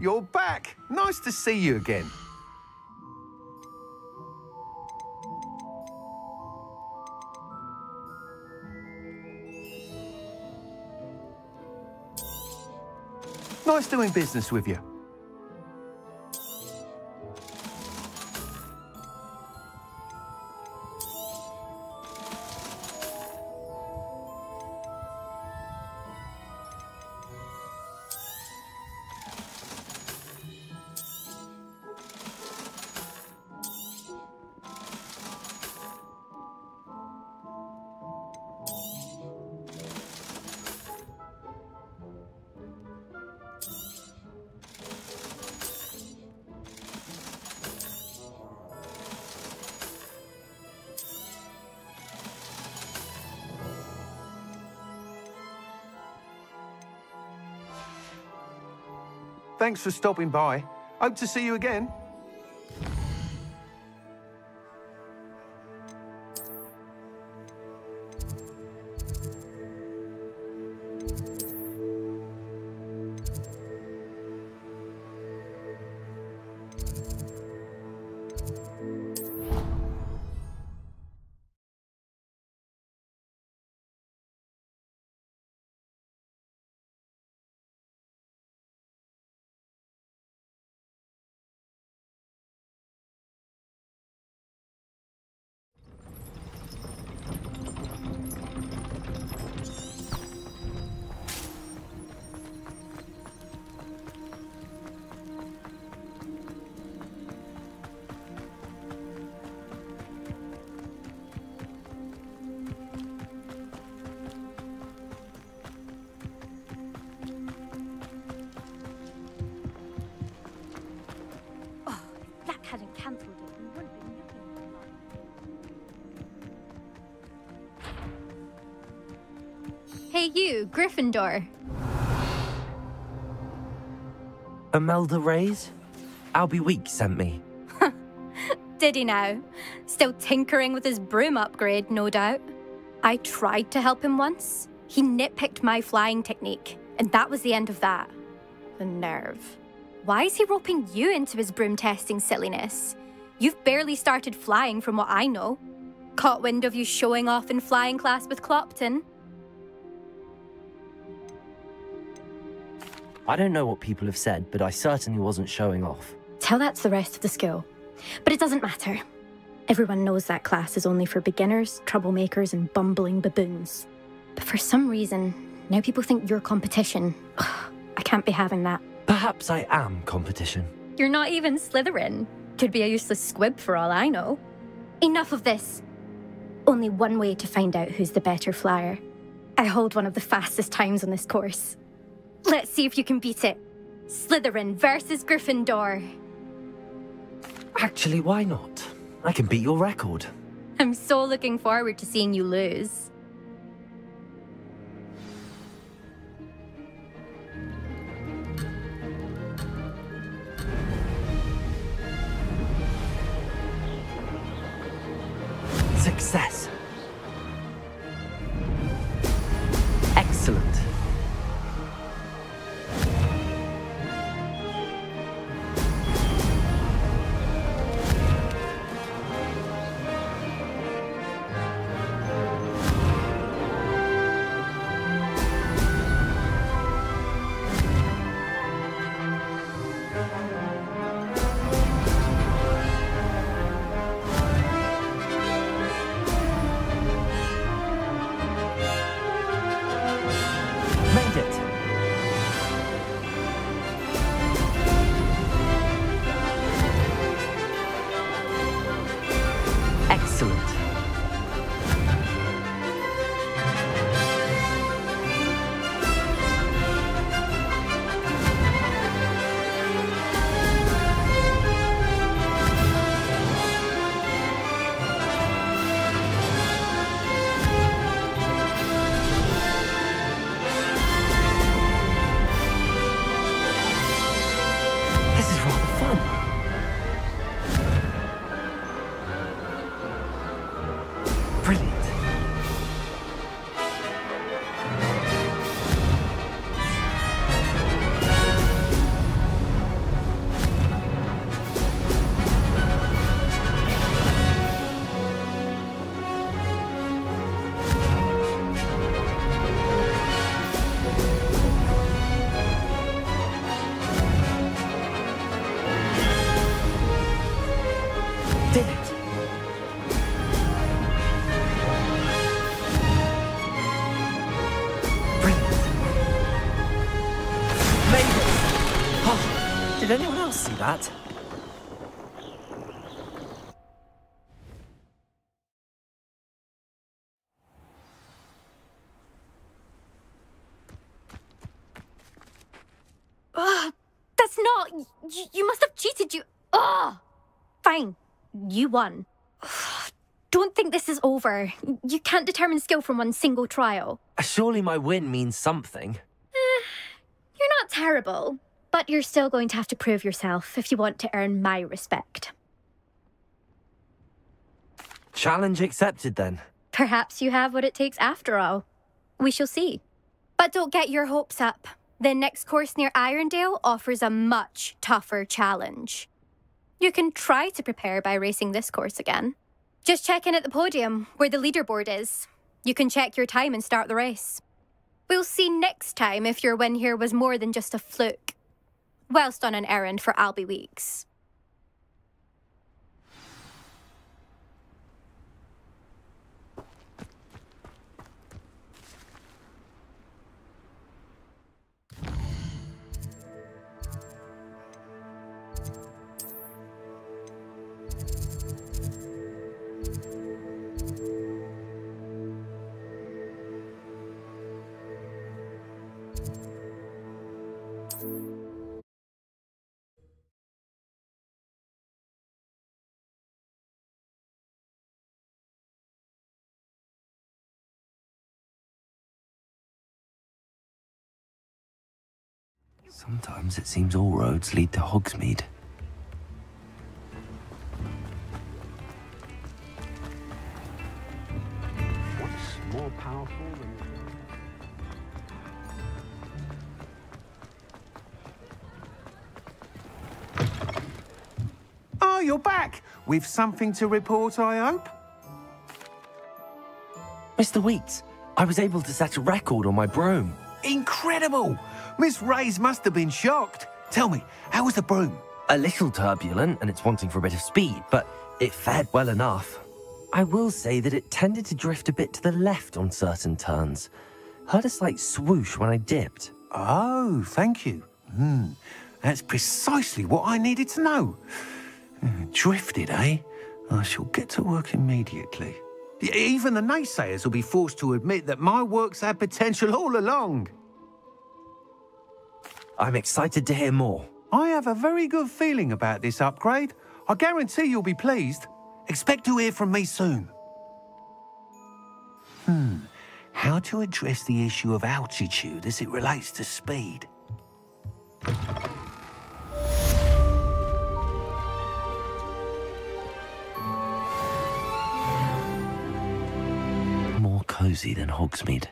S8: you're back. Nice to see you again. Nice doing business with you. Thanks for stopping by. Hope to see you again.
S2: Hadn't cancelled it, we wouldn't be looking. Hey you, Gryffindor.
S1: Imelda Reyes? Albie Week sent me.
S2: Did he now? Still tinkering with his broom upgrade, no doubt. I tried to help him once. He nitpicked my flying technique, and that was the end of that. The nerve. Why is he roping you into his broom testing silliness? You've barely started flying from what I know. Caught wind of you showing off in flying class with Clopton.
S1: I don't know what people have said, but I certainly wasn't showing off.
S2: Tell that to the rest of the school. But it doesn't matter. Everyone knows that class is only for beginners, troublemakers, and bumbling baboons. But for some reason, now people think you're competition. Ugh, I can't be having that.
S1: Perhaps I am competition.
S2: You're not even Slytherin. Could be a useless squib for all I know. Enough of this. Only one way to find out who's the better flyer. I hold one of the fastest times on this course. Let's see if you can beat it. Slytherin versus Gryffindor.
S1: Actually, why not? I can beat your record.
S2: I'm so looking forward to seeing you lose.
S1: Success. Excellent. Did anyone else see that?
S2: Ugh, that's not... You must have cheated, you... Ugh! Fine. You won. Ugh, don't think this is over. You can't determine skill from one single trial.
S1: Surely my win means something.
S2: You're not terrible, but you're still going to have to prove yourself if you want to earn my respect.
S1: Challenge accepted, then.
S2: Perhaps you have what it takes after all. We shall see. But don't get your hopes up. The next course near Irondale offers a much tougher challenge. You can try to prepare by racing this course again. Just check in at the podium, where the leaderboard is. You can check your time and start the race. We'll see next time if your win here was more than just a fluke, whilst on an errand for Albie Weeks.
S1: Sometimes it seems all roads lead to Hogsmeade.
S11: What's more powerful than...
S8: Oh, you're back! With something to report, I hope?
S1: Mr. Weeks, I was able to set a record on my broom.
S8: Incredible! Miss Reyes must have been shocked. Tell me, how was the broom?
S1: A little turbulent, and it's wanting for a bit of speed, but it fared well enough. I will say that it tended to drift a bit to the left on certain turns. Heard a slight swoosh when I dipped.
S8: Oh, thank you. That's precisely what I needed to know. Drifted, eh? I shall get to work immediately. Even the naysayers will be forced to admit that my work's had potential all along.
S1: I'm excited to hear more.
S8: I have a very good feeling about this upgrade. I guarantee you'll be pleased. Expect to hear from me soon. How to address the issue of altitude as it relates to speed?
S1: More cozy than Hogsmeade.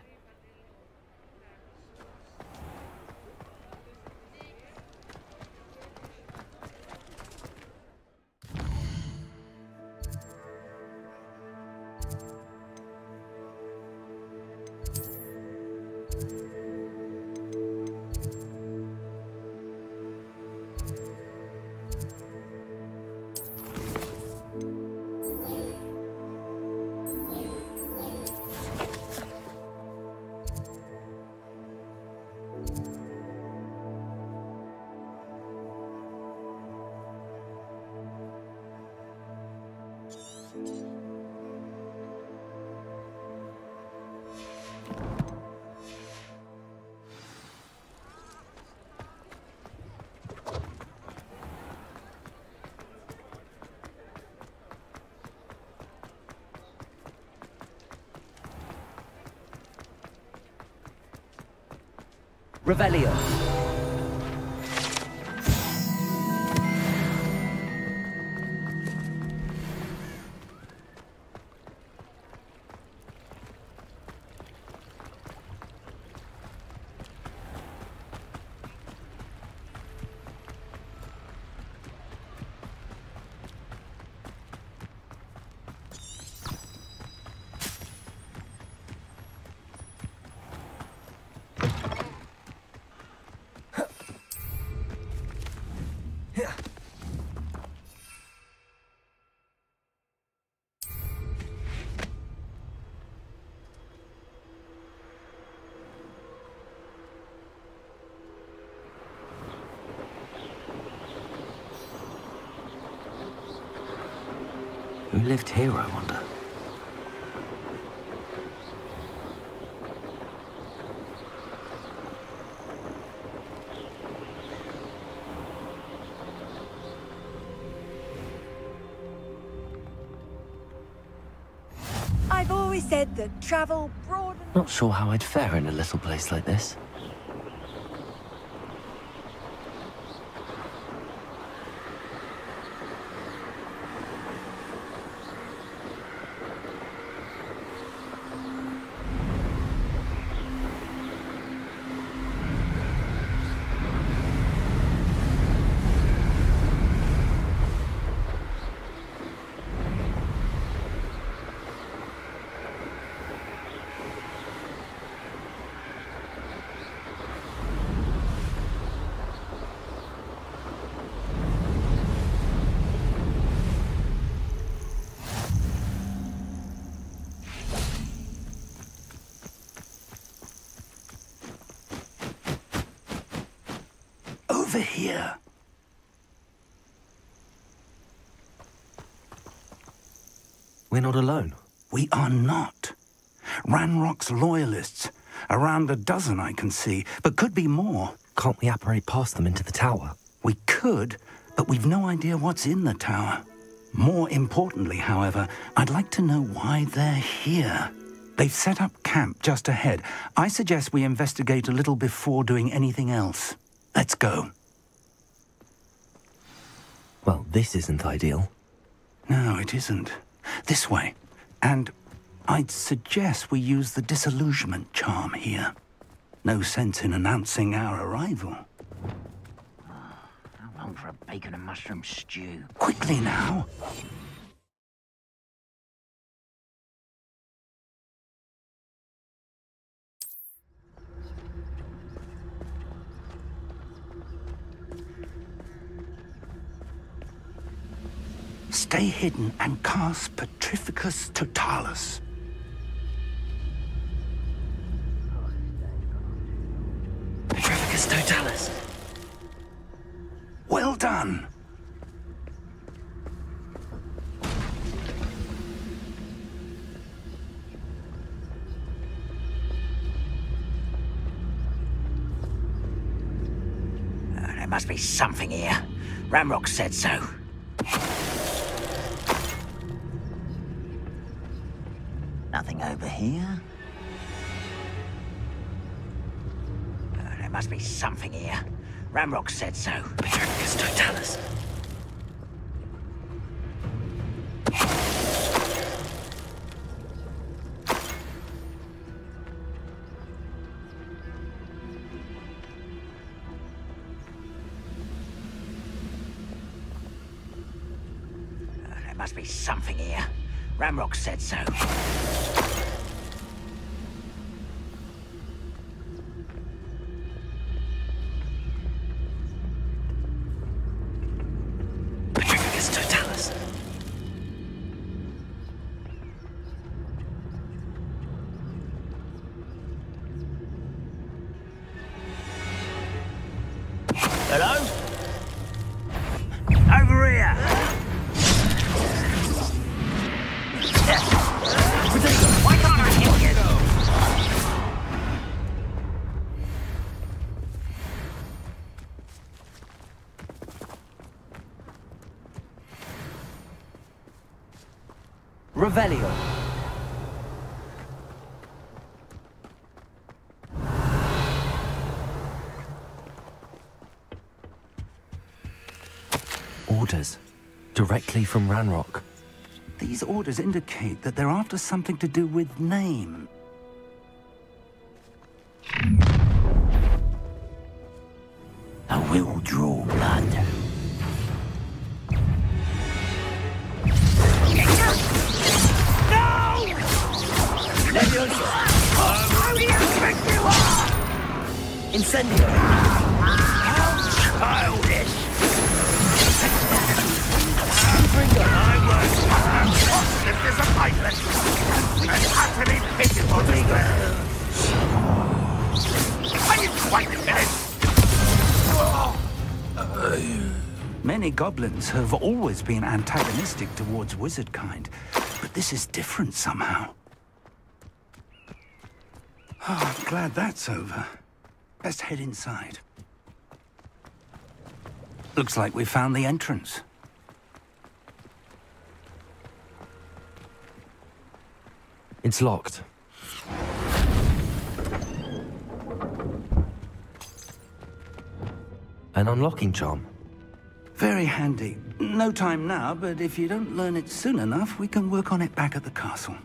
S1: Revelio. lived here, I wonder?
S15: I've always said that travel broad.
S1: Not sure how I'd fare in a little place like this.
S3: Over here.
S1: We're not alone.
S3: We are not. Ranrock's loyalists. Around a dozen I can see, but could be more.
S1: Can't we apparate past them into the tower?
S3: We could, but we've no idea what's in the tower. More importantly, however, I'd like to know why they're here. They've set up camp just ahead. I suggest we investigate a little before doing anything else. Let's go.
S1: Well, this isn't ideal.
S3: No, it isn't. This way. And I'd suggest we use the disillusionment charm here. No sense in announcing our arrival.
S7: How long for a bacon and mushroom stew?
S3: Quickly now. Stay hidden and cast Petrificus Totalis.
S1: Petrificus Totalis.
S3: Well done.
S7: There must be something here. Ramrock said so. Nothing over here. There must be something here. Ramrock said so.
S1: Petrificus Totalis.
S7: There must be something here. Ramrock said so.
S1: Petrificus Totalis.
S7: Hello? Over here! Why can't I hit you?
S1: Revelio. Orders. Directly from Ranrock.
S3: These orders indicate that they're after something to do with name.
S7: I will draw blood. No! Leviosa! How do you think you are?
S1: Incendio!
S7: How childish!
S5: I was disappointed and utterly pitiful to Are you quite finished?
S3: Many Many goblins have always been antagonistic towards wizard kind, but this is different somehow. Oh, I'm glad that's over. Best head inside. Looks like we found the entrance.
S1: It's locked. An unlocking charm.
S3: Very handy. No time now, but if you don't learn it soon enough, we can work on it back at the castle.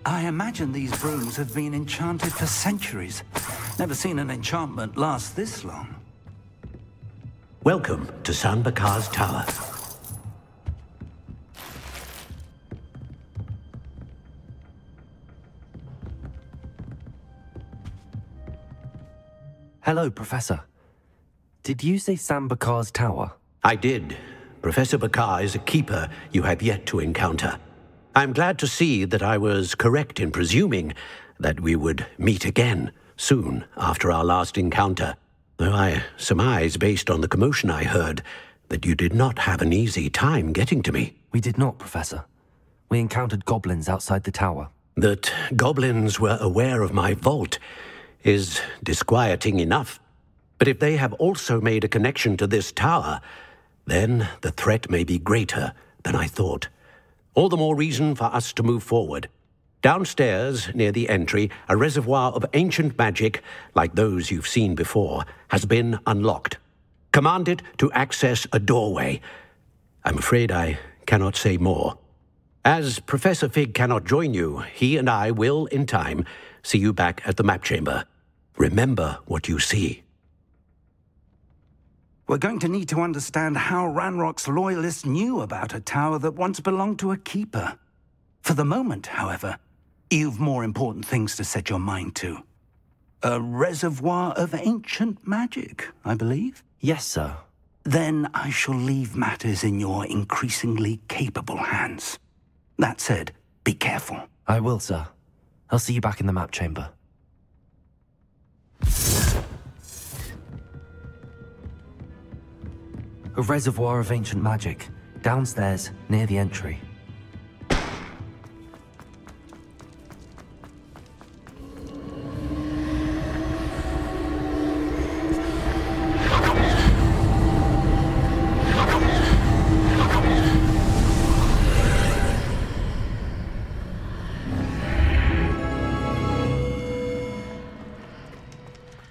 S3: I imagine these brooms have been enchanted for centuries. Never seen an enchantment last this long.
S11: Welcome to San Bakar's Tower.
S1: Hello, Professor. Did you say Sam Bakar's tower?
S11: I did. Professor Bakar is a keeper you have yet to encounter. I'm glad to see that I was correct in presuming that we would meet again soon after our last encounter. Though I surmise, based on the commotion I heard, that you did not have an easy time getting to me.
S1: We did not, Professor. We encountered goblins outside the tower.
S11: That goblins were aware of my vault is disquieting enough. But if they have also made a connection to this tower, then the threat may be greater than I thought. All the more reason for us to move forward. Downstairs, near the entry, a reservoir of ancient magic, like those you've seen before, has been unlocked. Commanded to access a doorway. I'm afraid I cannot say more. As Professor Fig cannot join you, he and I will, in time, see you back at the map chamber. Remember what you see.
S3: We're going to need to understand how Ranrock's loyalists knew about a tower that once belonged to a keeper. For the moment, however, you've more important things to set your mind to. A reservoir of ancient magic, I believe?
S1: Yes, sir.
S3: Then I shall leave matters in your increasingly capable hands. That said, be careful.
S1: I will, sir. I'll see you back in the map chamber. A reservoir of ancient magic, downstairs, near the entry.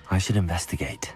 S1: I should investigate.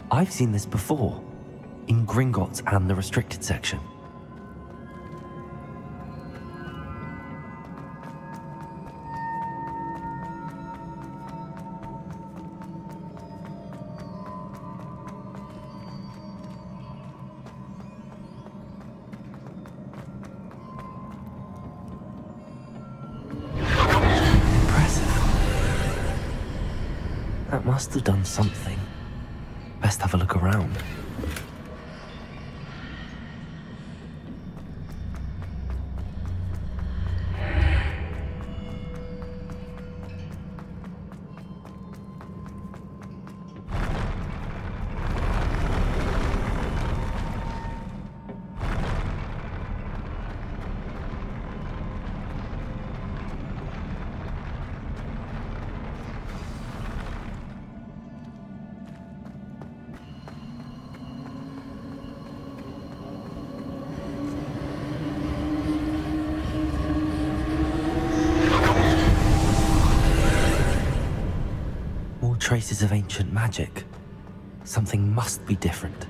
S1: I've seen this before, in Gringotts and the restricted section. Impressive. That must have done something. Best have a look around. traces of ancient magic. Something must be different.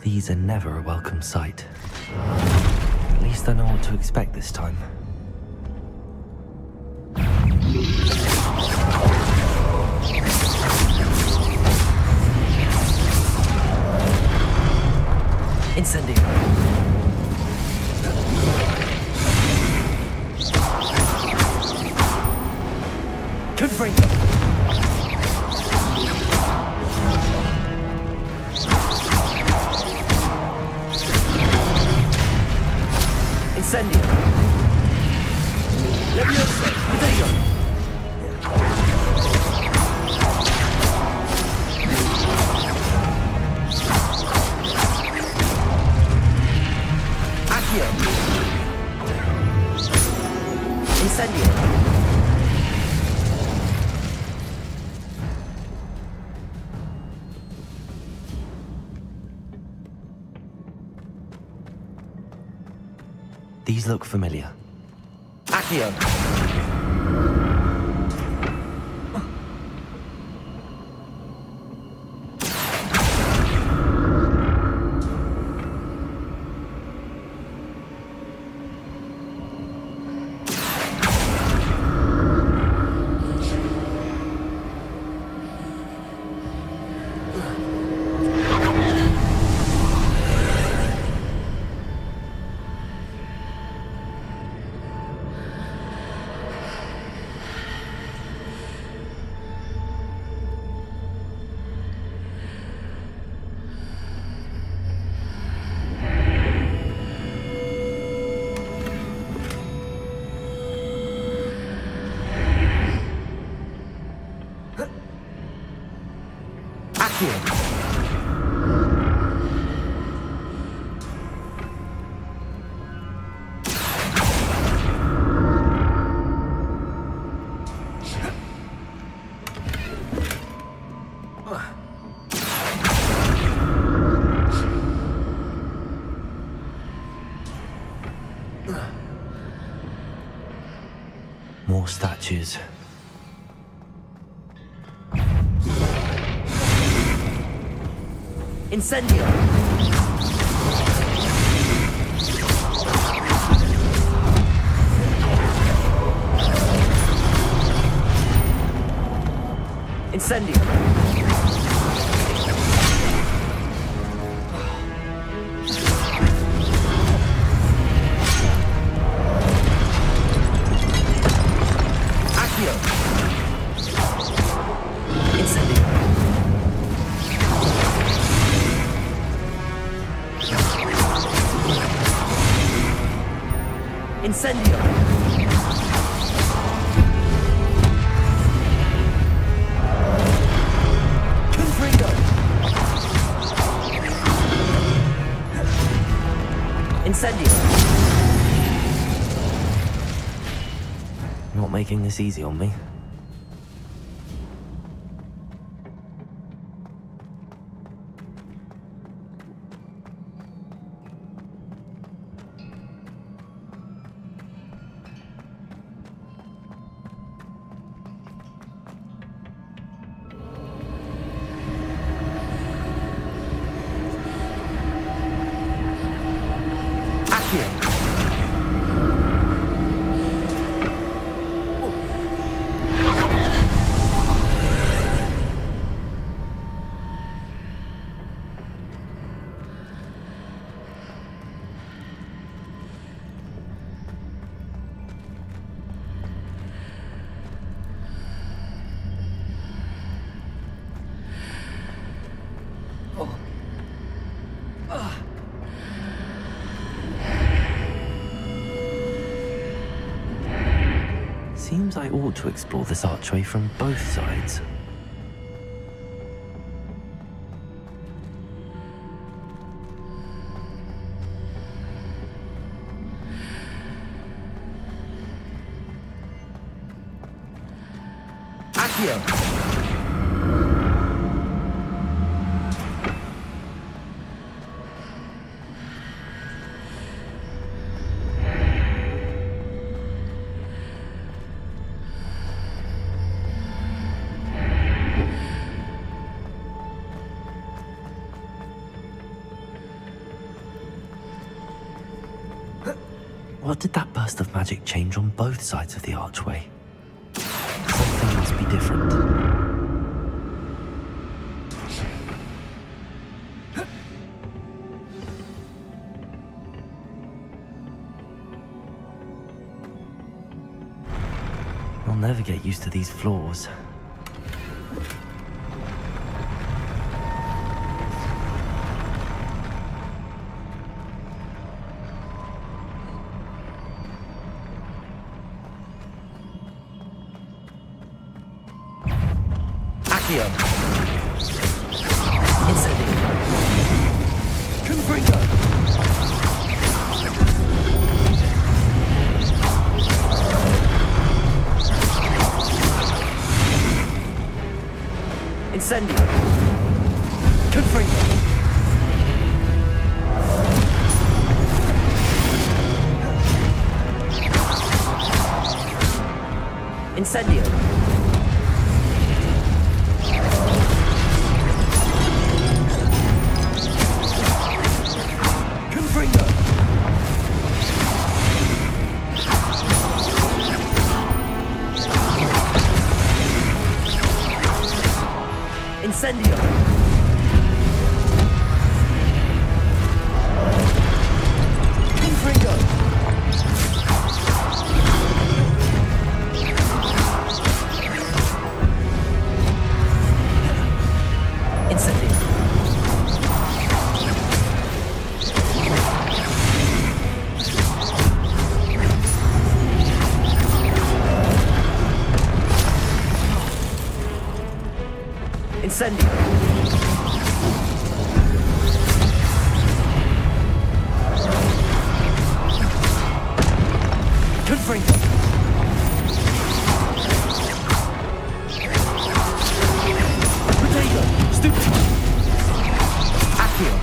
S1: These are never a welcome sight. At least I know what to expect this time. Incendio. Confringo. Incendio. Leviosa. Incendio. Accio. Incendio. These look familiar. Accio. More statues. Incendio! Incendio! Accio! Incendio! Incendio! Confringo! Incendio! Not making this easy on me. Seems I ought to explore this archway from both sides. Accio! What did that burst of magic change on both sides of the archway? Something must be different. I'll never get used to these floors. Incendio! Confringo! Incendio! Confringo! Incendio! Confringo! Incendio! Incendio! Confringo! Potato! Stupid! Accio!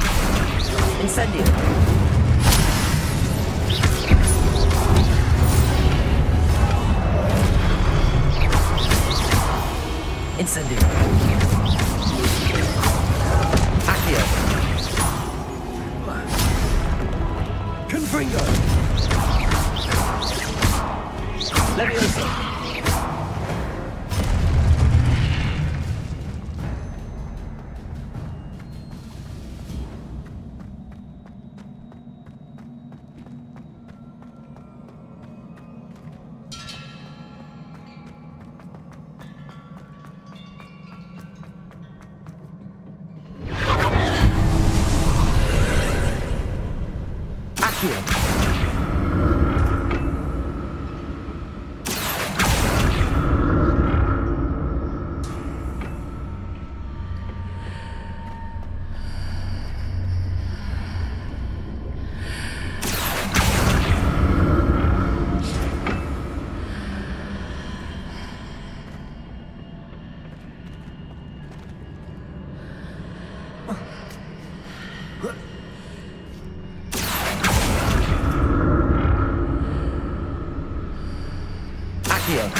S1: Incendio! Incendio! Accio! Confringo! Leviosa! Accio! Accio!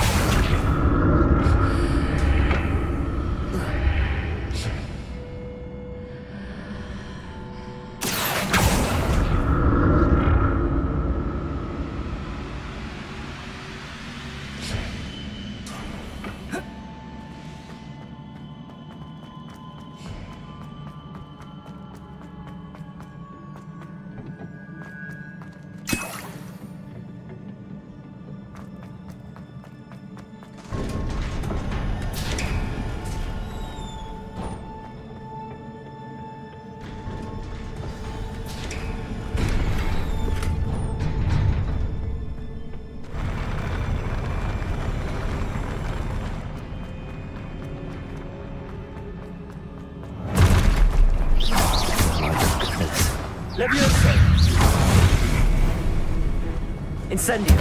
S1: Leviosa! Incendio!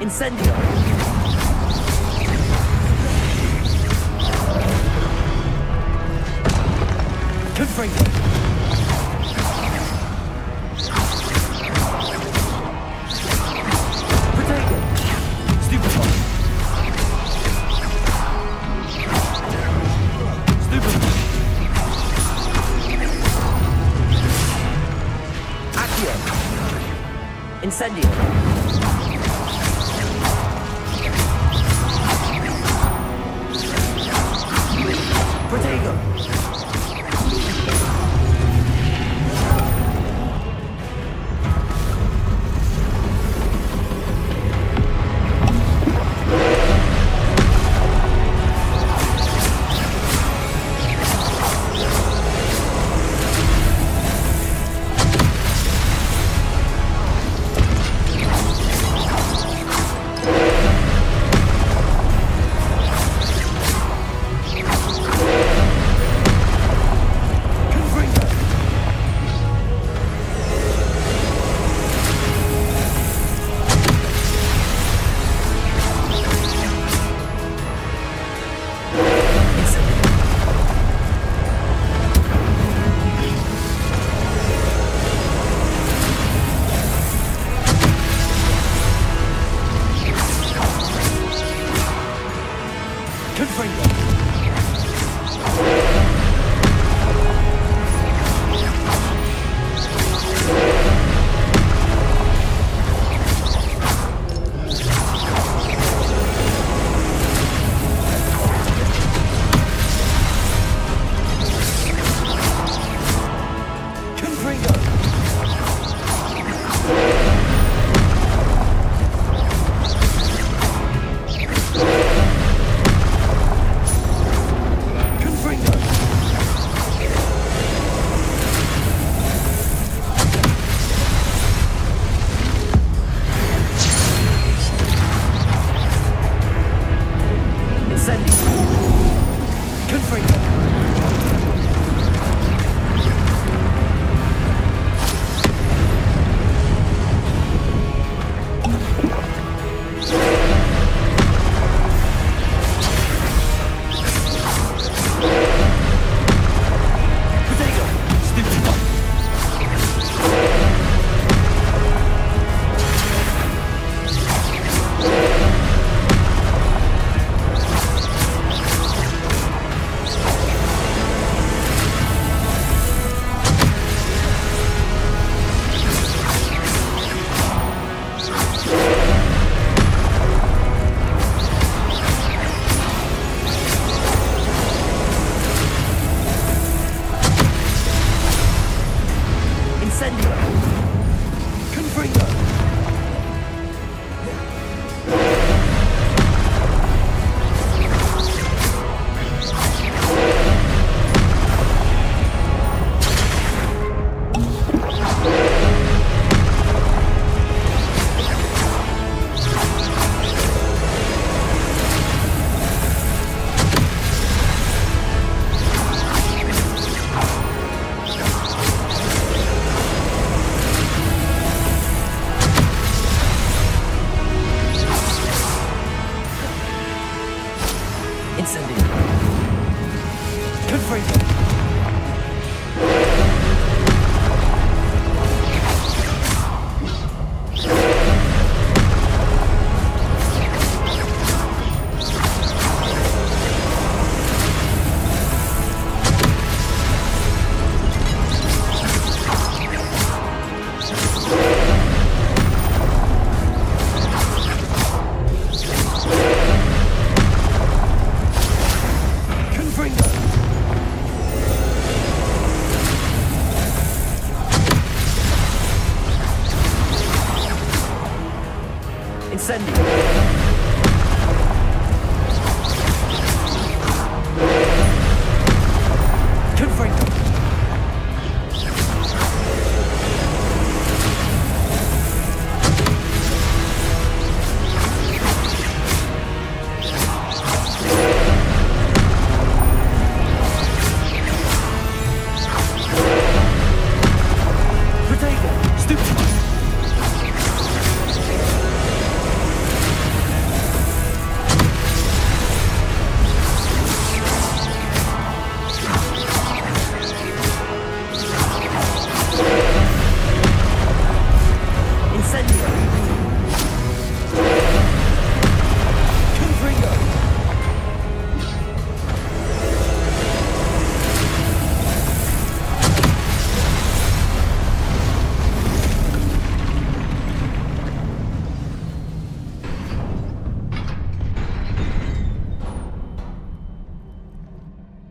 S1: Incendio! Confringo! Protego! Stupefy! Stupefy! Accio! Incendio! Protego!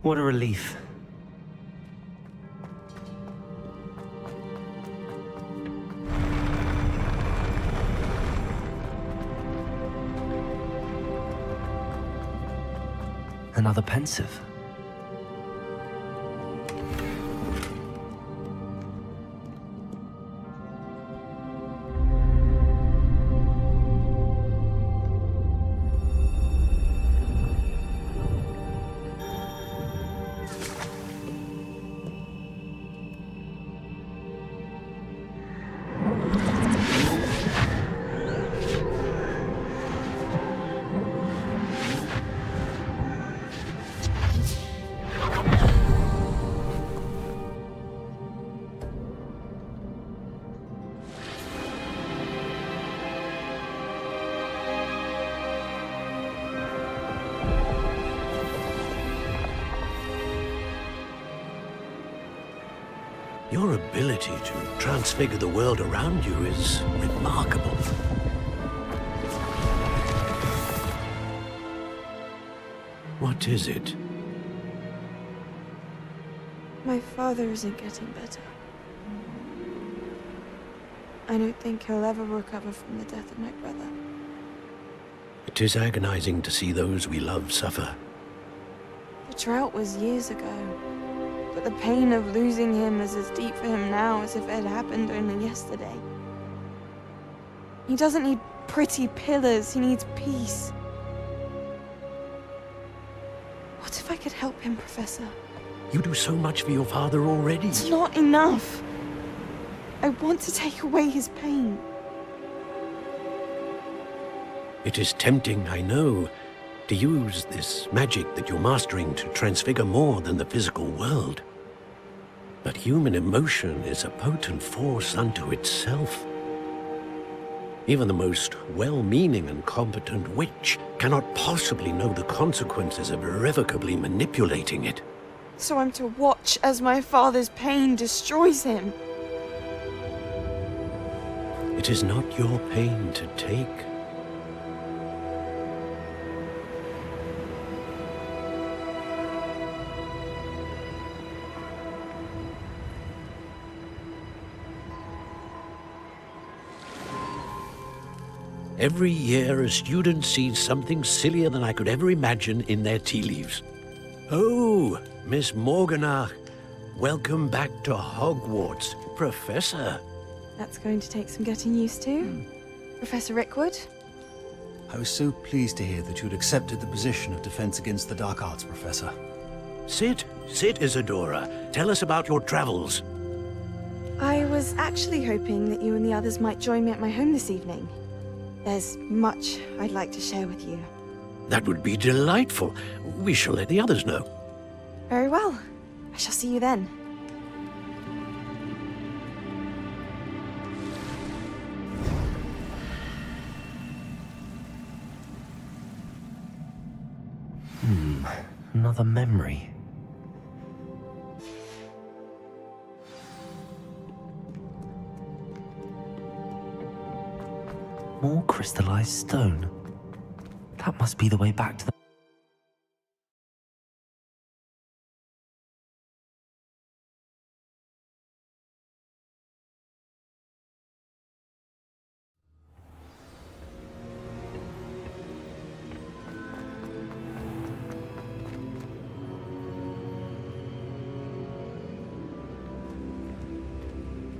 S1: What a relief. Another pensive.
S11: Your ability to transfigure the world around you is remarkable. What is it?
S14: My father isn't getting better. I don't think he'll ever recover from the death of my brother.
S11: It is agonizing to see those we love suffer.
S14: The drought was years ago. But the pain of losing him is as deep for him now as if it had happened only yesterday. He doesn't need pretty pillars, he needs peace. What if I could help him, Professor?
S11: You do so much for your father already.
S14: It's not enough. I want to take away his pain.
S11: It is tempting, I know, to use this magic that you're mastering to transfigure more than the physical world. But human emotion is a potent force unto itself. Even the most well-meaning and competent witch cannot possibly know the consequences of irrevocably manipulating it.
S14: So I'm to watch as my father's pain destroys him.
S11: It is not your pain to take. Every year, a student sees something sillier than I could ever imagine in their tea leaves. Oh, Miss Morganach, welcome back to Hogwarts, Professor.
S14: That's going to take some getting used to. Professor Rickwood?
S16: I was so pleased to hear that you'd accepted the position of Defense Against the Dark Arts, Professor.
S11: Sit, Isadora. Tell us about your travels.
S14: I was actually hoping that you and the others might join me at my home this evening. There's much I'd like to share with you.
S11: That would be delightful. We shall let the others know.
S14: Very well. I shall see you then.
S1: Another memory. More crystallized stone. That must be the way back to the...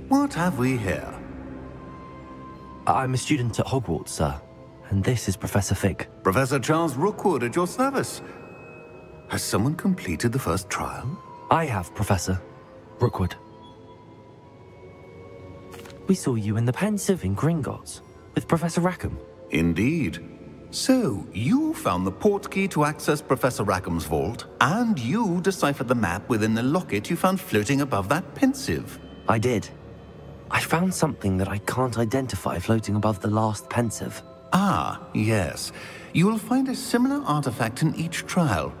S21: What have we here?
S1: I'm a student at Hogwarts, sir. And this is Professor Fig.
S21: Professor Charles Rookwood at your service. Has someone completed the first trial?
S1: I have, Professor Rookwood. We saw you in the Pensive in Gringotts with Professor Rackham.
S21: Indeed. So, you found the portkey to access Professor Rackham's vault, and you deciphered the map within the locket you found floating above that Pensive.
S1: I did. I found something that I can't identify floating above the last Pensive.
S21: Ah, yes. You will find a similar artifact in each trial.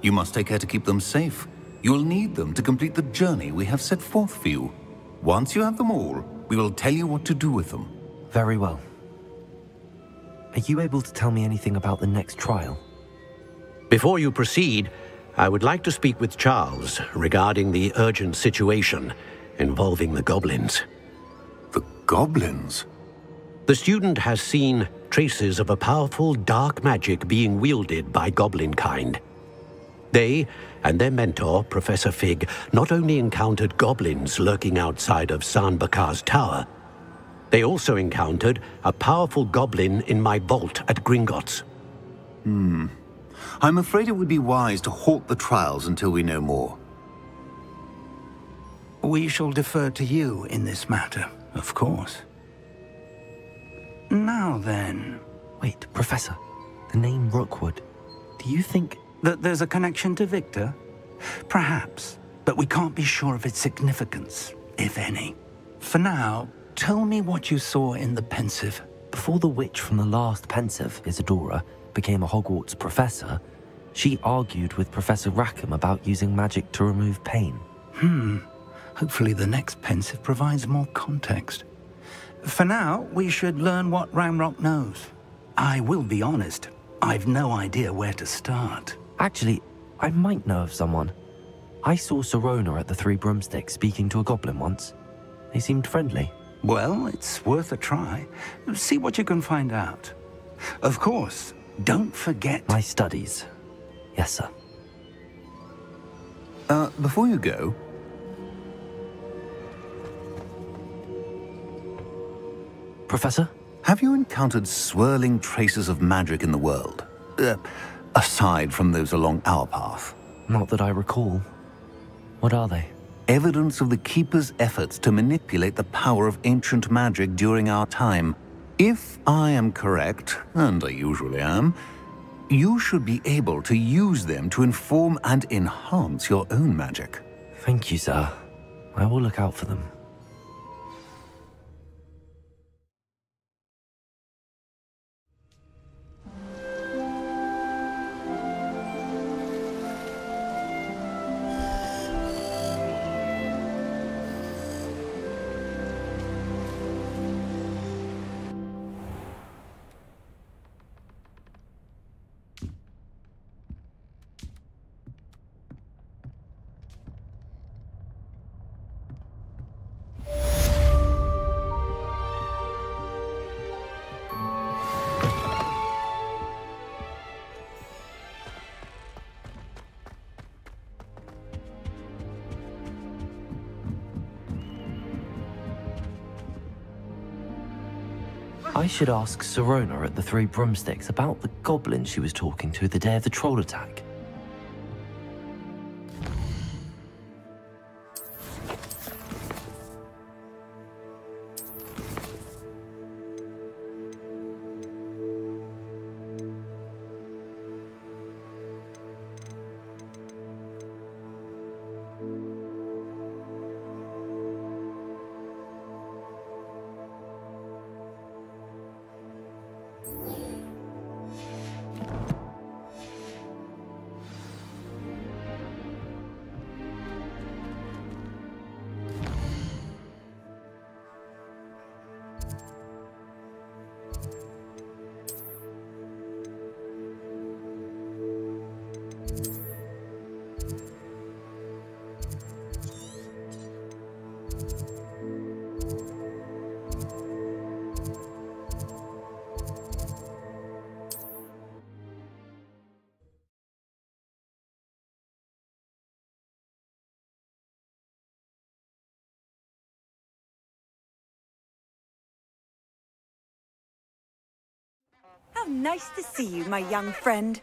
S21: You must take care to keep them safe. You will need them to complete the journey we have set forth for you. Once you have them all, we will tell you what to do with them.
S1: Very well. Are you able to tell me anything about the next trial?
S11: Before you proceed, I would like to speak with Charles regarding the urgent situation involving the goblins.
S21: The goblins?
S11: The student has seen traces of a powerful dark magic being wielded by goblin kind. They and their mentor, Professor Fig, not only encountered goblins lurking outside of San Bakar's tower, they also encountered a powerful goblin in my vault at Gringotts.
S21: I'm afraid it would be wise to halt the trials until we know more.
S3: We shall defer to you in this matter, of course. Now then...
S1: Wait, Professor. The name Rookwood. Do you think...
S3: that there's a connection to Victor? Perhaps, but we can't be sure of its significance, if any. For now, tell me what you saw in the Pensive.
S1: Before the witch from the last Pensive, Isadora, became a Hogwarts professor, she argued with Professor Rackham about using magic to remove pain.
S3: Hopefully the next Pensive provides more context. For now, we should learn what Ramrock knows. I will be honest, I've no idea where to start.
S1: Actually, I might know of someone. I saw Sirona at the Three Broomsticks speaking to a goblin once. They seemed friendly.
S3: Well, it's worth a try. See what you can find out. Of course, don't forget...
S1: my studies. Yes, sir.
S21: Before you go...
S1: Professor?
S21: Have you encountered swirling traces of magic in the world? Aside from those along our path?
S1: Not that I recall. What are they?
S21: Evidence of the Keeper's efforts to manipulate the power of ancient magic during our time. If I am correct, and I usually am, you should be able to use them to inform and enhance your own magic.
S1: Thank you, sir. I will look out for them. I should ask Sirona at the Three Broomsticks about the goblin she was talking to the day of the troll attack.
S15: How nice to see you, my young friend.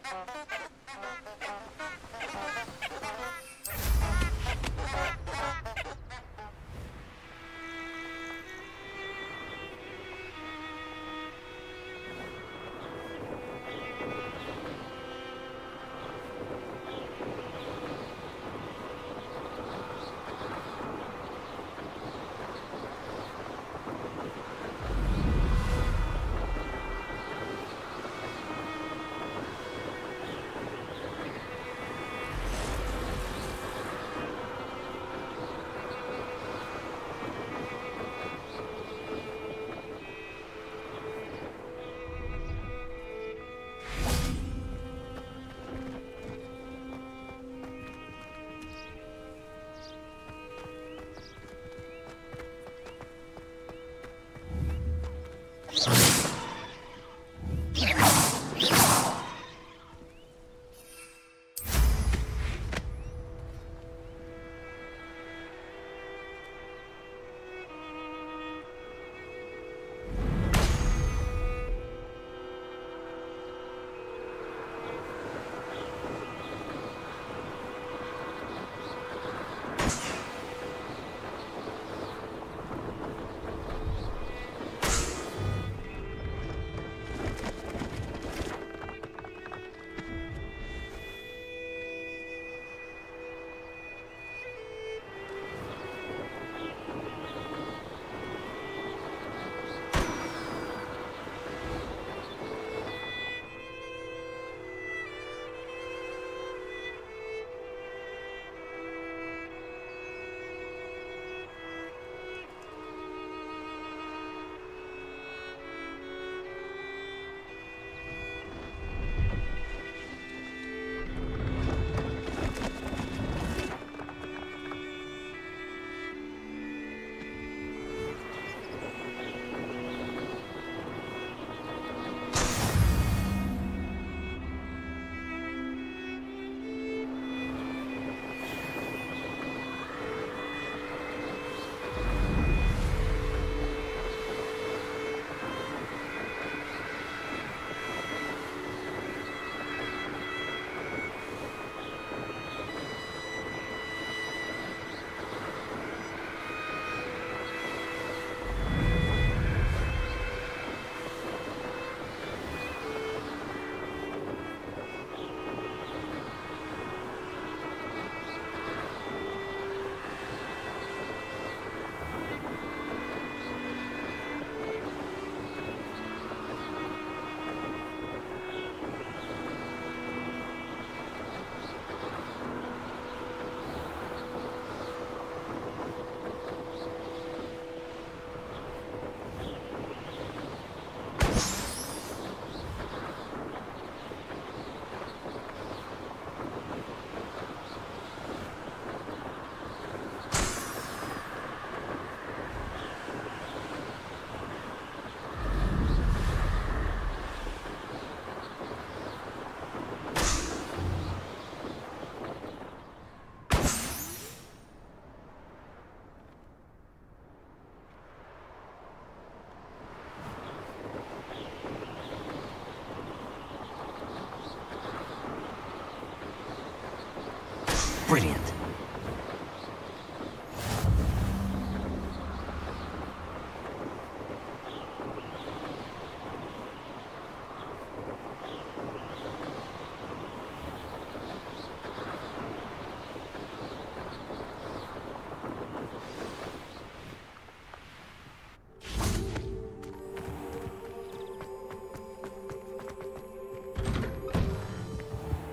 S1: Brilliant.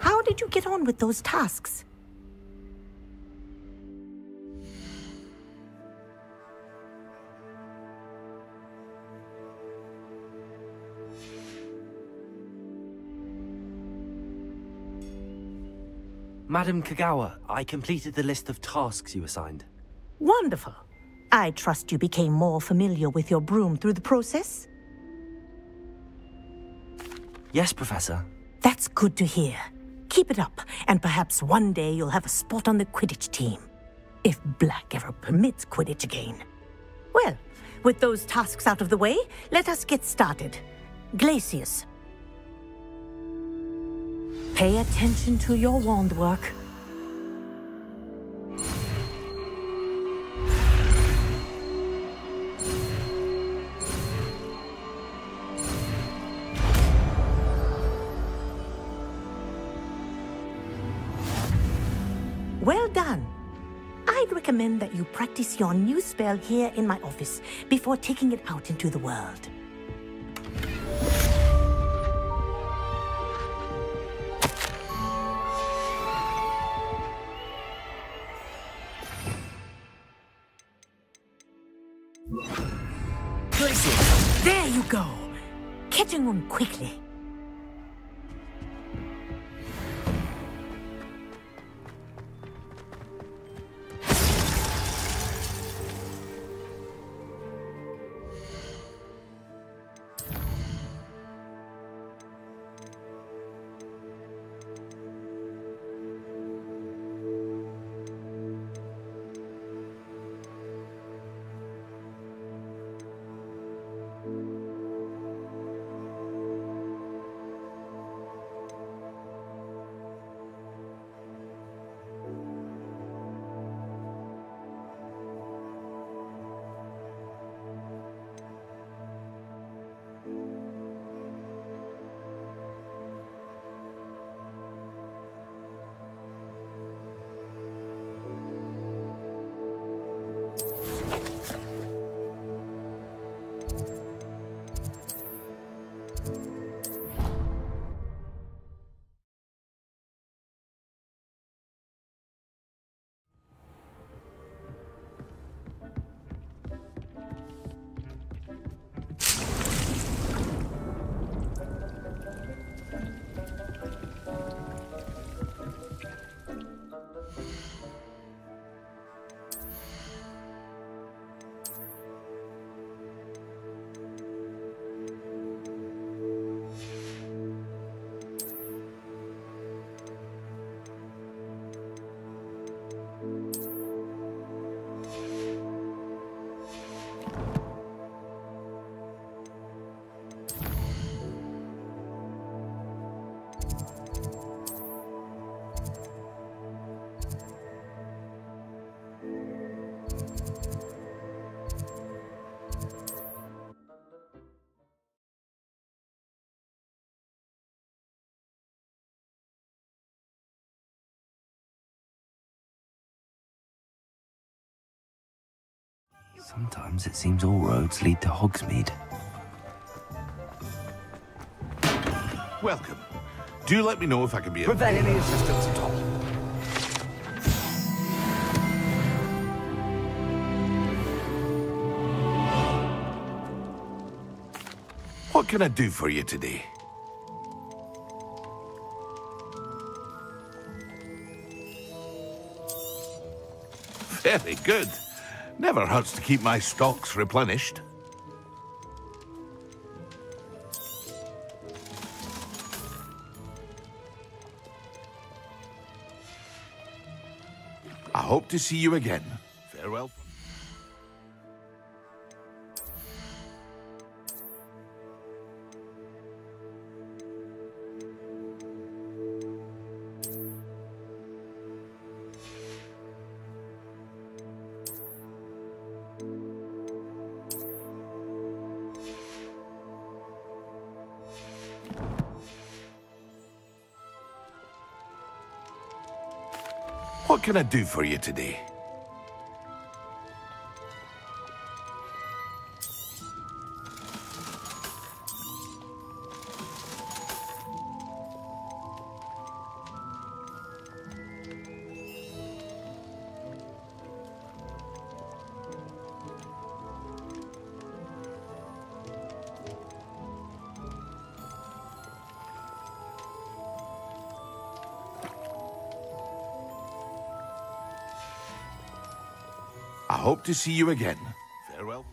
S17: How did you get on with those tasks?
S1: Madam Kagawa, I completed the list of tasks you assigned.
S17: Wonderful. I trust you became more familiar with your broom through the process?
S1: Yes, Professor.
S17: That's good to hear. Keep it up, and perhaps one day you'll have a spot on the Quidditch team. If Black ever permits Quidditch again. Well, with those tasks out of the way, let us get started. Glacius. Pay attention to your wand work. Well done. I'd recommend that you practice your new spell here in my office before taking it out into the world. There you go. Catching on quickly.
S1: Sometimes it seems all roads lead to Hogsmeade.
S23: Welcome. Do let me know if I can be
S5: Provide any assistance at all.
S23: What can I do for you today? Very good. Never hurts to keep my stocks replenished. I hope to see you again. Farewell. What can I do for you today? I hope to see you again. Farewell.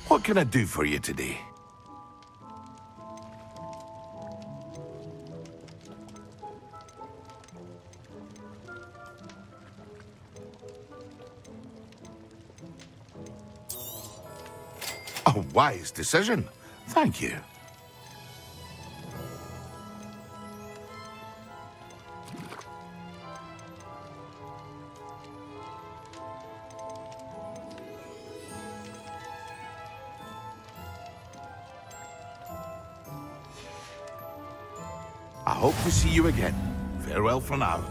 S23: What can I do for you today? A wise decision. Thank you. I hope to see you again. Farewell for now.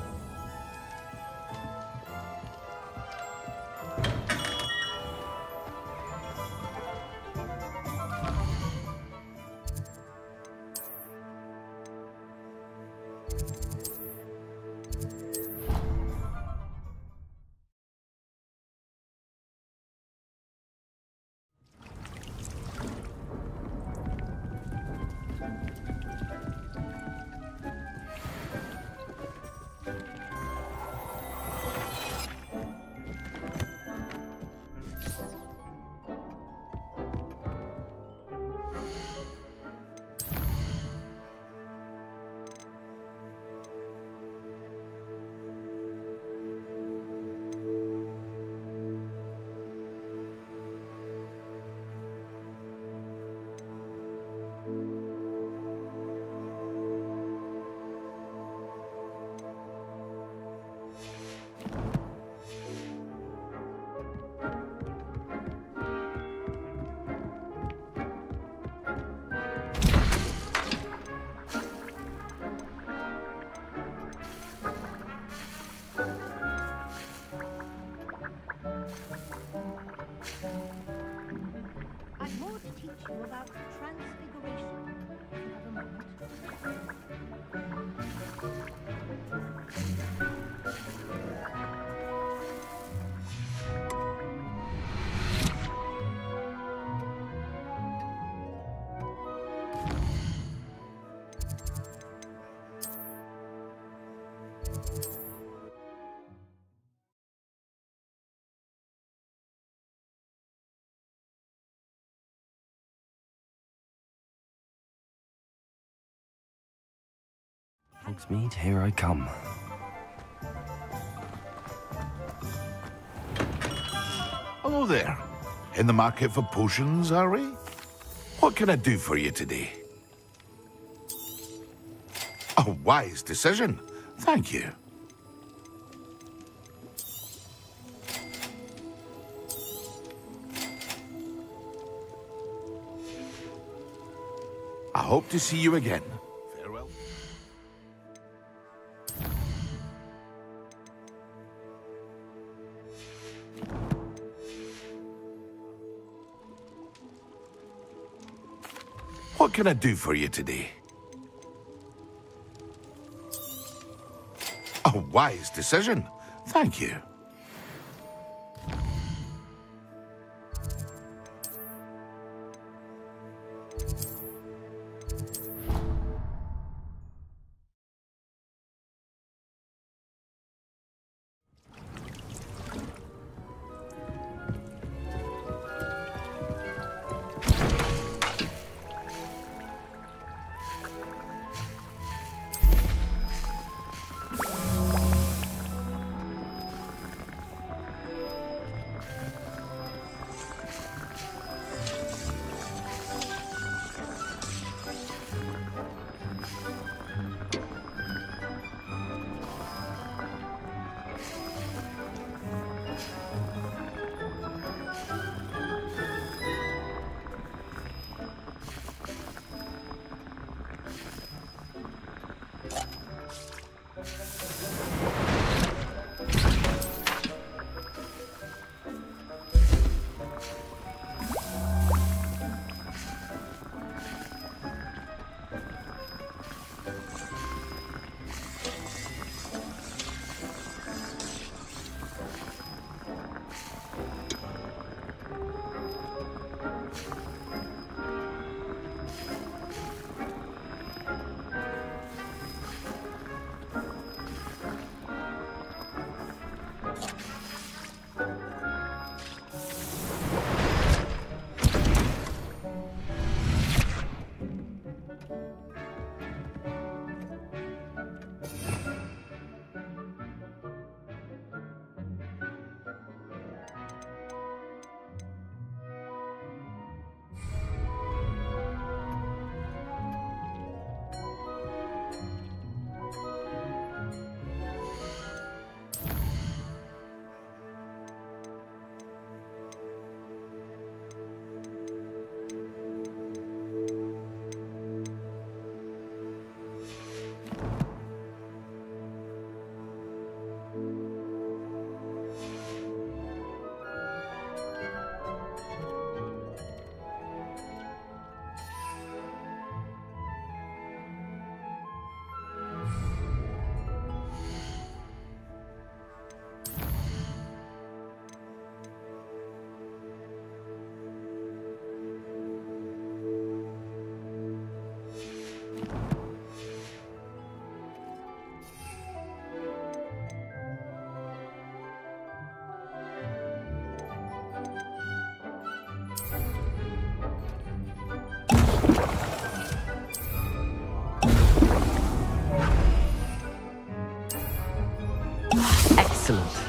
S10: I've more to teach you about transfiguration. If you have a moment.
S1: Hogsmeade, here I come.
S23: Hello there. In the market for potions, are we? What can I do for you today? A wise decision. Thank you. I hope to see you again. Farewell. What can I do for you today? A wise decision. Thank you.
S12: Excellent.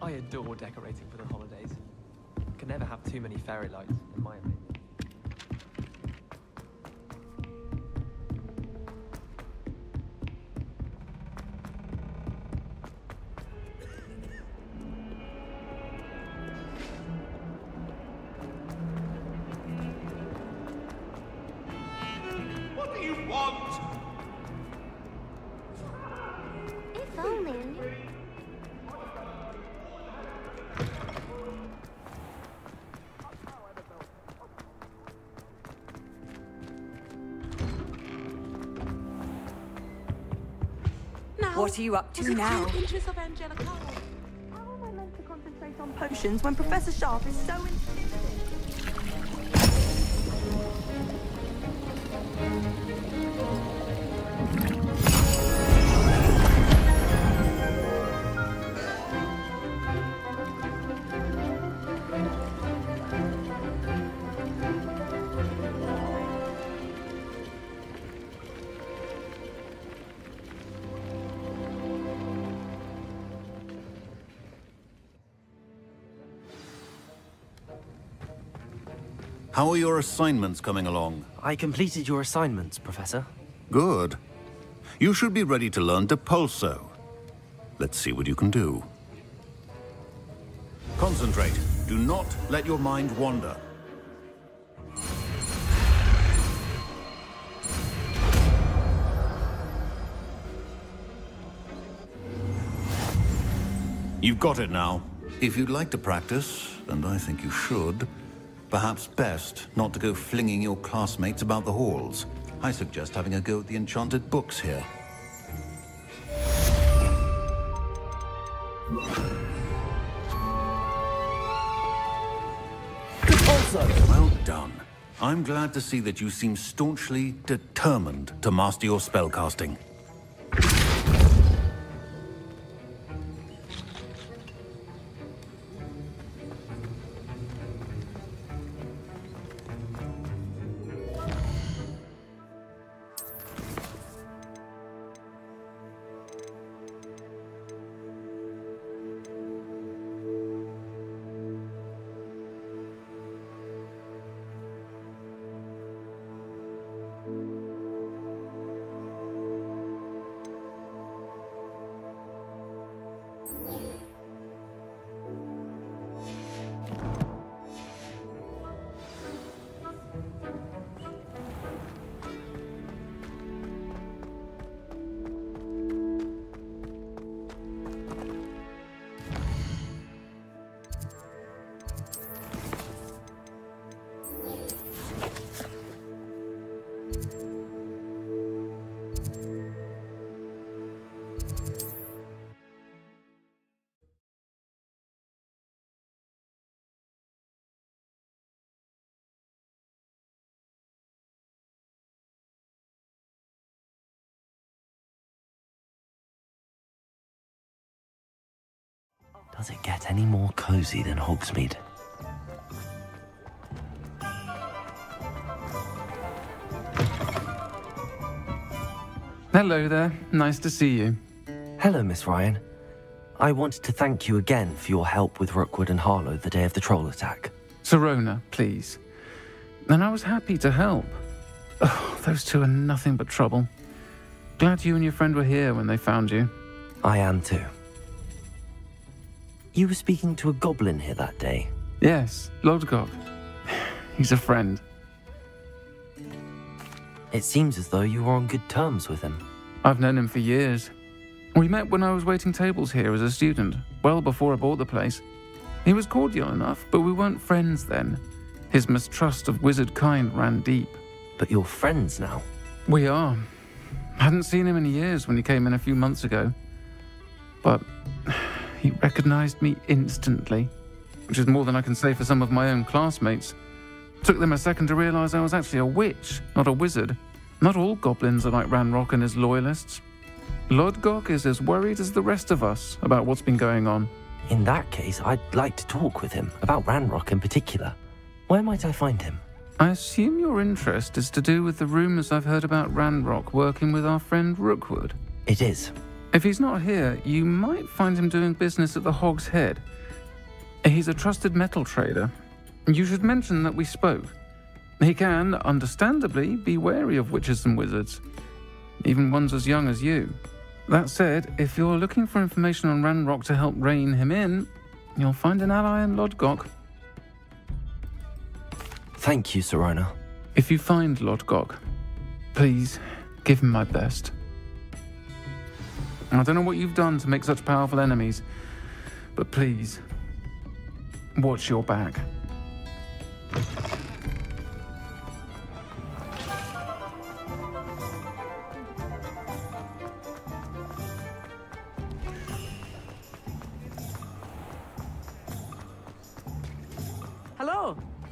S4: I adore decorating for the holidays. Can never have too many fairy lights, in my opinion.
S23: What do you want?
S19: If only.
S15: What are you up to now?
S17: Inches of angelic color. How am I meant to concentrate on potions when Professor Sharp is so
S21: How are your assignments coming along?
S1: I completed your assignments, Professor.
S21: Good. You should be ready to learn Depulso. Let's see what you can do. Concentrate. Do not let your mind wander. You've got it now. If you'd like to practice, and I think you should, perhaps best not to go flinging your classmates about the halls. I suggest having a go at the enchanted books here. Well done. I'm glad to see that you seem staunchly determined to master your spellcasting.
S1: Does it get any more cozy than Hogsmeade?
S13: Hello there. Nice to see you.
S1: Hello, Miss Ryan. I wanted to thank you again for your help with Rookwood and Harlow the day of the troll attack.
S13: Sirona, please. And I was happy to help. Oh, those two are nothing but trouble. Glad you and your friend were here when they found you.
S1: I am too. You were speaking to a goblin here that day?
S13: Yes, Lodgok. He's a friend.
S1: It seems as though you were on good terms with him.
S13: I've known him for years. We met when I was waiting tables here as a student, well before I bought the place. He was cordial enough, but we weren't friends then. His mistrust of wizard kind ran deep.
S1: But you're friends now?
S13: We are. Hadn't seen him in years when he came in a few months ago. But he recognized me instantly, which is more than I can say for some of my own classmates. Took them a second to realize I was actually a witch, not a wizard. Not all goblins are like Ranrock and his loyalists. Lodgok is as worried as the rest of us about what's been going on.
S1: In that case, I'd like to talk with him, about Ranrock in particular. Where might I find him?
S13: I assume your interest is to do with the rumors I've heard about Ranrock working with our friend Rookwood.
S1: It is.
S13: If he's not here, you might find him doing business at the Hog's Head. He's a trusted metal trader. You should mention that we spoke. He can, understandably, be wary of witches and wizards, even ones as young as you. That said, if you're looking for information on Ranrock to help rein him in, you'll find an ally in Lodgok.
S1: Thank you, Sirona.
S13: If you find Lodgok, please give him my best. I don't know what you've done to make such powerful enemies, but please, watch your back.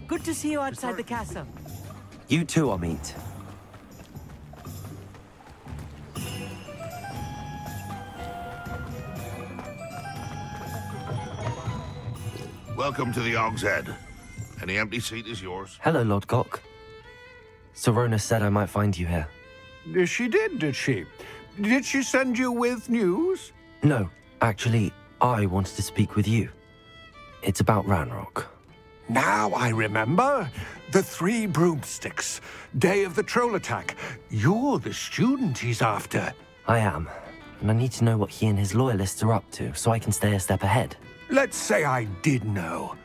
S17: Good to see you outside the castle.
S1: You too, Amit.
S23: Welcome to the Og's Head. Any empty seat is yours.
S1: Hello, Lodgok. Sorona said I might find you here.
S8: She did she? Did she send you with news?
S1: No, actually, I wanted to speak with you. It's about Ranrock.
S8: Now I remember. The 3 broomsticks. Day of the troll attack. You're the student he's after.
S1: I am. And I need to know what he and his loyalists are up to, so I can stay a step ahead.
S8: Let's say I did know.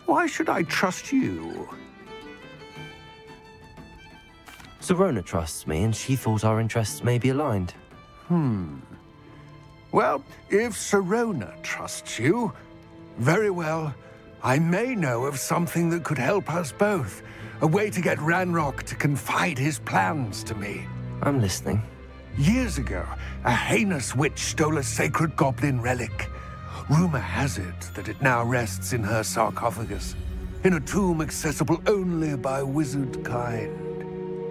S8: Why should I trust you?
S1: Sorona trusts me, and she thought our interests may be aligned.
S8: Well, if Sorona trusts you, very well. I may know of something that could help us both. A way to get Ranrock to confide his plans to me.
S1: I'm listening.
S8: Years ago, a heinous witch stole a sacred goblin relic. Rumor has it that it now rests in her sarcophagus, in a tomb accessible only by wizard kind.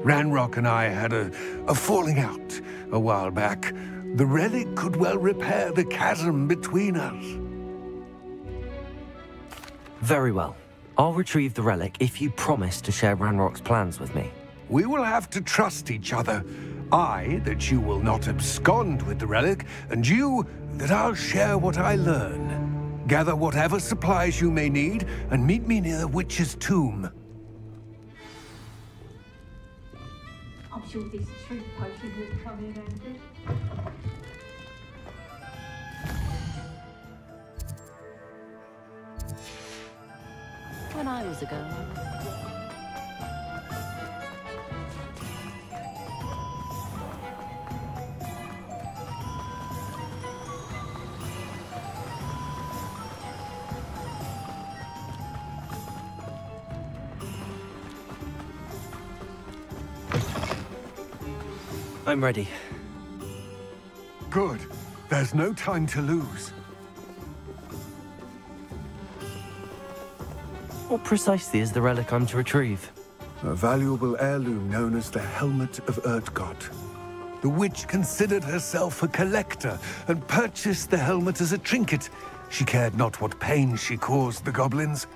S8: Ranrock and I had a falling out a while back. The relic could well repair the chasm between us.
S1: Very well. I'll retrieve the relic if you promise to share Ranrock's plans with me.
S8: We will have to trust each other. I, that you will not abscond with the relic, and you, that I'll share what I learn. Gather whatever supplies you may need, and meet me near the witch's tomb.
S6: I'm sure this truth potion will come in handy.
S20: When I was a girl.
S1: I'm ready.
S8: Good. There's no time to lose.
S1: What precisely is the relic I'm to retrieve?
S8: A valuable heirloom known as the Helmet of Erdgott. The witch considered herself a collector and purchased the helmet as a trinket. She cared not what pain she caused the goblins.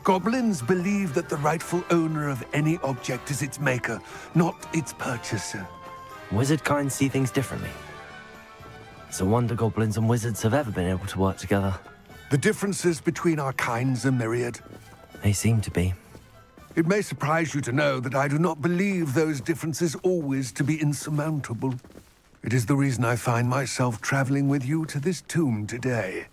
S8: Goblins believe that the rightful owner of any object is its maker, not its purchaser.
S1: Wizard kind see things differently. It's a wonder goblins and wizards have ever been able to work together.
S8: The differences between our kinds are myriad.
S1: They seem to be.
S8: It may surprise you to know that I do not believe those differences always to be insurmountable. It is the reason I find myself traveling with you to this tomb today.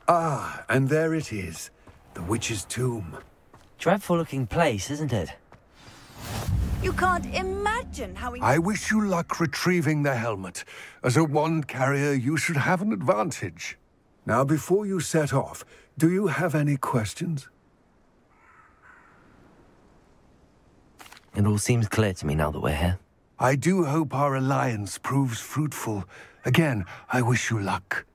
S8: Ah, and there it is. The witch's tomb.
S1: Dreadful-looking place, isn't it?
S15: You can't imagine how...
S8: I wish you luck retrieving the helmet. As a wand carrier, you should have an advantage. Now, before you set off, do you have any questions?
S1: It all seems clear to me now that we're here.
S8: I do hope our alliance proves fruitful. Again, I wish you luck.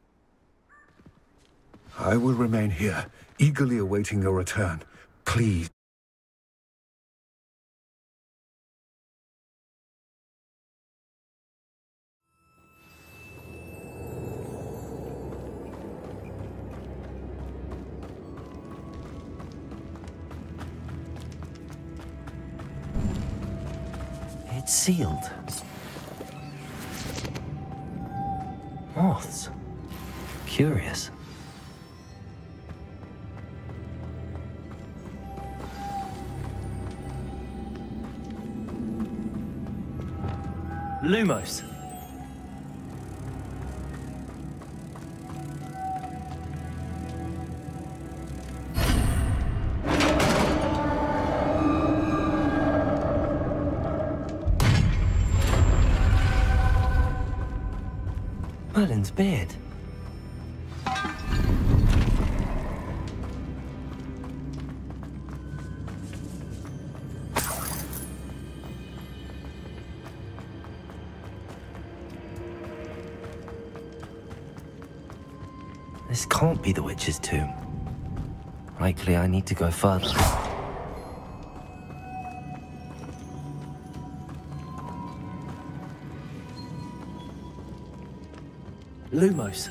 S8: I will remain here, eagerly awaiting your return. Please.
S1: It's sealed. Moths. Curious. Lumos. Merlin's beard. This can't be the witch's tomb. Likely I need to go further. Lumos.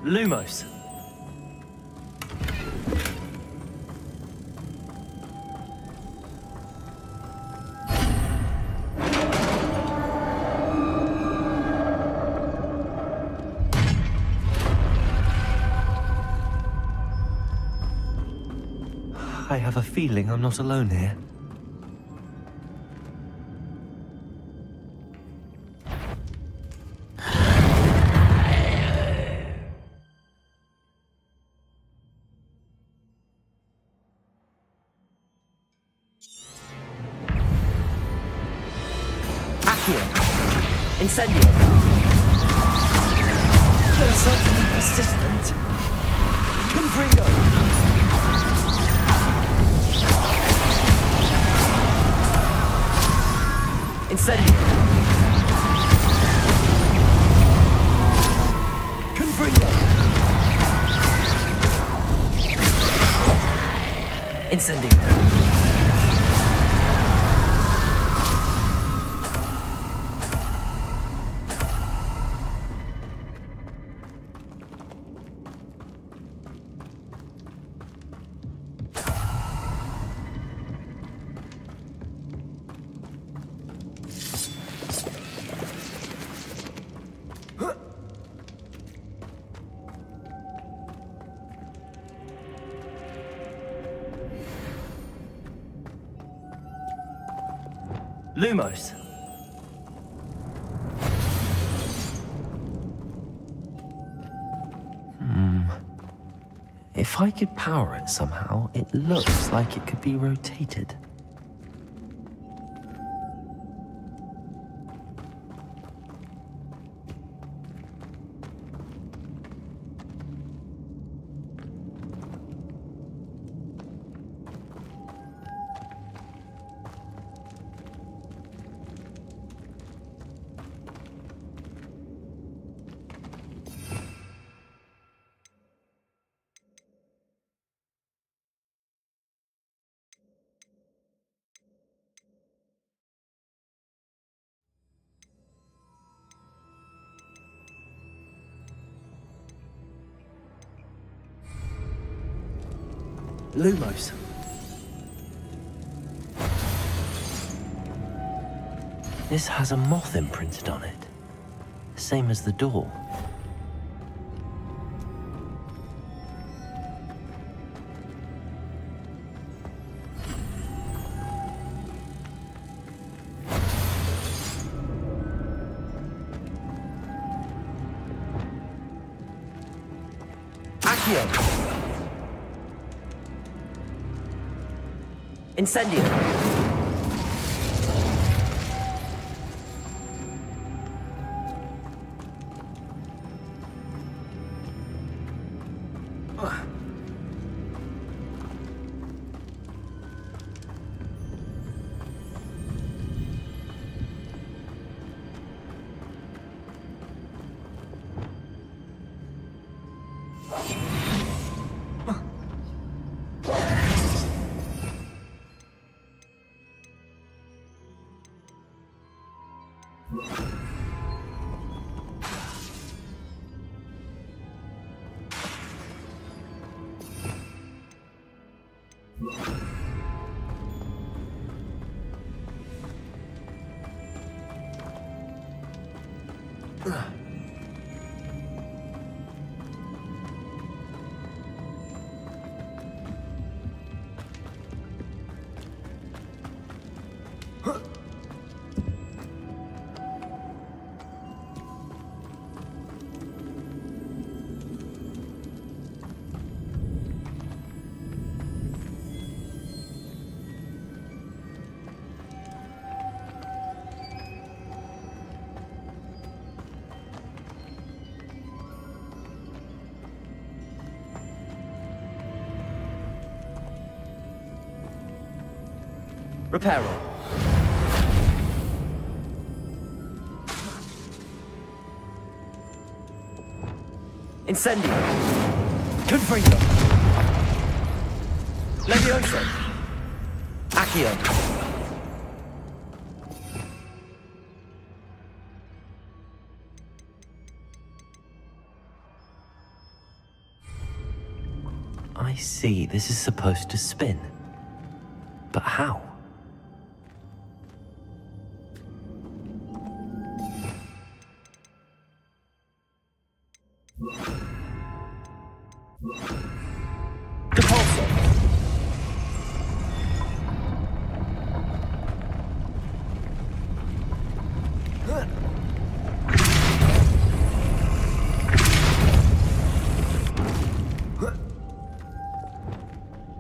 S1: Lumos. I have a feeling I'm not alone here. Incendio. They're certainly persistent. Confringo. Incendio. Confringo. Incendio. Lumos. If I could power it somehow, it looks like it could be rotated. Lumos. This has a moth imprinted on it, same as the door. Accio. Incendio. Reparo. Incendio. Confringo. Levioso. Accio. I see. This is supposed to spin. But how?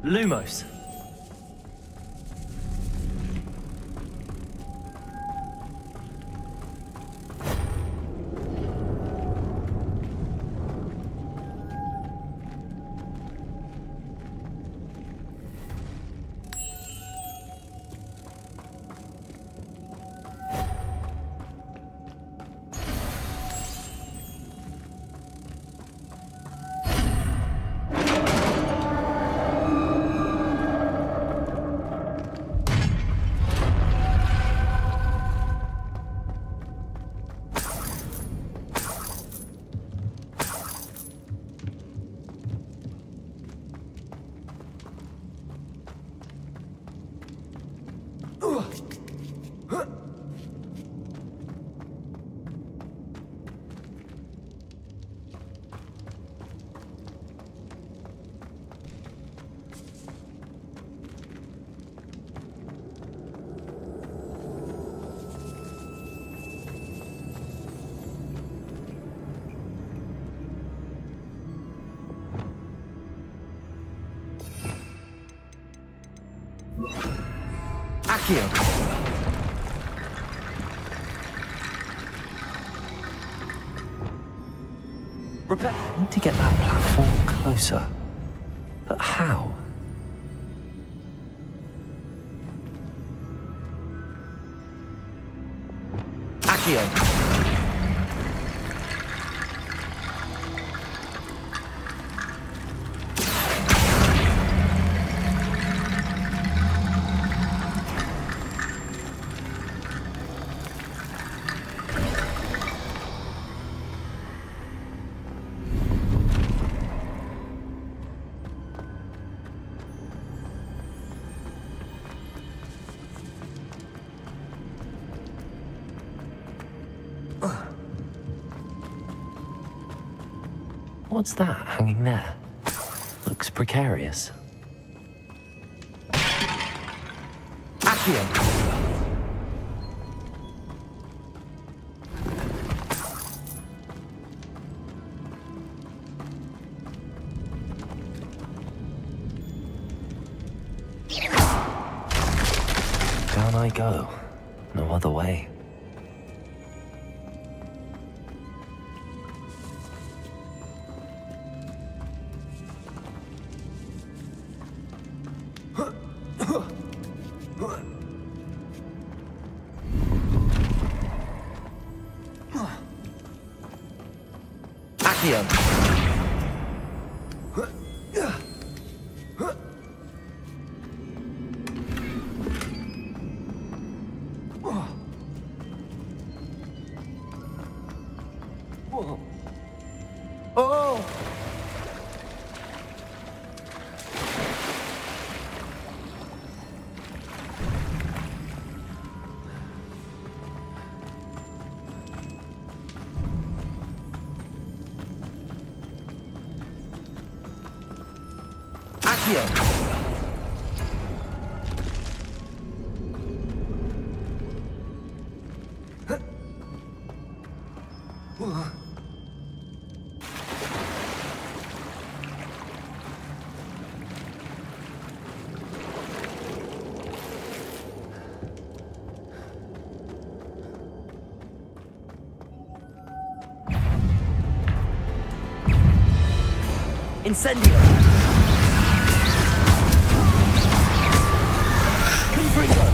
S1: Lumos. Accio. Repair. I need to get that platform closer. But how? Accio. What's that hanging there? Looks precarious. Accio! Down I go. No other way. Accio!
S5: Oh!
S1: Accio! Incendio! Confringo!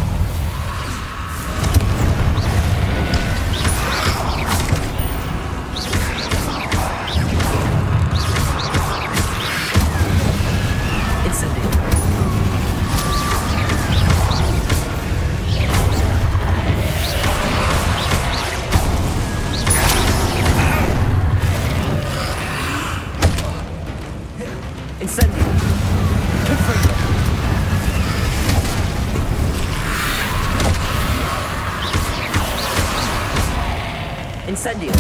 S1: Incendio! Incendio! Confringo! Incendio!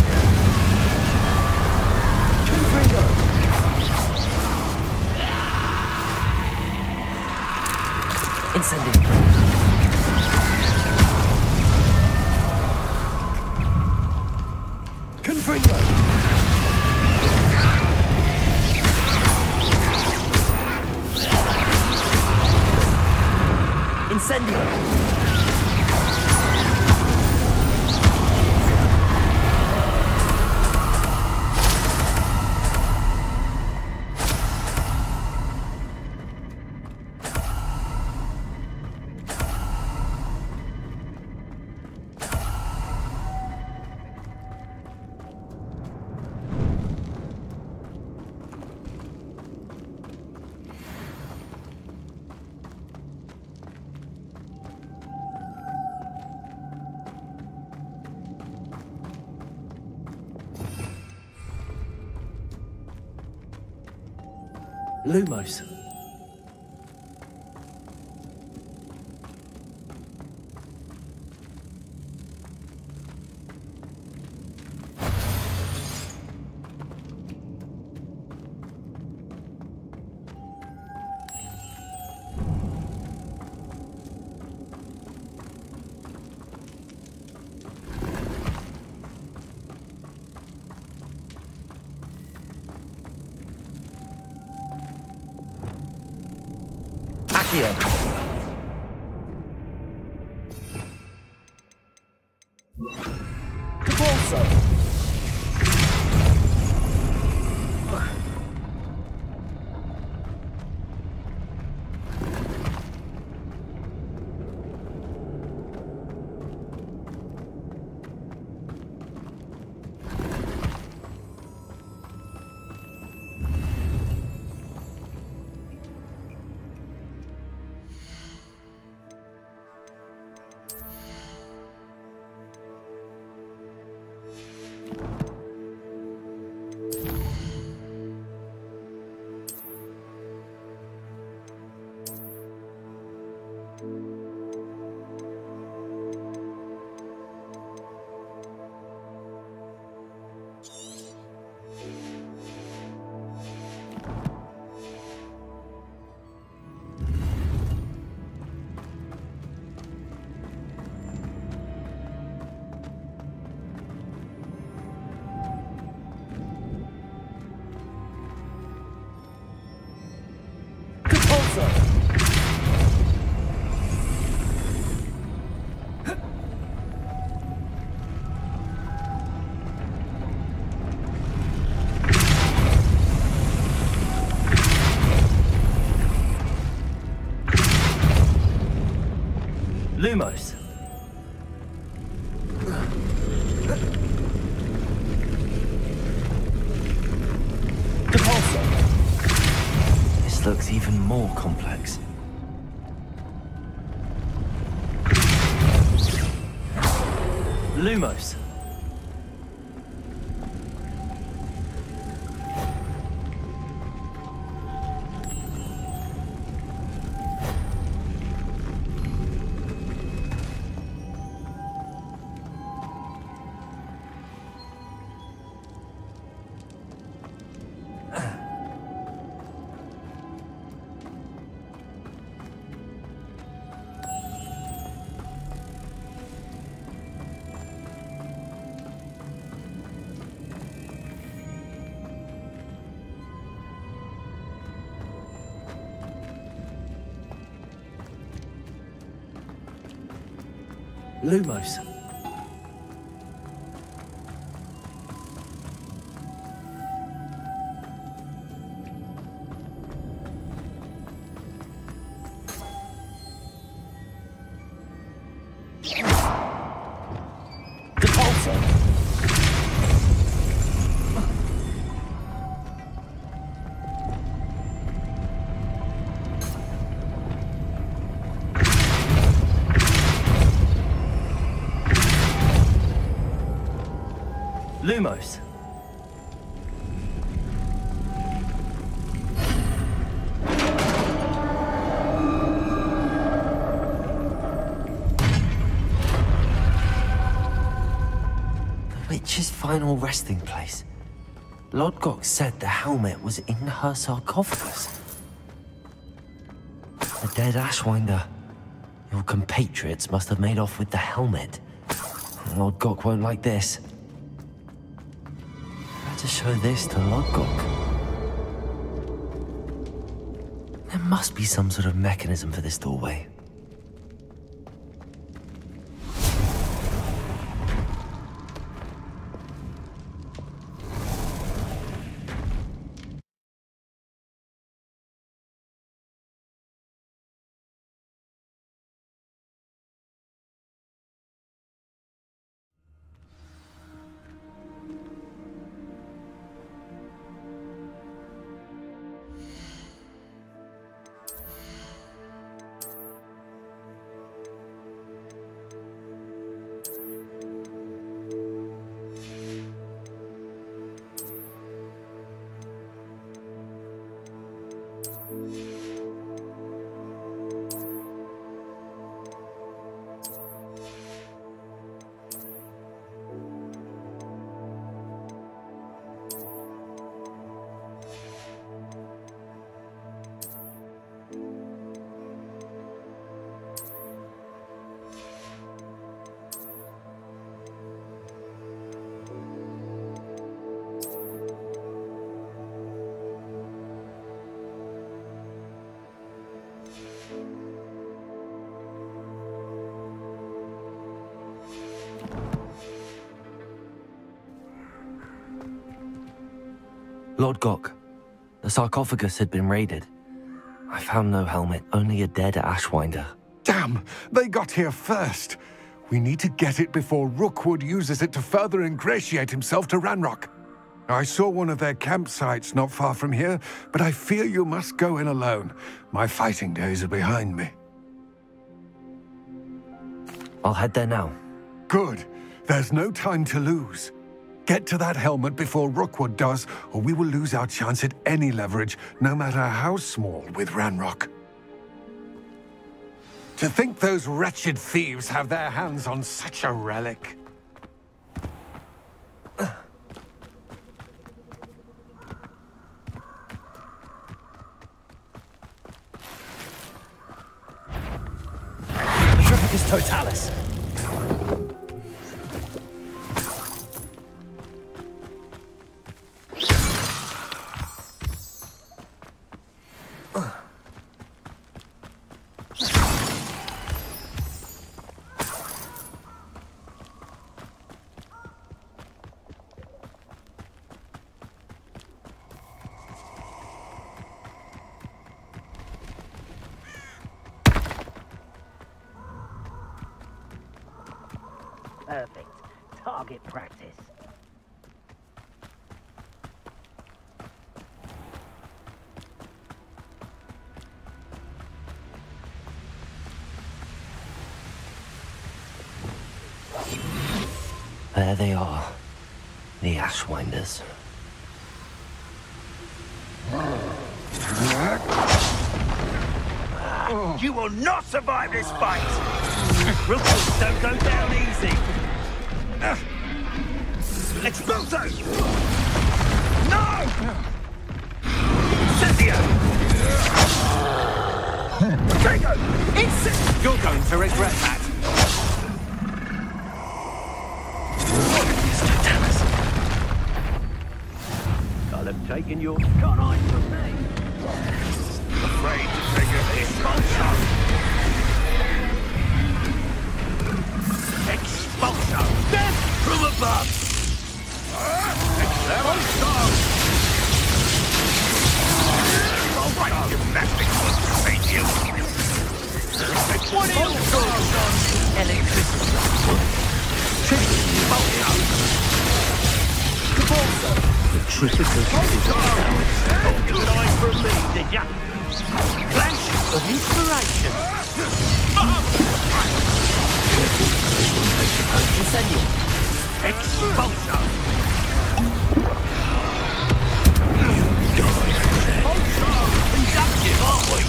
S1: Confringo! Incendio! Confringo! Incendio! Lumos. Accio! Caporso! Lumos. This looks even more complex. Lumos. Lumos. Lumos. The witch's final resting place. Lodgok said the helmet was in her sarcophagus. The dead Ashwinder. Your compatriots must have made off with the helmet. Lodgok won't like this. To show this to Lodgok. There must be some sort of mechanism for this doorway. Lodgok, the sarcophagus had been raided. I found no helmet, only a dead Ashwinder.
S8: Damn! They got here first! We need to get it before Rookwood uses it to further ingratiate himself to Ranrock. I saw one of their campsites not far from here, but I fear you must go in alone. My fighting days are behind me.
S1: I'll head there now.
S8: Good. There's no time to lose. Get to that helmet before Rookwood does, or we will lose our chance at any leverage, no matter how small, with Ranrock. To think those wretched thieves have their hands on such a relic.
S1: The Triplicus Totalis. Perfect. Target practice. There they are. The Ashwinders.
S5: You will not survive this fight! Rookies don't go down easy! Expulso! No! Incendio! Drago! Incent!
S8: You're going to regret that.
S11: I'll have taken your gun from me.
S5: Afraid to take a expulso! Expulso! Death from above! Expulso! Right gymnastics will save you! Expulso! Electricity! Expulso!
S11: The trick of the
S5: Good eye from me, did ya? Flash of inspiration! Incendio! Expulso! Expulso! Conductive, aren't we?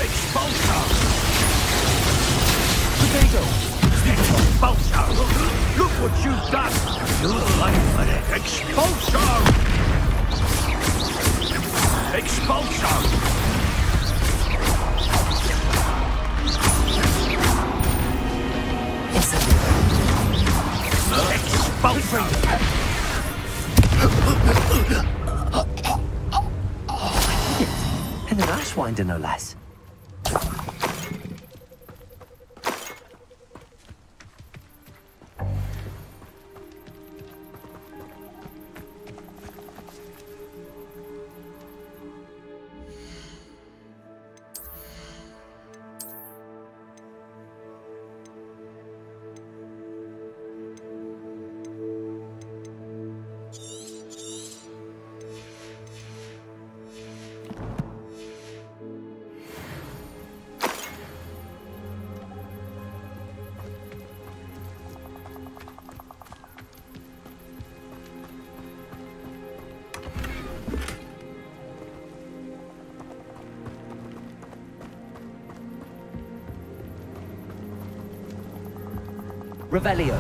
S5: Expulso! Potato! Expulso! Look what you've done! You'll like it! Expulso! Expulso!
S1: And an Ashwinder, no less. Revelio.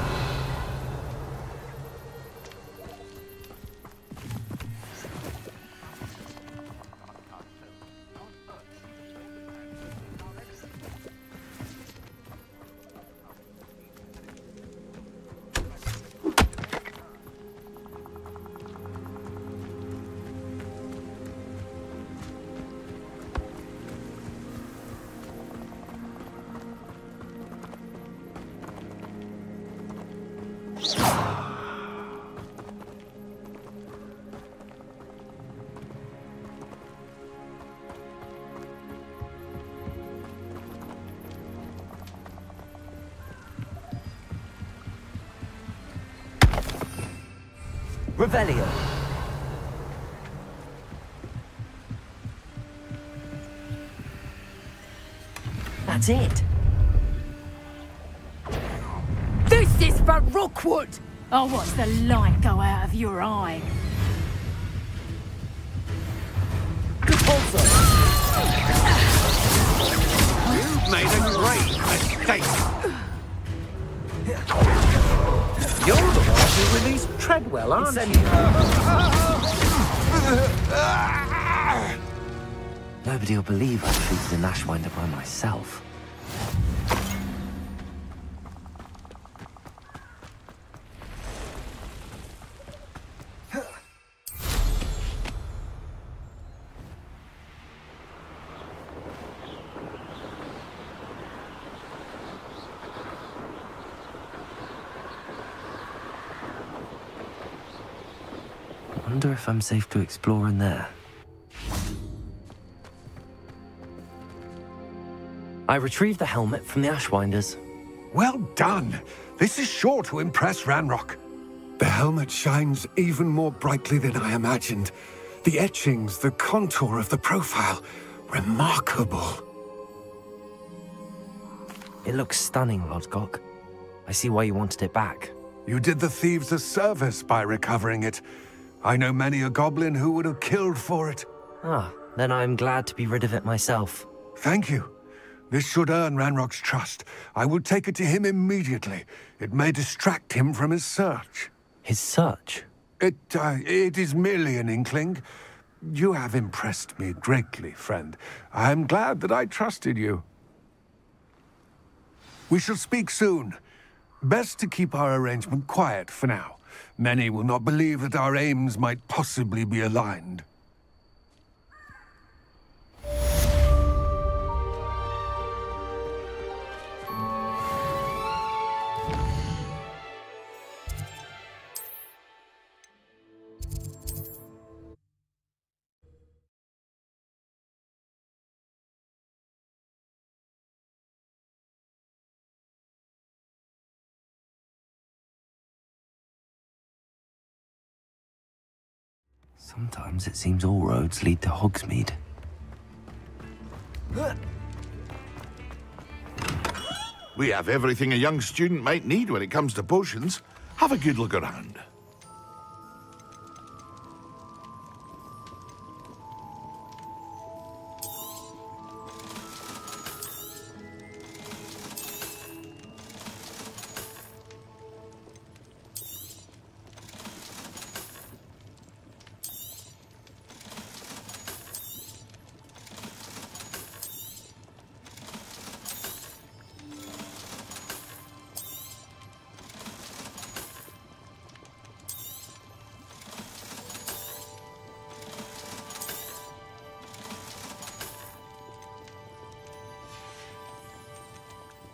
S1: Revelio. That's it.
S9: This is for Rookwood! I'll watch the light go out of your eye.
S8: You've made a great mistake. You're the one who released Treadwell, aren't you?
S1: Nobody will believe I treated an Ashwinder by myself. I wonder if I'm safe to explore in there. I retrieved the helmet from the Ashwinders.
S8: Well done. This is sure to impress Ranrock. The helmet shines even more brightly than I imagined. The etchings, the contour of the profile, remarkable.
S1: It looks stunning, Lodgok. I see why you wanted it back.
S8: You did the thieves a service by recovering it. I know many a goblin who would have killed for it.
S1: Ah, then I'm glad to be rid of it myself.
S8: Thank you. This should earn Ranrock's trust. I will take it to him immediately. It may distract him from his search.
S1: His search?
S8: It is merely an inkling. You have impressed me greatly, friend. I am glad that I trusted you. We shall speak soon. Best to keep our arrangement quiet for now. Many will not believe that our aims might possibly be aligned.
S1: Sometimes it seems all roads lead to Hogsmeade.
S23: We have everything a young student might need when it comes to potions. Have a good look around.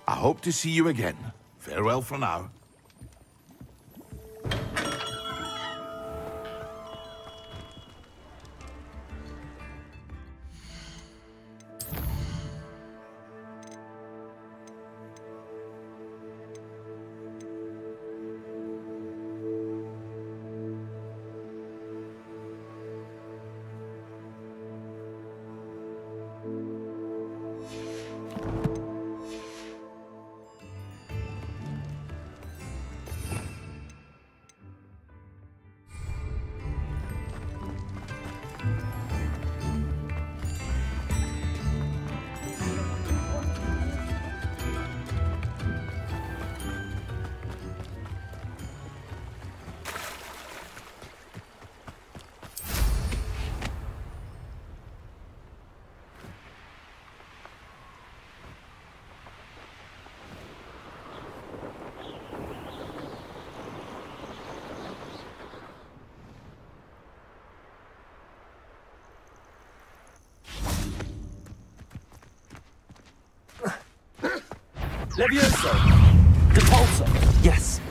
S23: I hope to see you again. Farewell for now.
S1: Levioso! Depulso! Yes!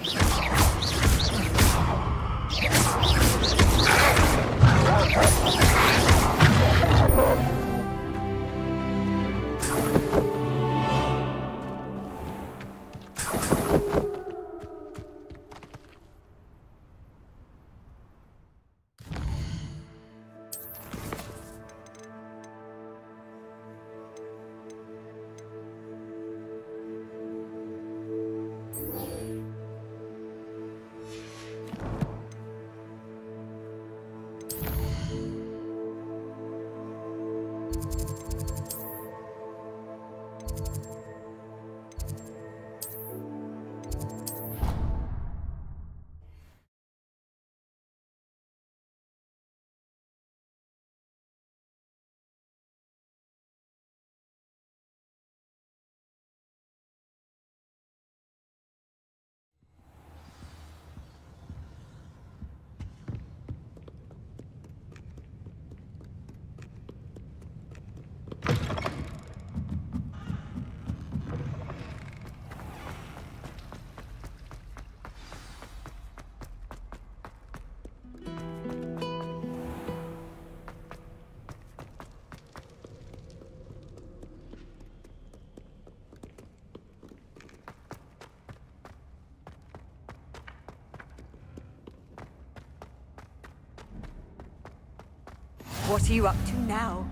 S15: What are you up to now?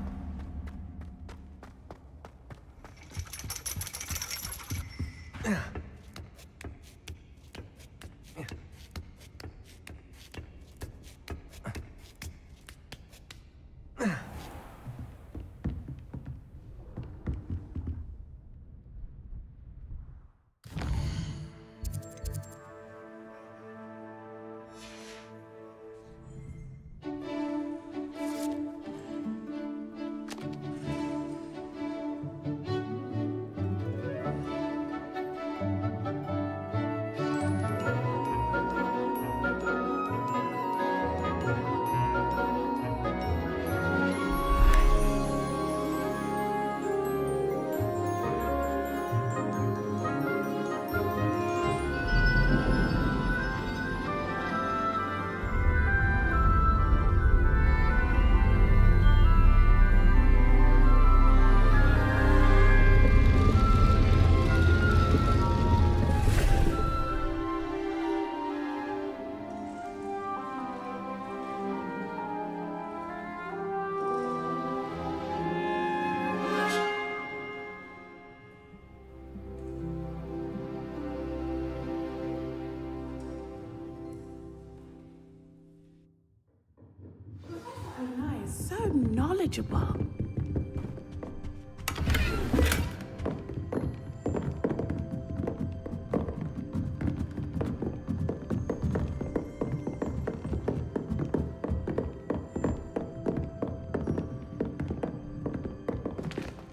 S2: So knowledgeable.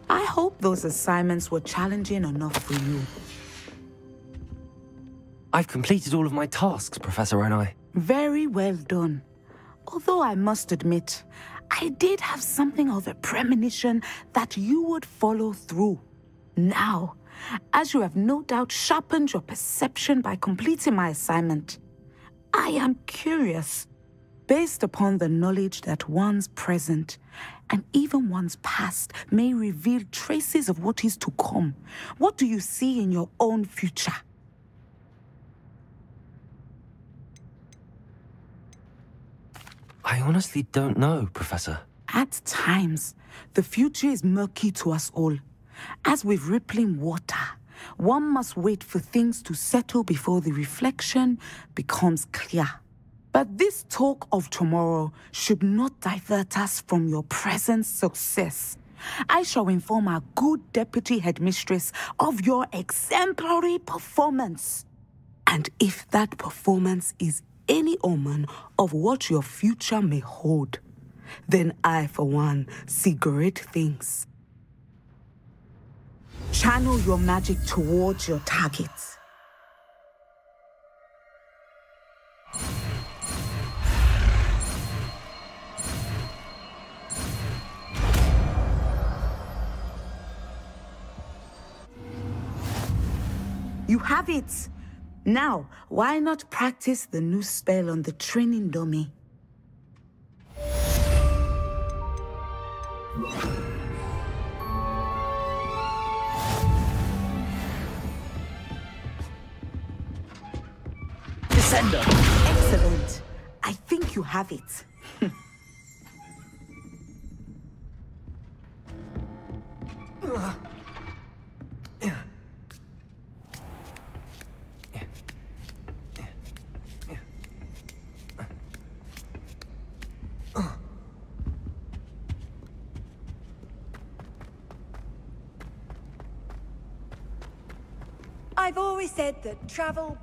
S2: I hope those assignments were challenging enough for you.
S1: I've completed all of my tasks, Professor Onai.
S2: Very well done. Although I must admit, I did have something of a premonition that you would follow through. Now, as you have no doubt sharpened your perception by completing my assignment, I am curious, based upon the knowledge that one's present and even one's past may reveal traces of what is to come. What do you see in your own future?
S1: I honestly don't know, Professor.
S2: At times, the future is murky to us all. As with rippling water, one must wait for things to settle before the reflection becomes clear. But this talk of tomorrow should not divert us from your present success. I shall inform our good deputy headmistress of your exemplary performance. And if that performance is any omen of what your future may hold, then I, for one, see great things. Channel your magic towards your targets. You have it! Now, why not practice the new spell on the training dummy?
S7: Descender!
S2: Excellent. I think you have it.
S15: I've always said that travel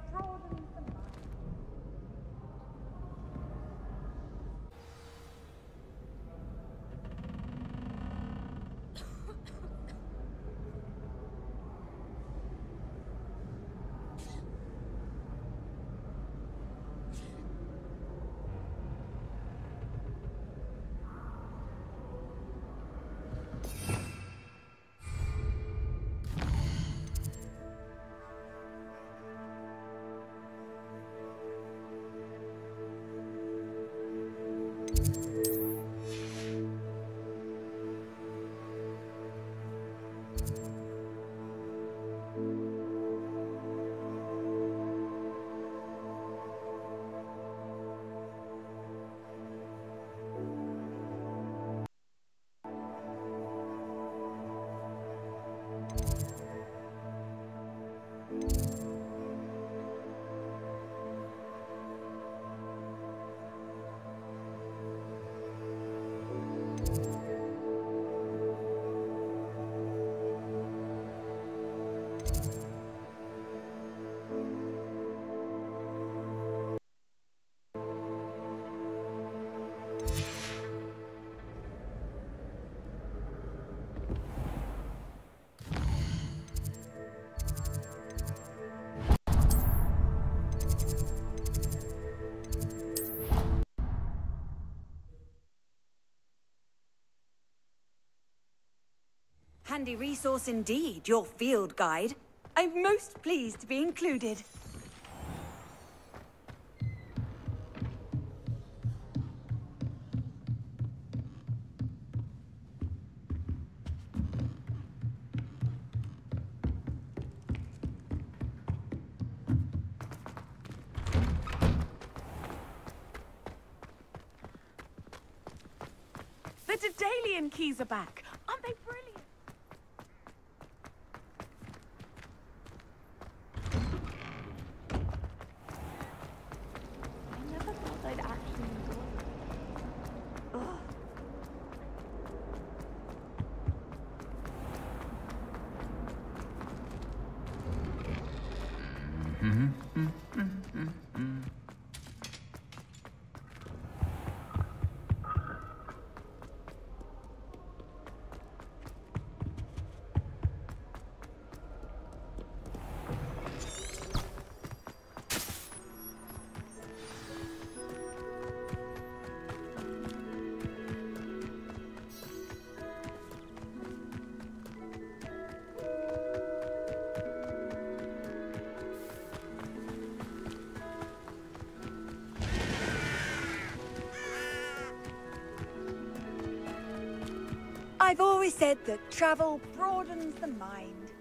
S15: handy resource indeed, your field guide. I'm most pleased to be included.
S17: The Daedalian keys are back. Aren't they brilliant?
S14: I never thought I'd actually enjoy it. Ugh.
S15: I've always said that travel broadens the mind.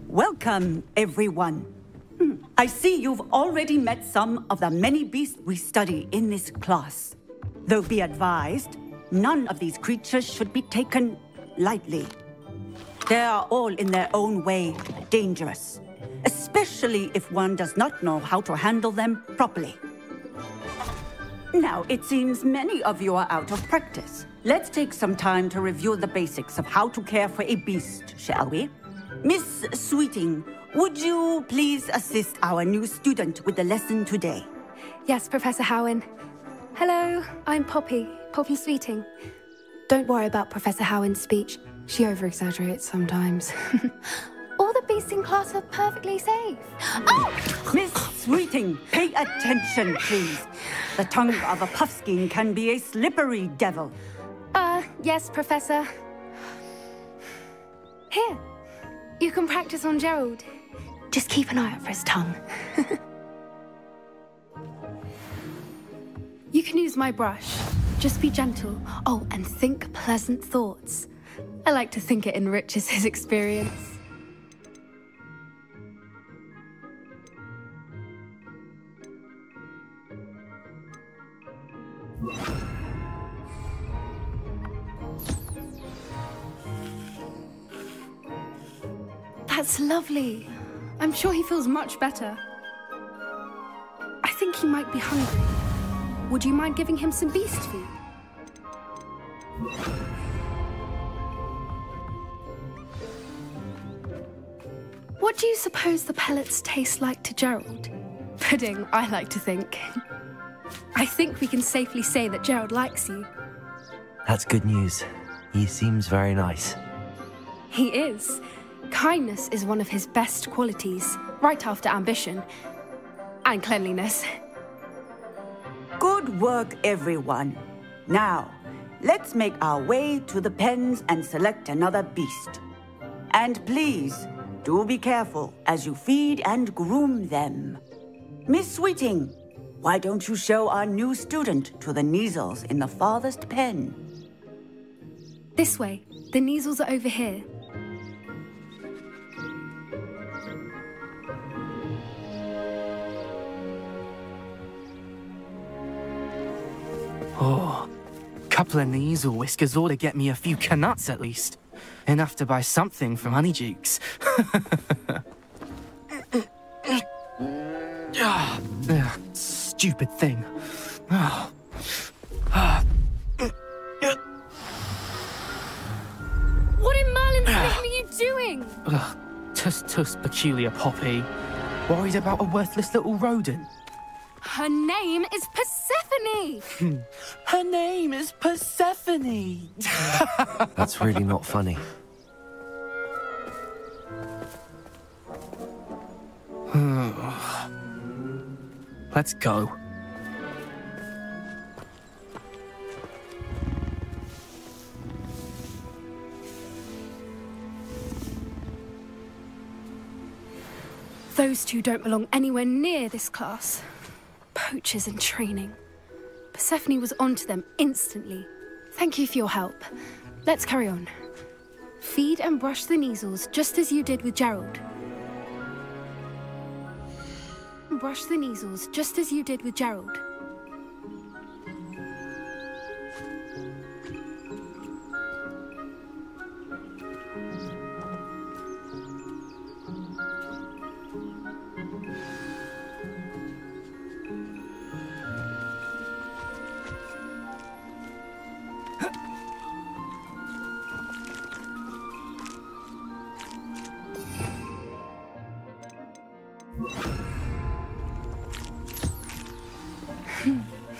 S16: Welcome, everyone. I see you've already met some of the many beasts we study in this class. Though be advised, none of these creatures should be taken lightly. They are all in their own way dangerous, especially if one does not know how to handle them properly. Now, it seems many of you are out of practice. Let's take some time to review the basics of how to care for a beast, shall we? Miss Sweeting, would you please assist our new student with the lesson today?
S18: Yes, Professor Howen. Hello, I'm Poppy Sweeting. Don't worry about Professor Howen's speech. She over-exaggerates sometimes. All the beasts in class are perfectly safe. Oh!
S16: Miss Sweeting, pay attention, please. The tongue of a puffskein can be a slippery devil.
S18: Yes, Professor. Here, you can practice on Gerald. Just keep an eye out for his tongue. You can use my brush. Just be gentle. Oh, and think pleasant thoughts. I like to think it enriches his experience. That's lovely. I'm sure he feels much better. I think he might be hungry. Would you mind giving him some beast food? What do you suppose the pellets taste like to Gerald? Pudding, I like to think. I think we can safely say that Gerald likes you.
S1: That's good news. He seems very nice.
S18: He is. Kindness is one of his best qualities, right after ambition. And cleanliness.
S16: Good work, everyone. Now, let's make our way to the pens and select another beast. And please, do be careful as you feed and groom them. Miss Sweeting, why don't you show our new student to the Kneazles in the farthest pen?
S18: This way. The Kneazles are over here.
S22: Oh, couple of Kneazle whiskers ought to get me a few canuts at least. Enough to buy something from Honeydukes. Stupid thing.
S18: What in Merlin's name are you doing?
S22: Tuss, peculiar Poppy. Worried about a worthless little rodent?
S18: Her name is Persephone!
S22: Her name is Persephone!
S1: That's really not funny.
S22: Let's go.
S18: Those two don't belong anywhere near this class. Poachers in training. Persephone was onto them instantly. Thank you for your help. Let's carry on. Feed and brush the measles just as you did with Gerald. Brush the measles just as you did with Gerald.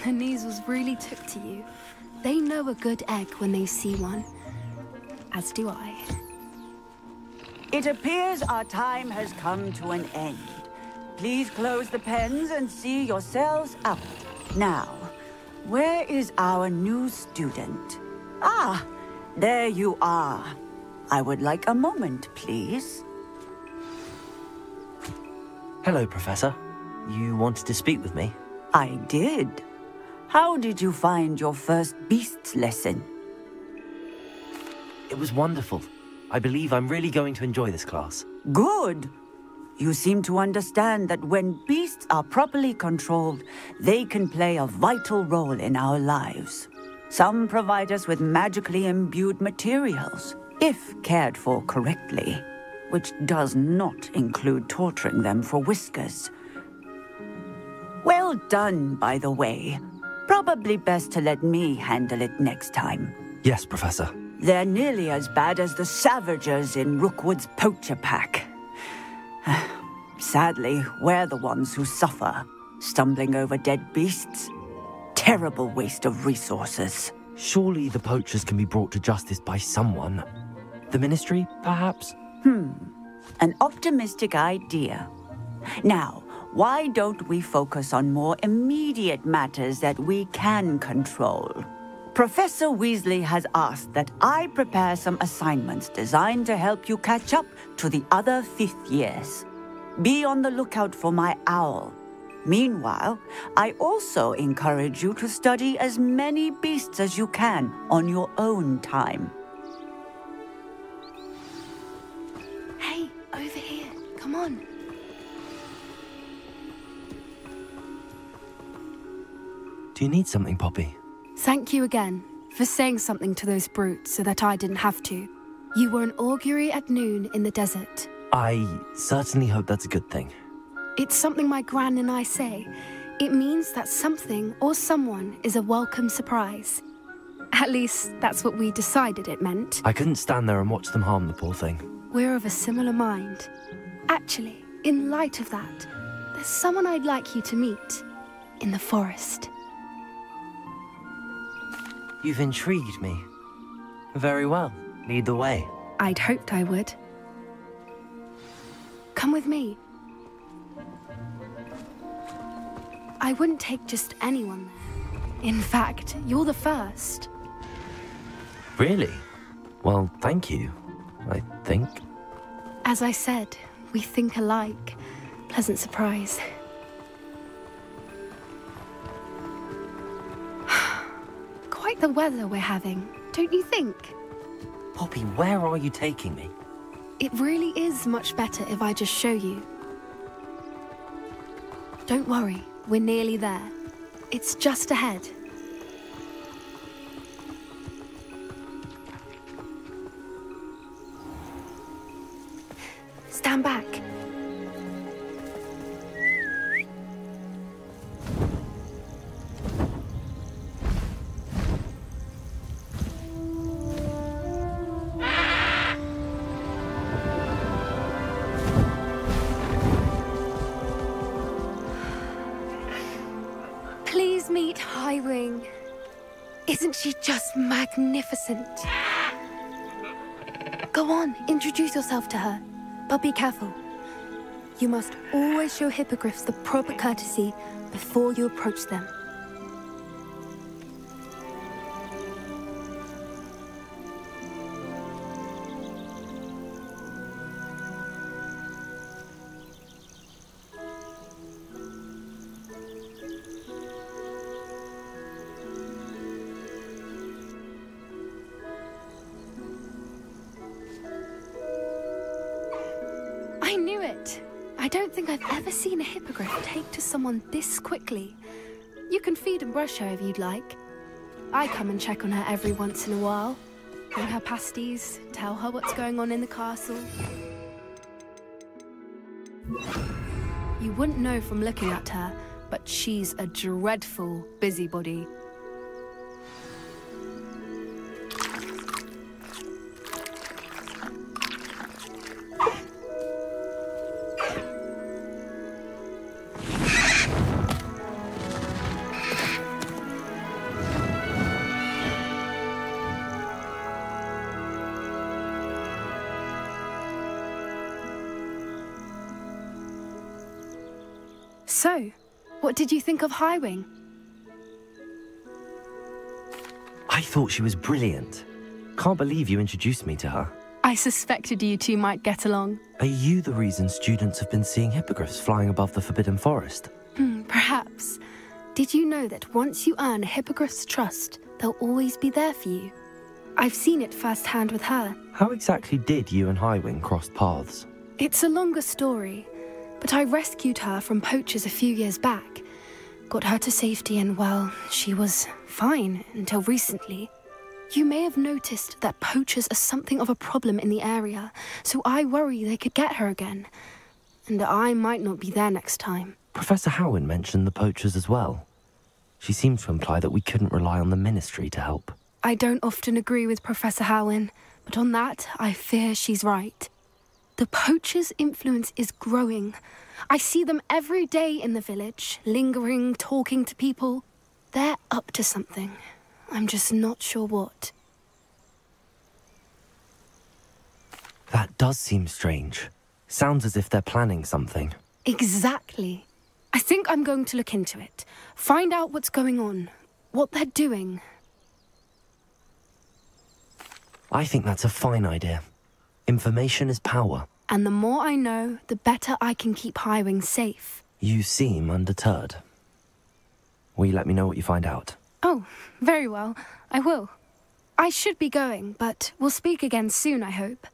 S18: The measles really took to you. They know a good egg when they see one. As do I.
S3: It appears our time has come to an end. Please close the pens and see yourselves out. Now, where is our new student? Ah, there you are. I would like a moment, please.
S1: Hello, Professor. You wanted to speak with me?
S3: I did. How did you find your first beasts lesson?
S1: It was wonderful. I believe I'm really going to enjoy this class.
S3: Good. You seem to understand that when beasts are properly controlled, they can play a vital role in our lives. Some provide us with magically imbued materials, if cared for correctly, which does not include torturing them for whiskers. Well done, by the way. Probably best to let me handle it next time.
S1: Yes, Professor.
S3: They're nearly as bad as the Savagers in Rookwood's poacher pack. Sadly, we're the ones who suffer, stumbling over dead beasts. Terrible waste of resources.
S1: Surely the poachers can be brought to justice by someone. The Ministry, perhaps?
S3: An optimistic idea. Now, why don't we focus on more immediate matters that we can control? Professor Weasley has asked that I prepare some assignments designed to help you catch up to the other 5th years. Be on the lookout for my owl. Meanwhile, I also encourage you to study as many beasts as you can on your own time.
S18: Hey, over here. Come on.
S1: Do you need something, Poppy?
S18: Thank you again for saying something to those brutes so that I didn't have to. You were an augury at noon in the desert.
S1: I certainly hope that's a good thing.
S18: It's something my gran and I say. It means that something or someone is a welcome surprise. At least, that's what we decided it meant.
S1: I couldn't stand there and watch them harm the poor thing.
S18: We're of a similar mind. Actually, in light of that, there's someone I'd like you to meet. In the forest.
S1: You've intrigued me. Very well. Lead the way.
S18: I'd hoped I would. Come with me. I wouldn't take just anyone there. In fact, you're the first.
S1: Really? Well, thank you, I think.
S18: As I said, we think alike. Pleasant surprise. Quite the weather we're having, don't you think?
S1: Poppy, where are you taking me?
S18: It really is much better if I just show you. Don't worry, we're nearly there. It's just ahead. Stand back. Please meet Highwing. Isn't she just magnificent? Go on, introduce yourself to her. But be careful. You must always show hippogriffs the proper courtesy before you approach them. I knew it! I don't think I've ever seen a hippogriff take to someone this quickly. You can feed and brush her if you'd like. I come and check on her every once in a while. Bring her pasties, tell her what's going on in the castle. You wouldn't know from looking at her, but she's a dreadful busybody. So, what did you think of Highwing?
S1: I thought she was brilliant. Can't believe you introduced me to her.
S18: I suspected you two might get along.
S1: Are you the reason students have been seeing hippogriffs flying above the Forbidden Forest?
S18: Perhaps. Did you know that once you earn a hippogriff's trust, they'll always be there for you? I've seen it firsthand with her.
S1: How exactly did you and Highwing cross paths?
S18: It's a longer story, but I rescued her from poachers a few years back. Got her to safety and, well, she was fine until recently. You may have noticed that poachers are something of a problem in the area, so I worry they could get her again. And I might not be there next time.
S1: Professor Howin mentioned the poachers as well. She seemed to imply that we couldn't rely on the Ministry to help.
S18: I don't often agree with Professor Howin, but on that, I fear she's right. The poachers' influence is growing. I see them every day in the village, lingering, talking to people. They're up to something. I'm just not sure what.
S1: That does seem strange. Sounds as if they're planning something.
S18: Exactly. I think I'm going to look into it. Find out what's going on, what they're doing.
S1: I think that's a fine idea. Information is power.
S18: And the more I know, the better I can keep Highwing safe.
S1: You seem undeterred. Will you let me know what you find out?
S18: Oh, very well. I will. I should be going, but we'll speak again soon, I hope.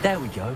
S1: There we go.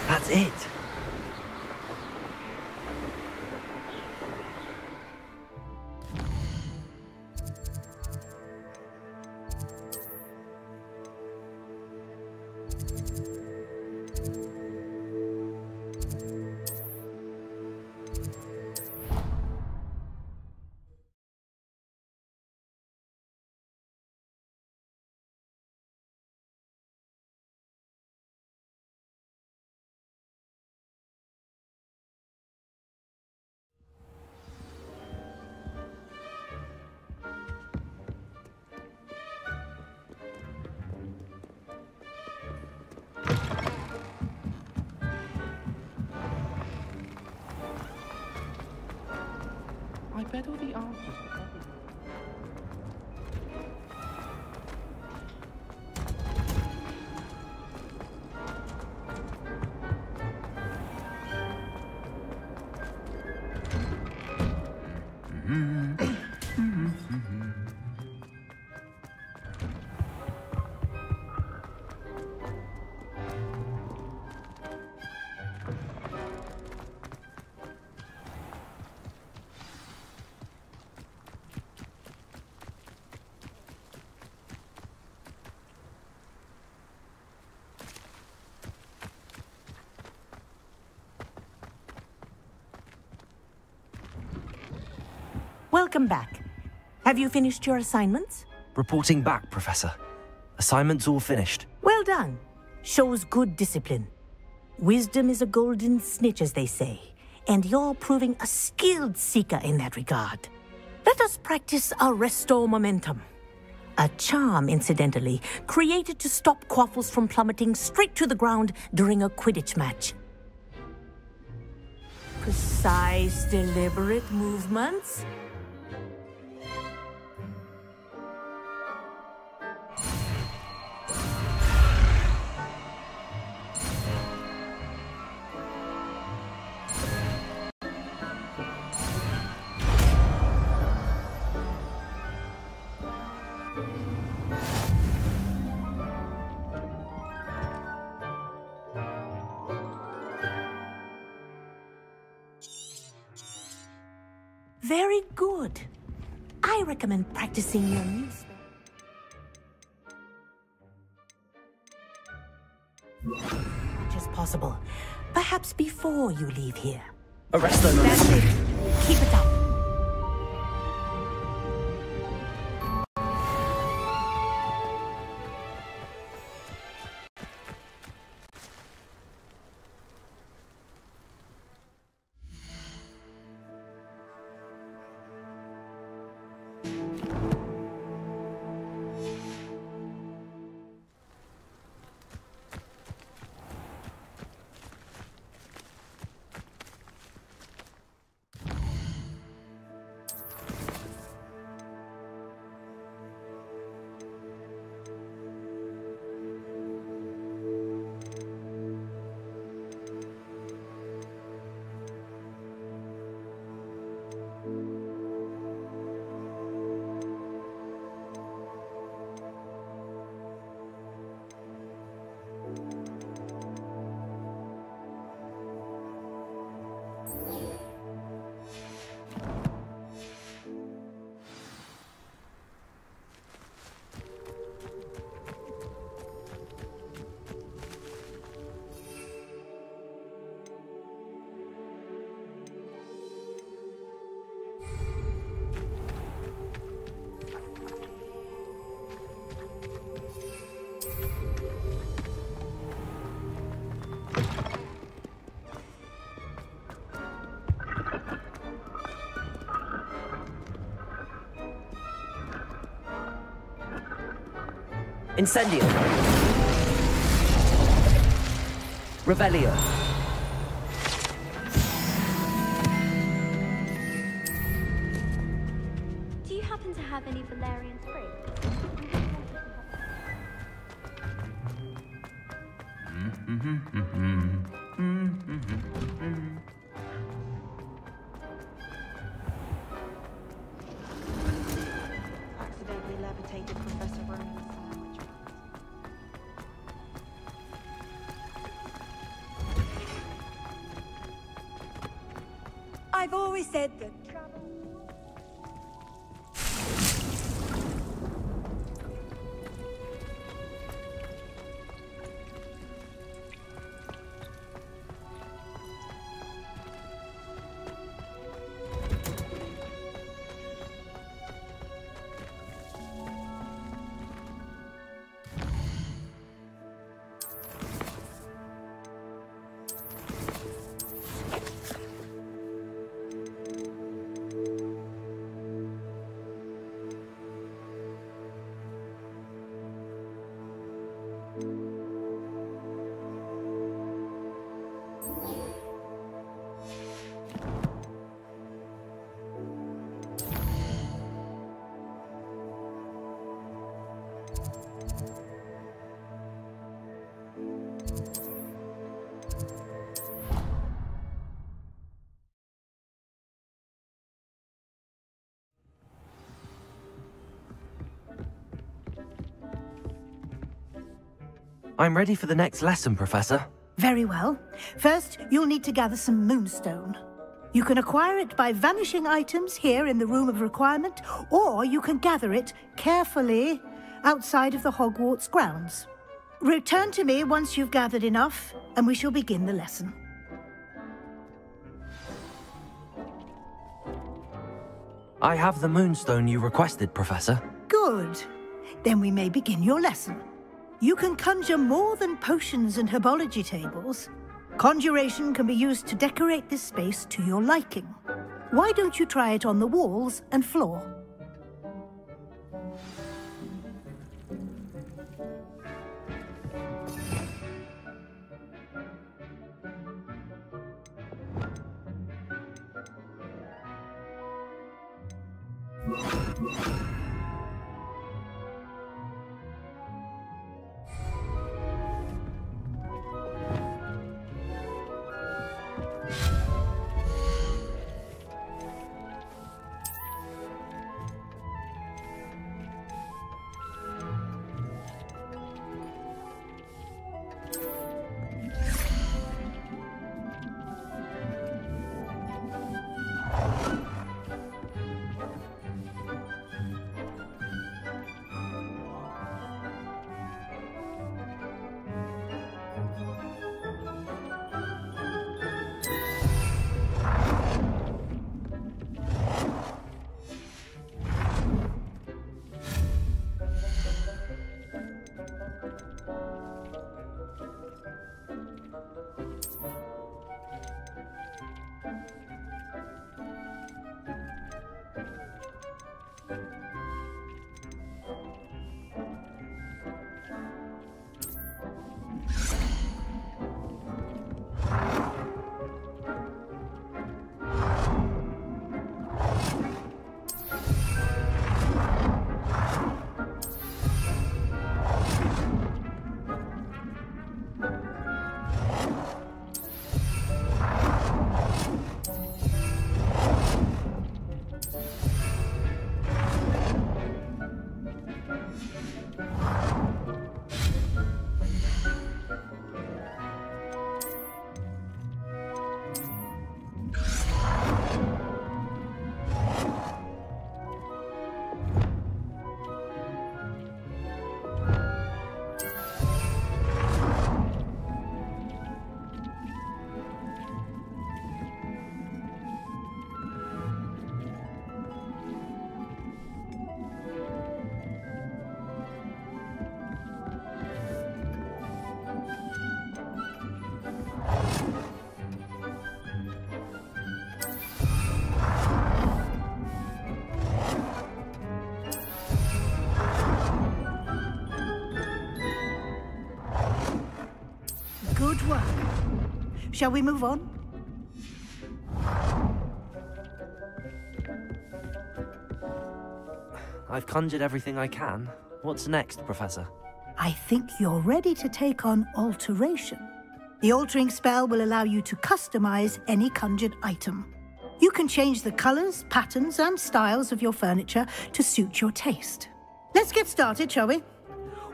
S1: That's it.
S22: I bet all the answers are probably...
S17: Welcome back. Have you finished your assignments?
S1: Reporting back, Professor. Assignment's all finished.
S17: Well done. Shows good discipline. Wisdom is a golden snitch, as they say, and you're proving a skilled seeker in that regard. Let us practice Arresto Momentum. A charm, incidentally, created to stop quaffles from plummeting straight to the ground during a Quidditch match. Precise, deliberate movements. Very good. I recommend practicing your new spell. Much as possible.
S4: Perhaps before you leave here.
S1: Arrest them.
S4: That's it. Keep it up.
S1: Incendio. Revelio.
S10: Do you happen to have any Valerian spray?
S14: Accidentally levitated Professor Ronan's sandwich.
S15: I've always said that
S1: I'm ready for the next lesson, Professor.
S12: Very well. First, you'll need to gather some moonstone. You can acquire it by vanishing items here in the Room of Requirement, or you can gather it carefully outside of the Hogwarts grounds. Return to me once you've gathered enough, and we shall begin the lesson.
S1: I have the moonstone you requested, Professor.
S12: Good. Then we may begin your lesson. You can conjure more than potions and herbology tables. Conjuration can be used to decorate this space to your liking. Why don't you try it on the walls and floor? Shall we move on?
S1: I've conjured everything I can. What's next, Professor?
S12: I think you're ready to take on alteration. The altering spell will allow you to customize any conjured item. You can change the colors, patterns, and styles of your furniture to suit your taste. Let's get started, shall we?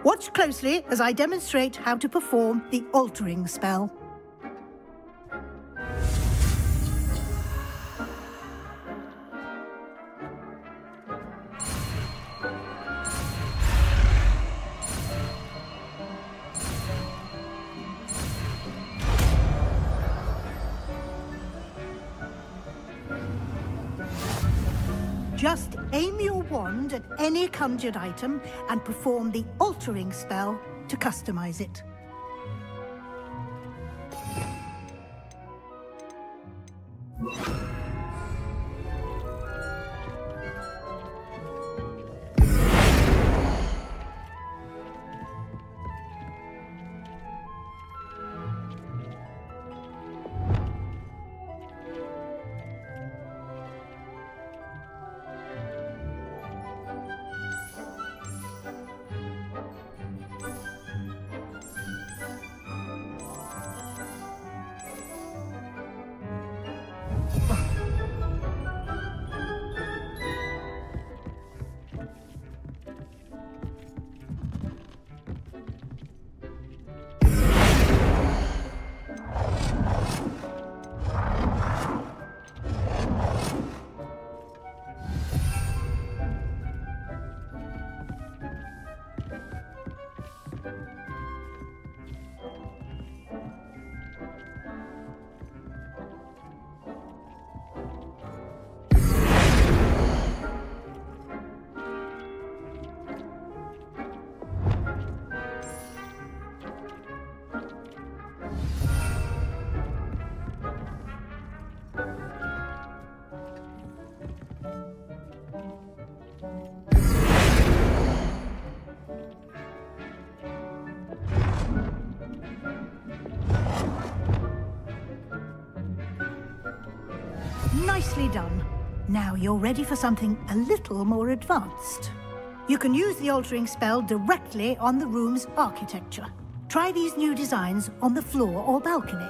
S12: Watch closely as I demonstrate how to perform the altering spell. Just aim your wand at any conjured item and perform the altering spell to customize it. Nicely done. Now you're ready for something a little more advanced. You can use the altering spell directly on the room's architecture. Try these new designs on the floor or balcony.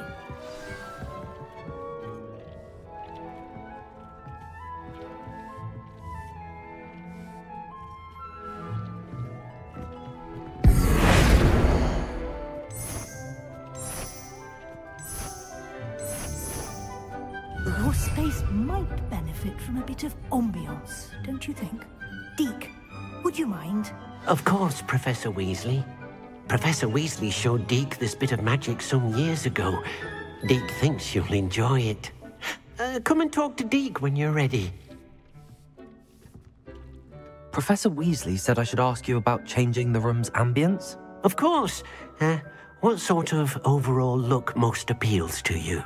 S12: Your space might benefit from a bit of ambiance, don't you think? Deke, would you mind?
S11: Of course, Professor Weasley. Professor Weasley showed Deke this bit of magic some years ago. Deke thinks you'll enjoy it. Come and talk to Deke when you're ready.
S1: Professor Weasley said I should ask you about changing the room's ambience?
S11: Of course. What sort of overall look most appeals to you?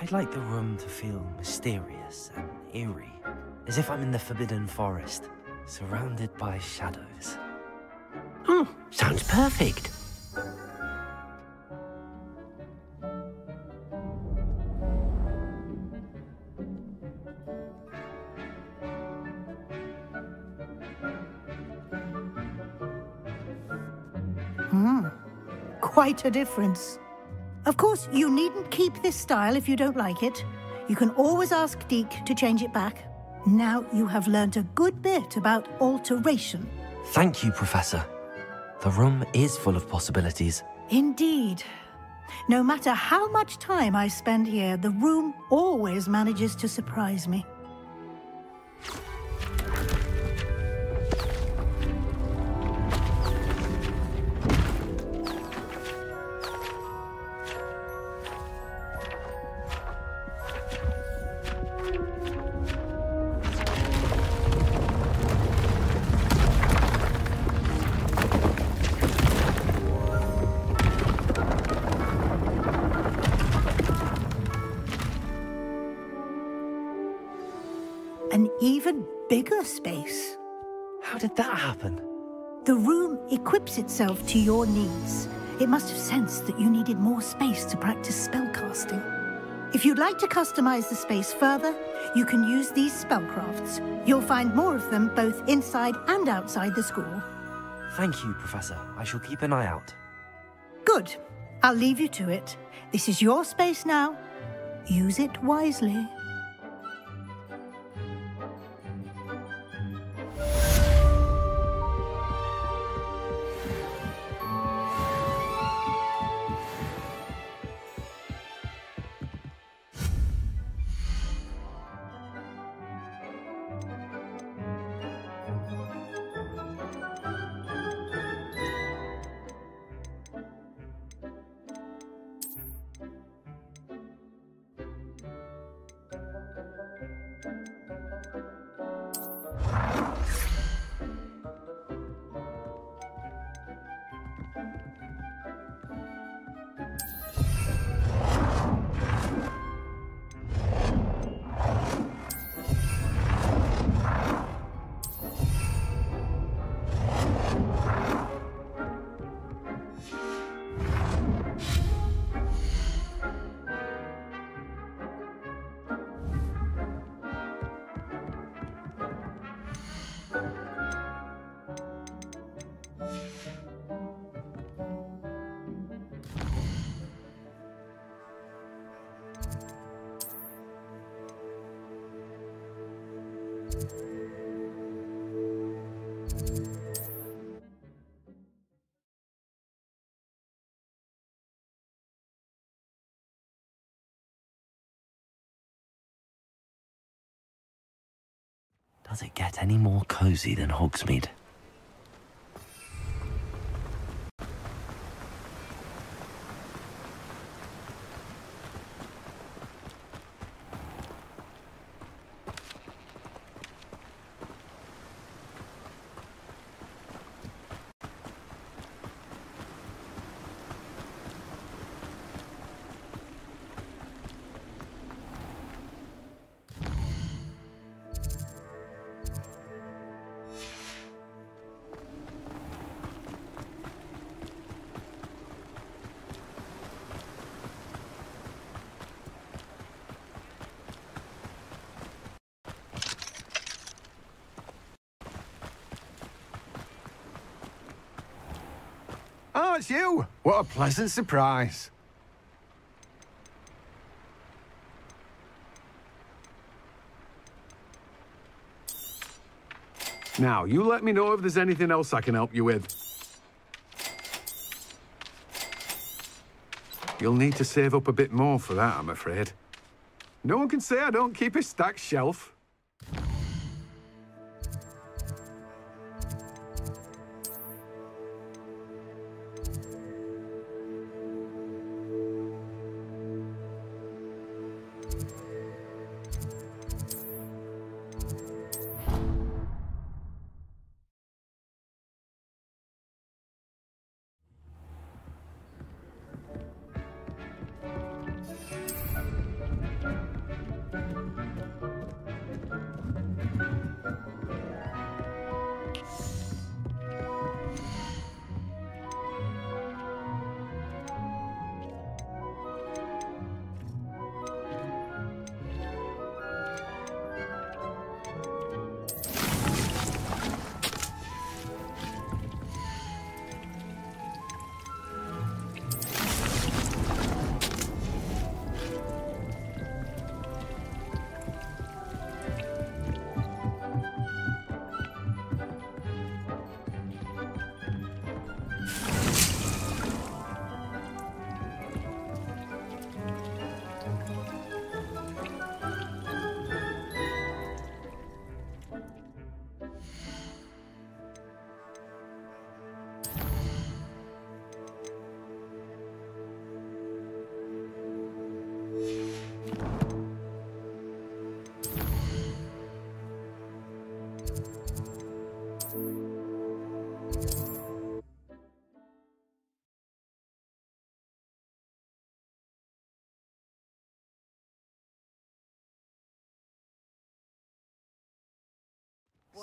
S1: I'd like the room to feel mysterious and eerie, as if I'm in the Forbidden Forest, surrounded by shadows.
S11: Oh, sounds perfect.
S12: Quite a difference. Of course, you needn't keep this style if you don't like it. You can always ask Deke to change it back. Now you have learnt a good bit about alteration.
S1: Thank you, Professor. The room is full of possibilities.
S12: Indeed. No matter how much time I spend here, the room always manages to surprise me. an even bigger space.
S1: How did that happen?
S12: The room equips itself to your needs. It must have sensed that you needed more space to practice spellcasting. If you'd like to customize the space further, you can use these spellcrafts. You'll find more of them both inside and outside the school.
S1: Thank you, Professor. I shall keep an eye out.
S12: Good. I'll leave you to it. This is your space now. Use it wisely.
S1: Does it get any more cozy than Hogsmeade?
S13: Oh, it's you! What a pleasant surprise. Now, you let me know if there's anything else I can help you with. You'll need to save up a bit more for that, I'm afraid. No one can say I don't keep a stacked shelf.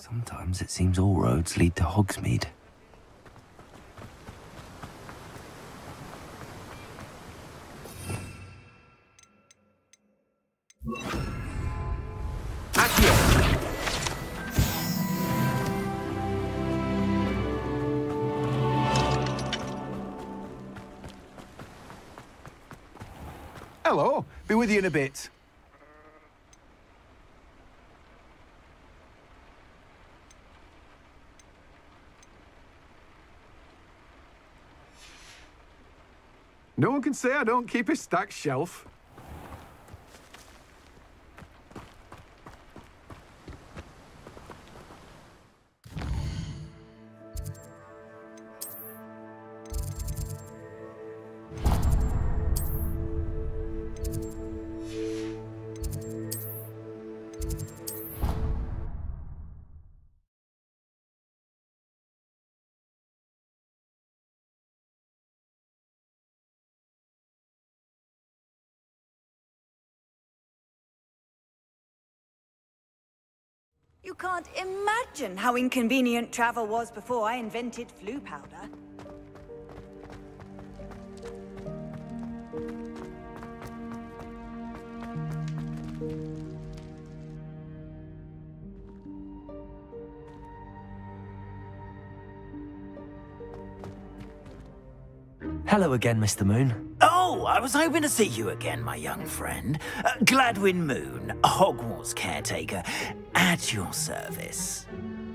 S1: Sometimes it seems all roads lead to Hogsmeade.
S13: Hello. Be with you in a bit. No one can say I don't keep a stacked shelf.
S15: You can't imagine how inconvenient travel was before I invented flu powder.
S1: Hello again, Mr. Moon.
S7: Oh, I was hoping to see you again, my young friend. Gladwin Moon, Hogwarts caretaker, at your service.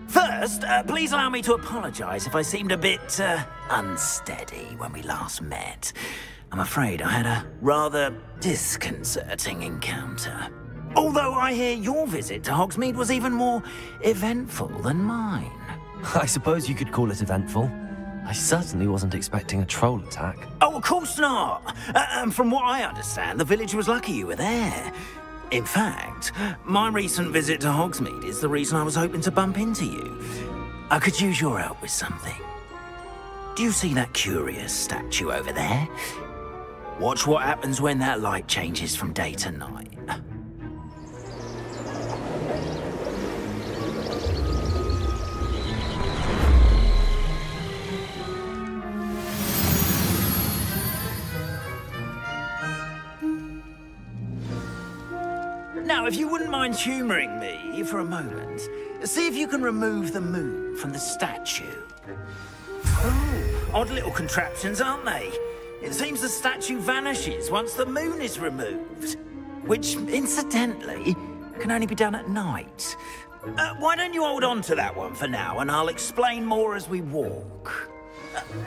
S7: First, please allow me to apologise if I seemed a bit, unsteady when we last met. I'm afraid I had a rather disconcerting encounter. Although I hear your visit to Hogsmeade was even more eventful than mine.
S1: I suppose you could call it eventful. I certainly wasn't expecting a troll attack.
S7: Oh, of course not. And from what I understand, the village was lucky you were there. In fact, my recent visit to Hogsmeade is the reason I was hoping to bump into you. I could use your help with something. Do you see that curious statue over there? Watch what happens when that light changes from day to night. Now, if you wouldn't mind humouring me for a moment, see if you can remove the moon from the statue. Oh, odd little contraptions, aren't they? It seems the statue vanishes once the moon is removed, which, incidentally, can only be done at night. Why don't you hold on to that one for now, and I'll explain more as we walk.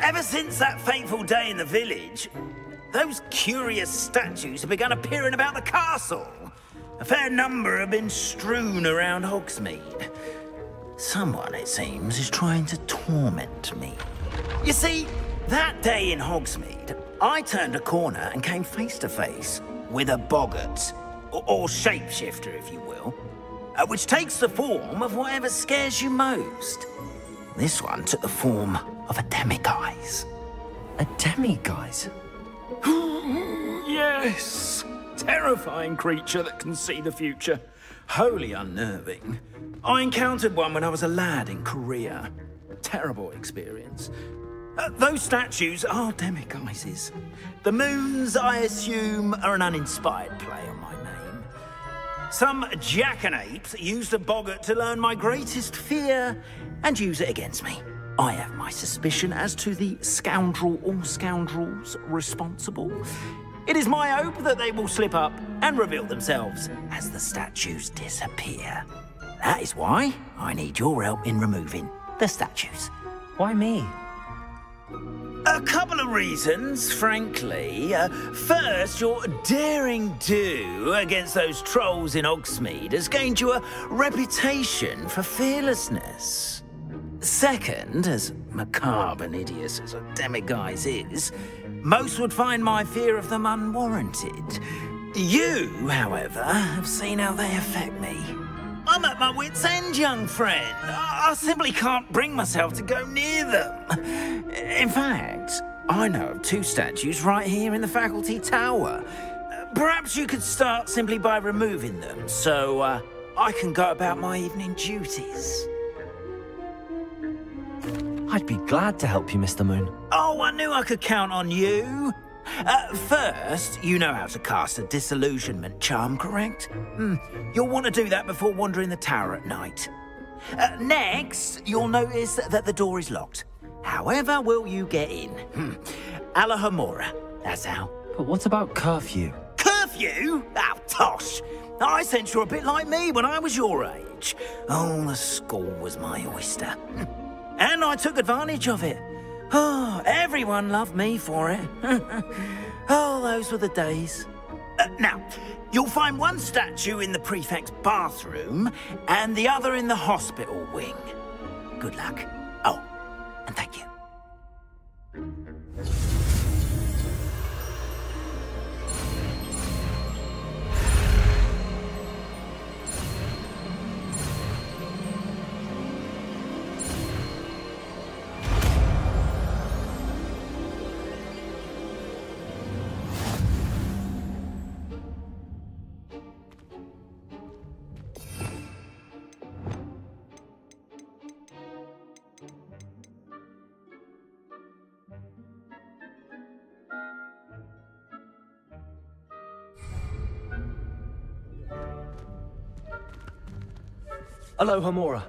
S7: Ever since that fateful day in the village, those curious statues have begun appearing about the castle. A fair number have been strewn around Hogsmeade. Someone, it seems, is trying to torment me. You see, that day in Hogsmeade, I turned a corner and came face to face with a boggart, or shapeshifter, if you will, which takes the form of whatever scares you most. This one took the form of a demiguise.
S1: A demiguise?
S7: Yes! Terrifying creature that can see the future. Wholly unnerving. I encountered one when I was a lad in Korea. Terrible experience. Those statues are demiguises. The moons, I assume, are an uninspired play on my name. Some jackanapes used a boggart to learn my greatest fear and use it against me. I have my suspicion as to the scoundrel or scoundrels responsible. It is my hope that they will slip up and reveal themselves as the statues disappear. That is why I need your help in removing the statues.
S1: Why me?
S7: A couple of reasons, frankly. First, your daring do against those trolls in Hogsmeade has gained you a reputation for fearlessness. Second, as macabre and hideous as a demiguise is, most would find my fear of them unwarranted. You, however, have seen how they affect me. I'm at my wit's end, young friend. I simply can't bring myself to go near them. In fact, I know of two statues right here in the faculty tower. Perhaps you could start simply by removing them, so I can go about my evening duties.
S1: I'd be glad to help you, Mr. Moon.
S7: Oh, I knew I could count on you. First, you know how to cast a disillusionment charm, correct? You'll want to do that before wandering the tower at night. Next, you'll notice that the door is locked. However will you get in? Alahomora, that's how.
S1: But what about curfew?
S7: Curfew? Oh, tosh. I sense you're a bit like me when I was your age. Oh, the school was my oyster. And I took advantage of it. Oh, everyone loved me for it. Oh, those were the days. Now, you'll find one statue in the prefect's bathroom and the other in the hospital wing. Good luck. Oh, and thank you.
S1: Alohomora.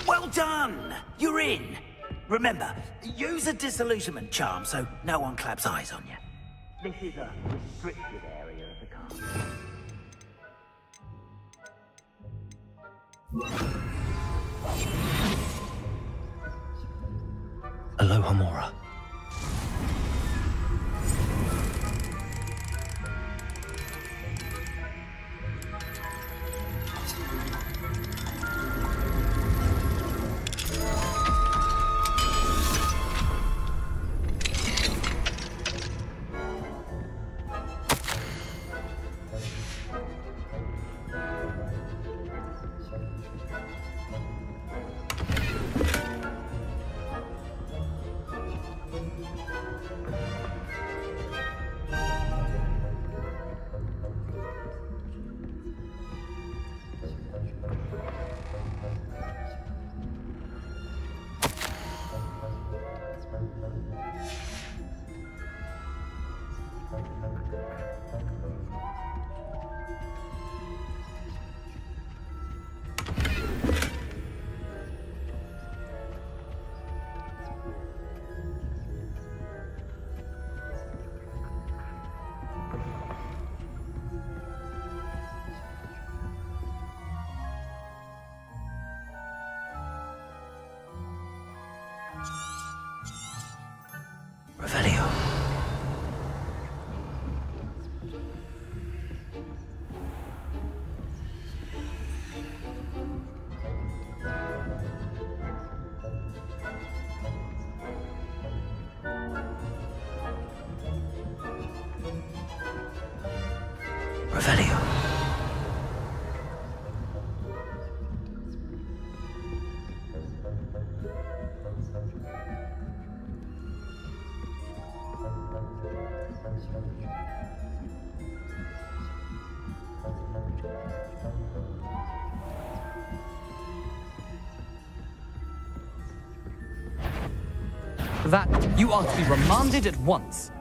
S7: Well done! You're in. Remember, use a disillusionment charm so no one claps eyes on you. This is a restricted area of the castle.
S1: Alohomora. Revelio. Revelio.
S22: For that, you are to be remanded at once.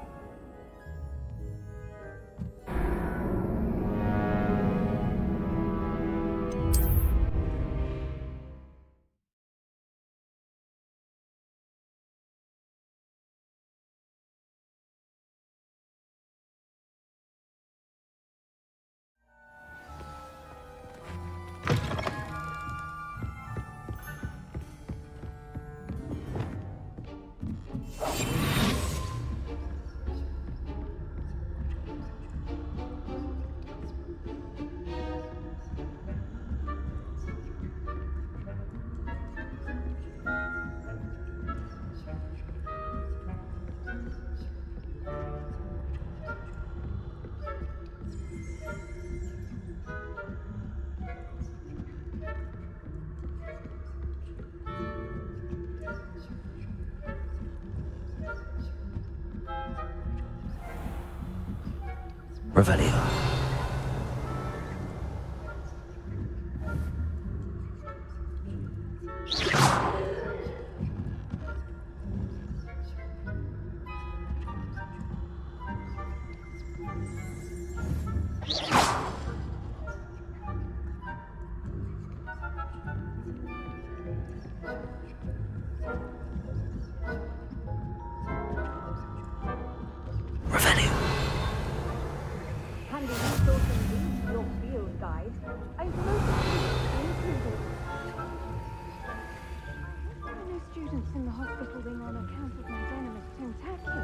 S1: Revelio.
S10: Handing resource and lead your field guide. I've noticed included.
S18: There are no students in the hospital wing on account of my venomous tentacle.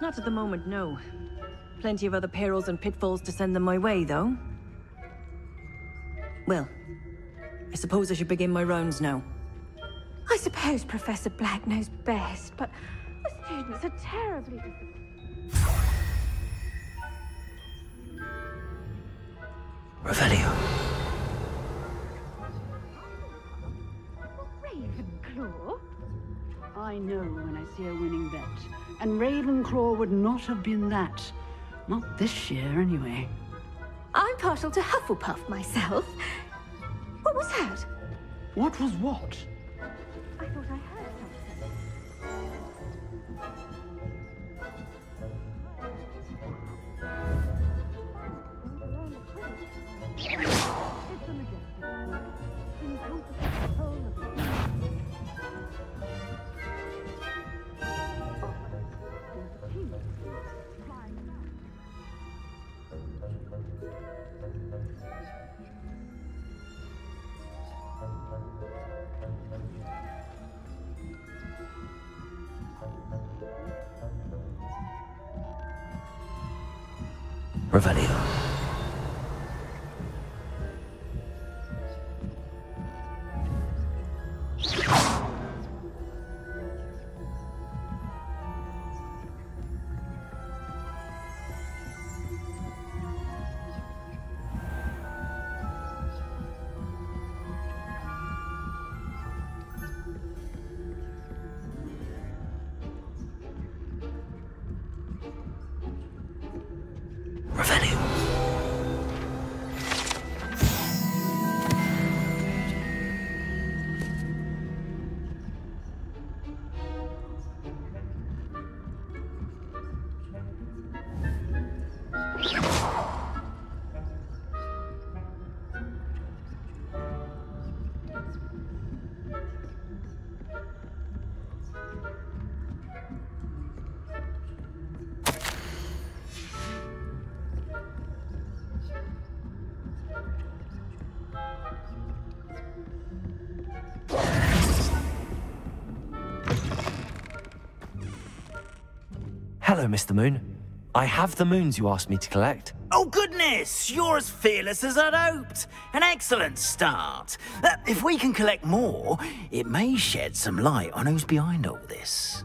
S20: Not at the moment, no. Plenty of other perils and pitfalls to send them my way, though. Well, I suppose I should begin my rounds now.
S18: I suppose Professor Black knows best, but the students are terribly disappointed.
S1: Revelio.
S18: Ravenclaw?
S6: I know when I see a winning bet. And Ravenclaw would not have been that. Not this year, anyway.
S18: I'm partial to Hufflepuff myself. What was that?
S6: What was what?
S18: I thought I heard something.
S1: Revelio. Hello, Mr. Moon. I have the moons you asked me to collect.
S7: Oh, goodness! You're as fearless as I'd hoped. An excellent start. If we can collect more, it may shed some light on who's behind all this.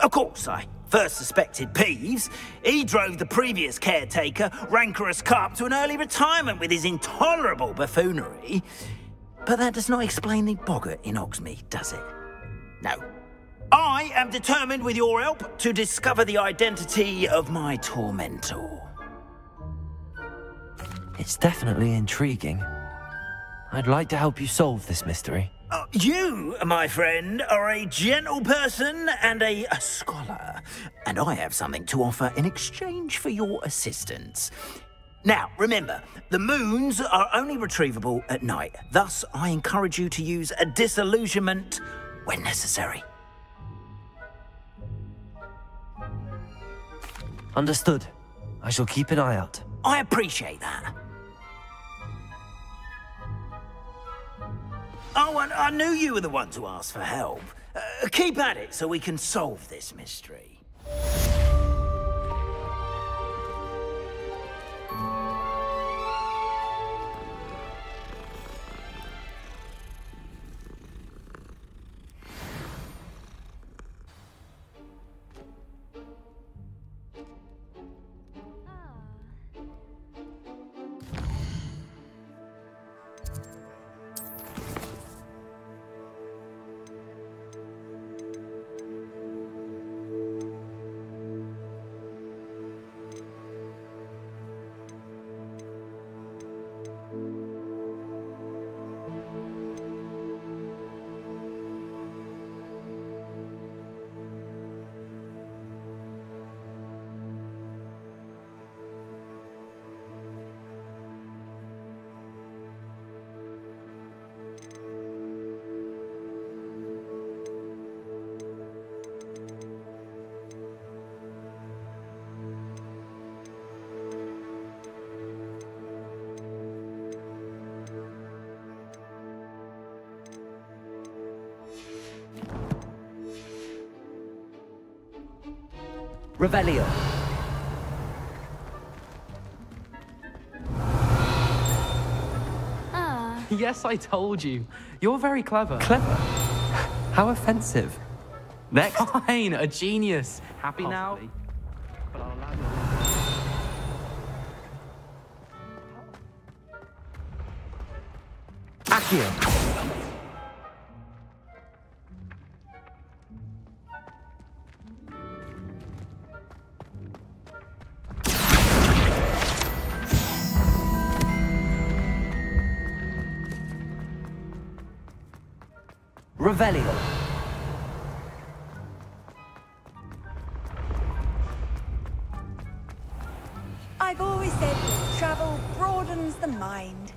S7: Of course, I first suspected Peeves. He drove the previous caretaker, Rancorous Carp, to an early retirement with his intolerable buffoonery. But that does not explain the boggart in Hogsmeade, does it? No. I am determined, with your help, to discover the identity of my tormentor.
S1: It's definitely intriguing. I'd like to help you solve this mystery.
S7: You, my friend, are a gentle person and a scholar, and I have something to offer in exchange for your assistance. Now, remember, the moons are only retrievable at night. Thus, I encourage you to use a disillusionment when necessary.
S1: Understood. I shall keep an eye out.
S7: I appreciate that. Oh, and I knew you were the one to ask for help. Keep at it so we can solve this mystery.
S1: Revelio.
S22: Yes, I told you. You're very clever.
S5: Clever? How offensive. Next.
S22: Fine, a genius. Happy now?
S5: But I'll allow you.
S1: Accio. Revelio.
S15: I've always said that travel broadens the mind.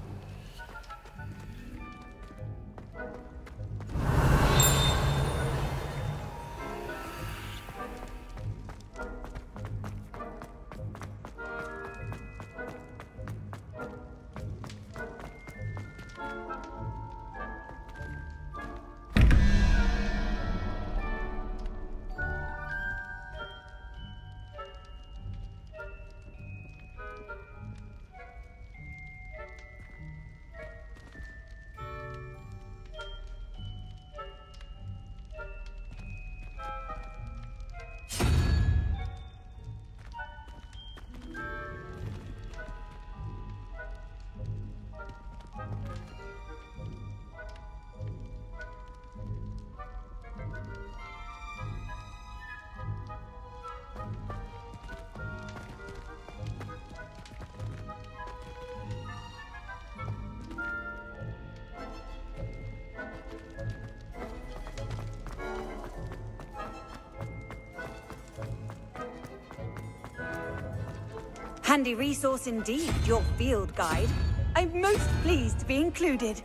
S15: Handy resource indeed, your field guide. I'm most pleased to be included.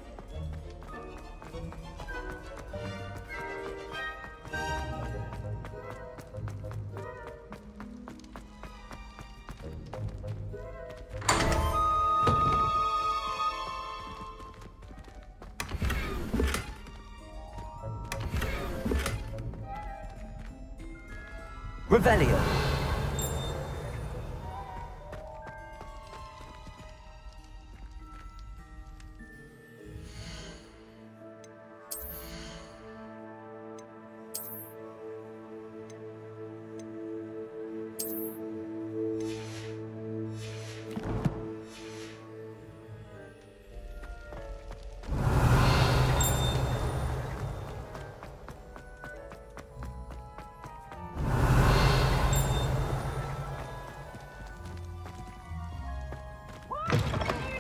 S1: Revelio.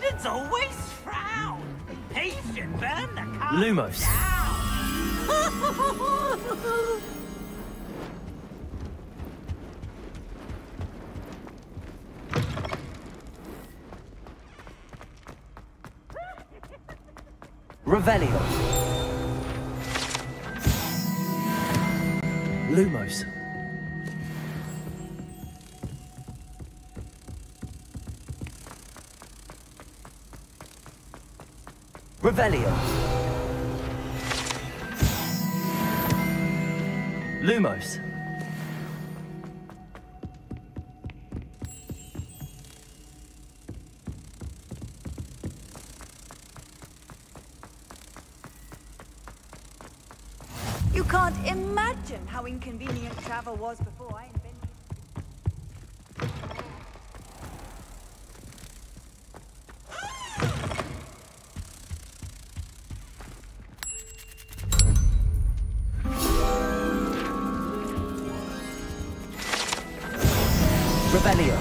S7: Students always frown. Patient burn the cards
S1: Lumos.
S7: down.
S1: Revelio. Lumos. Revelio. Lumos.
S15: You can't imagine how inconvenient travel was before I invented
S1: Revelio.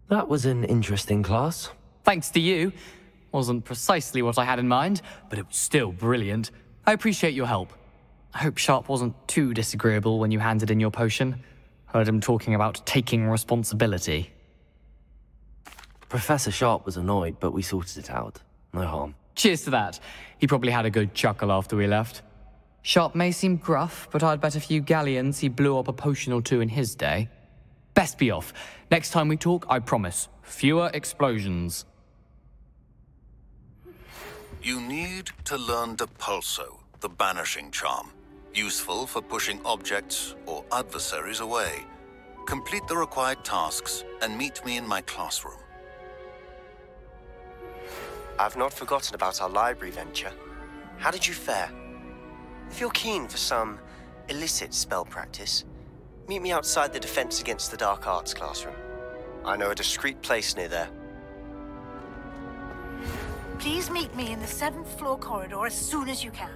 S1: That was an interesting class.
S22: Thanks to you. Wasn't precisely what I had in mind, but it was still brilliant. I appreciate your help. I hope Sharp wasn't too disagreeable when you handed in your potion. Heard him talking about taking responsibility.
S1: Professor Sharp was annoyed, but we sorted it out. No harm.
S22: Cheers to that. He probably had a good chuckle after we left. Sharp may seem gruff, but I'd bet a few galleons he blew up a potion or two in his day. Best be off. Next time we talk, I promise, fewer explosions.
S9: You need to learn Depulso, the banishing charm. Useful for pushing objects or adversaries away. Complete the required tasks and meet me in my classroom.
S19: I've not forgotten about our library venture. How did you fare? If you're keen for some illicit spell practice, meet me outside the Defense Against the Dark Arts classroom. I know a discreet place near there.
S12: Please meet me in the 7th floor corridor as soon as you can.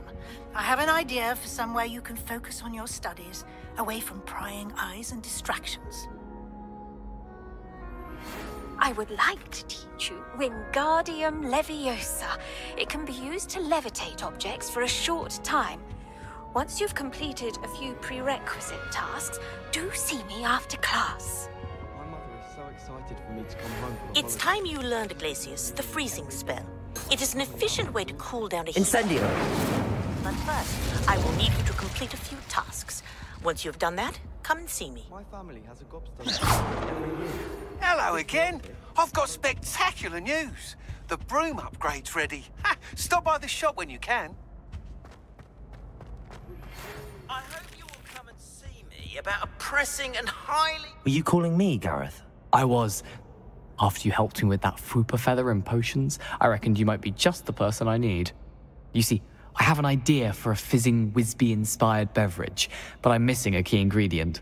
S12: I have an idea for somewhere you can focus on your studies, away from prying eyes and distractions.
S4: I would like to teach you Wingardium Leviosa. It can be used to levitate objects for a short time. Once you've completed a few prerequisite tasks, do see me after class.
S5: My mother is so excited for me to come home for the
S17: It's
S5: holidays.
S17: time you learned Iglesias, the freezing spell. It is an efficient way to cool down a heat.
S1: Incendio!
S17: But first, I will need you to complete a few tasks. Once you've done that, come and see me.
S5: My family has a gobstone every year.
S8: Hello again. I've got spectacular news. The broom upgrade's ready. Ha, stop by the shop when you can.
S7: I hope you will come and see me about a pressing and highly...
S1: Were you calling me, Gareth?
S22: I was. After you helped me with that Fupa feather and potions, I reckoned you might be just the person I need. You see, I have an idea for a fizzing Whizbee-inspired beverage, but I'm missing a key ingredient.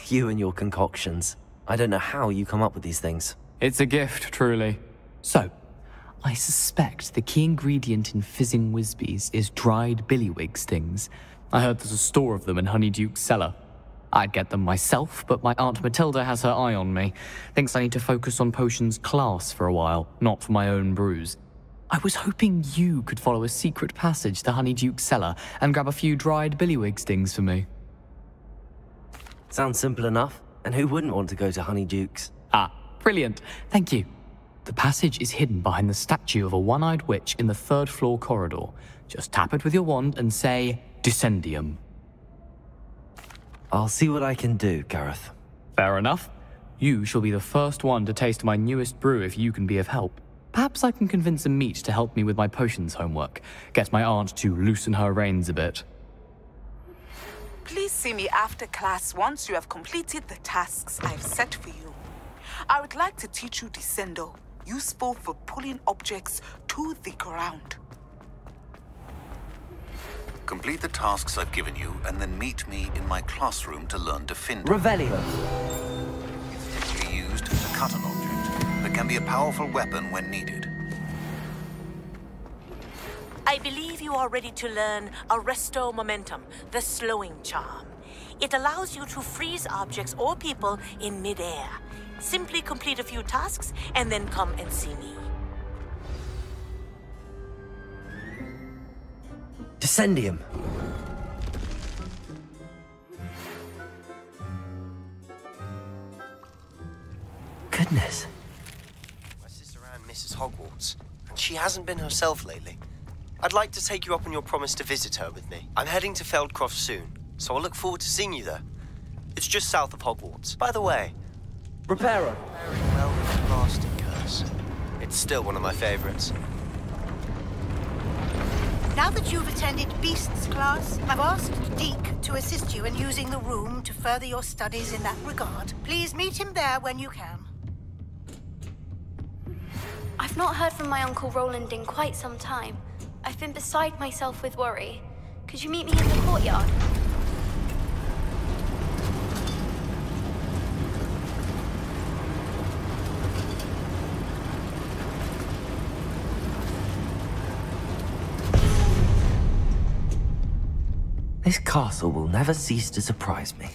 S1: You and your concoctions. I don't know how you come up with these things.
S22: It's a gift, truly. So, I suspect the key ingredient in fizzing Whizbees is dried billywig stings. I heard there's a store of them in Honeyduke's cellar. I'd get them myself, but my Aunt Matilda has her eye on me. Thinks I need to focus on potions class for a while, not for my own brews. I was hoping you could follow a secret passage to Honeyduke's cellar and grab a few dried billywig stings for me.
S1: Sounds simple enough. And who wouldn't want to go to Honeyduke's?
S22: Ah, brilliant. Thank you. The passage is hidden behind the statue of a one-eyed witch in the 3rd floor corridor. Just tap it with your wand and say, Descendium.
S1: I'll see what I can do, Gareth.
S22: Fair enough. You shall be the first one to taste my newest brew if you can be of help. Perhaps I can convince a meat to help me with my potions homework. Get my aunt to loosen her reins a bit.
S2: Please see me after class once you have completed the tasks I've set for you. I would like to teach you Descendo, useful for pulling objects to the ground.
S9: Complete the tasks I've given you, and then meet me in my classroom to learn Defender.
S1: Revelio.
S9: It's typically used to cut an object, but can be a powerful weapon when needed.
S17: I believe you are ready to learn Arresto Momentum, the slowing charm. It allows you to freeze objects or people in midair. Simply complete a few tasks and then come and see me.
S1: Descendium. Goodness.
S19: My sister Anne misses Hogwarts, and she hasn't been herself lately. I'd like to take you up on your promise to visit her with me. I'm heading to Feldcroft soon, so I'll look forward to seeing you there. It's just south of Hogwarts. By the way,
S1: Reparo.
S19: Very well with the blasting curse. It's still one of my favorites.
S12: Now that you've attended Beasts class, I've asked Deke to assist you in using the room to further your studies in that regard. Please meet him there when you can.
S18: I've not heard from my Uncle Roland in quite some time. I've been beside myself with worry. Could you meet me in the courtyard?
S1: This castle will never cease to surprise me.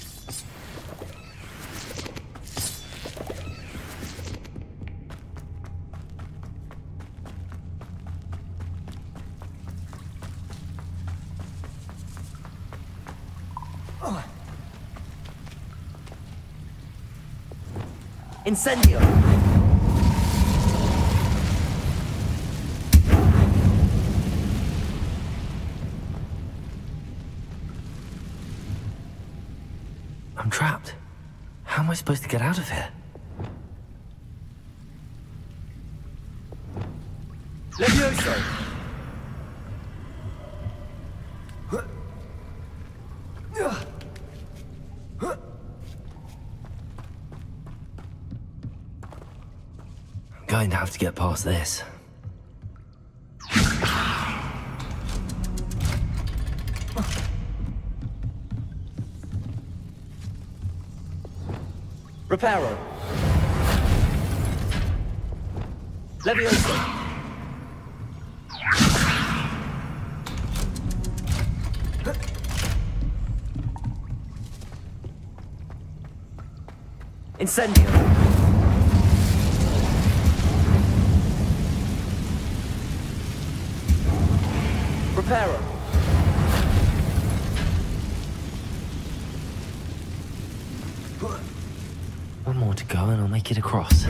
S1: Incendio! I supposed to get out of here?
S16: Levioso!
S1: I'm going to have to get past this.
S16: Reparo. Levioso. Incendio. Reparo.
S1: One more to go and I'll make it across.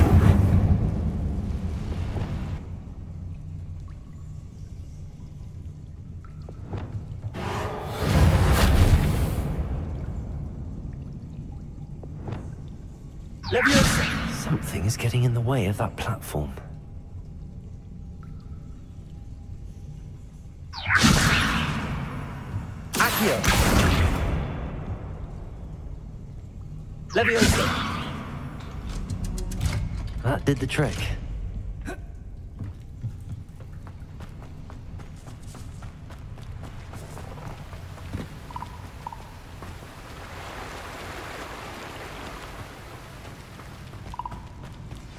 S1: Something is getting in the way of that platform.
S16: Accio. Levioso.
S1: That did the trick.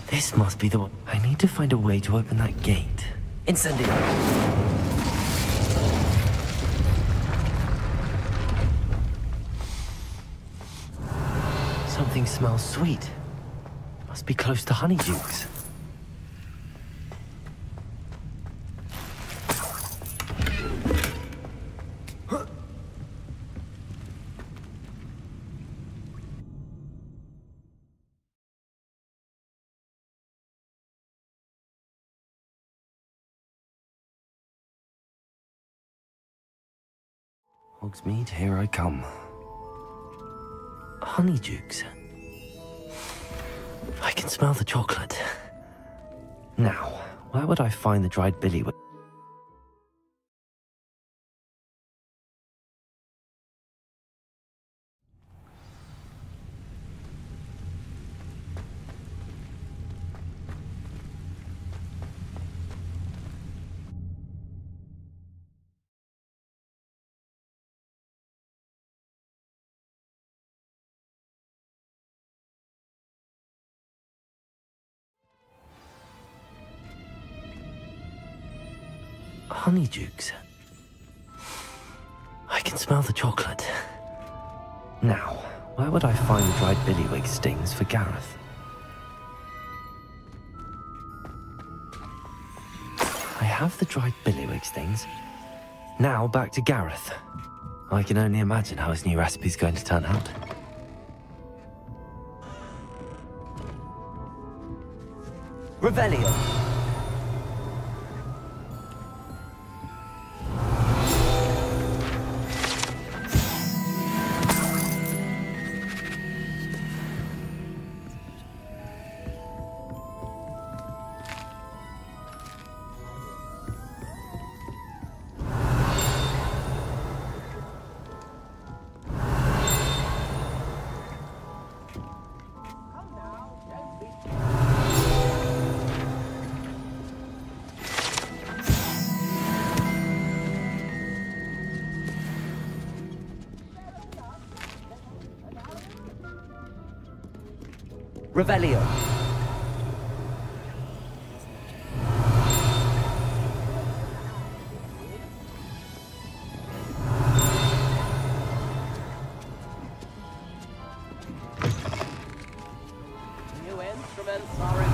S1: This must be the one. I need to find a way to open that gate.
S16: Incendio.
S1: Something smells sweet. Must be close to Honeydukes. Hogsmeade, here I come. Honeydukes. I can smell the chocolate. Now, where would I find the dried billy? Honeydukes. I can smell the chocolate. Now, where would I find the dried billywig stings for Gareth? I have the dried billywig stings. Now back to Gareth. I can only imagine how his new recipe's going to turn out.
S16: Revelio. Revelio. New instruments are in.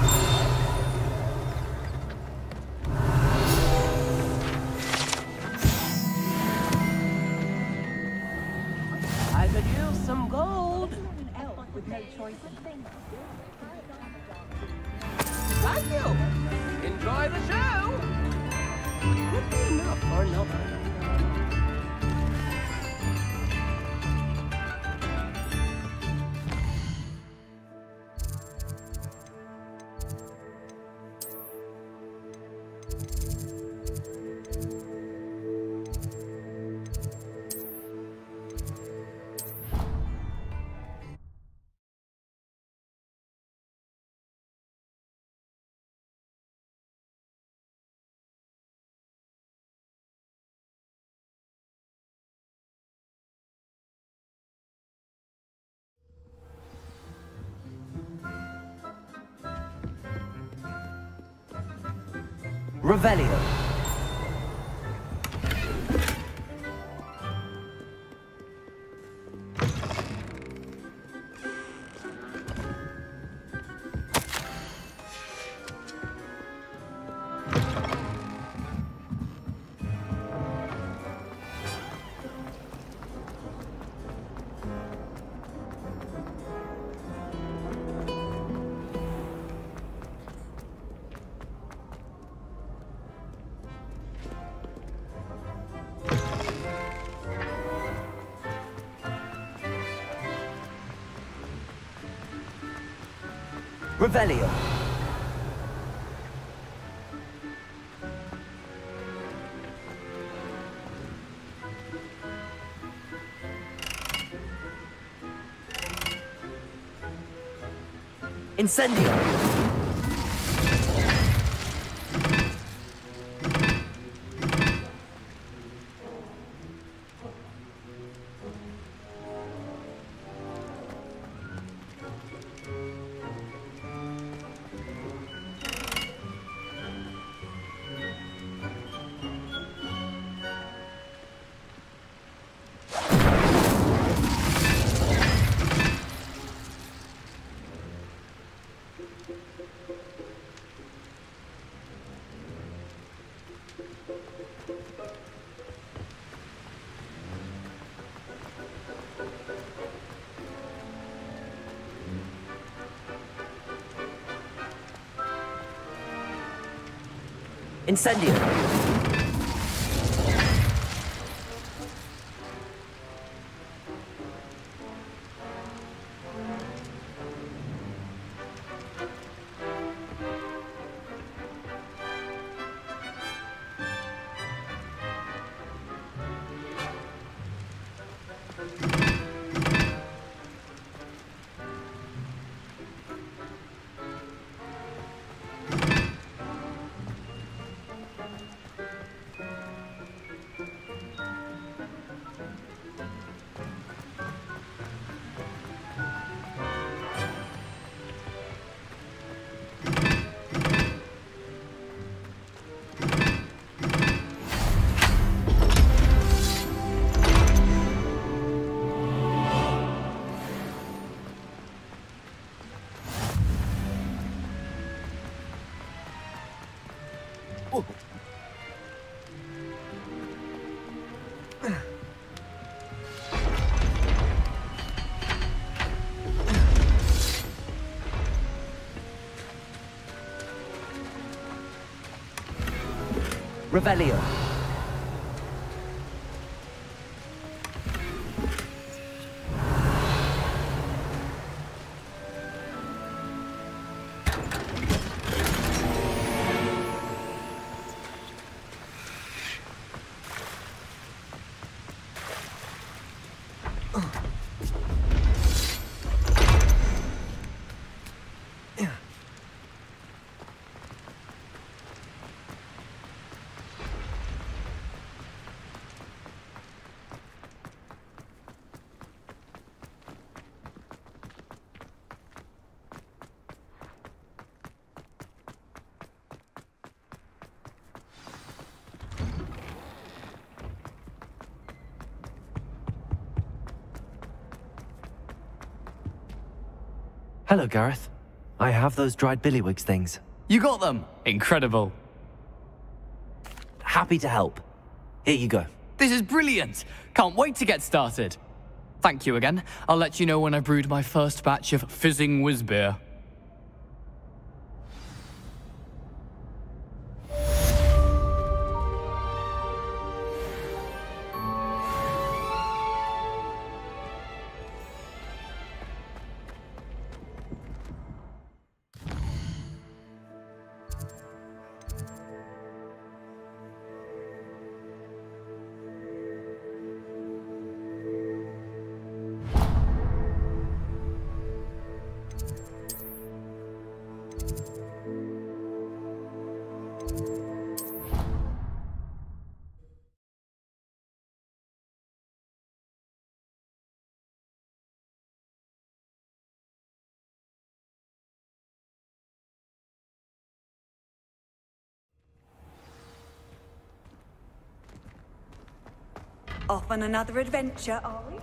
S16: I could use some gold.
S10: With no choice in things.
S16: Thank you. Enjoy the show. Would be enough for another.
S1: Revelio. Revelio. Incendio. Incendio. Revelio. Hello, Gareth. I have those dried billywigs things.
S22: You got them! Incredible.
S1: Happy to help. Here you go.
S22: This is brilliant! Can't wait to get started. Thank you again. I'll let you know when I brewed my first batch of fizzing whiz beer.
S15: Off on another adventure, are we?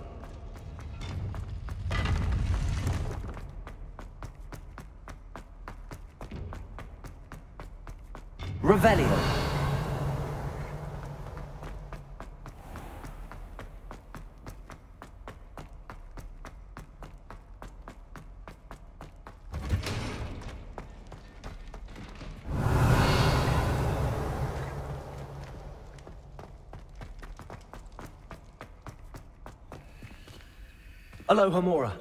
S1: Revelio. Aloha Mora.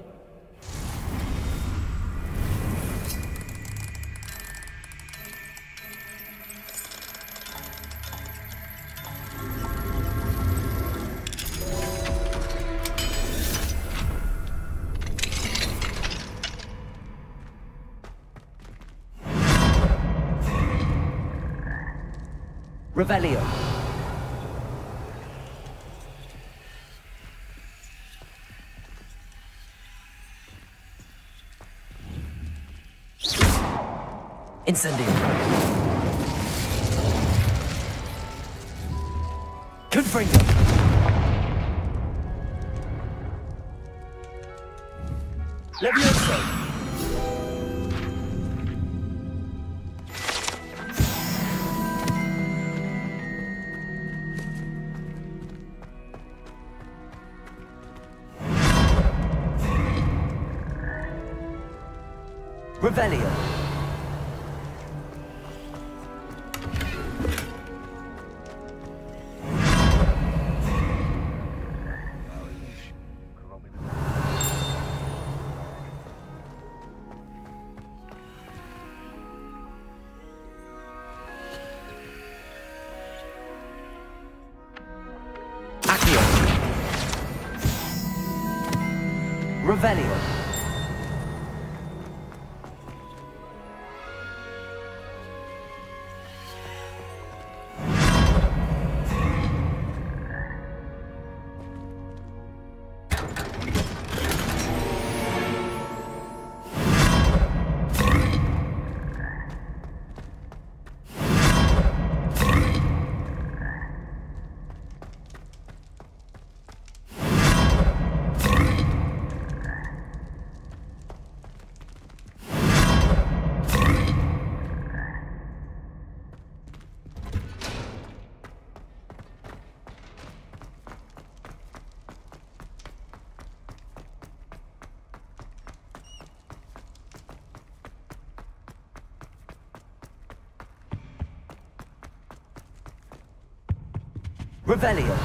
S1: Revelio. Incendio. Confringo. Levioso. Revelio. Revelio. Revelio.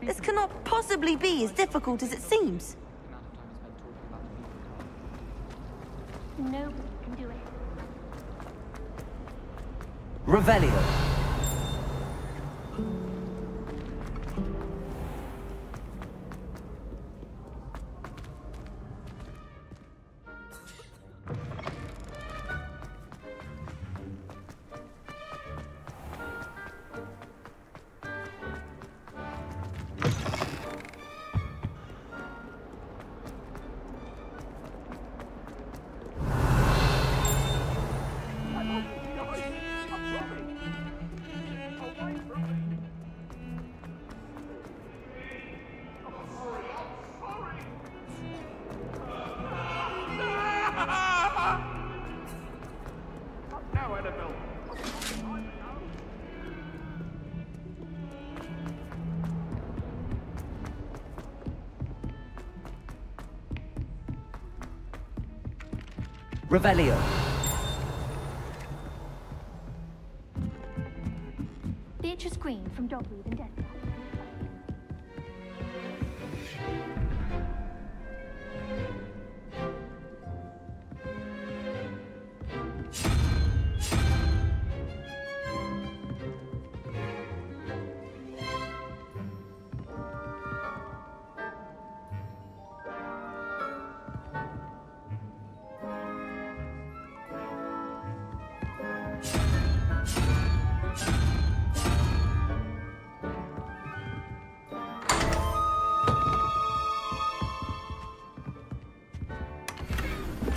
S3: This cannot possibly be as difficult as it seems.
S10: Nobody can do it.
S1: Revelio. Revelio.
S10: Beatrice Green from Dogweed and Death.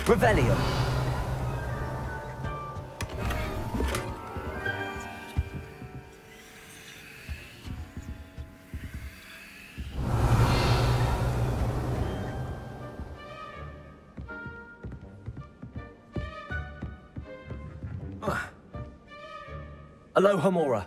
S1: Revelio. Aloha Mora.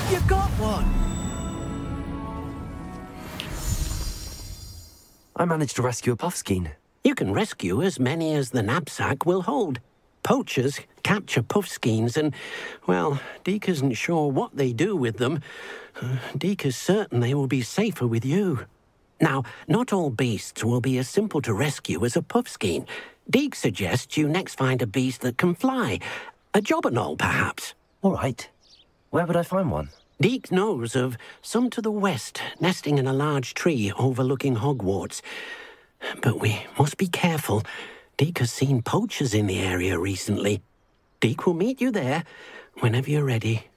S11: You got one!
S1: I managed to rescue a puffskein.
S11: You can rescue as many as the knapsack will hold. Poachers capture puffskeins and, well, Deke isn't sure what they do with them. Deke is certain they will be safer with you. Now, not all beasts will be as simple to rescue as a puffskein. Deke suggests you next find a beast that can fly. A jobberknoll, perhaps.
S1: All right. Where would I find one?
S11: Deke knows of some to the west, nesting in a large tree overlooking Hogwarts. But we must be careful. Deke has seen poachers in the area recently. Deke will meet you there whenever you're ready.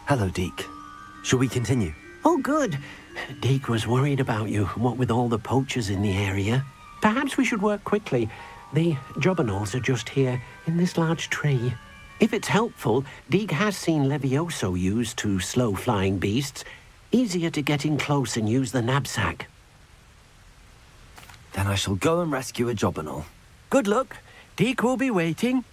S1: Hello, Deke. Shall we continue?
S11: Oh, good. Deke was worried about you, what with all the poachers in the area. Perhaps we should work quickly. The jobberknolls are just here, in this large tree. If it's helpful, Deke has seen Levioso used to slow flying beasts. Easier to get in close and use the knapsack.
S1: Then I shall go and rescue a jobberknoll.
S11: Good luck. Deke will be waiting.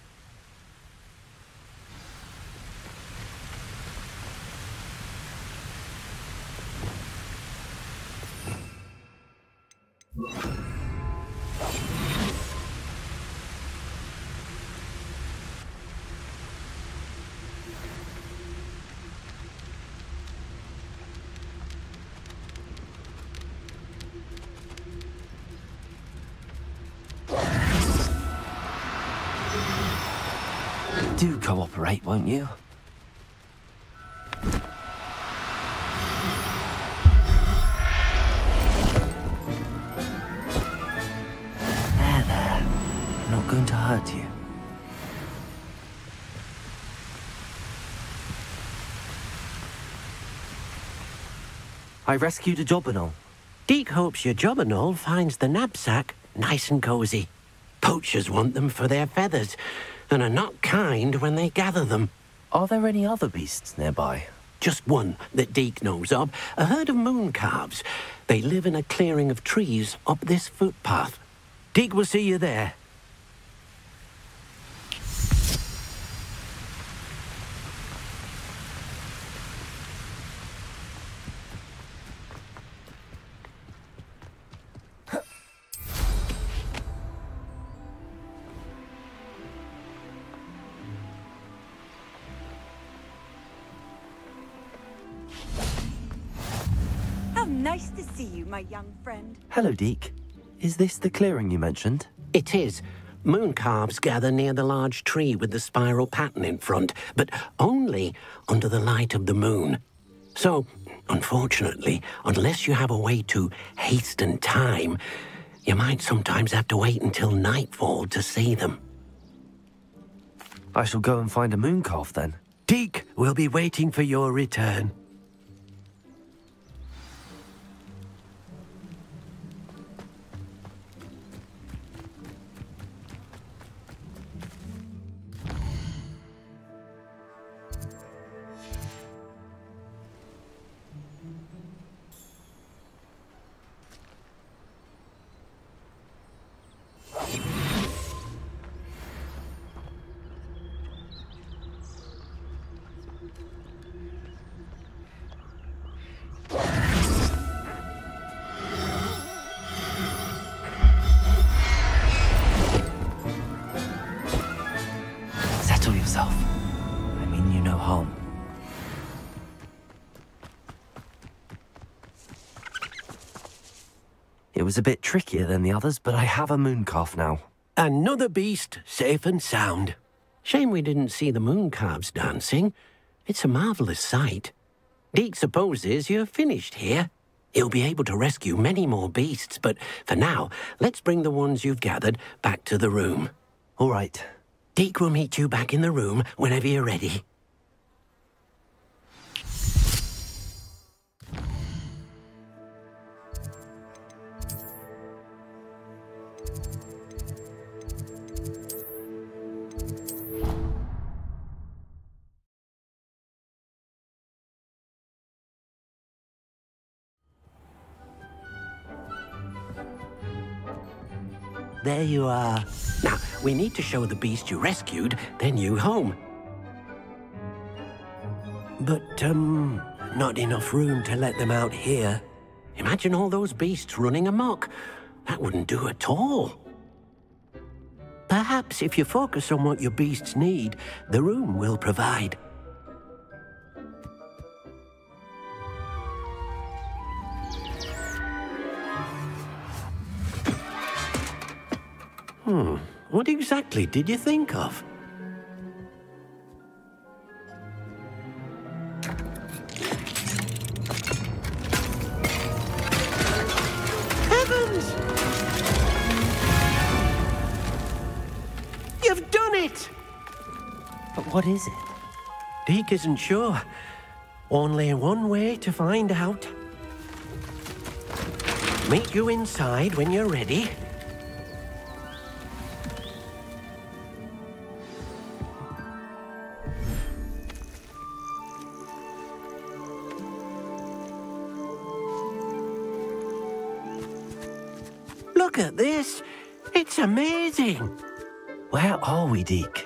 S1: Do cooperate, won't you? There. I'm not going to hurt you. I rescued a jobberknoll.
S11: Deke hopes your jobberknoll finds the knapsack nice and cozy. Poachers want them for their feathers, and are not kind when they gather them.
S1: Are there any other beasts nearby?
S11: Just one that Deke knows of, a herd of mooncalves. They live in a clearing of trees up this footpath. Deke will see you there.
S15: to see you, my young friend.
S1: Hello, Deke. Is this the clearing you mentioned?
S11: It is. Moon calves gather near the large tree with the spiral pattern in front, but only under the light of the moon. So, unfortunately, unless you have a way to hasten time, you might sometimes have to wait until nightfall to see them.
S1: I shall go and find a moon calf then.
S11: Deke will be waiting for your return.
S1: Settle yourself. I mean you no harm. It was a bit trickier than the others, but I have a moon calf now.
S11: Another beast, safe and sound. Shame we didn't see the moon calves dancing. It's a marvelous sight. Deke supposes you're finished here. He'll be able to rescue many more beasts, but for now, let's bring the ones you've gathered back to the room.
S1: All right.
S11: Deke will meet you back in the room whenever you're ready. There you are. Now, we need to show the beast you rescued their new home. But, not enough room to let them out here. Imagine all those beasts running amok. That wouldn't do at all. Perhaps if you focus on what your beasts need, the room will provide. What exactly did you think of? Heavens! You've done it!
S1: But what is it?
S11: Deke isn't sure. Only one way to find out. Meet you inside when you're ready. Look at this. It's amazing.
S1: Where are we, Deke?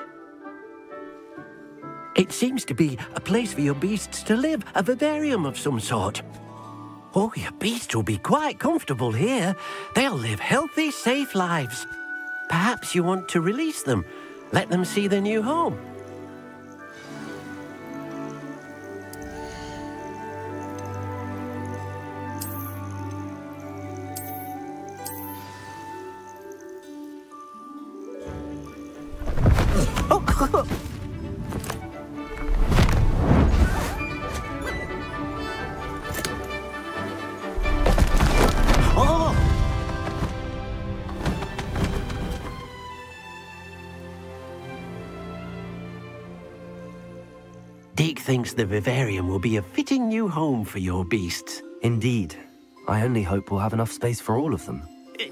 S11: It seems to be a place for your beasts to live, a vivarium of some sort. Oh, your beasts will be quite comfortable here. They'll live healthy, safe lives. Perhaps you want to release them, let them see their new home. Deke thinks the vivarium will be a fitting new home for your beasts.
S1: Indeed. I only hope we'll have enough space for all of them.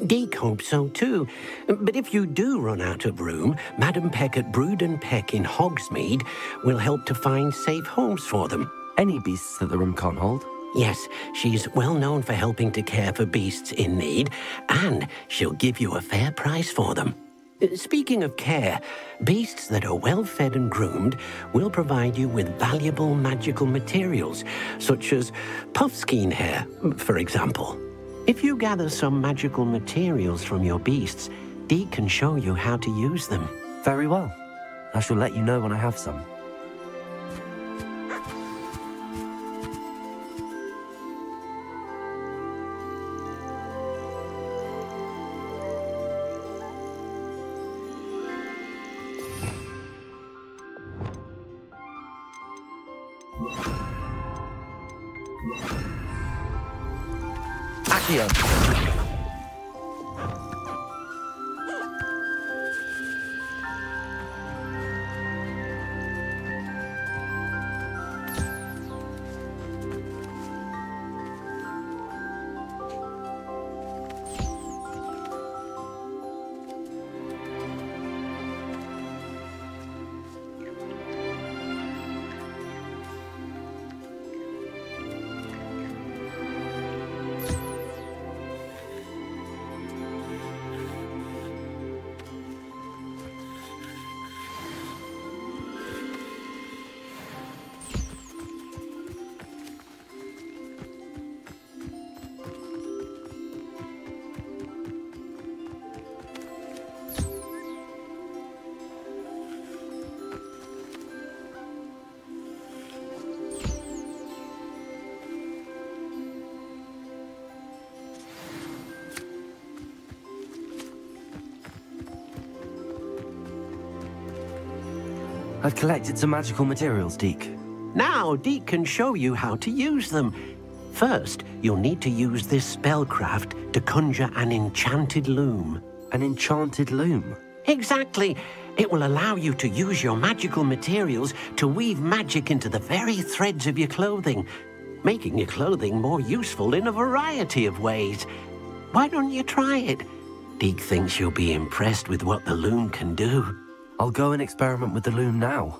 S11: Deke hopes so too. But if you do run out of room, Madam Peck at Brood and Peck in Hogsmeade will help to find safe homes for them.
S1: Any beasts that the room can't hold?
S11: Yes, she's well known for helping to care for beasts in need, and she'll give you a fair price for them. Speaking of care, beasts that are well fed and groomed will provide you with valuable magical materials, such as puffskein hair, for example. If you gather some magical materials from your beasts, Deke can show you how to use them.
S1: Very well. I shall let you know when I have some. Accio. I've collected some magical materials, Deke.
S11: Now, Deke can show you how to use them. First, you'll need to use this spellcraft to conjure an enchanted loom.
S1: An enchanted loom?
S11: Exactly. It will allow you to use your magical materials to weave magic into the very threads of your clothing, making your clothing more useful in a variety of ways. Why don't you try it? Deke thinks you'll be impressed with what the loom can do.
S1: I'll go and experiment with the loom now.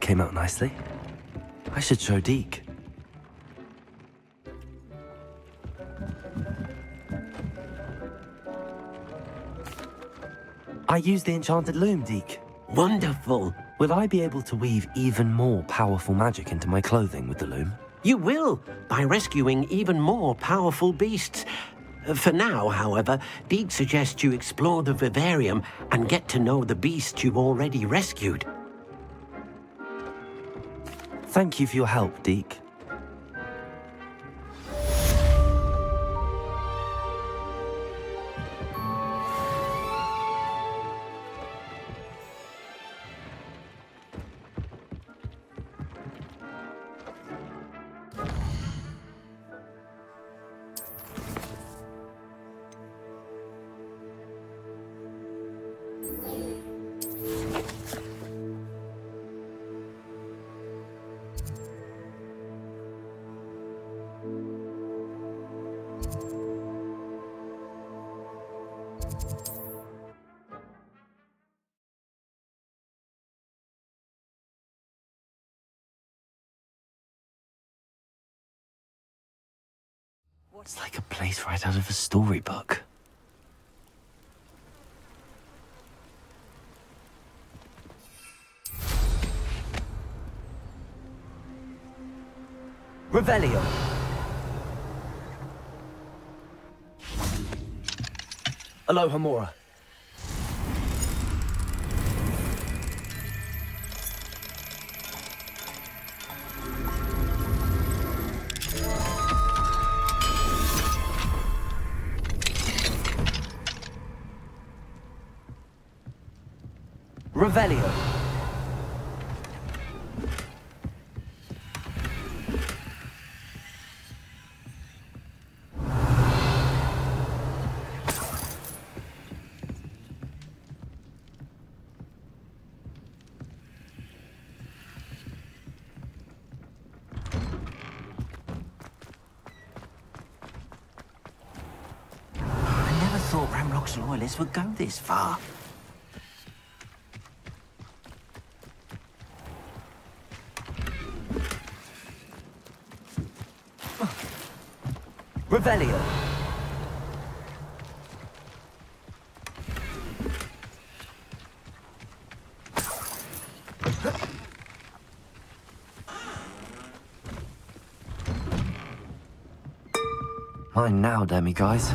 S1: came out nicely. I should show Deke. I used the enchanted loom, Deke.
S11: Wonderful.
S1: Will I be able to weave even more powerful magic into my clothing with the loom?
S11: You will, by rescuing even more powerful beasts. For now, however, Deke suggests you explore the vivarium and get to know the beasts you've already rescued.
S1: Thank you for your help, Deke. It's like a place right out of a storybook. Revelio. Aloha Mora. Revelio.
S11: I never thought Ramrock's loyalists would go this far.
S1: Revelio. Mine now, demiguys.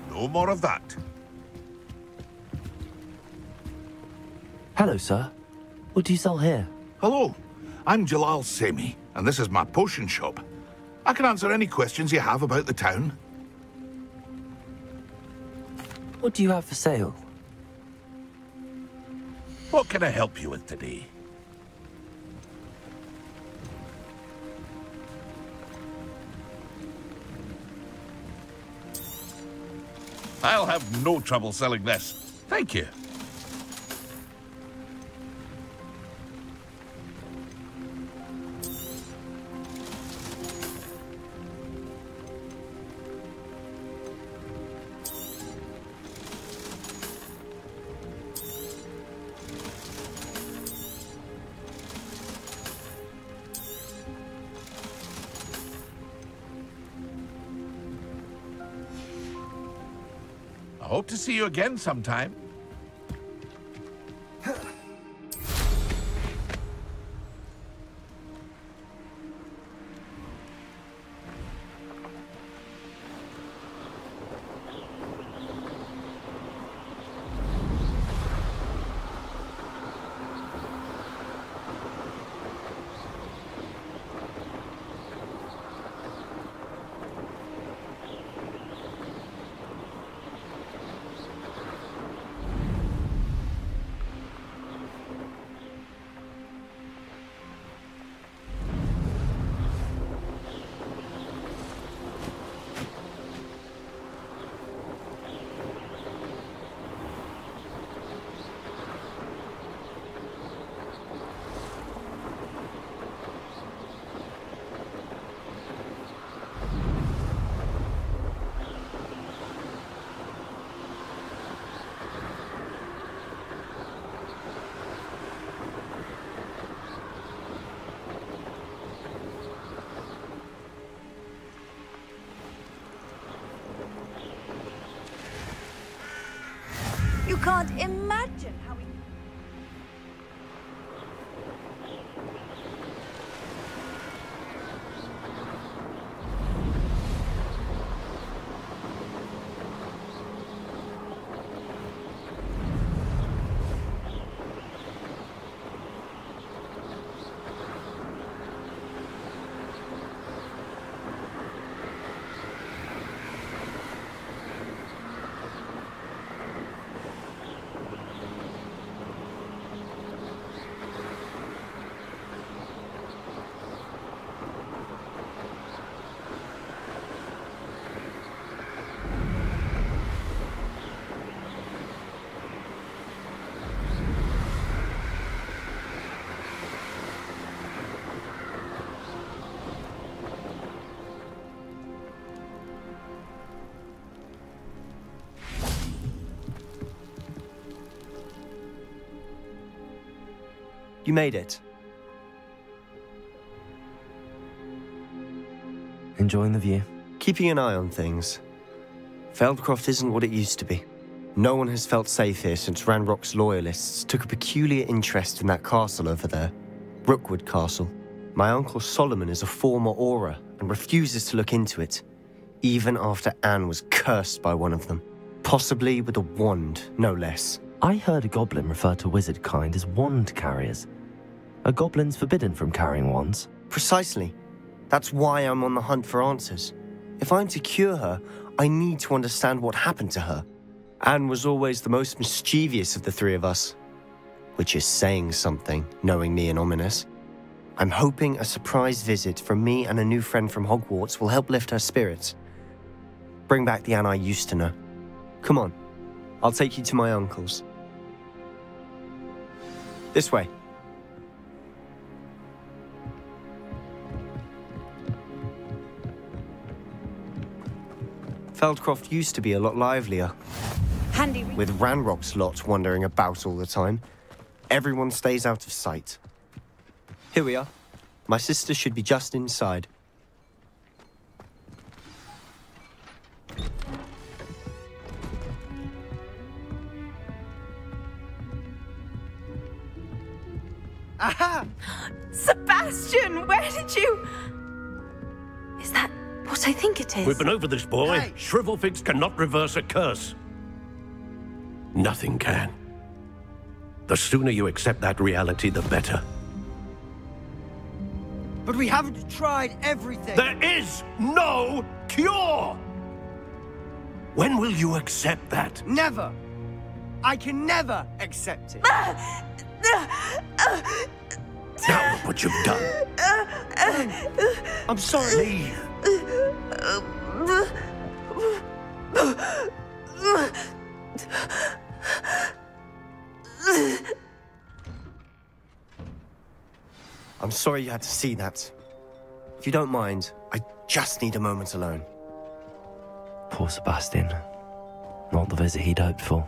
S14: No more of that.
S1: Hello, sir. What do you sell here?
S14: Hello, I'm Jalal Semi, and this is my potion shop. I can answer any questions you have about the town.
S1: What do you have for sale?
S14: What can I help you with today? I'll have no trouble selling this. Thank you. I hope to see you again sometime.
S15: can't imagine how we...
S19: You made it.
S1: Enjoying the view?
S19: Keeping an eye on things. Feldcroft isn't what it used to be. No one has felt safe here since Ranrock's loyalists took a peculiar interest in that castle over there. Rookwood Castle. My uncle Solomon is a former Auror and refuses to look into it, even after Anne was cursed by one of them. Possibly with a wand, no less.
S1: I heard a goblin refer to wizard kind as wand carriers. Are goblins forbidden from carrying wands?
S19: Precisely. That's why I'm on the hunt for answers. If I'm to cure her, I need to understand what happened to her. Anne was always the most mischievous of the three of us. Which is saying something, knowing me and Ominous. I'm hoping a surprise visit from me and a new friend from Hogwarts will help lift her spirits. Bring back the Anne I used to know. Come on, I'll take you to my uncle's. This way. Feldcroft used to be a lot livelier.
S15: Handy.
S19: With Ranrock's lot wandering about all the time. Everyone stays out of sight. Here we are. My sister should be just inside.
S15: Aha! Sebastian, where did you... Is that what I think it is?
S11: We've been over this, boy. Hey. Shrivelfigs cannot reverse a curse. Nothing can. The sooner you accept that reality, the better.
S13: But we haven't tried everything.
S11: There is no cure! When will you accept that?
S13: Never. I can never accept it.
S11: Now look what you've done.
S13: I'm sorry.
S11: Leave.
S19: I'm sorry you had to see that. If you don't mind, I just need a moment alone.
S1: Poor Sebastian. Not the visit he'd hoped for.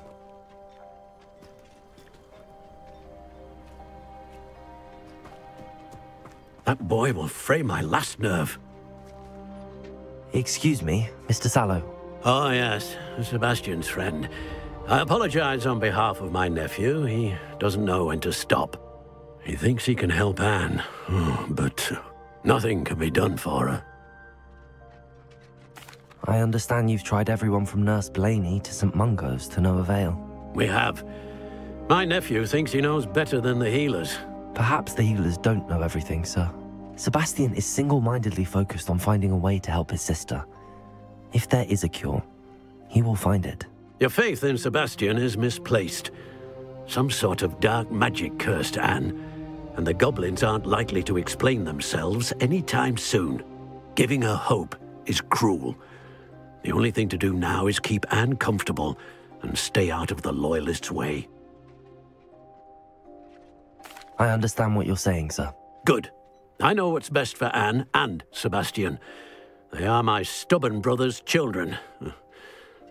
S11: That boy will fray my last nerve.
S1: Excuse me, Mr. Sallow.
S11: Oh, yes, Sebastian's friend. I apologize on behalf of my nephew. He doesn't know when to stop. He thinks he can help Anne, but nothing can be done for her.
S1: I understand you've tried everyone from Nurse Blaney to St. Mungo's to no avail.
S11: We have. My nephew thinks he knows better than the healers.
S1: Perhaps the healers don't know everything, sir. Sebastian is single-mindedly focused on finding a way to help his sister. If there is a cure, he will find it.
S11: Your faith in Sebastian is misplaced. Some sort of dark magic cursed Anne, and the goblins aren't likely to explain themselves anytime soon. Giving her hope is cruel. The only thing to do now is keep Anne comfortable and stay out of the Loyalists' way.
S1: I understand what you're saying, sir.
S11: Good. I know what's best for Anne and Sebastian. They are my stubborn brother's children.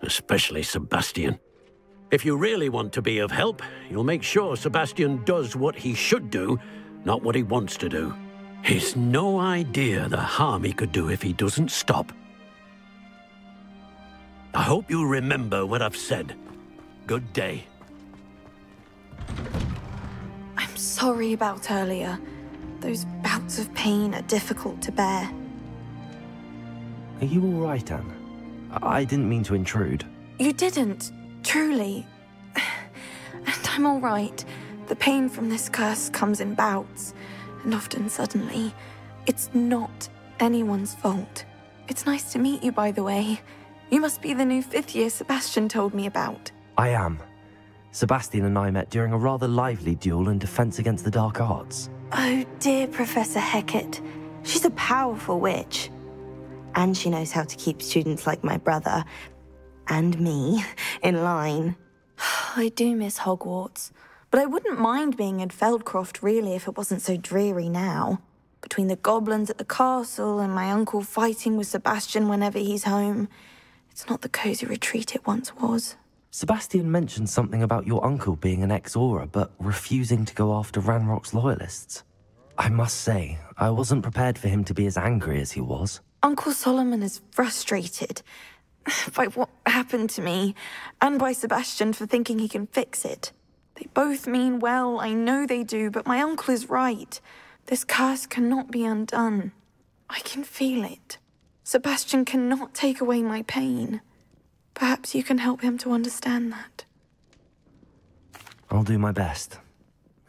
S11: Especially Sebastian. If you really want to be of help, you'll make sure Sebastian does what he should do, not what he wants to do. He's no idea the harm he could do if he doesn't stop. I hope you remember what I've said. Good day.
S4: sorry about earlier. Those bouts of pain are difficult to bear.
S1: Are you all right, Anne? I didn't mean to intrude.
S4: You didn't, truly. And I'm all right. The pain from this curse comes in bouts, and often suddenly. It's not anyone's fault. It's nice to meet you, by the way. You must be the new 5th year Sebastian told me about.
S1: I am. Sebastian and I met during a rather lively duel in Defense Against the Dark Arts.
S3: Oh dear, Professor Hecat. She's a powerful witch. And she knows how to keep students like my brother, and me, in line.
S4: I do miss Hogwarts, but I wouldn't mind being in Feldcroft, really, if it wasn't so dreary now. Between the goblins at the castle and my uncle fighting with Sebastian whenever he's home, it's not the cozy retreat it once was.
S1: Sebastian mentioned something about your uncle being an ex-Auror, but refusing to go after Ranrock's loyalists. I must say, I wasn't prepared for him to be as angry as he was.
S4: Uncle Solomon is frustrated by what happened to me, and by Sebastian for thinking he can fix it. They both mean well, I know they do, but my uncle is right. This curse cannot be undone. I can feel it. Sebastian cannot take away my pain. Perhaps you can help him to understand that.
S1: I'll do my best.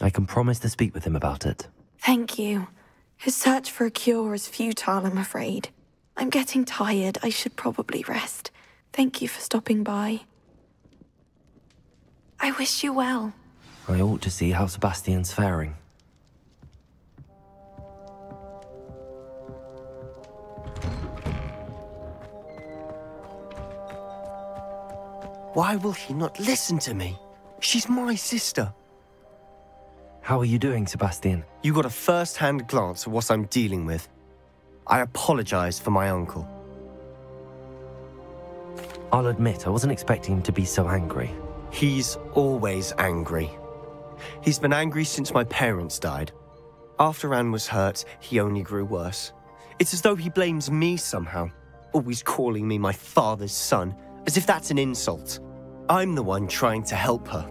S1: I can promise to speak with him about it.
S4: Thank you. His search for a cure is futile, I'm afraid. I'm getting tired. I should probably rest. Thank you for stopping by. I wish you well.
S1: I ought to see how Sebastian's faring.
S19: Why will he not listen to me? She's my sister.
S1: How are you doing, Sebastian?
S19: You got a first-hand glance at what I'm dealing with. I apologize for my uncle.
S1: I'll admit, I wasn't expecting him to be so angry.
S19: He's always angry. He's been angry since my parents died. After Anne was hurt, he only grew worse. It's as though he blames me somehow, always calling me my father's son, as if that's an insult. I'm the one trying to help her.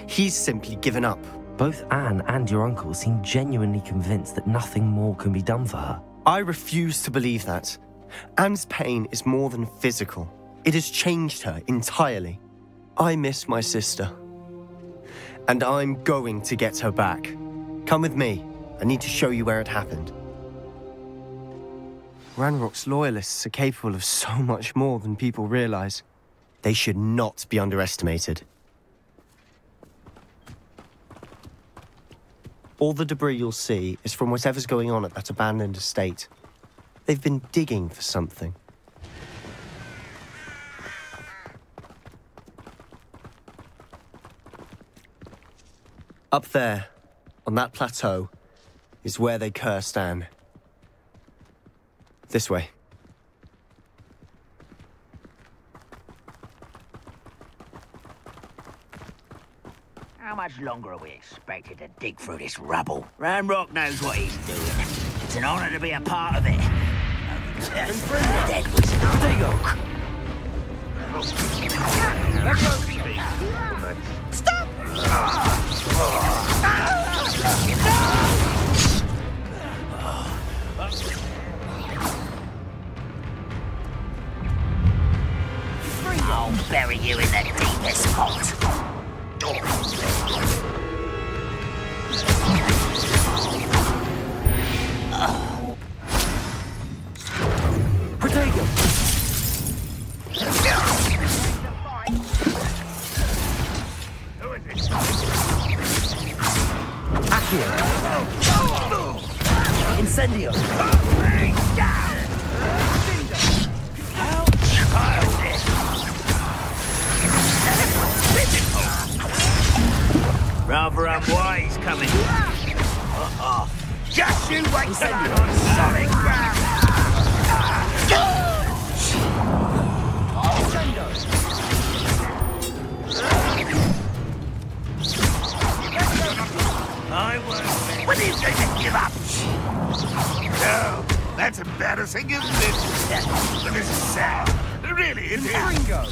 S19: He's simply given up.
S1: Both Anne and your uncle seem genuinely convinced that nothing more can be done for her.
S19: I refuse to believe that. Anne's pain is more than physical. It has changed her entirely. I miss my sister. And I'm going to get her back. Come with me. I need to show you where it happened. Ranrock's loyalists are capable of so much more than people realize. They should not be underestimated. All the debris you'll see is from whatever's going on at that abandoned estate. They've been digging for something. Up there, on that plateau, is where they cursed Anne. This way.
S20: How much longer are we expected to dig through this rubble? Ranrock knows what he's doing. It's an honor to be a part of it. Dead was dig hook.
S3: Stop!
S20: I'll bury you in the deepest hole.
S1: Protego! Accio! Incendio!
S20: Rather unwise coming. Just you wait till I'm on solid ground. I won't. When are you going to give up?
S14: No, that's embarrassing, isn't it? But this is sad. Really, it is.
S16: Ringo!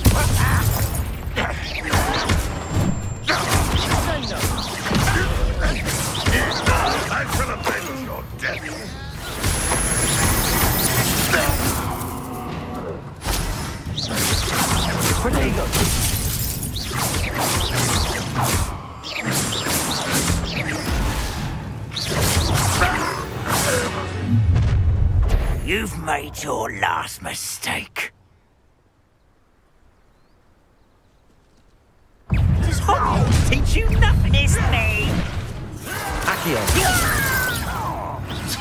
S20: You've made your last mistake. Does Hogwarts teach you nothing? It's me!
S1: Accio.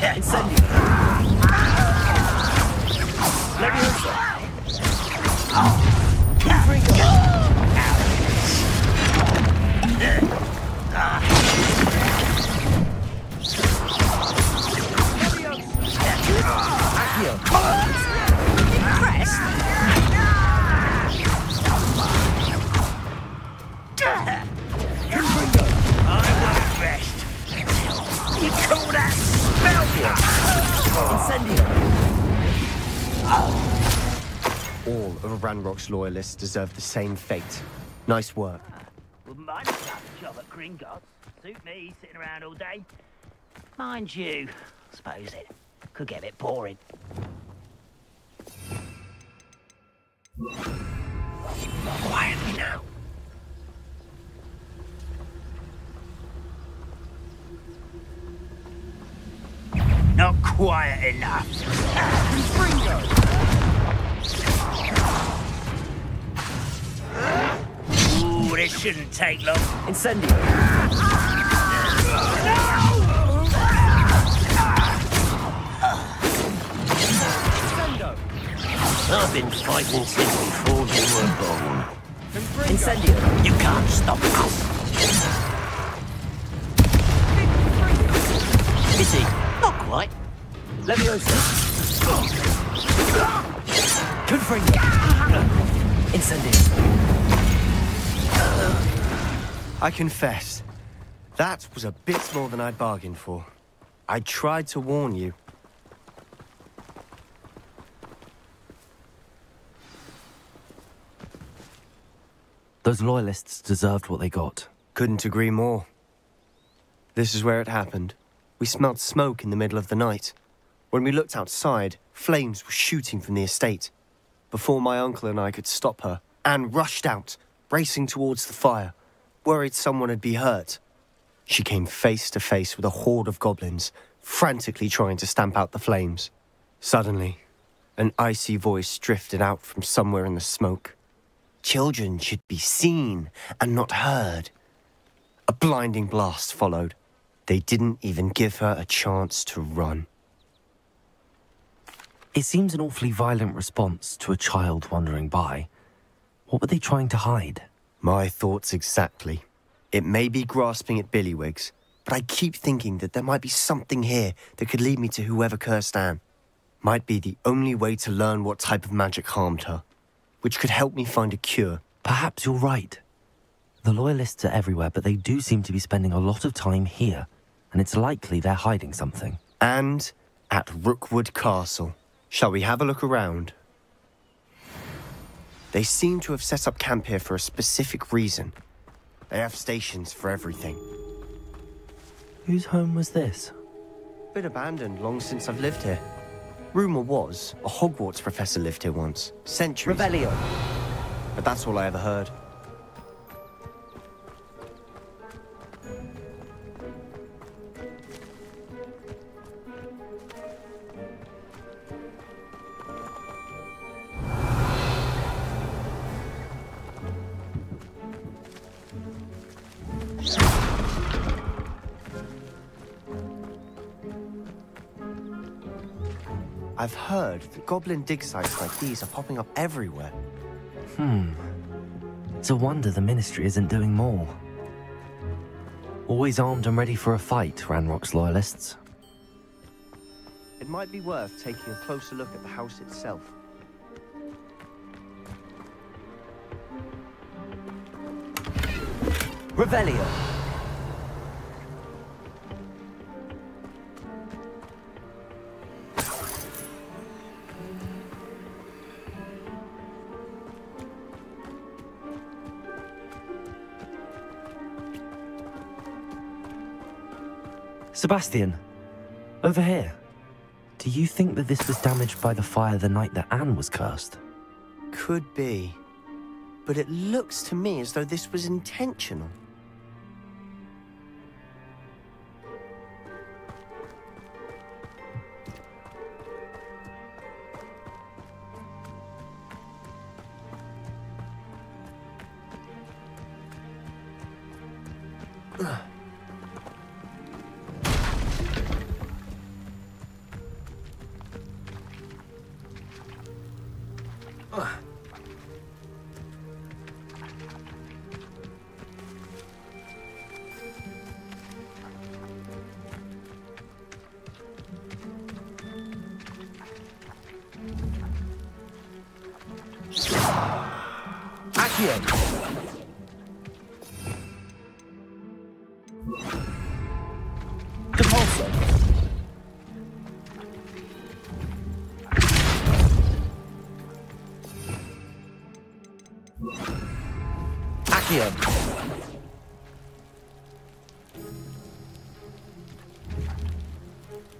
S20: Incendio.
S1: Leviosa.
S20: Accio. Impressed? I work best. You call that spell?
S1: Incendio.
S6: All of Ranrock's loyalists deserve the same fate. Nice work.
S20: Wouldn't mind a job at Gringotts. Suit me, sitting around all day. Mind you, I suppose it could get a bit boring.
S7: Quietly now. Not quiet enough. Ooh, this shouldn't take long.
S1: Incendio.
S7: I've been fighting since before you were born.
S1: Incendio.
S7: You can't stop us.
S1: Is he?
S7: Not quite.
S1: Leviosa. Confringo. Incendio.
S6: I confess, that was a bit more than I'd bargained for. I tried to warn you.
S1: Those loyalists deserved what they got.
S6: Couldn't agree more. This is where it happened. We smelled smoke in the middle of the night. When we looked outside, flames were shooting from the estate. Before my uncle and I could stop her, Anne rushed out, racing towards the fire, worried someone had been hurt. She came face to face with a horde of goblins, frantically trying to stamp out the flames. Suddenly, an icy voice drifted out from somewhere in the smoke. Children should be seen and not heard. A blinding blast followed. They didn't even give her a chance to run.
S1: It seems an awfully violent response to a child wandering by. What were they trying to hide?
S6: My thoughts exactly. It may be grasping at Billywigs, but I keep thinking that there might be something here that could lead me to whoever cursed Anne. Might be the only way to learn what type of magic harmed her, which could help me find a cure.
S1: Perhaps you're right. The Loyalists are everywhere, but they do seem to be spending a lot of time here, and it's likely they're hiding something.
S6: And at Rookwood Castle. Shall we have a look around? They seem to have set up camp here for a specific reason. They have stations for everything.
S1: Whose home was this?
S6: Been abandoned long since I've lived here. Rumour was a Hogwarts professor lived here once, centuries.
S1: Revelio.
S6: But that's all I ever heard. I've heard that goblin dig sites like these are popping up everywhere.
S1: It's a wonder the Ministry isn't doing more. Always armed and ready for a fight, Ranrock's Loyalists.
S6: It might be worth taking a closer look at the house itself.
S1: Revelio. Sebastian, over here. Do you think that this was damaged by the fire the night that Anne was cursed?
S6: Could be. But it looks to me as though this was intentional.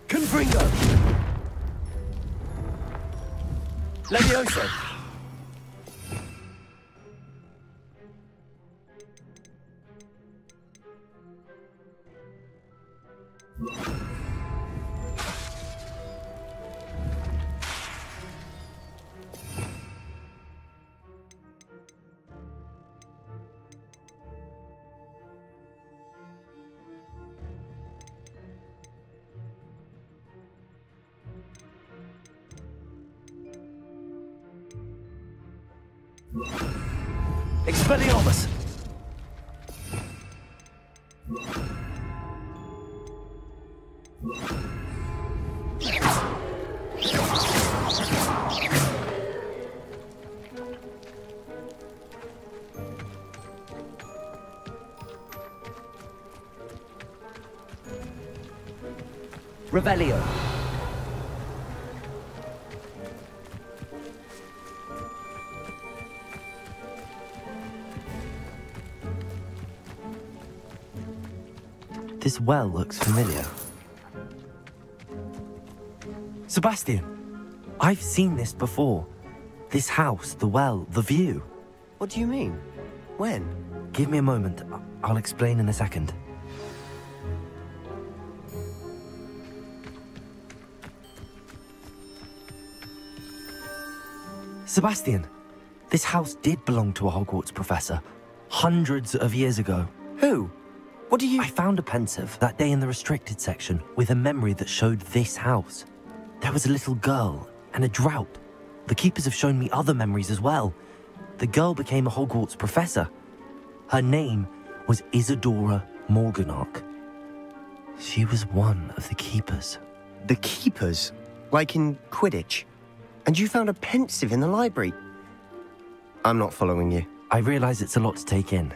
S6: Confringo! Levioso! Expelliarmus! Revelio.
S1: This well looks familiar. Sebastian, I've seen this before. This house, the well, the view.
S6: What do you mean? When?
S1: Give me a moment. I'll explain in a second. Sebastian, this house did belong to a Hogwarts professor. Hundreds of years ago.
S6: Who? What do you...
S1: I found a pensive that day in the restricted section with a memory that showed this house. There was a little girl and a drought. The keepers have shown me other memories as well. The girl became a Hogwarts professor. Her name was Isadora Morganach. She was one of the keepers.
S6: The keepers? Like in Quidditch? And you found a pensive in the library? I'm not following you.
S1: I realize it's a lot to take in.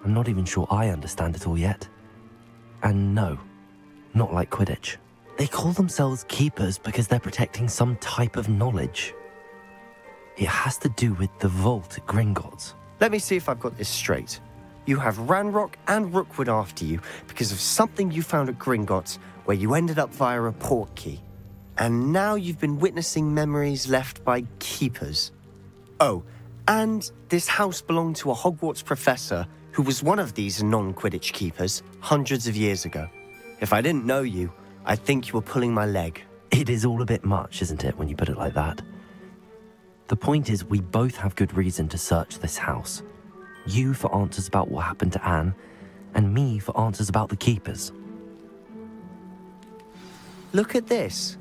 S1: I'm not even sure I understand it all yet. And no, not like Quidditch. They call themselves keepers because they're protecting some type of knowledge. It has to do with the vault at Gringotts.
S6: Let me see if I've got this straight. You have Ranrock and Rookwood after you because of something you found at Gringotts where you ended up via a portkey. And now you've been witnessing memories left by keepers. Oh, and this house belonged to a Hogwarts professor who was one of these non-Quidditch keepers hundreds of years ago. If I didn't know you, I'd think you were pulling my leg.
S1: It is all a bit much, isn't it, when you put it like that? The point is, we both have good reason to search this house. You for answers about what happened to Anne, and me for answers about the keepers.
S6: Look at this.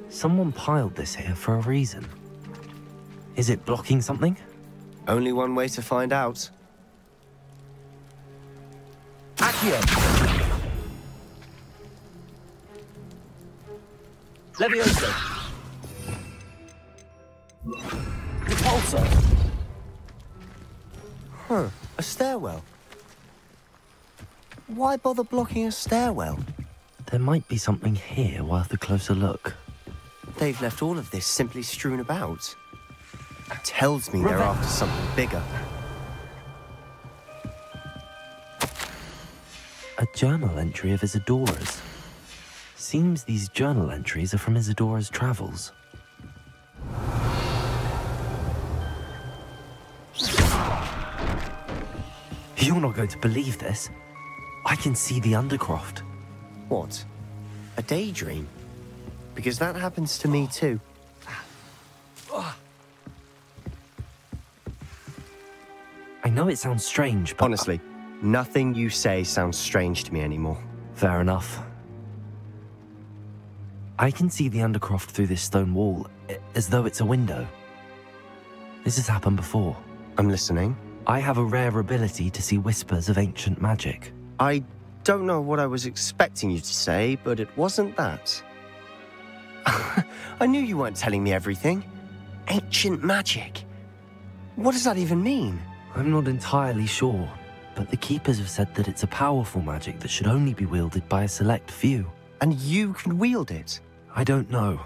S1: Someone piled this here for a reason. Is it blocking something?
S6: Only one way to find out. Accio! Levioso! Repulsor! Huh, a stairwell. Why bother blocking a stairwell?
S1: There might be something here worth a closer look.
S6: They've left all of this simply strewn about. It tells me they're after something bigger.
S1: A journal entry of Isadora's. Seems these journal entries are from Isadora's travels. You're not going to believe this. I can see the Undercroft.
S6: What? A daydream? Because that happens to me too.
S1: I know it sounds strange, but...
S6: Honestly, Nothing you say sounds strange to me anymore.
S1: Fair enough. I can see the Undercroft through this stone wall, as though it's a window. This has happened before.
S6: I'm listening.
S1: I have a rare ability to see whispers of ancient magic.
S6: I don't know what I was expecting you to say, but it wasn't that. I knew you weren't telling me everything. Ancient magic. What does that even mean?
S1: I'm not entirely sure, but the Keepers have said that it's a powerful magic that should only be wielded by a select few.
S6: And you can wield it?
S1: I don't know,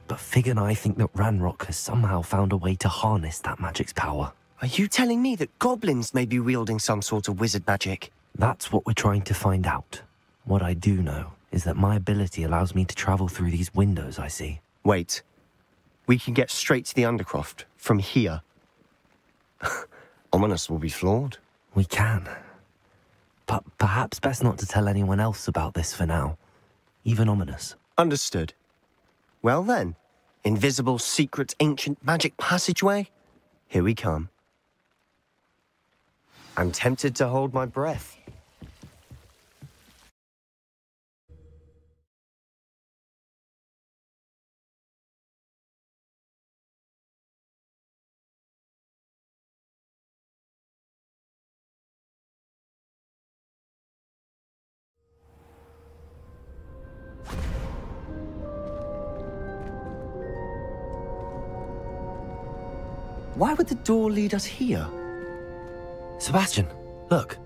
S1: but Fig and I think that Ranrock has somehow found a way to harness that magic's power.
S6: Are you telling me that goblins may be wielding some sort of wizard magic?
S1: That's what we're trying to find out. What I do know is that my ability allows me to travel through these windows I see.
S6: Wait. We can get straight to the Undercroft from here. Ominous will be flawed.
S1: We can. But perhaps best not to tell anyone else about this for now. Even Ominous.
S6: Understood. Well then, invisible, secret, ancient magic passageway? Here we come. I'm tempted to hold my breath. Why would the door lead us here?
S1: Sebastian, look.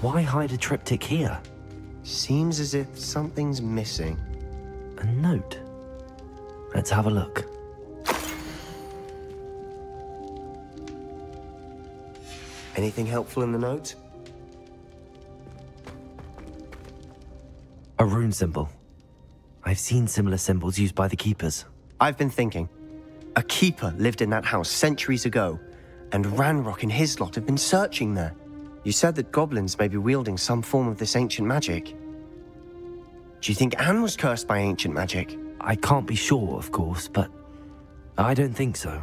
S1: Why hide a triptych here?
S6: Seems as if something's missing.
S1: A note. Let's have a look.
S6: Anything helpful in the note?
S1: A rune symbol. I've seen similar symbols used by the Keepers.
S6: I've been thinking. A Keeper lived in that house centuries ago, and Ranrock and his lot have been searching there. You said that goblins may be wielding some form of this ancient magic. Do you think Anne was cursed by ancient magic?
S1: I can't be sure, of course, but I don't think so.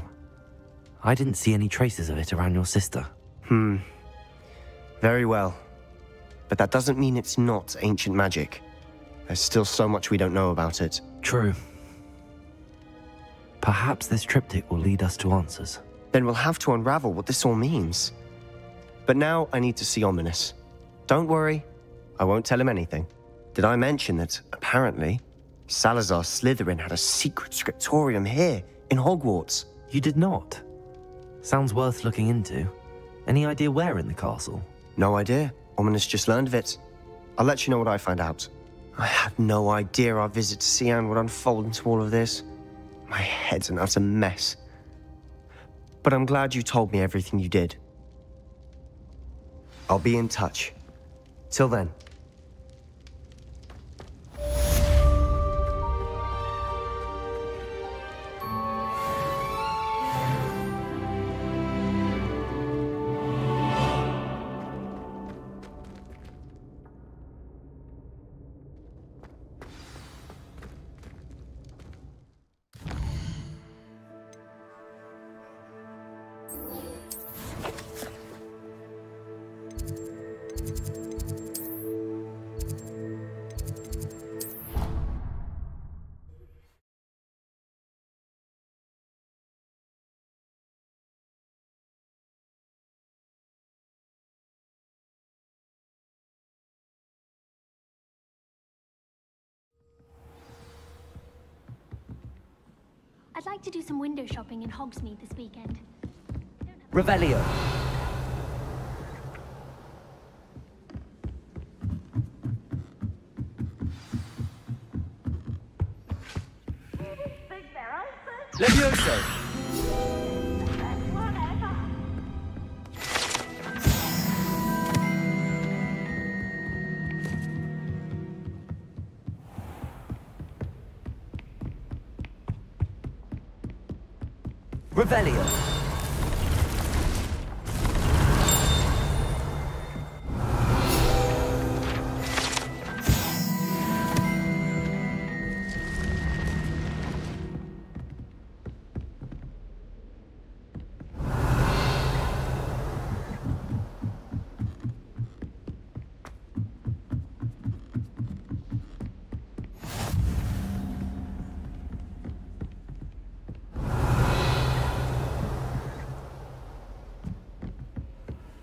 S1: I didn't see any traces of it around your sister.
S6: Very well. But that doesn't mean it's not ancient magic. There's still so much we don't know about it.
S1: True. Perhaps this triptych will lead us to answers.
S6: Then we'll have to unravel what this all means. But now I need to see Ominous. Don't worry, I won't tell him anything. Did I mention that, apparently, Salazar Slytherin had a secret scriptorium here in Hogwarts?
S1: You did not? Sounds worth looking into. Any idea where in the castle?
S6: No idea. Ominous just learned of it. I'll let you know what I find out. I had no idea our visit to Cian would unfold into all of this. My head's an utter mess. But I'm glad you told me everything you did. I'll be in touch. Till then.
S5: I'd like to do some window shopping in Hogsmeade this weekend.
S1: Revelio.
S16: Levioso.
S1: Revelio.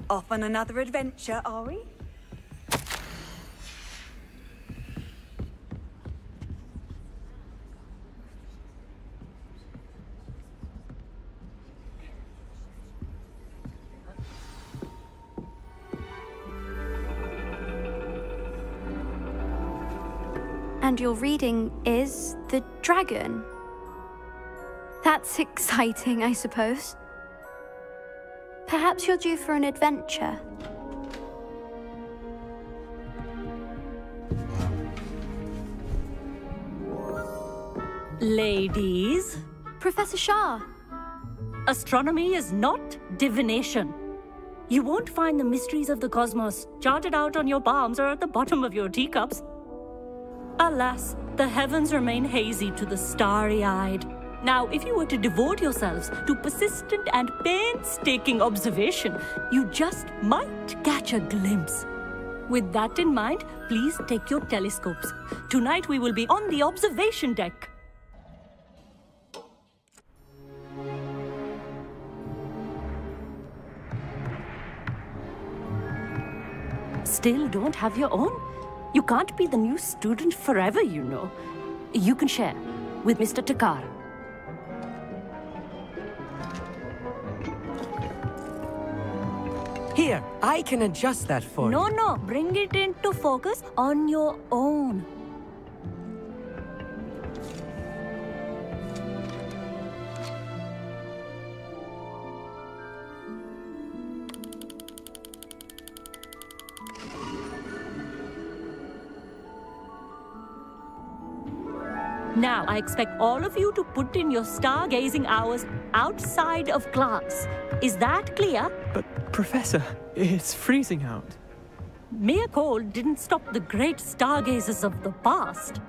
S10: Off on another adventure, are we?
S18: And your reading is the dragon. That's exciting, I suppose. Perhaps you're due for an adventure.
S8: Ladies.
S18: Professor Shah.
S8: Astronomy is not divination. You won't find the mysteries of the cosmos charted out on your palms or at the bottom of your teacups. Alas, the heavens remain hazy to the starry-eyed. Now, if you were to devote yourselves to persistent and painstaking observation, you just might catch a glimpse. With that in mind, please take your telescopes. Tonight we will be on the observation deck. Still don't have your own? You can't be the new student forever, you know. You can share with Mr. Takar.
S21: Here, I can adjust that for you.
S8: No, bring it into focus on your own. Now, I expect all of you to put in your stargazing hours outside of class. Is that clear?
S21: But, Professor, it's freezing out.
S8: Mere cold didn't stop the great stargazers of the past.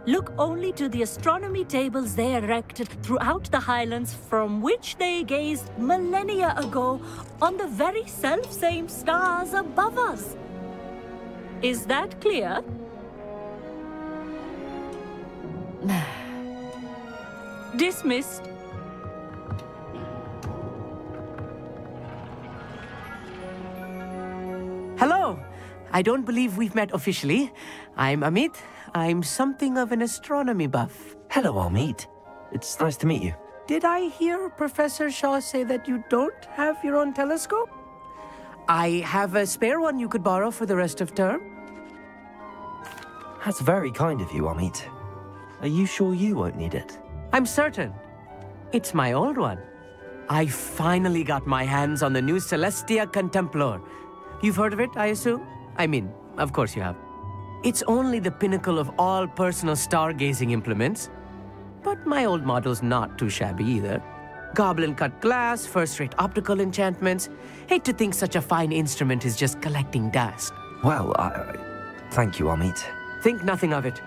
S8: Look only to the astronomy tables they erected throughout the highlands from which they gazed millennia ago on the very self-same stars above us. Is that clear? Dismissed.
S21: Hello. I don't believe we've met officially. I'm Amit. I'm something of an astronomy buff.
S1: Hello, Amit. It's nice to meet you.
S21: Did I hear Professor Shaw say that you don't have your own telescope? I have a spare one you could borrow for the rest of term.
S1: That's very kind of you, Amit. Are you sure you won't need it?
S21: I'm certain. It's my old one. I finally got my hands on the new Celestia Contemplar. You've heard of it, I assume? I mean, of course you have. It's only the pinnacle of all personal stargazing implements. But my old model's not too shabby either. Goblin-cut glass, first-rate optical enchantments. Hate to think such a fine instrument is just collecting dust.
S1: Well, thank you, Amit.
S21: Think nothing of it.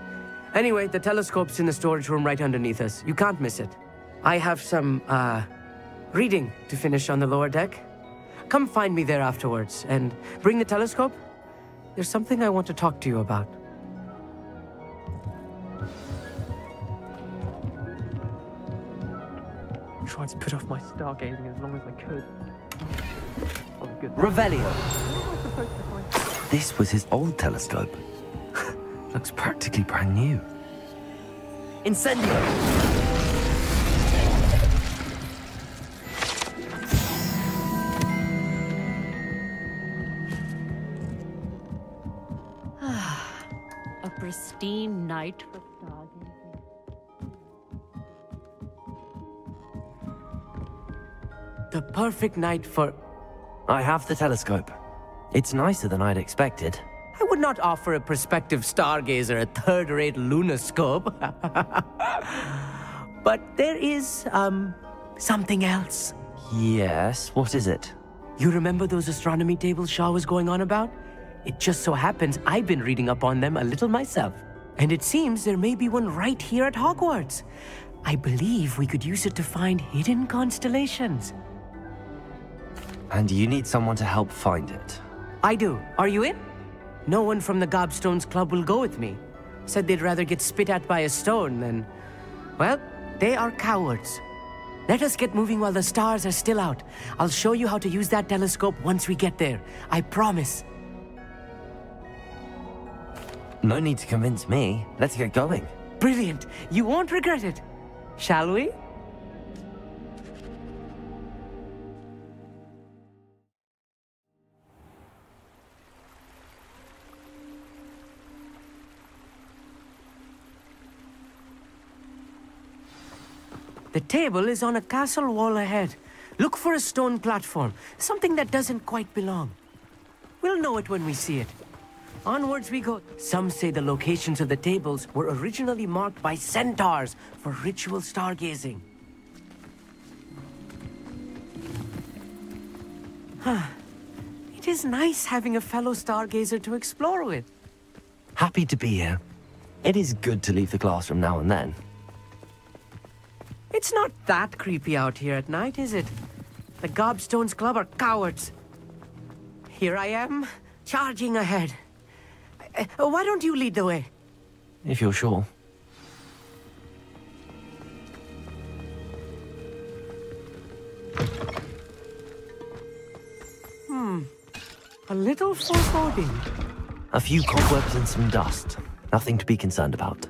S21: Anyway, the telescope's in the storage room right underneath us. You can't miss it. I have some, reading to finish on the lower deck. Come find me there afterwards, and bring the telescope. There's something I want to talk to you about. I tried to put off my stargazing as long as I could. Oh, good.
S1: Revelio. This was his old telescope. Looks practically brand new. Incendio!
S8: A pristine night for stargazing.
S21: The perfect night for...
S1: I have the telescope. It's nicer than I'd expected.
S21: I would not offer a prospective stargazer a third-rate lunoscope. But there is, something else.
S1: Yes, what is it?
S21: You remember those astronomy tables Shaw was going on about? It just so happens I've been reading up on them a little myself. And it seems there may be one right here at Hogwarts. I believe we could use it to find hidden constellations.
S1: And you need someone to help find it.
S21: I do. Are you in? No one from the Gobstones Club will go with me. Said they'd rather get spit at by a stone than... Well, they are cowards. Let us get moving while the stars are still out. I'll show you how to use that telescope once we get there. I promise.
S1: No need to convince me. Let's get going.
S21: Brilliant. You won't regret it. Shall we? The table is on a castle wall ahead. Look for a stone platform, something that doesn't quite belong. We'll know it when we see it. Onwards we go. Some say the locations of the tables were originally marked by centaurs for ritual stargazing. It is nice having a fellow stargazer to explore with.
S1: Happy to be here. It is good to leave the classroom now and then.
S21: It's not that creepy out here at night, is it? The Gobstones Club are cowards. Here I am, charging ahead. Why don't you lead the way?
S1: If you're sure.
S21: A little foreboding.
S1: A few cobwebs and some dust. Nothing to be concerned about.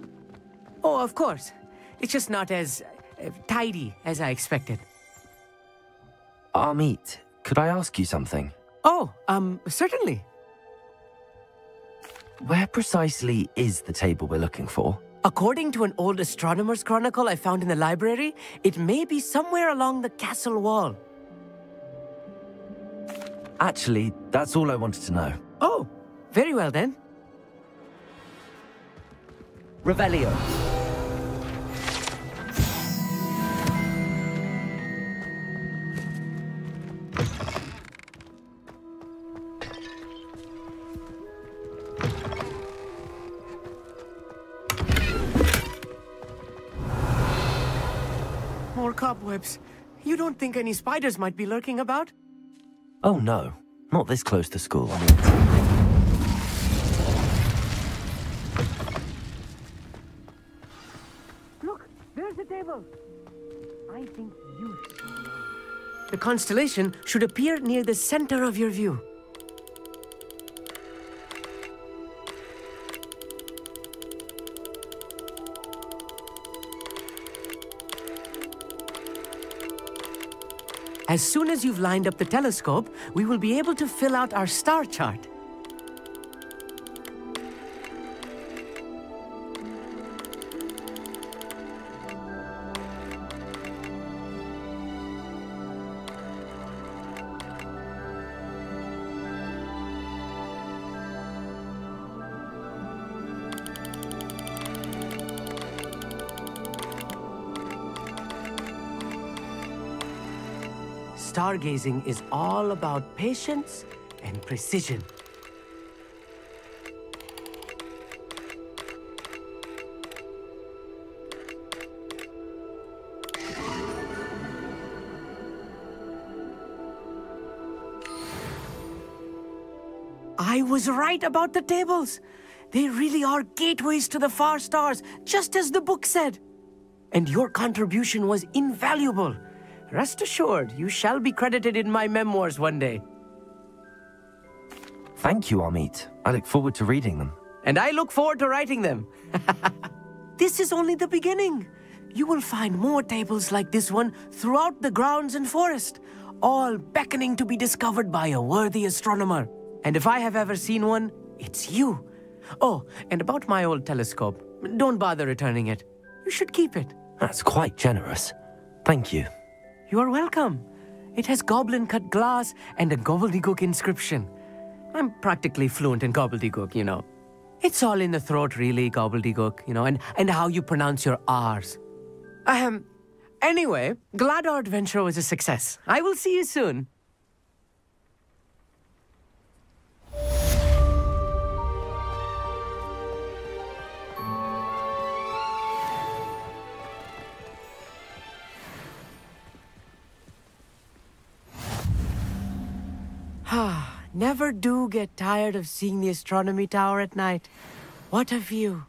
S21: Oh, of course. It's just not as tidy as I expected.
S1: Amit, could I ask you something?
S21: Oh, certainly.
S1: Where precisely is the table we're looking for?
S21: According to an old astronomer's chronicle I found in the library, it may be somewhere along the castle wall.
S1: Actually, that's all I wanted to know.
S21: Oh, very well then.
S1: Revelio.
S21: More cobwebs. You don't think any spiders might be lurking about?
S1: Oh no, not this close to school.
S21: Look, there's the table. I think you should. The constellation should appear near the center of your view. As soon as you've lined up the telescope, we will be able to fill out our star chart. Stargazing is all about patience and precision. I was right about the tables. They really are gateways to the far stars, just as the book said. And your contribution was invaluable. Rest assured, you shall be credited in my memoirs one day.
S1: Thank you, Amit. I look forward to reading them.
S21: And I look forward to writing them. This is only the beginning. You will find more tables like this one throughout the grounds and forest, all beckoning to be discovered by a worthy astronomer. And if I have ever seen one, it's you. Oh, and about my old telescope, don't bother returning it. You should keep it.
S1: That's quite generous. Thank you.
S21: You are welcome. It has goblin-cut glass and a gobbledygook inscription. I'm practically fluent in gobbledygook, you know. It's all in the throat, really, gobbledygook, you know, and how you pronounce your R's. Anyway, glad our adventure was a success. I will see you soon. Never do get tired of seeing the astronomy tower at night. What a view.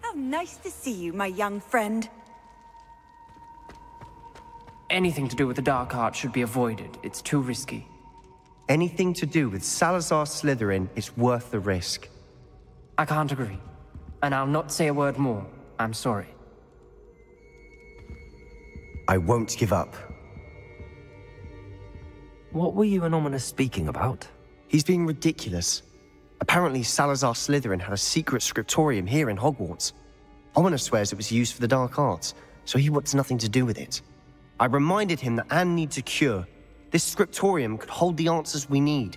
S2: How nice to see you, my young friend.
S21: Anything to do with the dark art should be avoided. It's too risky.
S6: Anything to do with Salazar Slytherin is worth the risk.
S21: I can't agree. And I'll not say a word more. I'm sorry.
S6: I won't give up.
S1: What were you and Ominous speaking about?
S6: He's being ridiculous. Apparently, Salazar Slytherin had a secret scriptorium here in Hogwarts. Ominous swears it was used for the dark arts, so he wants nothing to do with it. I reminded him that Anne needs a cure. This scriptorium could hold the answers we need.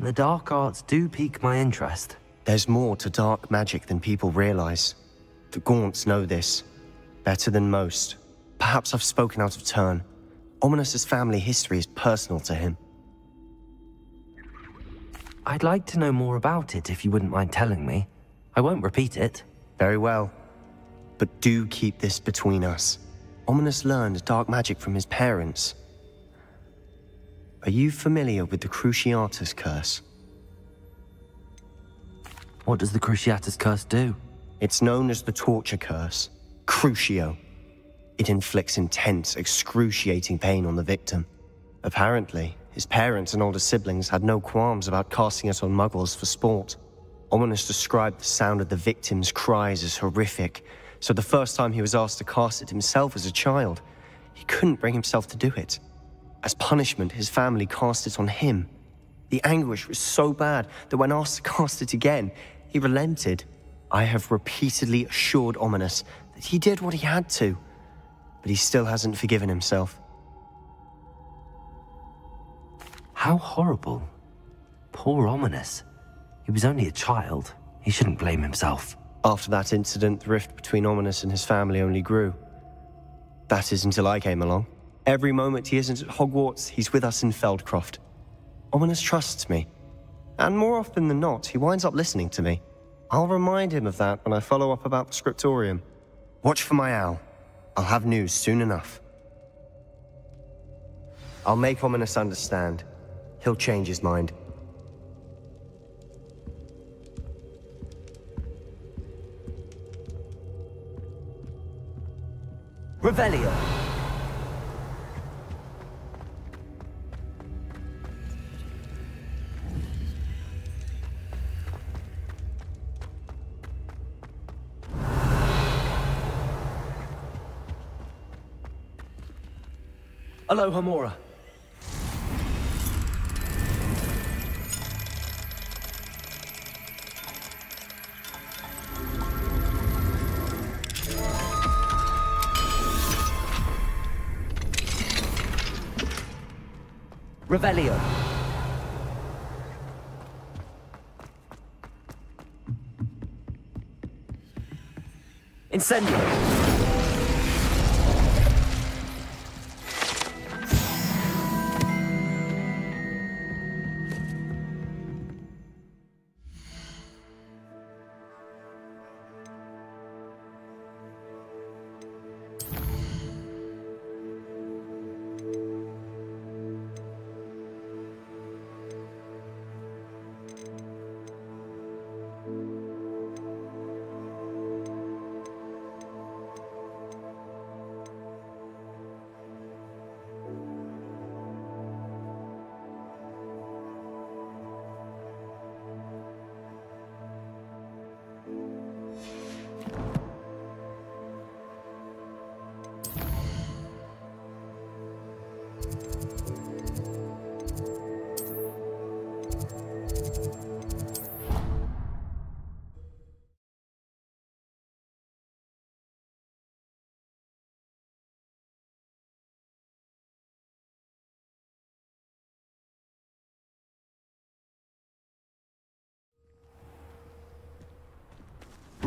S1: The dark arts do pique my interest.
S6: There's more to dark magic than people realize. The Gaunts know this better than most. Perhaps I've spoken out of turn. Ominous's family history is personal to him.
S1: I'd like to know more about it if you wouldn't mind telling me. I won't repeat it.
S6: Very well. But do keep this between us. Ominous learned dark magic from his parents. Are you familiar with the Cruciatus Curse?
S1: What does the Cruciatus Curse do?
S6: It's known as the Torture Curse. Crucio. It inflicts intense, excruciating pain on the victim. Apparently, his parents and older siblings had no qualms about casting it on muggles for sport. Ominous described the sound of the victim's cries as horrific, so the first time he was asked to cast it himself as a child, he couldn't bring himself to do it. As punishment, his family cast it on him. The anguish was so bad that when asked to cast it again, he relented. I have repeatedly assured Ominous that he did what he had to, but he still hasn't forgiven himself.
S1: How horrible. Poor Ominous. He was only a child. He shouldn't blame himself.
S6: After that incident, the rift between Ominous and his family only grew. That is until I came along. Every moment he isn't at Hogwarts, he's with us in Feldcroft. Ominous trusts me. And more often than not, he winds up listening to me. I'll remind him of that when I follow up about the scriptorium. Watch for my owl. I'll have news soon enough. I'll make Ominous understand. He'll change his mind.
S1: Revelio. Aloha Mora. Revelio. Incendio.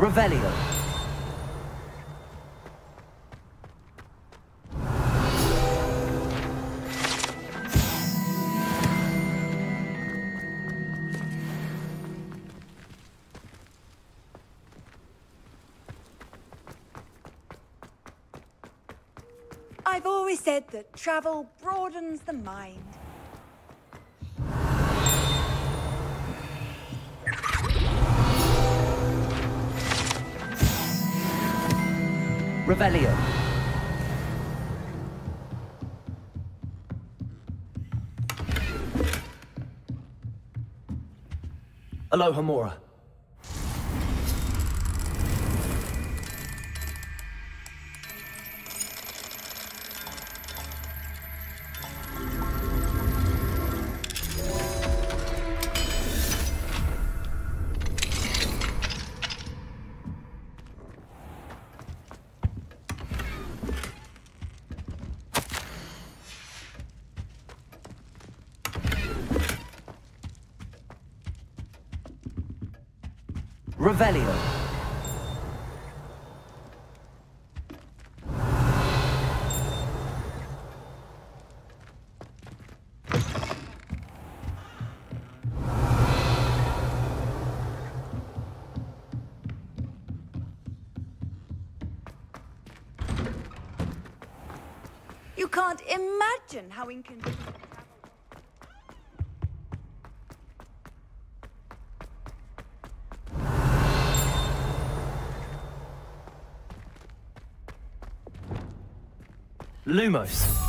S1: Revelio.
S2: I've always said that travel broadens the mind.
S1: Revelio. Aloha Mora. Revelio.
S2: You can't imagine how inconvenient.
S1: Lumos.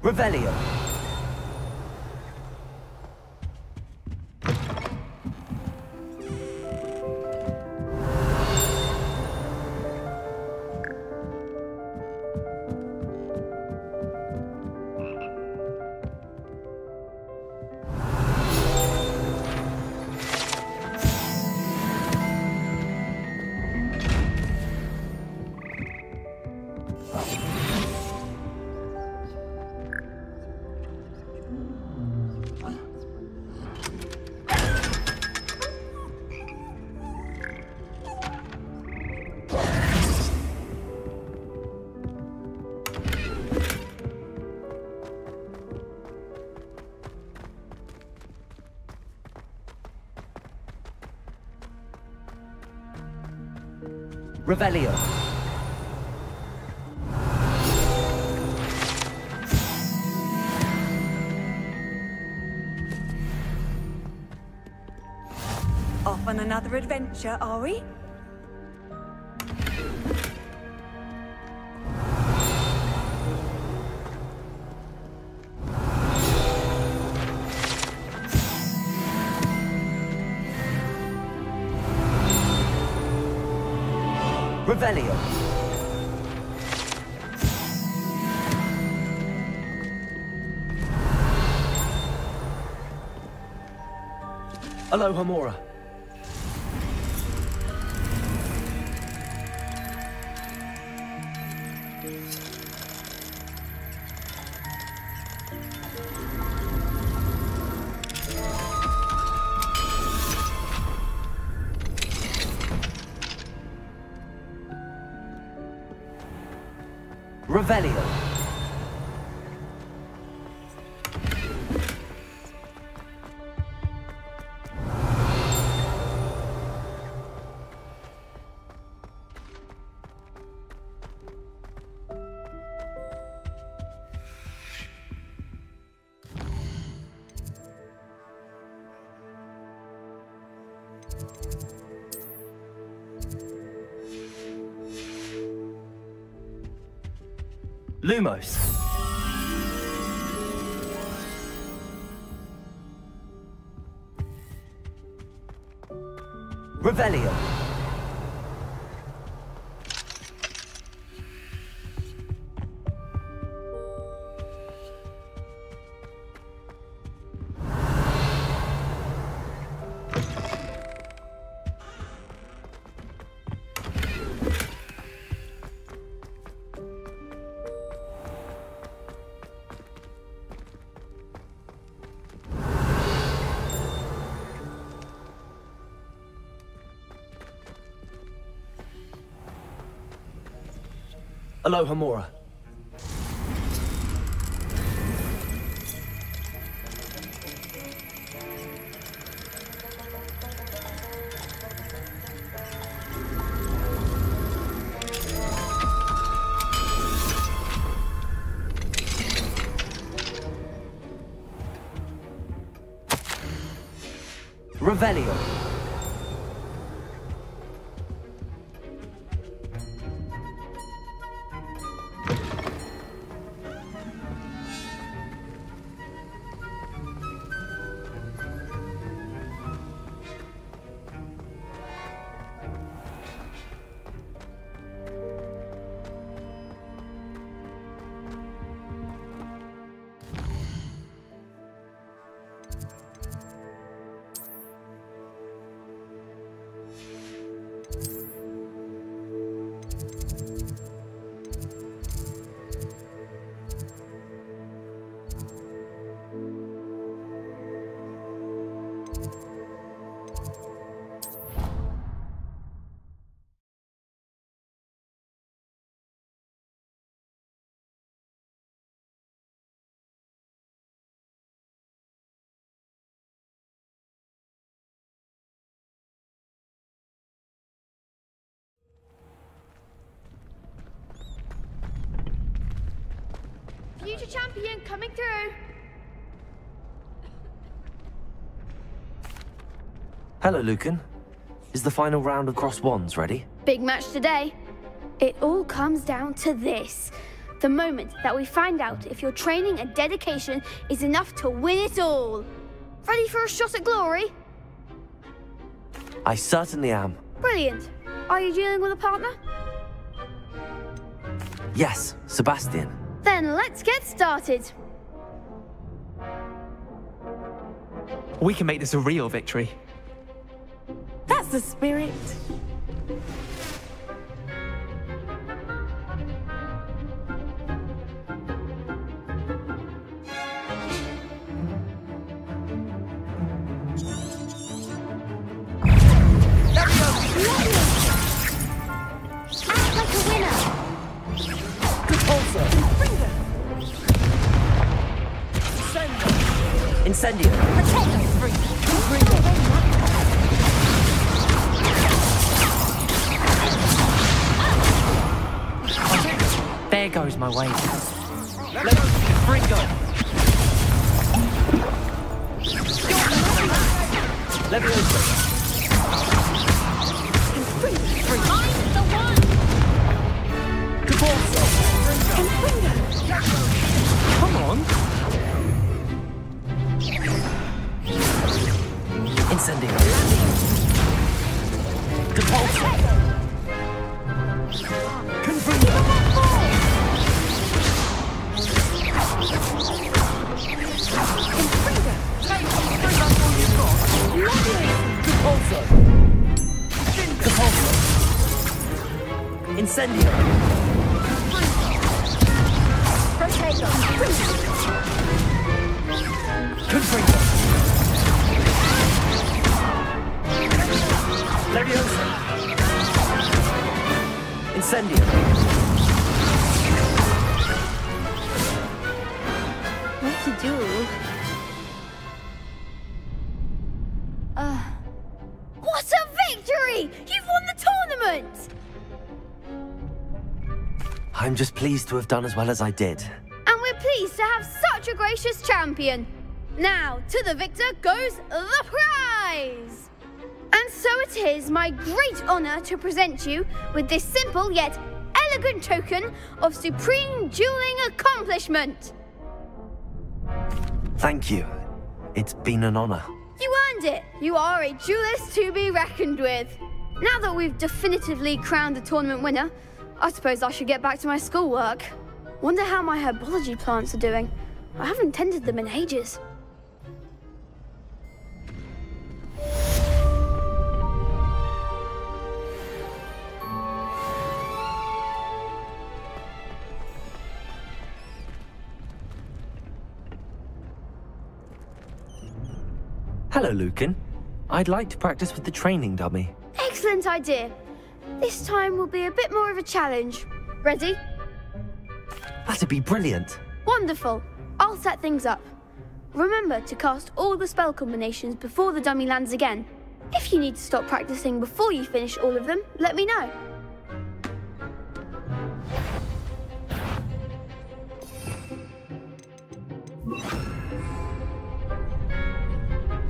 S1: Revelio. Revelio.
S2: Off on another adventure, are we?
S1: Revelio. Aloha Mora. Revelio. Lumos. Revelio. Aloha Mora. Revelio.
S5: Future champion coming through.
S1: Hello, Lucan. Is the final round of Cross Wands ready?
S5: Big match today. It all comes down to this. The moment that we find out if your training and dedication is enough to win it all. Ready for a shot at glory?
S1: I certainly am.
S5: Brilliant. Are you dealing with a partner?
S1: Yes, Sebastian.
S5: Then let's get started.
S21: We can make this a real victory.
S12: That's the spirit.
S5: Act like a winner.
S1: Incendio.
S21: There goes my way.
S1: Fringo. Leviosa.
S5: I'm the one.
S21: Come on.
S1: Incendio. Depulso. Incendio.
S5: Protego.
S1: Confringo. Leviosa. Incendio.
S5: What to do? What a victory! You've won the tournament!
S1: I'm just pleased to have done as well as I did.
S5: And we're pleased to have such a gracious champion. Now, to the victor goes the prize! And so it is my great honor to present you with this simple yet elegant token of supreme dueling accomplishment.
S1: Thank you. It's been an honor.
S5: You earned it. You are a duelist to be reckoned with. Now that we've definitively crowned the tournament winner, I suppose I should get back to my schoolwork. Wonder how my herbology plants are doing. I haven't tended them in ages.
S1: Hello, Lucan. I'd like to practice with the training dummy.
S5: Excellent idea. This time will be a bit more of a challenge. Ready?
S1: That'd be brilliant.
S5: Wonderful. I'll set things up. Remember to cast all the spell combinations before the dummy lands again. If you need to stop practicing before you finish all of them, let me know.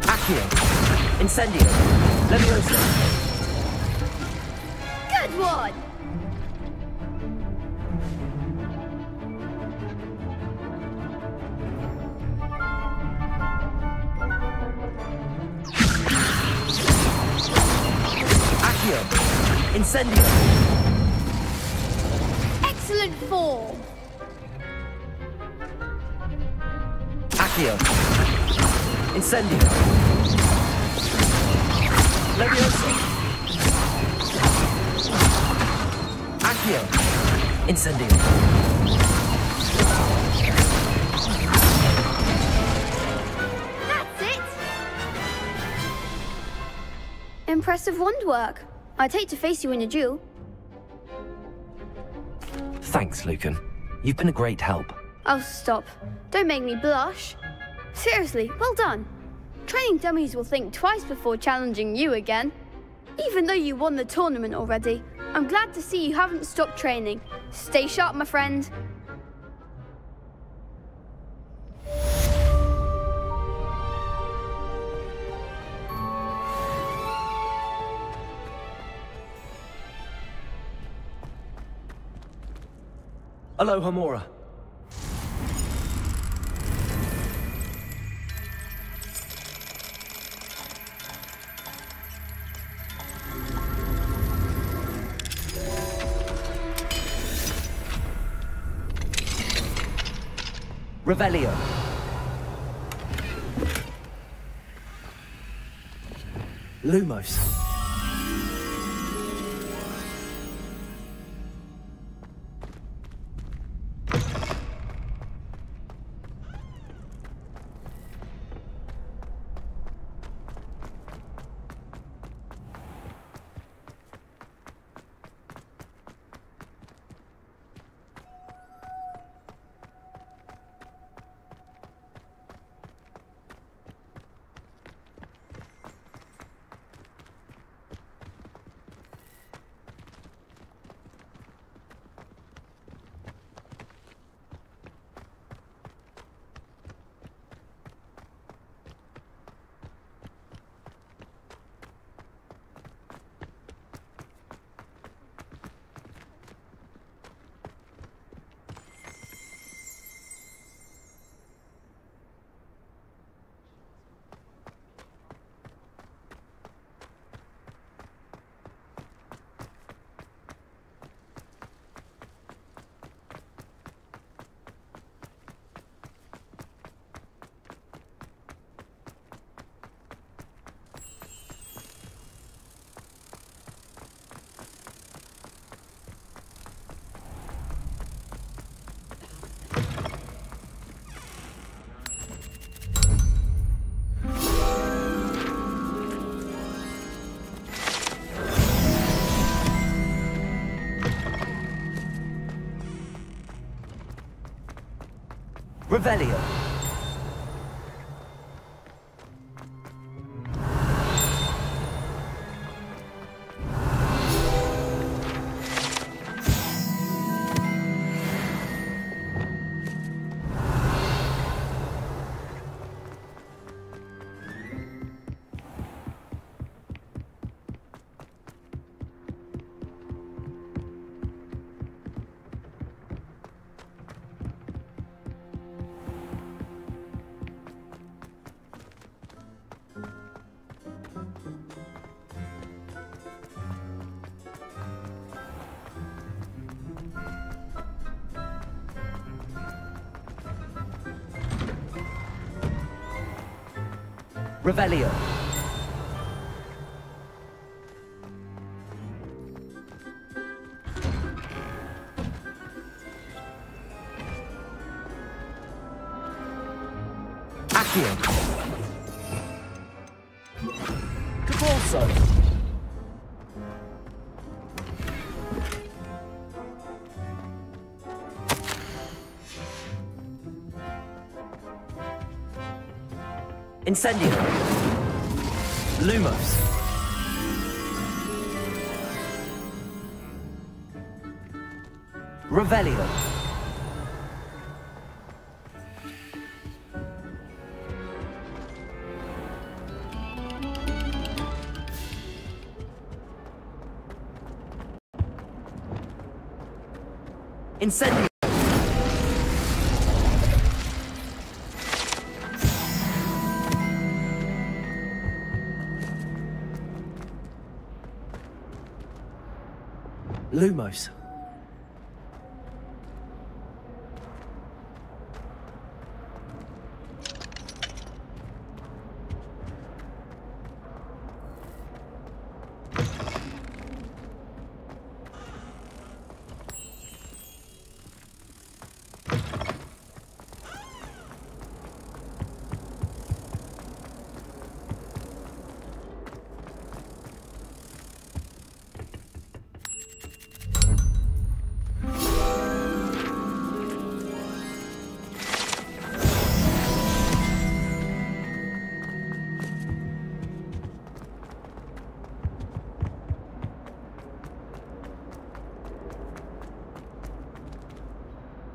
S1: Accio. Incendio. Leviosa.
S5: Good one!
S1: Accio. Incendio.
S5: Excellent form!
S1: Accio. Incendio. Leviosa. Accio. Incendio.
S5: That's it! Impressive wand work. I'd hate to face you in a duel.
S1: Thanks, Lucan. You've been a great help.
S5: Oh, stop. Don't make me blush. Seriously, well done. Training dummies will think twice before challenging you again. Even though you won the tournament already, I'm glad to see you haven't stopped training. Stay sharp, my friend.
S1: Aloha, Mora. Revelio. Lumos. Revelio. Revelio. Accio. Cabalso. Incendio. Lumos. Revelio. Incendio. Lumos.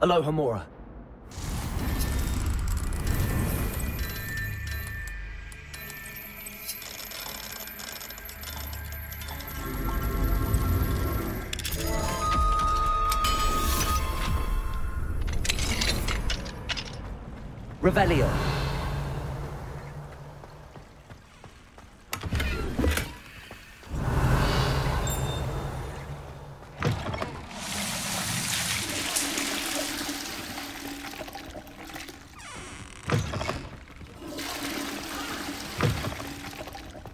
S1: Aloha Mora. Revelio.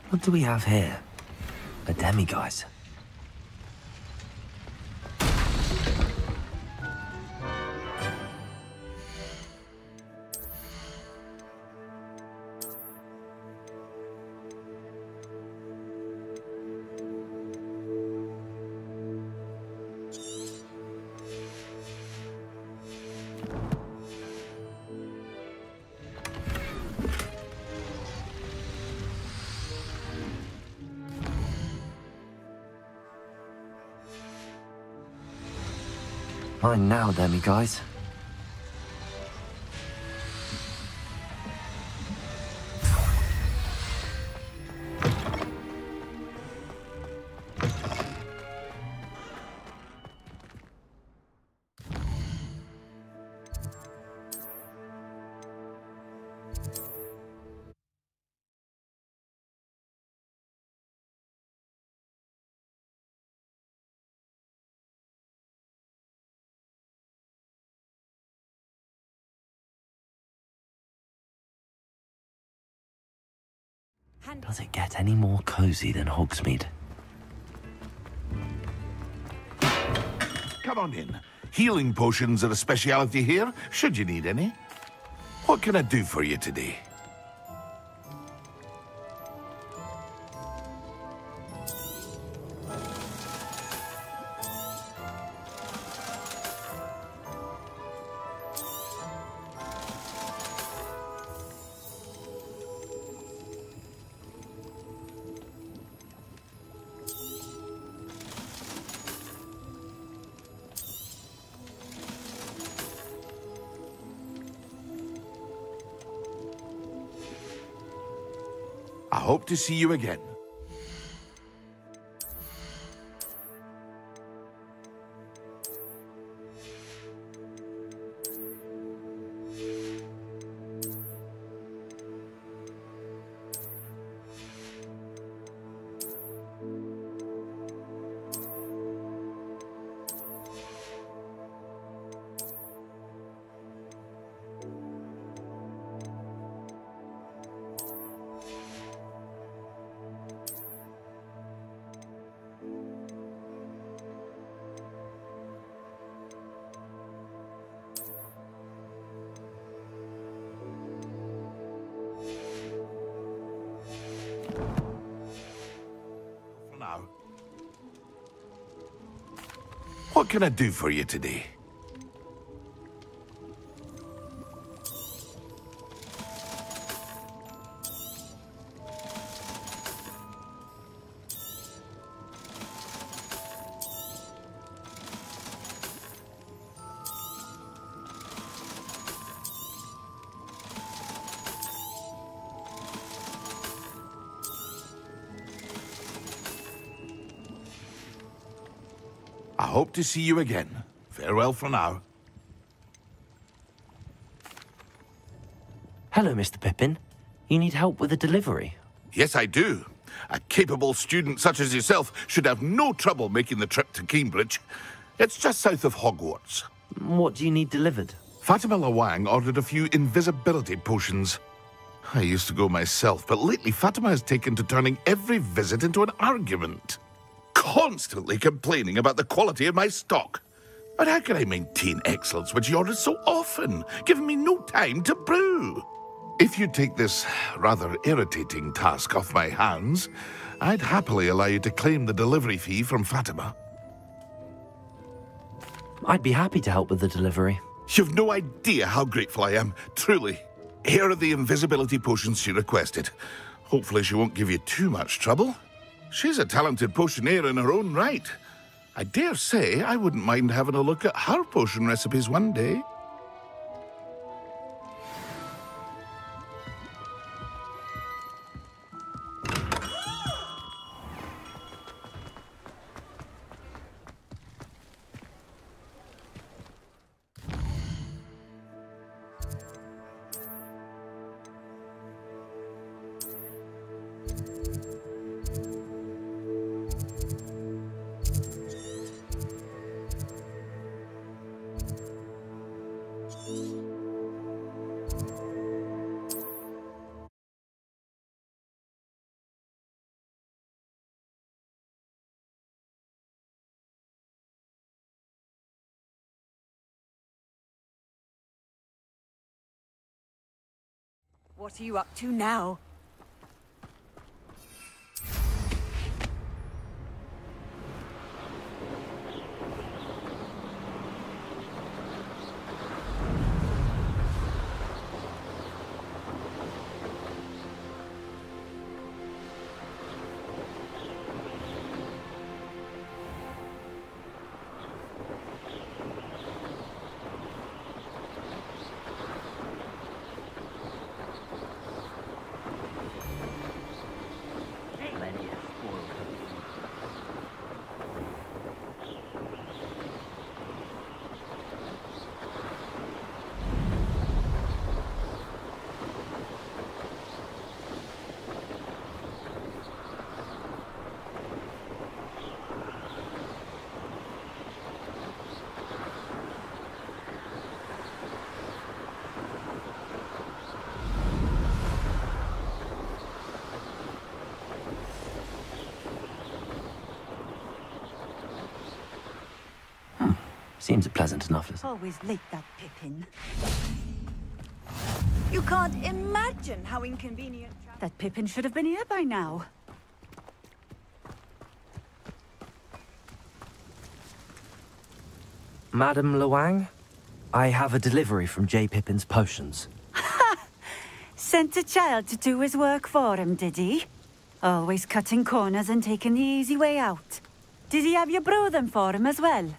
S1: What do we have here? A demiguise. Mine now, demiguise. Does it get any more cozy than Hogsmeade?
S14: Come on in. Healing potions are a speciality here, should you need any. What can I do for you today? I hope to see you again. What can I do for you today? I hope to see you again. Farewell for now.
S1: Hello, Mr. Pippin. You need help with a delivery?
S14: Yes, I do. A capable student such as yourself should have no trouble making the trip to Cambridge. It's just south of Hogwarts.
S1: What do you need delivered?
S14: Fatima Lawang ordered a few invisibility potions. I used to go myself, but lately Fatima has taken to turning every visit into an argument. Constantly complaining about the quality of my stock. But how can I maintain excellence when she orders so often, giving me no time to brew? If you take this rather irritating task off my hands, I'd happily allow you to claim the delivery fee from Fatima.
S1: I'd be happy to help with the delivery.
S14: You've no idea how grateful I am, truly. Here are the invisibility potions she requested. Hopefully she won't give you too much trouble. She's a talented potioneer in her own right. I dare say I wouldn't mind having a look at her potion recipes one day.
S2: What are you up to now?
S1: Seems a pleasant enough.
S2: Always late, that Pippin. You can't imagine how inconvenient... That Pippin should have been here by now.
S1: Madam Lawang, I have a delivery from J. Pippin's potions.
S2: Sent a child to do his work for him, did he? Always cutting corners and taking the easy way out. Did he have you brew them for him as well?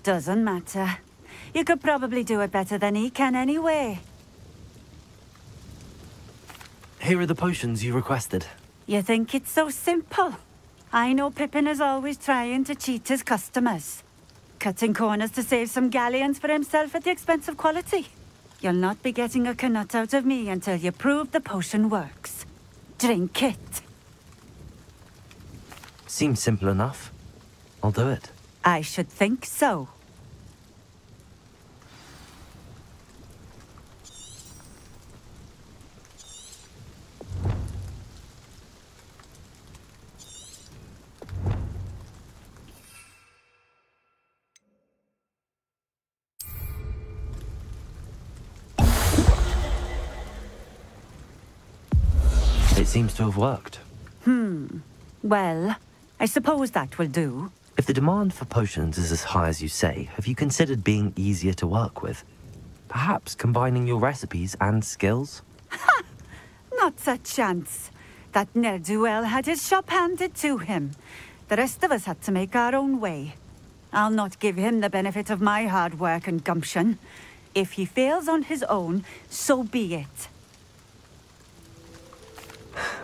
S2: Doesn't matter. You could probably do it better than he can anyway.
S1: Here are the potions you requested.
S2: You think it's so simple? I know Pippin is always trying to cheat his customers. Cutting corners to save some galleons for himself at the expense of quality. You'll not be getting a canut out of me until you prove the potion works. Drink it.
S1: Seems simple enough. I'll do it.
S2: I should think so.
S1: It seems to have worked.
S2: Well, I suppose that will do.
S1: If the demand for potions is as high as you say, have you considered being easier to work with? Perhaps combining your recipes and skills?
S2: Not a chance. That ne'er-do-well had his shop handed to him. The rest of us had to make our own way. I'll not give him the benefit of my hard work and gumption. If he fails on his own, so be it.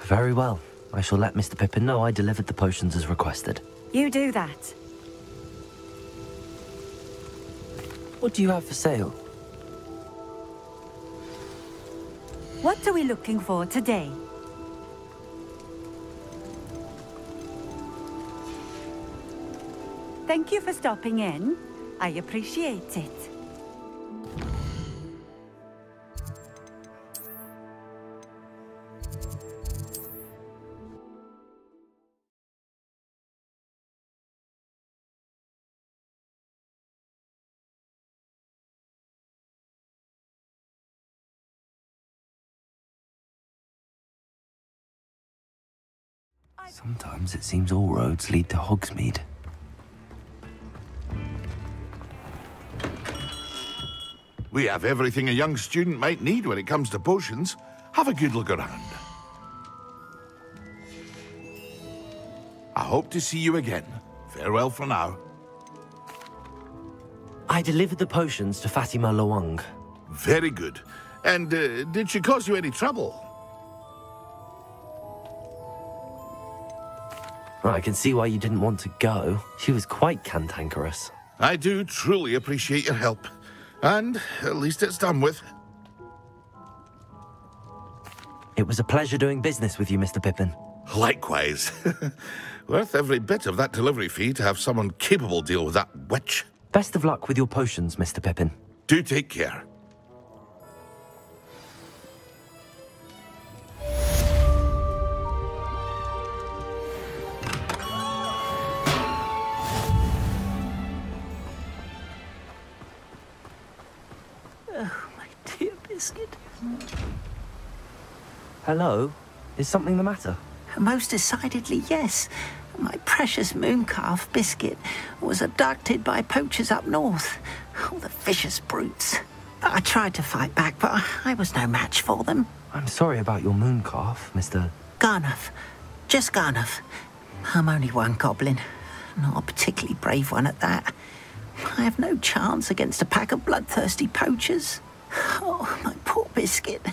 S1: Very well. I shall let Mr. Pippin know I delivered the potions as requested.
S2: You do that.
S1: What do you have for sale?
S2: What are we looking for today? Thank you for stopping in. I appreciate it.
S1: Sometimes it seems all roads lead to Hogsmeade.
S14: We have everything a young student might need when it comes to potions. Have a good look around. I hope to see you again. Farewell for now.
S1: I delivered the potions to Fatima Lawang.
S14: Very good. And did she cause you any trouble?
S1: I can see why you didn't want to go. She was quite cantankerous.
S14: I do truly appreciate your help. And at least it's done with.
S1: It was a pleasure doing business with you, Mr. Pippin.
S14: Likewise. Worth every bit of that delivery fee to have someone capable deal with that witch.
S1: Best of luck with your potions, Mr. Pippin.
S14: Do take care.
S20: Oh, my dear Biscuit.
S1: Hello? Is something the matter?
S20: Most decidedly, yes. My precious mooncalf, Biscuit, was abducted by poachers up north. Oh, the vicious brutes. I tried to fight back, but I was no match for them.
S1: I'm sorry about your mooncalf, Mr.
S20: Garnuff. Just Garnuff. I'm only one goblin. Not a particularly brave one at that. I have no chance against a pack of bloodthirsty poachers. Oh, my poor Biscuit.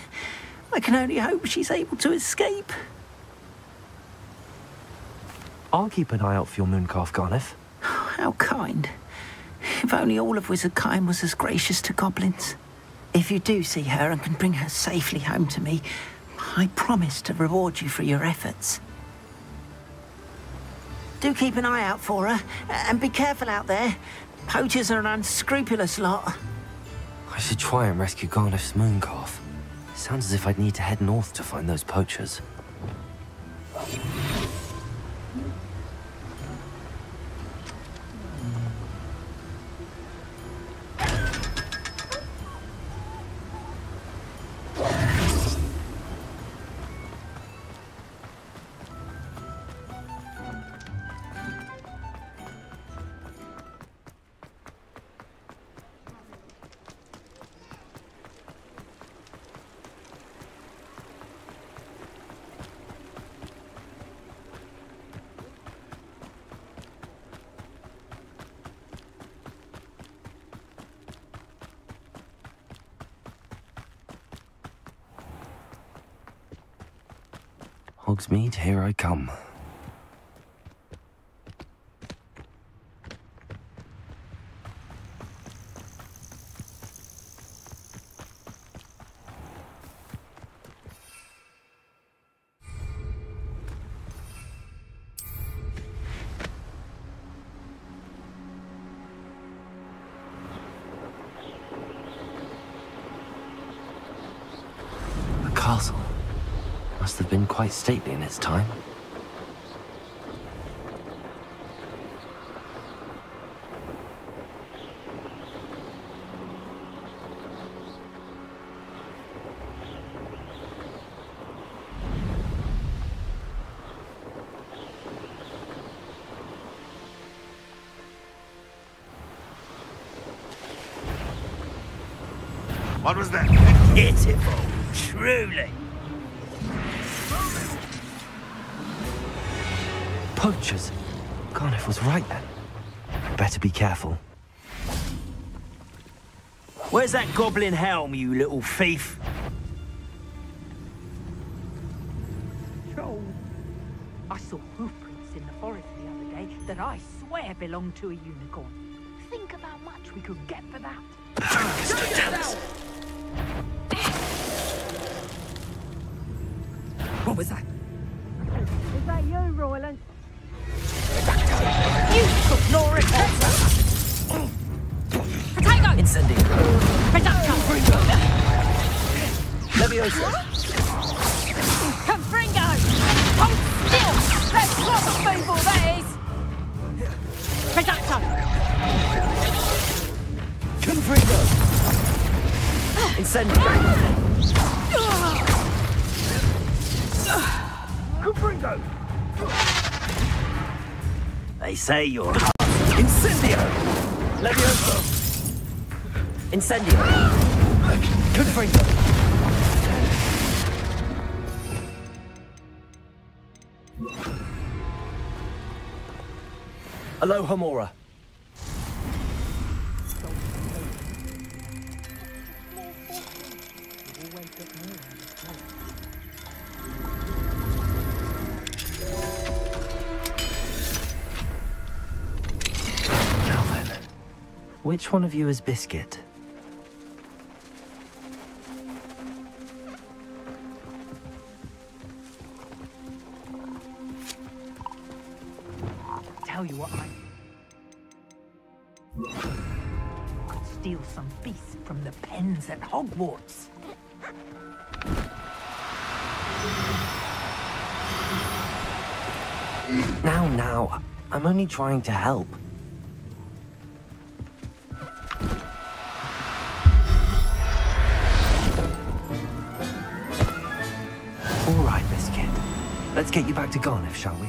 S20: I can only hope she's able to escape.
S1: I'll keep an eye out for your mooncalf, Garnuff.
S20: How kind. If only all of Wizardkind was as gracious to goblins. If you do see her and can bring her safely home to me, I promise to reward you for your efforts. Do keep an eye out for her, and be careful out there. Poachers are an unscrupulous lot.
S1: I should try and rescue Garnuff's mooncalf. Sounds as if I'd need to head north to find those poachers. Hogsmeade, here I come. The castle must have been quite stately in its time.
S7: What was that? Pitiful, truly.
S1: Poachers! Garnuff was right then. Better be careful.
S7: Where's that goblin helm, you little thief?
S10: Troll. I saw hoofprints in the forest the other day that I swear belonged to a unicorn.
S4: Think of
S9: of how much we could get for that.
S17: What was that?
S10: Is that you, Royland?
S9: You took no reporter! Potato!
S1: Incendio.
S9: Reducto!
S1: Leviosa.
S9: Confringo! Hold still! Let's swap the feeble, that is! Reducto!
S1: Confringo. Incendio.
S7: Confringo!
S1: They say you're Incendio. Leviosa. Incendio. Confringo. Aloha Mora. Now then, which one of you is Biscuit?
S9: Tell you what, I could steal some beasts from the pens at Hogwarts.
S1: Now, I'm only trying to help. All right, Biscuit. Let's get you back to Garniff, shall we?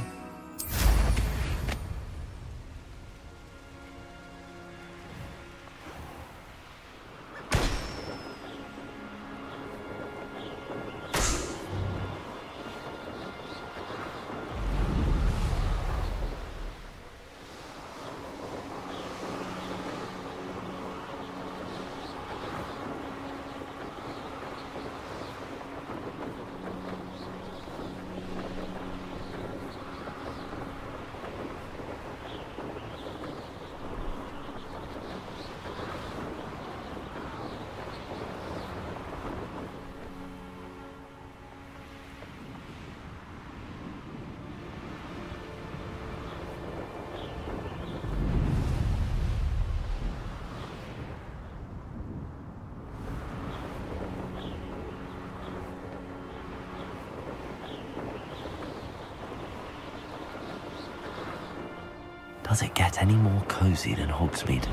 S1: Does it get any more cozy than Hogsmeade?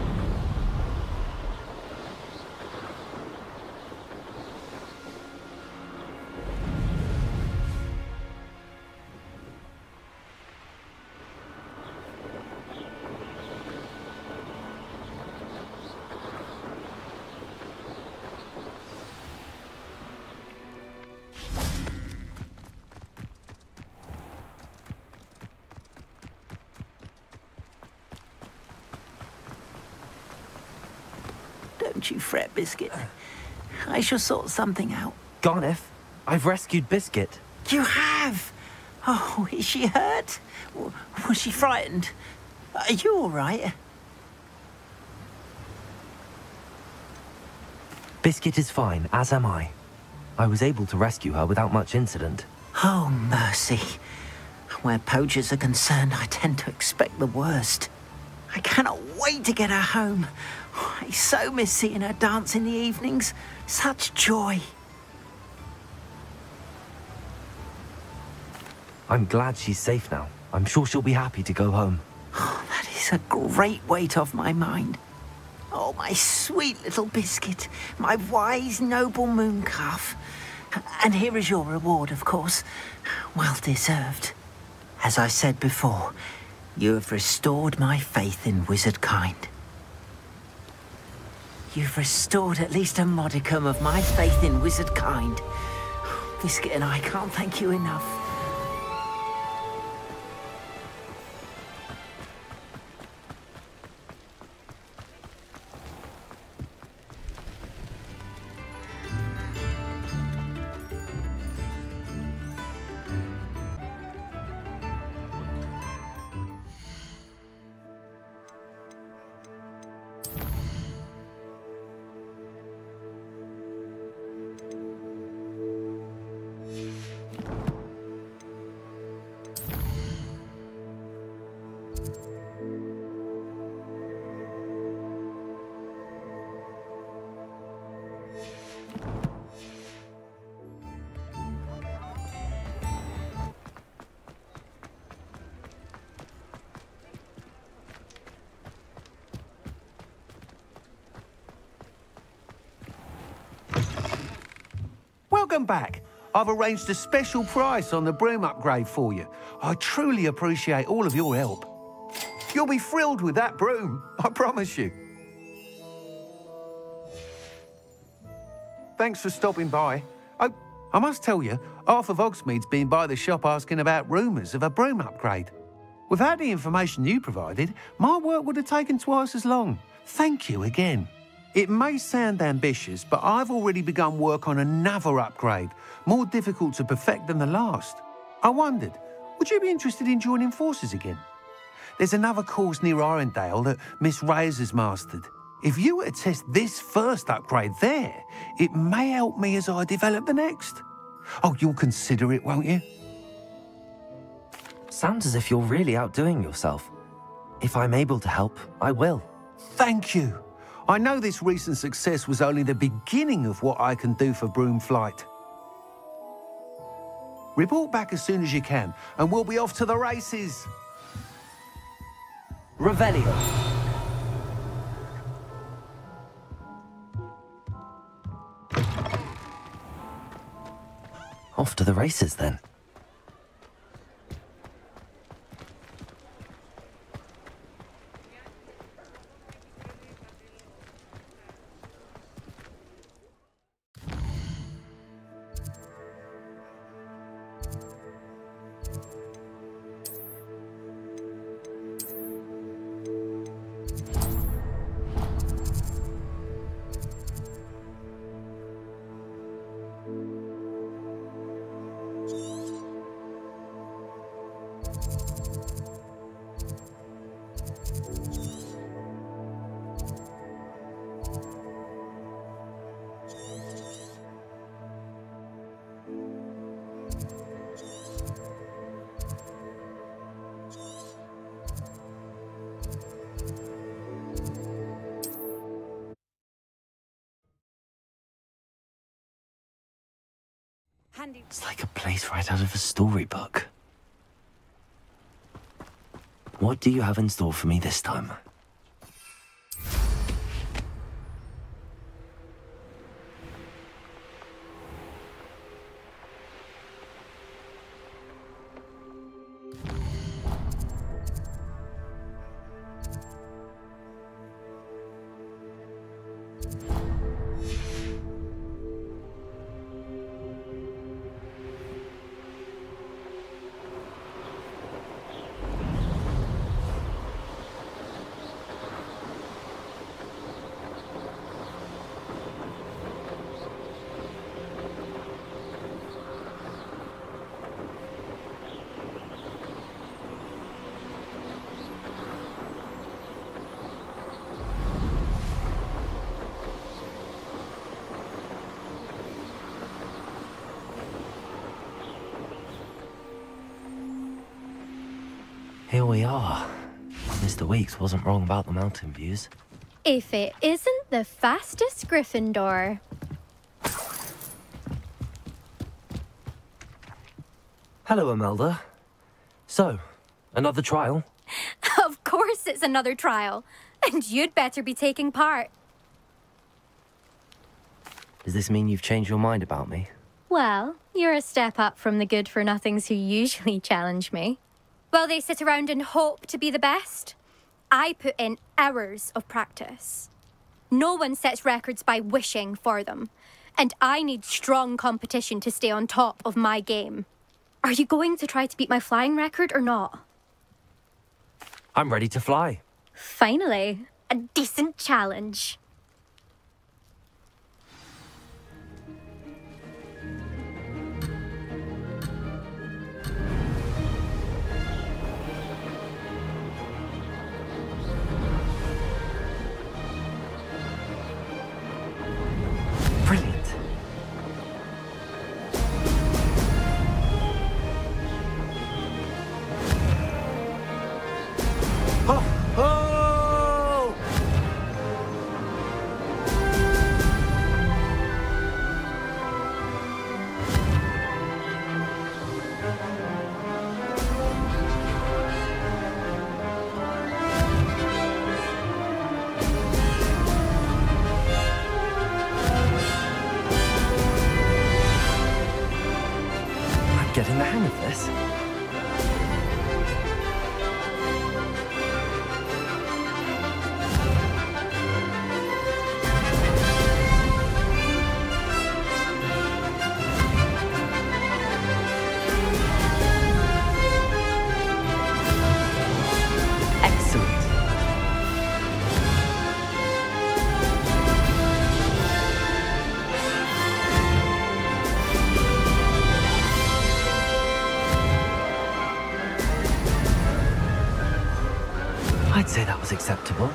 S20: Don't you fret, Biscuit. I shall sort something out.
S1: Garniff, I've rescued Biscuit.
S20: You have? Oh, is she hurt? Was she frightened? Are you all right?
S1: Biscuit is fine, as am I. I was able to rescue her without much incident.
S20: Oh, mercy. Where poachers are concerned, I tend to expect the worst. I cannot wait to get her home. I so miss seeing her dance in the evenings. Such joy.
S1: I'm glad she's safe now. I'm sure she'll be happy to go home.
S20: Oh, that is a great weight off my mind. Oh, my sweet little Biscuit, my wise, noble moon calf. And here is your reward, of course. Well deserved. As I said before, you have restored my faith in wizard kind. You've restored at least a modicum of my faith in wizard kind. Biscuit and I can't thank you enough.
S17: Welcome back. I've arranged a special price on the broom upgrade for you. I truly appreciate all of your help. You'll be thrilled with that broom, I promise you. Thanks for stopping by. Oh, I must tell you, half of Hogsmeade's been by the shop asking about rumours of a broom upgrade. Without the information you provided, my work would have taken twice as long. Thank you again. It may sound ambitious, but I've already begun work on another upgrade, more difficult to perfect than the last. I wondered, would you be interested in joining forces again? There's another course near Arendelle that Miss Reyes has mastered. If you were to test this first upgrade there, it may help me as I develop the next. Oh, you'll consider it, won't you?
S1: Sounds as if you're really outdoing yourself. If I'm able to help, I will.
S17: Thank you. I know this recent success was only the beginning of what I can do for broom flight. Report back as soon as you can, and we'll be off to the races.
S1: Revelio. Off to the races, then. It's like a place right out of a storybook. What do you have in store for me this time? Here we are. Mr. Weeks wasn't wrong about the mountain views.
S22: If it isn't the fastest Gryffindor.
S1: Hello, Imelda. So, another trial?
S22: Of course it's another trial. And you'd better be taking part.
S1: Does this mean you've changed your mind about me?
S22: Well, you're a step up from the good-for-nothings who usually challenge me. While they sit around and hope to be the best, I put in hours of practice. No one sets records by wishing for them, and I need strong competition to stay on top of my game. Are you going to try to beat my flying record or not?
S1: I'm ready to fly.
S22: Finally, a decent challenge.
S1: Brilliant. I'd say that was acceptable.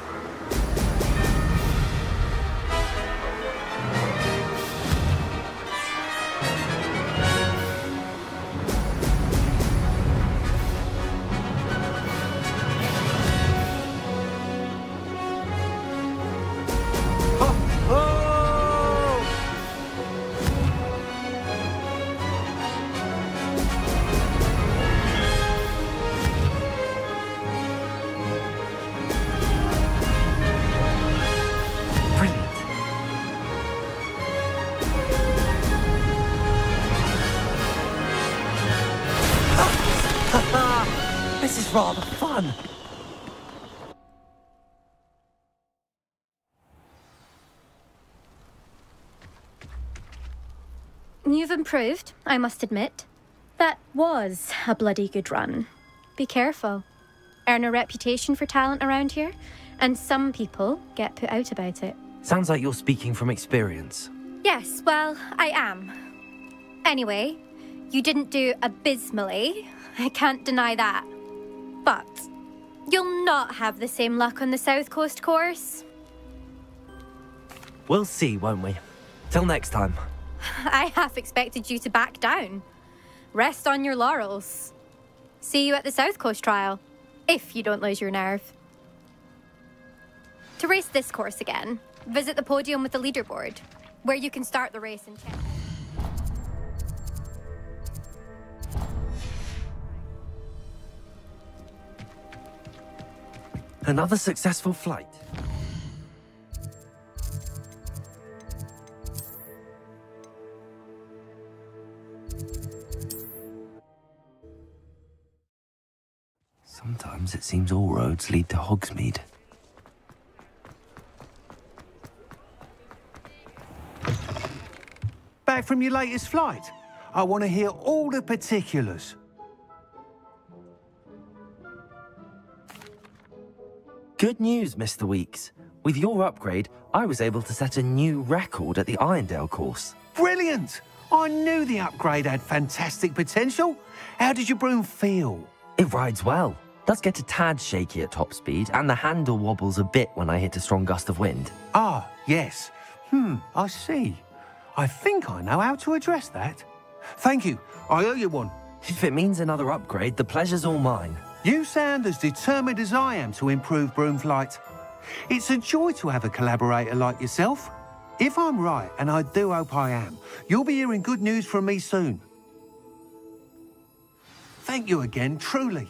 S1: This is rather fun.
S22: You've improved, I must admit. That was a bloody good run. Be careful. Earn a reputation for talent around here, and some people get put out about it.
S1: Sounds like you're speaking from experience.
S22: Yes, well, I am. Anyway, you didn't do abysmally. I can't deny that. But you'll not have the same luck on the South Coast course.
S1: We'll see, won't we? Till next time.
S22: I half expected you to back down. Rest on your laurels. See you at the South Coast trial, if you don't lose your nerve. To race this course again, visit the podium with the leaderboard, where you can start the race and check.
S1: Another successful flight. Sometimes it seems all roads lead to Hogsmeade.
S17: Back from your latest flight? I want to hear all the particulars.
S1: Good news, Mr. Weeks. With your upgrade, I was able to set a new record at the Irondale course.
S17: Brilliant! I knew the upgrade had fantastic potential. How did your broom feel?
S1: It rides well. Does get a tad shaky at top speed, and the handle wobbles a bit when I hit a strong gust of wind.
S17: Ah, yes. I see. I think I know how to address that. Thank you. I owe you one.
S1: If it means another upgrade, the pleasure's all mine.
S17: You sound as determined as I am to improve broom flight. It's a joy to have a collaborator like yourself. If I'm right, and I do hope I am, you'll be hearing good news from me soon. Thank you again, truly.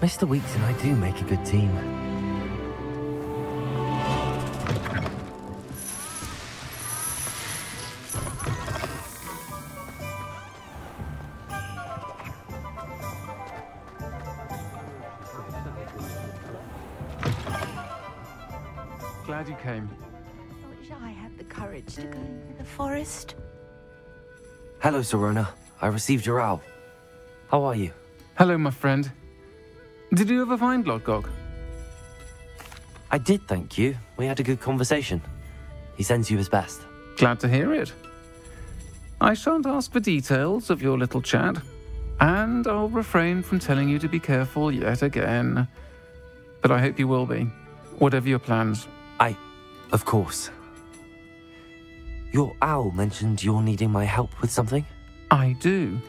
S1: Mr. Weeks and I do make a good team.
S13: Glad you came.
S3: I wish I had the courage to go into the forest.
S1: Hello, Serona. I received your owl. How are you?
S13: Hello, my friend. Did you ever find Lodgok?
S1: I did, thank you. We had a good conversation. He sends you his best.
S13: Glad to hear it. I shan't ask for details of your little chat, and I'll refrain from telling you to be careful yet again. But I hope you will be, whatever your plans.
S1: Of course. Your owl mentioned you're needing my help with something?
S13: I do.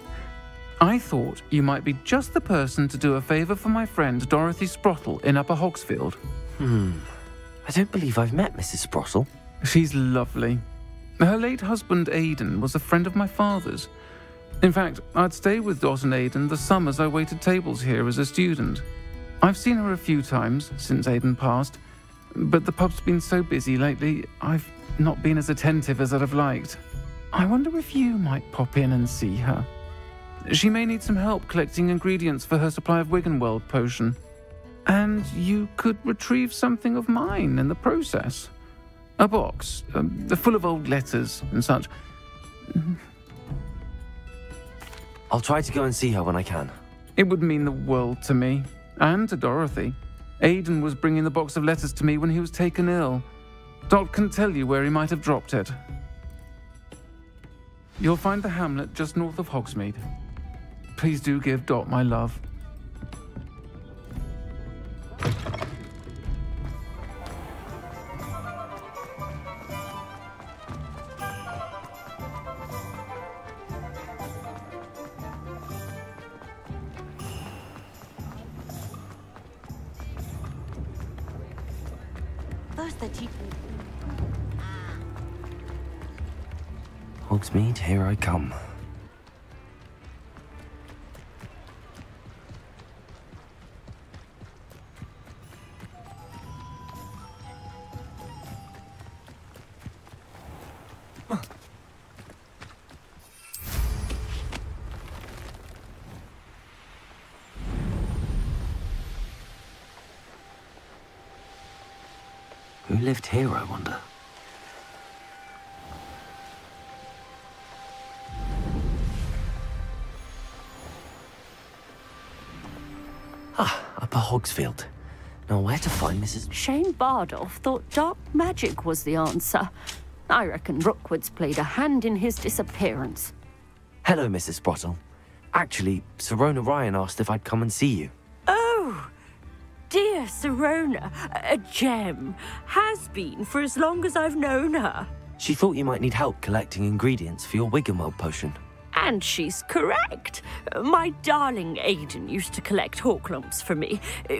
S13: I thought you might be just the person to do a favour for my friend Dorothy Sprottle in Upper Hogsfield.
S1: I don't believe I've met Mrs. Sprottle.
S13: She's lovely. Her late husband Aidan was a friend of my father's. In fact, I'd stayed with Dot and Aidan the summers I waited tables here as a student. I've seen her a few times since Aidan passed, but the pub's been so busy lately, I've not been as attentive as I'd have liked. I wonder if you might pop in and see her. She may need some help collecting ingredients for her supply of Wiggenweld potion. And you could retrieve something of mine in the process. A box, full of old letters and such.
S1: I'll try to go and see her when I can.
S13: It would mean the world to me, and to Dorothy. Aidan was bringing the box of letters to me when he was taken ill. Dot can tell you where he might have dropped it. You'll find the hamlet just north of Hogsmeade. Please do give Dot my love.
S1: Hogsmeade, here I come. Who lived here, I wonder? Upper Hogsfield. Now, where to find Mrs.
S8: Shane Bardolph thought dark magic was the answer. I reckon Rookwood's played a hand in his disappearance.
S1: Hello, Mrs. Sprottle. Actually, Sirona Ryan asked if I'd come and see you.
S8: Oh, dear Sirona, a gem. Has been for as long as I've known her.
S1: She thought you might need help collecting ingredients for your Wiggenweld potion.
S8: And she's correct. My darling Aidan used to collect Horklumps for me.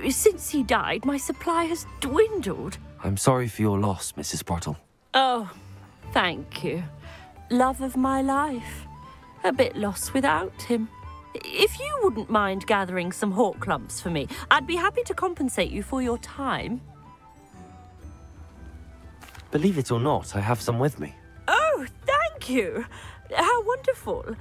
S8: Since he died, my supply has dwindled.
S1: I'm sorry for your loss, Mrs. Sprottle.
S8: Oh, thank you. Love of my life. A bit lost without him. If you wouldn't mind gathering some Horklumps for me, I'd be happy to compensate you for your time.
S1: Believe it or not, I have some with me.
S8: Oh, thank you. How wonderful.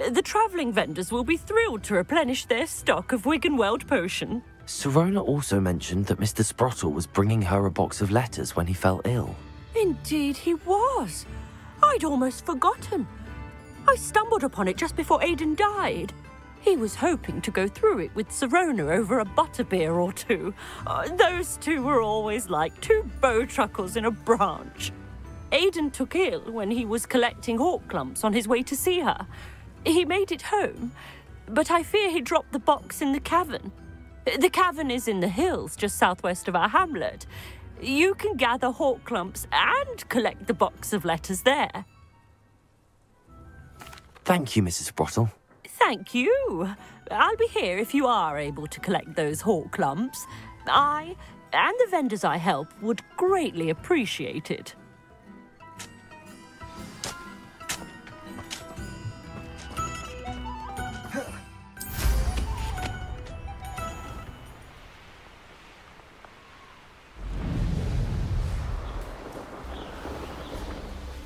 S8: The travelling vendors will be thrilled to replenish their stock of Wiggenweld potion.
S1: Sirona also mentioned that Mr. Sprottle was bringing her a box of letters when he fell ill.
S8: Indeed he was. I'd almost forgotten. I stumbled upon it just before Aidan died. He was hoping to go through it with Sirona over a butterbeer or two. Those two were always like two bowtruckles in a branch. Aidan took ill when he was collecting Horklumps on his way to see her. He made it home, but I fear he dropped the box in the cavern. The cavern is in the hills just southwest of our hamlet. You can gather Horklumps and collect the box of letters there.
S1: Thank you, Mrs. Sprottle.
S8: Thank you. I'll be here if you are able to collect those Horklumps. I and the vendors I help would greatly appreciate it.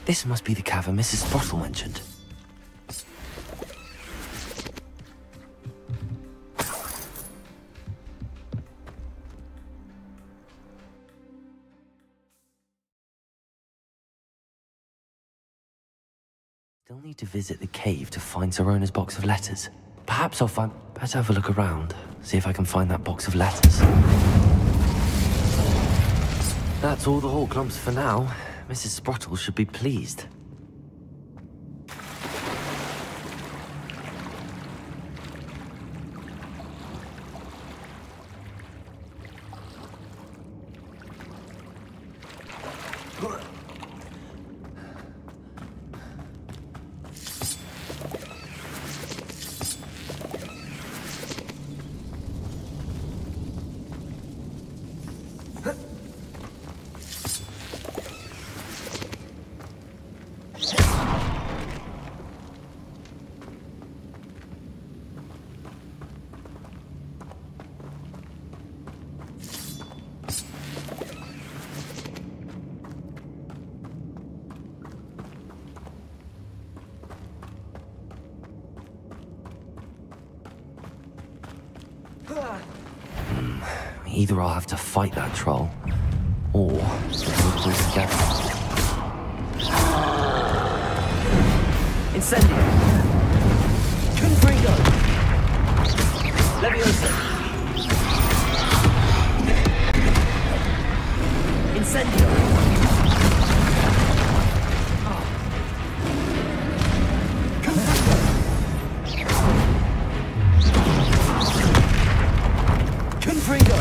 S1: This must be the cavern Mrs. Sprottle mentioned. Still need to visit the cave to find Sirona's box of letters. Perhaps I'll find... Better have a look around, see if I can find that box of letters. That's all the Horklumps for now. Mrs. Sprottle should be pleased. Either I'll have to fight that troll, or we'll pull together.
S21: Incendio! Confringo! Leviosa! Incendio! Confringo!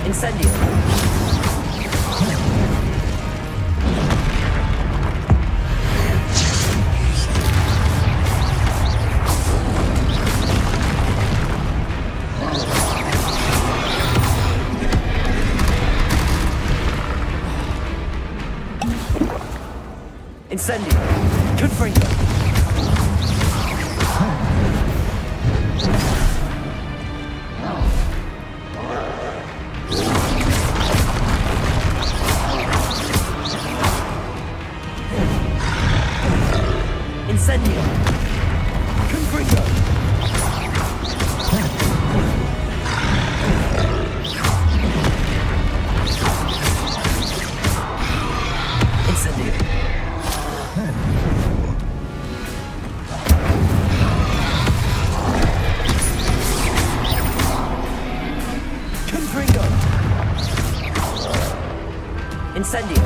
S21: Incendio! Incendio! Confringo! Incendio! Confringo! Incendio! Confringo! Incendio!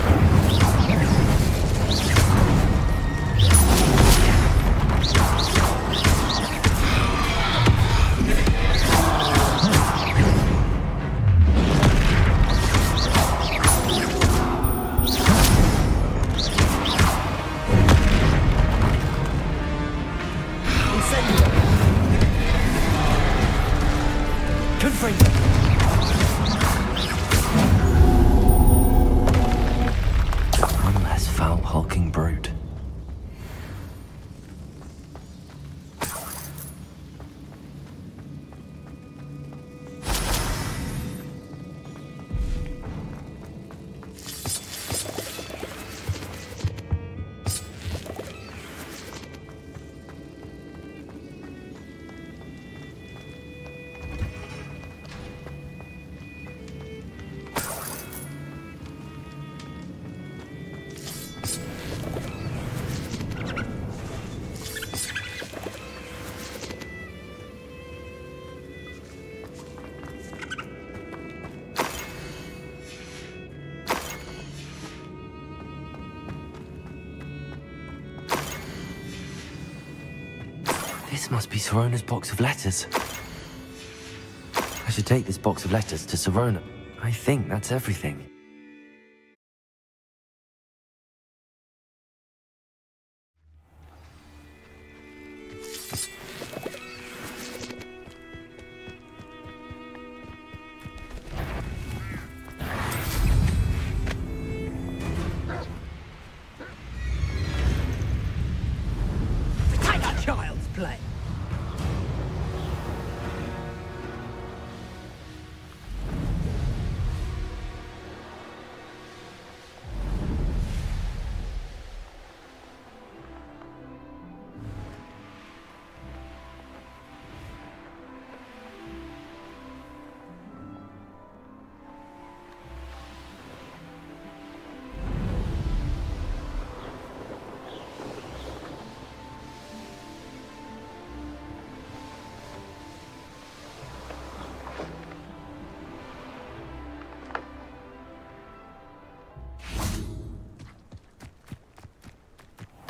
S1: One less foul hulking brute. This must be Sirona's box of letters. I should take this box of letters to Sirona. I think that's everything.
S9: Child's play.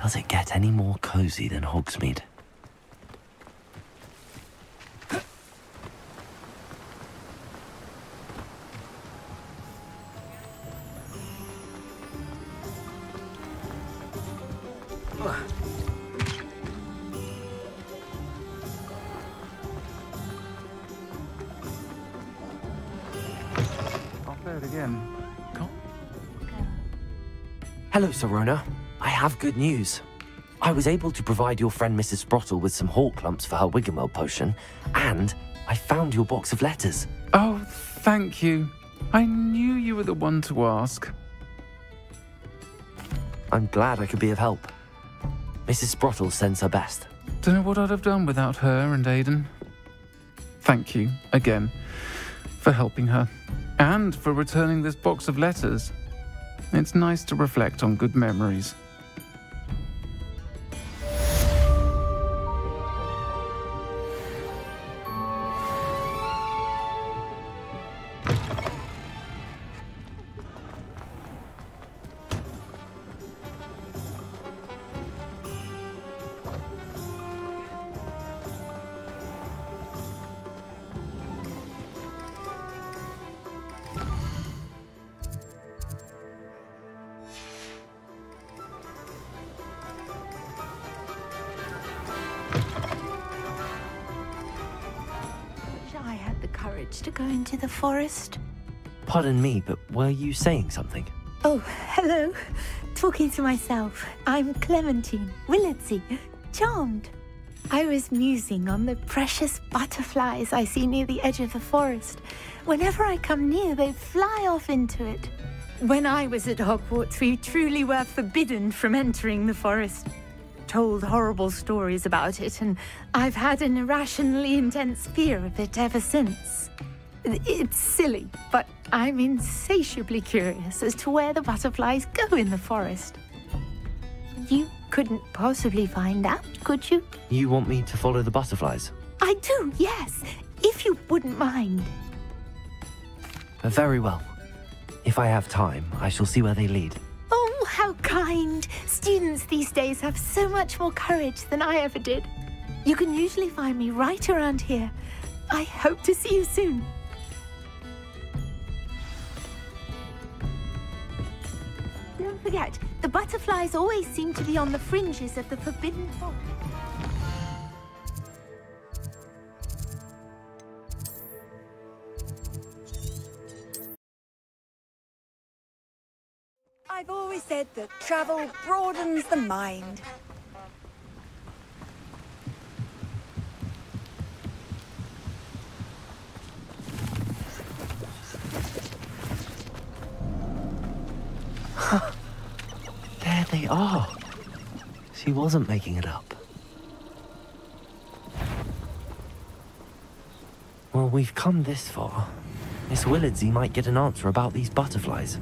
S1: Does it get any more cozy than Hogsmeade?
S13: I'll play it again.
S1: Hello, Sirona. I have good news. I was able to provide your friend Mrs. Sprottle with some hawk clumps for her Wiggenweld potion, and I found your box of letters.
S13: Oh, thank you. I knew you were the one to ask.
S1: I'm glad I could be of help. Mrs. Sprottle sends her best.
S13: Don't know what I'd have done without her and Aidan. Thank you, again, for helping her. And for returning this box of letters. It's nice to reflect on good memories.
S3: I had the courage to go into the forest.
S1: Pardon me, but were you saying something?
S3: Oh, hello. Talking to myself. I'm Clementine Willardsey. Charmed. I was musing on the precious butterflies I see near the edge of the forest. Whenever I come near, they fly off into it. When I was at Hogwarts, we truly were forbidden from entering the forest. Told horrible stories about it, and I've had an irrationally intense fear of it ever since. It's silly, but I'm insatiably curious as to where the butterflies go in the forest. You couldn't possibly find out, could you?
S1: You want me to follow the butterflies?
S3: I do, yes, if you wouldn't mind.
S1: Very well. If I have time, I shall see where they lead.
S3: Oh, how kind. Students these days have so much more courage than I ever did. You can usually find me right around here. I hope to see you soon. Don't forget, the butterflies always seem to be on the fringes of the forbidden forest.
S10: I've always said that travel broadens the mind.
S1: There they are. She wasn't making it up. Well, we've come this far. Miss Willardsey might get an answer about these butterflies.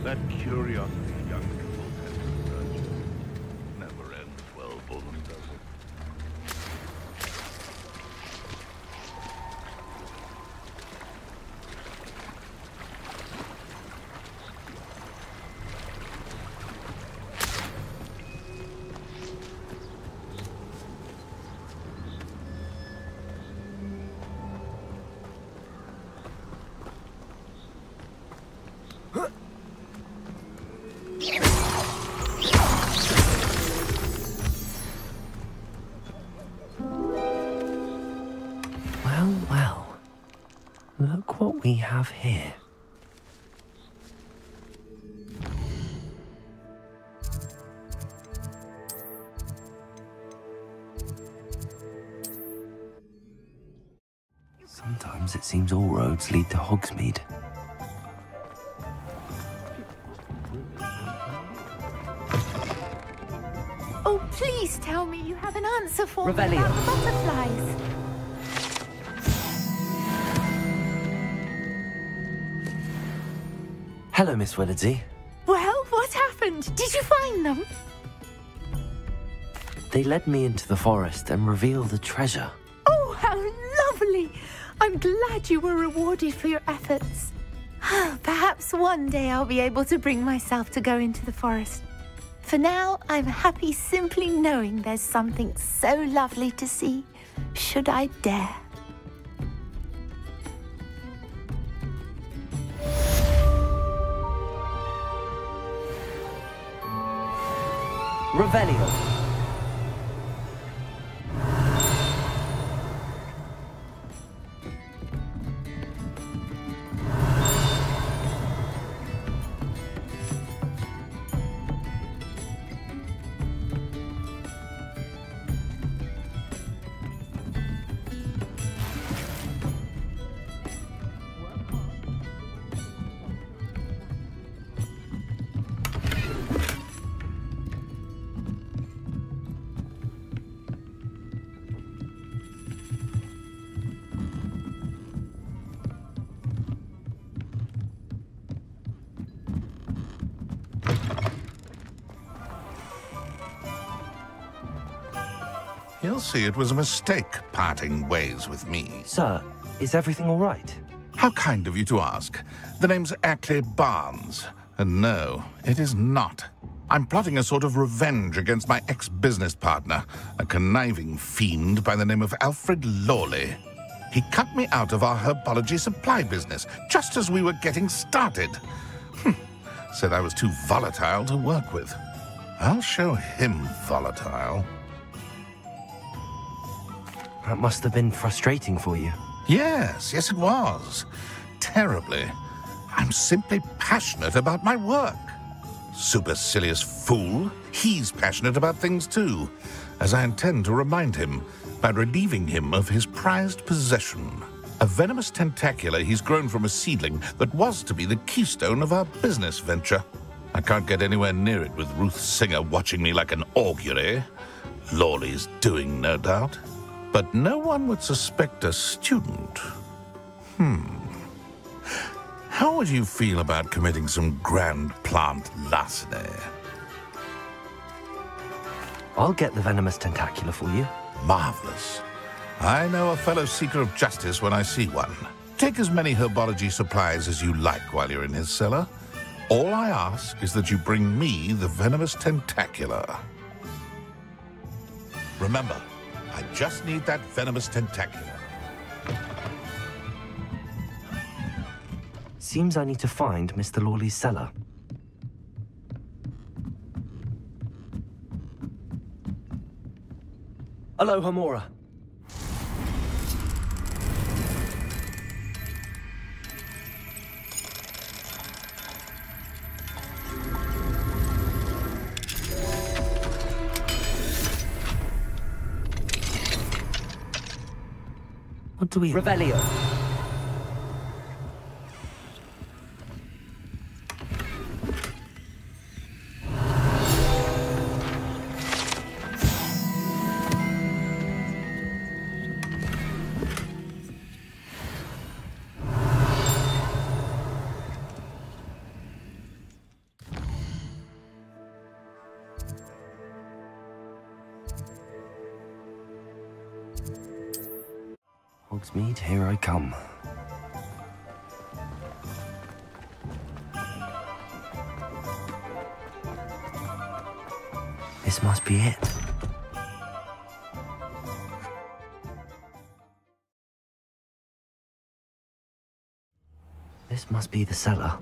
S14: That curiosity young people tend to nurture never ends well for them, does it?
S1: Well, well. Look what we have here. Sometimes it seems all roads lead to Hogsmeade.
S3: Oh, please tell me you have an answer for me
S1: Revelio.
S3: about the butterflies.
S1: Hello, Miss Willardsey.
S3: Well, what happened? Did you find them?
S1: They led me into the forest and revealed the treasure.
S3: Oh, how lovely! I'm glad you were rewarded for your efforts. Perhaps one day I'll be able to bring myself to go into the forest. For now, I'm happy simply knowing there's something so lovely to see, should I dare.
S1: Revelio.
S14: You'll see it was a mistake parting ways with me.
S1: Sir, is everything all right?
S14: How kind of you to ask. The name's Ackley Barnes. And no, it is not. I'm plotting a sort of revenge against my ex-business partner, a conniving fiend by the name of Alfred Lawley. He cut me out of our herbology supply business just as we were getting started. Said I was too volatile to work with. I'll show him volatile.
S1: That must have been frustrating for you.
S14: Yes, it was. Terribly. I'm simply passionate about my work. Supercilious fool. He's passionate about things too, as I intend to remind him by relieving him of his prized possession. A venomous tentacula he's grown from a seedling that was to be the keystone of our business venture. I can't get anywhere near it with Ruth Singer watching me like an augury. Lawley's doing, no doubt. But no one would suspect a student. How would you feel about committing some grand plant larceny?
S1: I'll get the venomous tentacula for you.
S14: Marvelous. I know a fellow seeker of justice when I see one. Take as many herbology supplies as you like while you're in his cellar. All I ask is that you bring me the venomous tentacula. Remember, I just need that venomous tentacula.
S1: Seems I need to find Mr. Lawley's cellar. Aloha, Mora. What do we...
S21: Revelio.
S1: Hogsmeade, here I come. This must be it. This must be the cellar.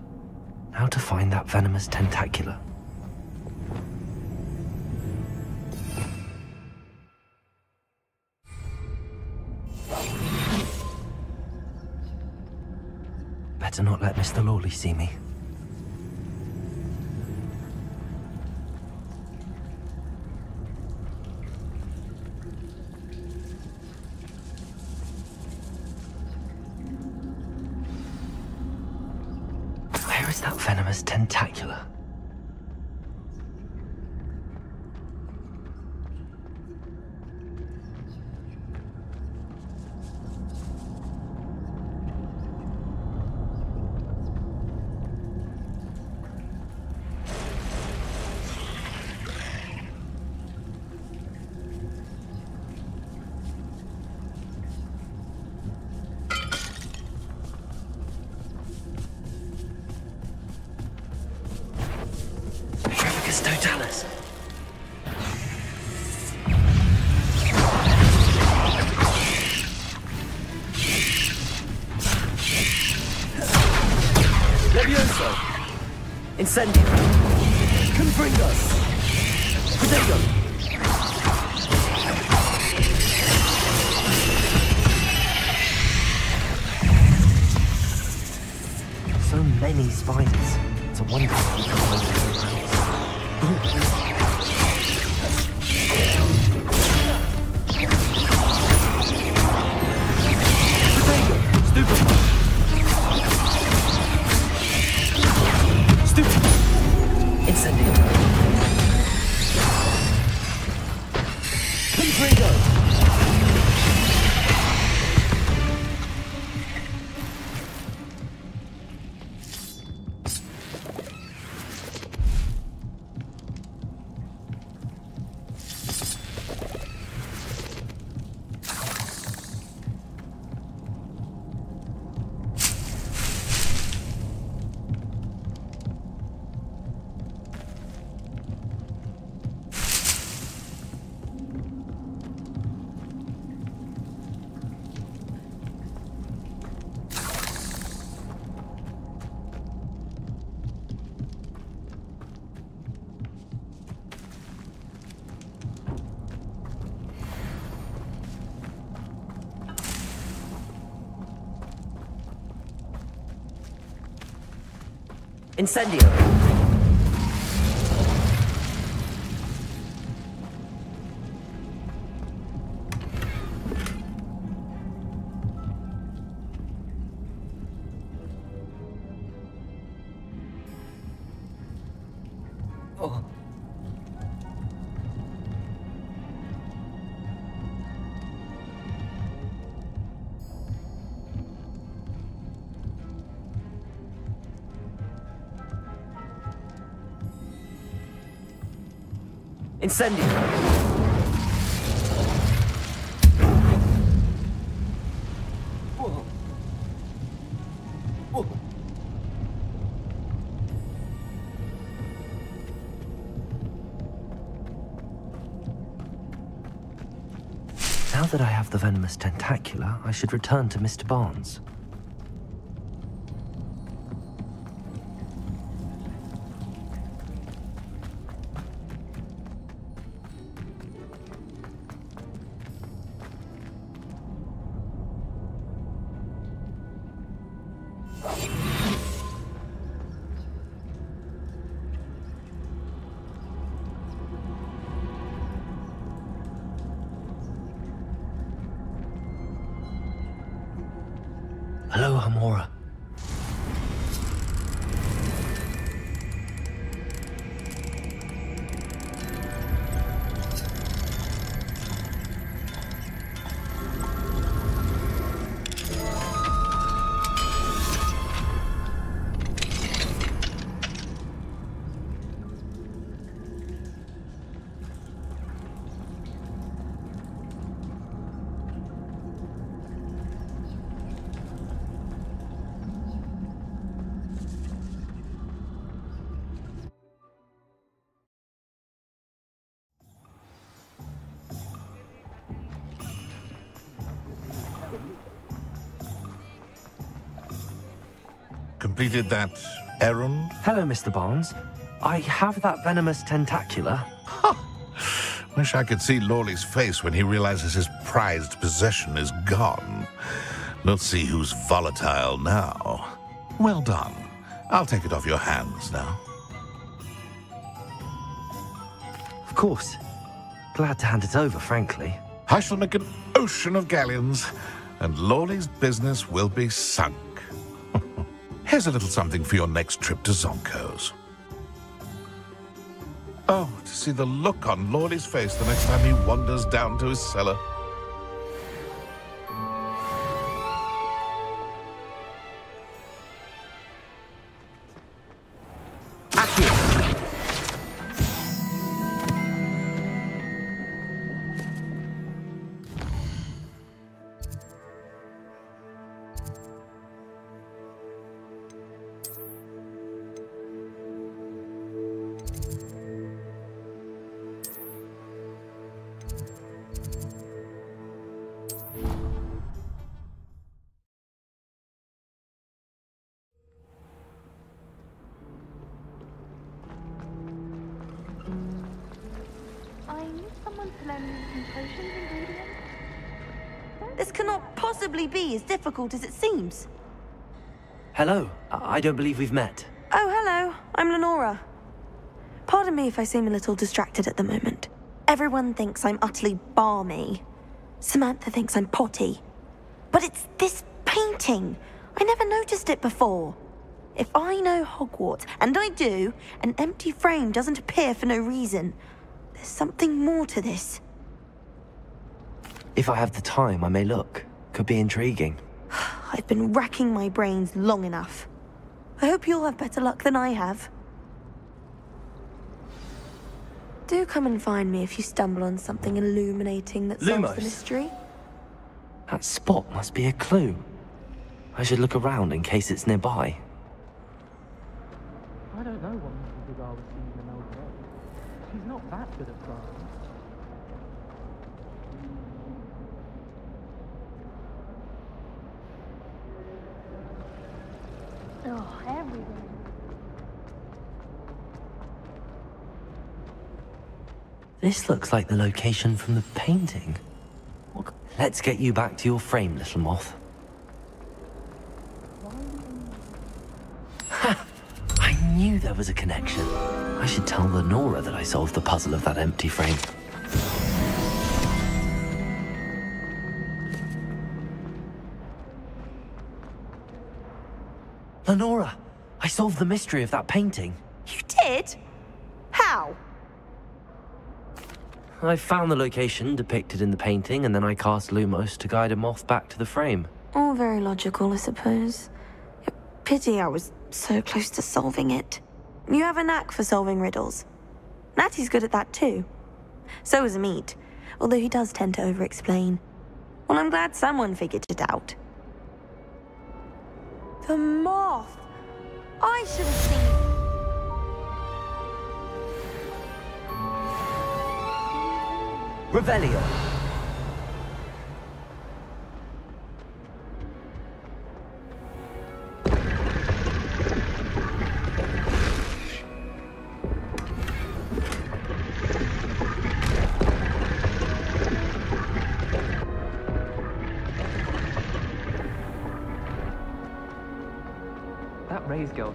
S1: How to find that venomous tentacula? Better not let Mr. Lawley see me. Where is that venomous tentacula? Totalis.
S21: Levioso. Incendio. Confringus. Potato.
S1: So many spiders. It's a wonder how you can find them. Incendio! Oh. Incendio! Whoa. Whoa. Now that I have the venomous tentacula, I should return to Mr. Barnes. Hello, Hamora.
S14: Completed that errand?
S1: Hello, Mr. Barnes. I have that venomous tentacula.
S14: Wish I could see Lawley's face when he realizes his prized possession is gone. Let's see who's volatile now. Well done. I'll take it off your hands now.
S1: Of course. Glad to hand it over, frankly.
S14: I shall make an ocean of galleons, and Lawley's business will be sunk. Here's a little something for your next trip to Zonko's. Oh, to see the look on Lawley's face the next time he wanders down to his cellar.
S11: This cannot possibly be as difficult as it seems.
S1: Hello. I don't believe we've met.
S11: Oh, hello. I'm Lenora. Pardon me if I seem a little distracted at the moment. Everyone thinks I'm utterly balmy. Samantha thinks I'm potty. But it's this painting. I never noticed it before. If I know Hogwarts, and I do, an empty frame doesn't appear for no reason. There's something more to this.
S1: If I have the time, I may look. Could be intriguing.
S11: I've been racking my brains long enough. I hope you'll have better luck than I have. Do come and find me if you stumble on something illuminating that solves the
S1: Lumos.
S11: mystery.
S1: That spot must be a clue. I should look around in case it's nearby.
S13: I don't know what Mrs. Dugar was seeing in old days. She's not that good at crime.
S10: Oh, everywhere.
S1: This looks like the location from the painting. Let's get you back to your frame, little moth. Ha! I there was a connection. I should tell Lenora that I solved the puzzle of that empty frame. Lenora, I solved the mystery of that painting.
S11: You did? How?
S1: I found the location depicted in the painting, and then I cast Lumos to guide a moth back to the frame.
S11: All very logical, I suppose. Pity I was so close to solving it. You have a knack for solving riddles. Natty's good at that too. So is Amit, although he does tend to over-explain. Well, I'm glad someone figured it out. The moth! I should have seen...
S1: Revelio.
S21: That Ray's girl.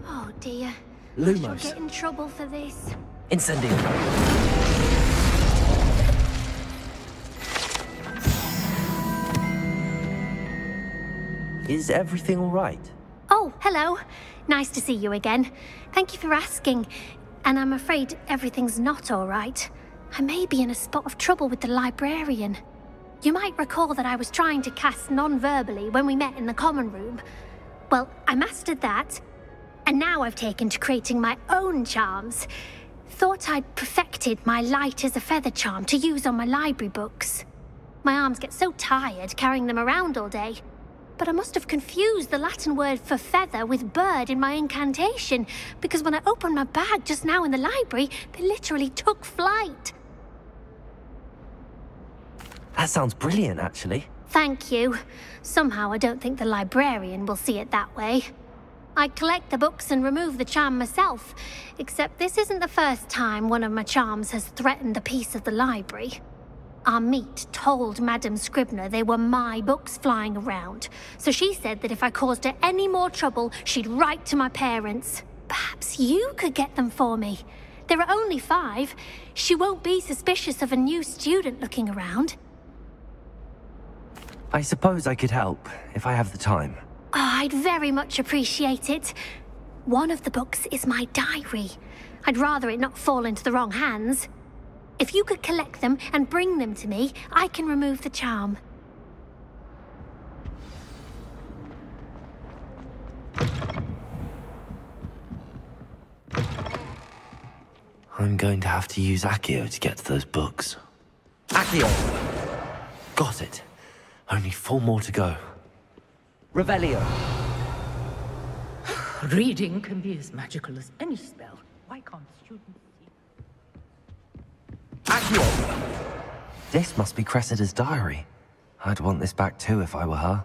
S22: Oh dear.
S1: Lumos.
S22: I shall get in trouble for this.
S1: Incendio. Is everything all right?
S22: Oh, hello. Nice to see you again. Thank you for asking. And I'm afraid everything's not all right. I may be in a spot of trouble with the librarian. You might recall that I was trying to cast non-verbally when we met in the common room. Well, I mastered that. And now I've taken to creating my own charms. Thought I'd perfected my light as a feather charm to use on my library books. My arms get so tired carrying them around all day. But I must have confused the Latin word for feather with bird in my incantation, because when I opened my bag just now in the library, they literally took flight.
S1: That sounds brilliant, actually.
S22: Thank you. Somehow I don't think the librarian will see it that way. I collect the books and remove the charm myself, except this isn't the first time one of my charms has threatened a piece of the library. Amit told Madame Scribner they were my books flying around, so she said that if I caused her any more trouble, she'd write to my parents. Perhaps you could get them for me. There are only 5. She won't be suspicious of a new student looking around.
S1: I suppose I could help, if I have the time.
S22: Oh, I'd very much appreciate it. One of the books is my diary. I'd rather it not fall into the wrong hands. If you could collect them and bring them to me, I can remove the charm.
S1: I'm going to have to use Accio to get to those books. Accio! Got it. Only 4 more to go. Revelio.
S15: Reading can be as magical as any spell. Why can't students see?
S1: Accio! This must be Cressida's diary. I'd want this back too if I were her.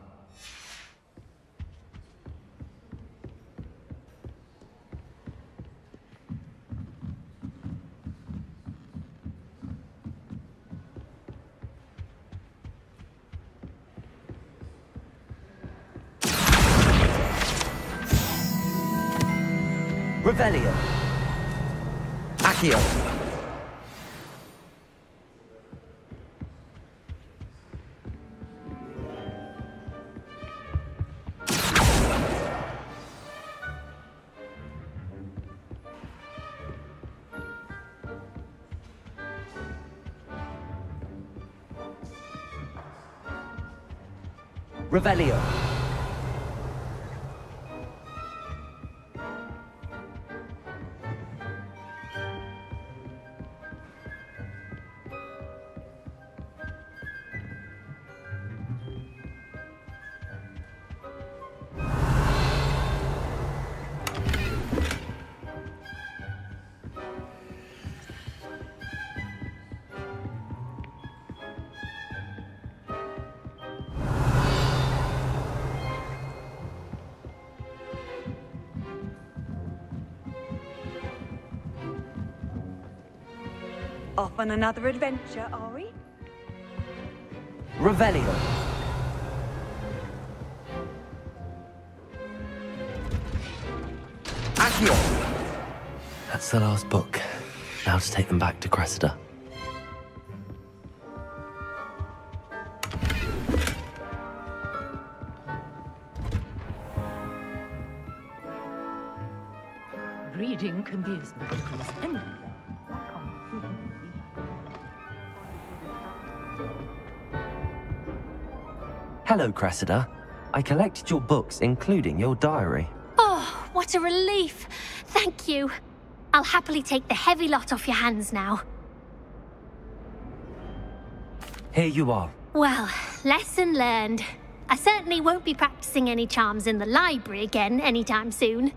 S1: Revelio. Accio. Revelio.
S10: Off on another adventure, are we?
S1: Revelio.
S17: Accio!
S1: That's the last book. Now to take them back to Cressida.
S15: Reading can be as magical as anything.
S1: Hello, Cressida. I collected your books, including your diary.
S16: Oh, what a relief. Thank you. I'll happily take the heavy lot off your hands now.
S1: Here you are.
S16: Well, lesson learned. I certainly won't be practicing any charms in the library again anytime soon.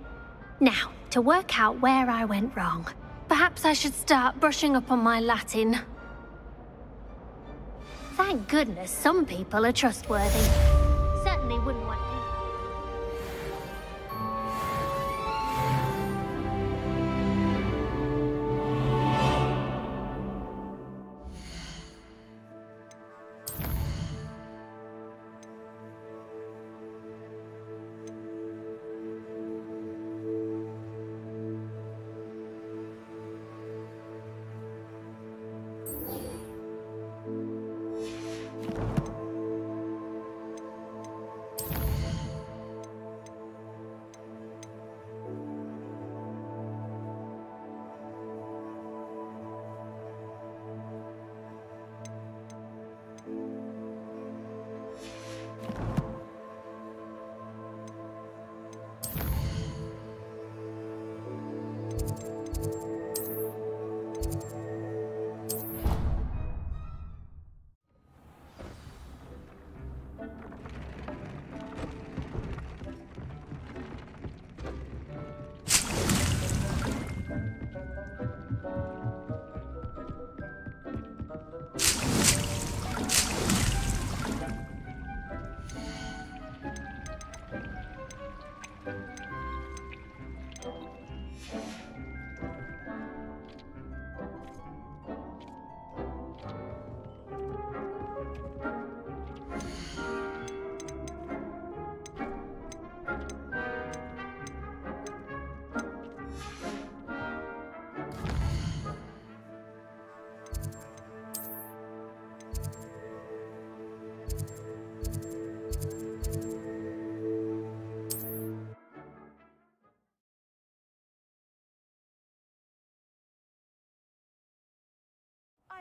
S16: Now, to work out where I went wrong. Perhaps I should start brushing up on my Latin. Thank goodness some people are trustworthy. Certainly wouldn't want any.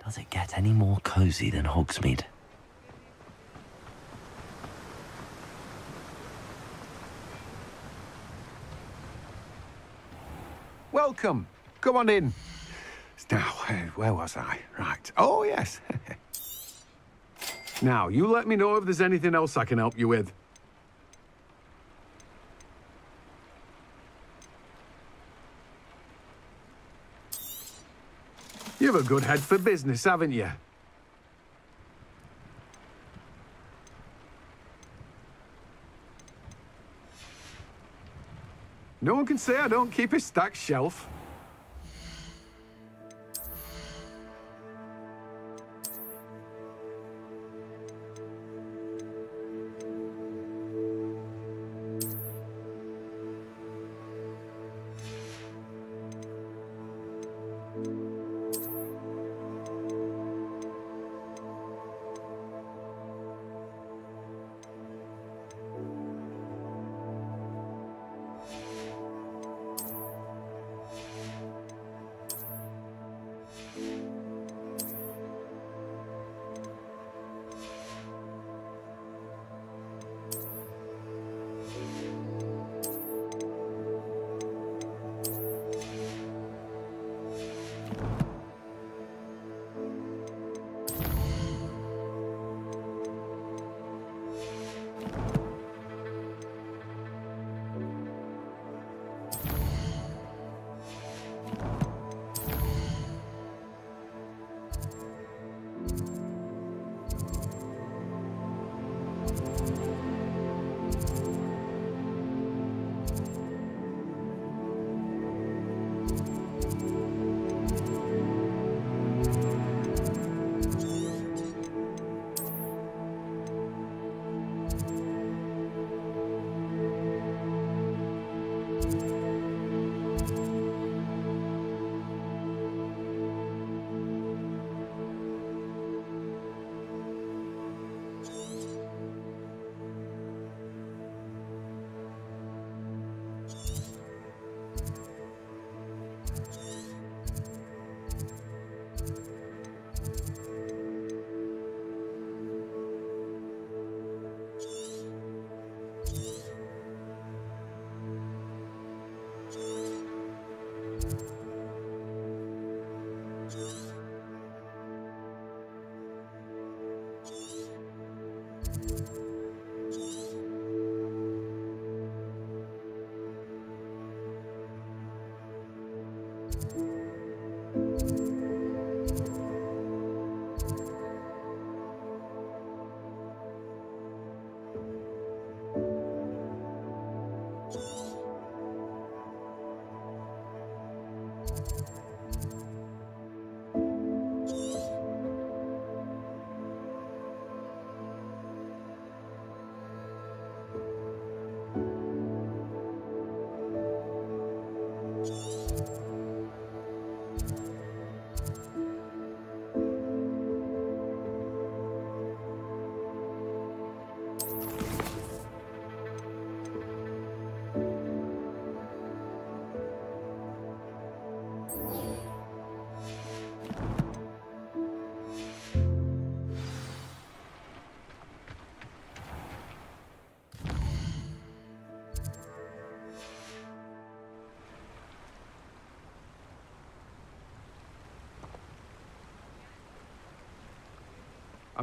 S1: Does it get any more cozy than Hogsmeade?
S17: Welcome. Come on in. Now, where was I? Right. Oh, yes. Now, you let me know if there's anything else I can help you with. You've a good head for business, haven't you? No one can say I don't keep a stacked shelf.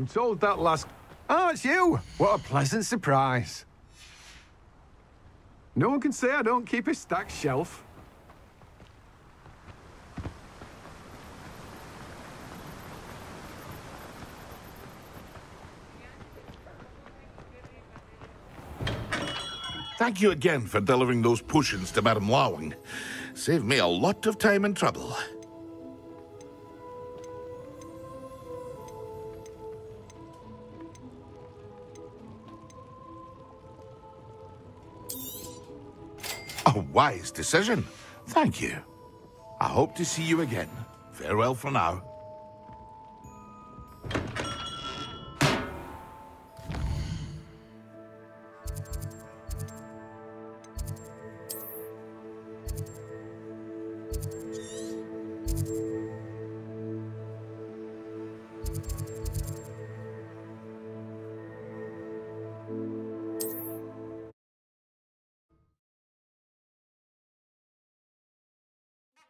S17: I'm told that last... Oh, it's you! What a pleasant surprise. No one can say I don't keep a stacked shelf.
S14: Thank you again for delivering those potions to Madame Lawing. Saved me a lot of time and trouble. A wise decision. Thank you. I hope to see you again. Farewell for now.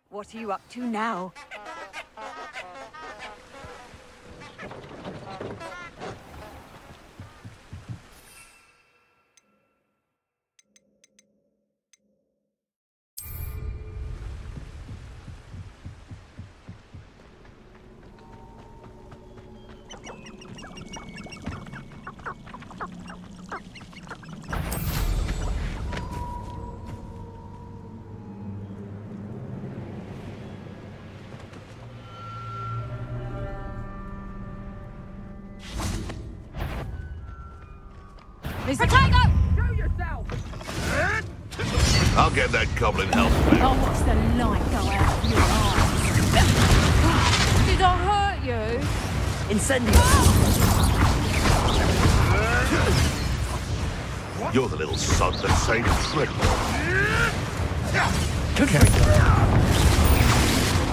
S9: What are you up to now?
S10: Potato! Show yourself!
S14: I'll get that goblin help.
S10: I'll watch the light go out of your eyes. Did I hurt you?
S1: Incendio!
S14: You're the little sod that saved Fredmore.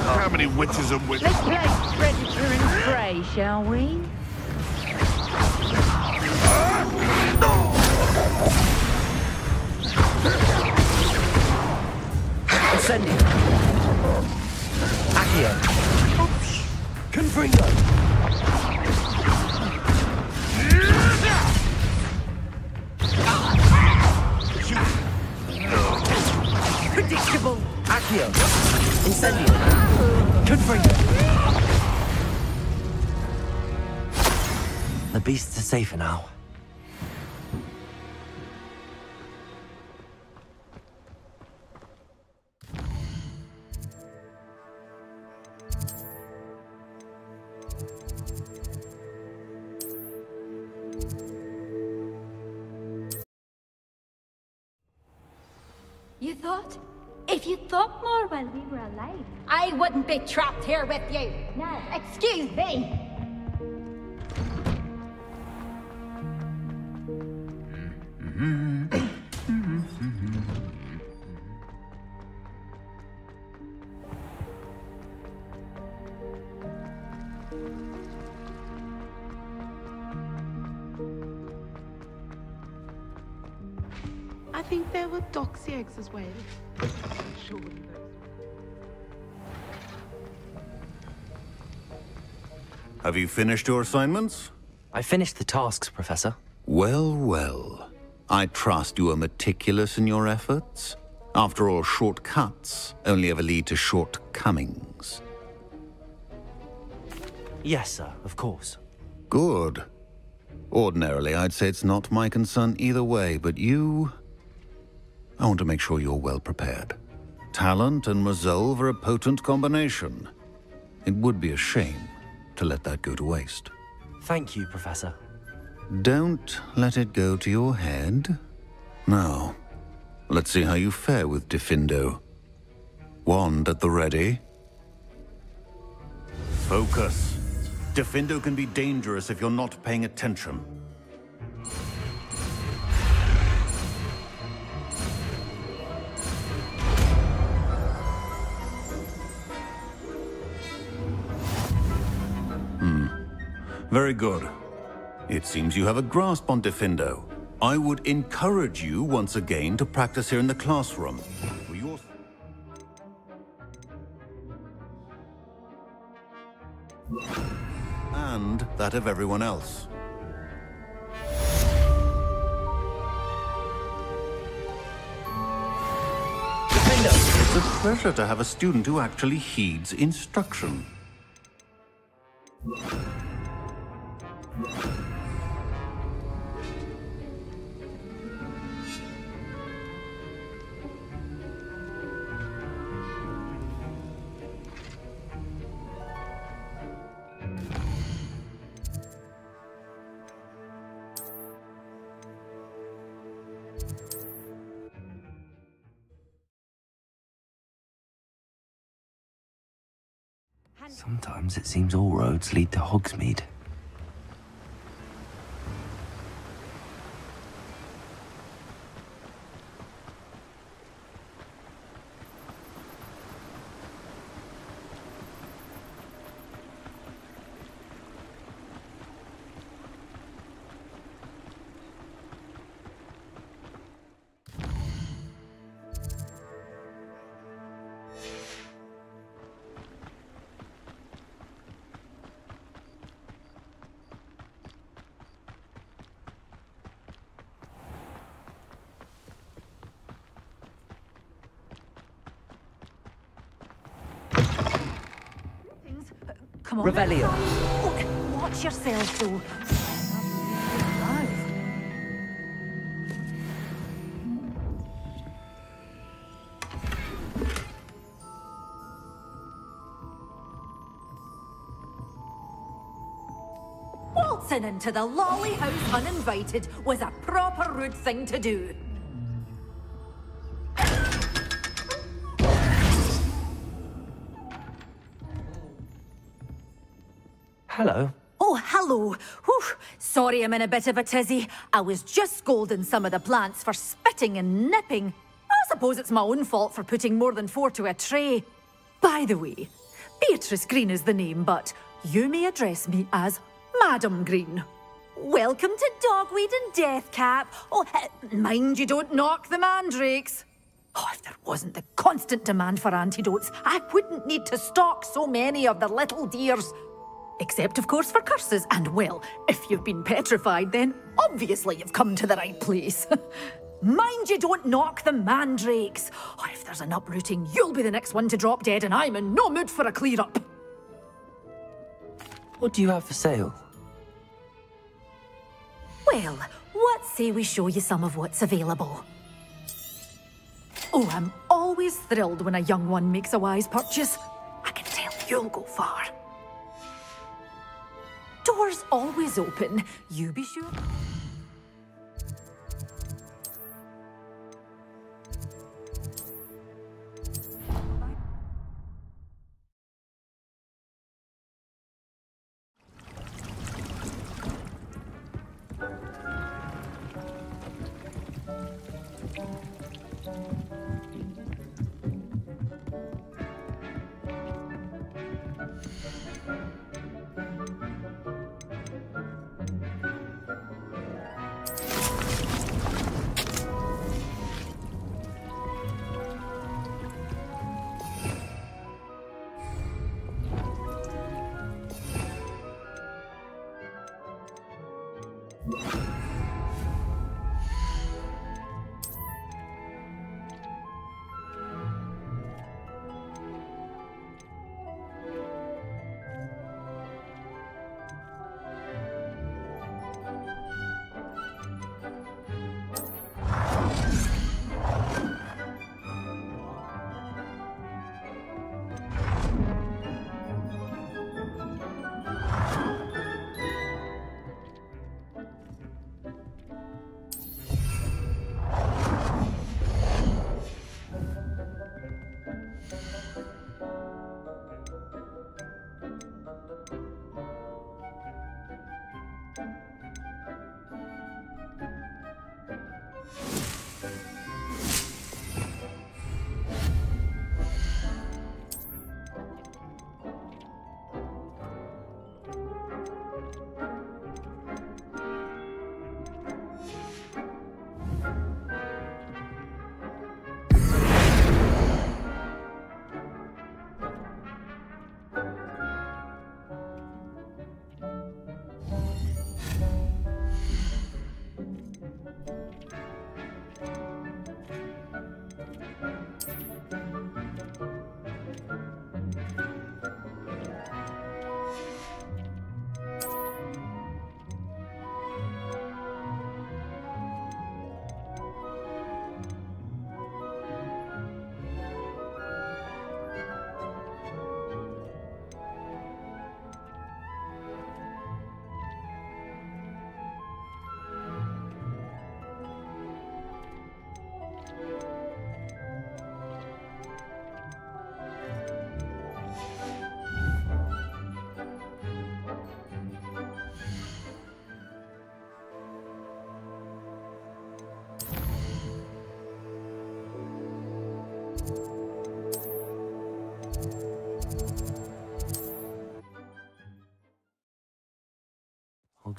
S14: How many witches and witches?
S10: Let's play predator and prey, shall we?
S1: Incendio! Accio! Confringo! Predictable! Accio! Incendio! Confringo! The beasts are safer now.
S22: You thought? If you thought more while we were alive,
S10: I wouldn't be trapped here with you.
S22: now,
S10: Excuse me.
S3: I think there were doxy eggs as well.
S18: Have you finished your assignments?
S1: I finished the tasks, Professor.
S18: Well, well. I trust you are meticulous in your efforts. After all, shortcuts only ever lead to shortcomings.
S1: Yes, sir, of course.
S18: Good. Ordinarily, I'd say it's not my concern either way, but you... I want to make sure you're well prepared. talent and resolve are a potent combination. It would be a shame to let that go to waste.
S1: Thank you, Professor.
S18: Don't let it go to your head. Now, let's see how you fare with Diffindo. Wand at the ready. Focus. Diffindo can be dangerous if you're not paying attention. Very good. It seems you have a grasp on Diffindo. I would encourage you once again to practice here in the classroom. For your... and that of everyone else. Diffindo! It's a pleasure to have a student who actually heeds instruction.
S1: Sometimes it seems all roads lead to Hogsmeade.
S9: Come on.
S21: Revelio.
S9: Oh, watch yourself, though. Waltzing into the lolly house uninvited was a proper rude thing to do.
S1: Hello.
S9: Oh, hello. Whew. Sorry I'm in a bit of a tizzy. I was just scolding some of the plants for spitting and nipping. I suppose it's my own fault for putting more than 4 to a tray. By the way, Beatrice Green is the name, but you may address me as Madam Green. Welcome to Dogweed and Deathcap. Oh, mind you don't knock the mandrakes. Oh, if there wasn't the constant demand for antidotes, I wouldn't need to stock so many of the little dears. Except, of course, for curses. And, well, if you've been petrified, then obviously you've come to the right place. Mind you don't knock the mandrakes. Oh, if there's an uprooting, you'll be the next one to drop dead, and I'm in no mood for a clear-up.
S1: What do you have for sale?
S9: Well, what say we show you some of what's available? Oh, I'm always thrilled when a young one makes a wise purchase. I can tell you'll go far. Doors always open. You be sure.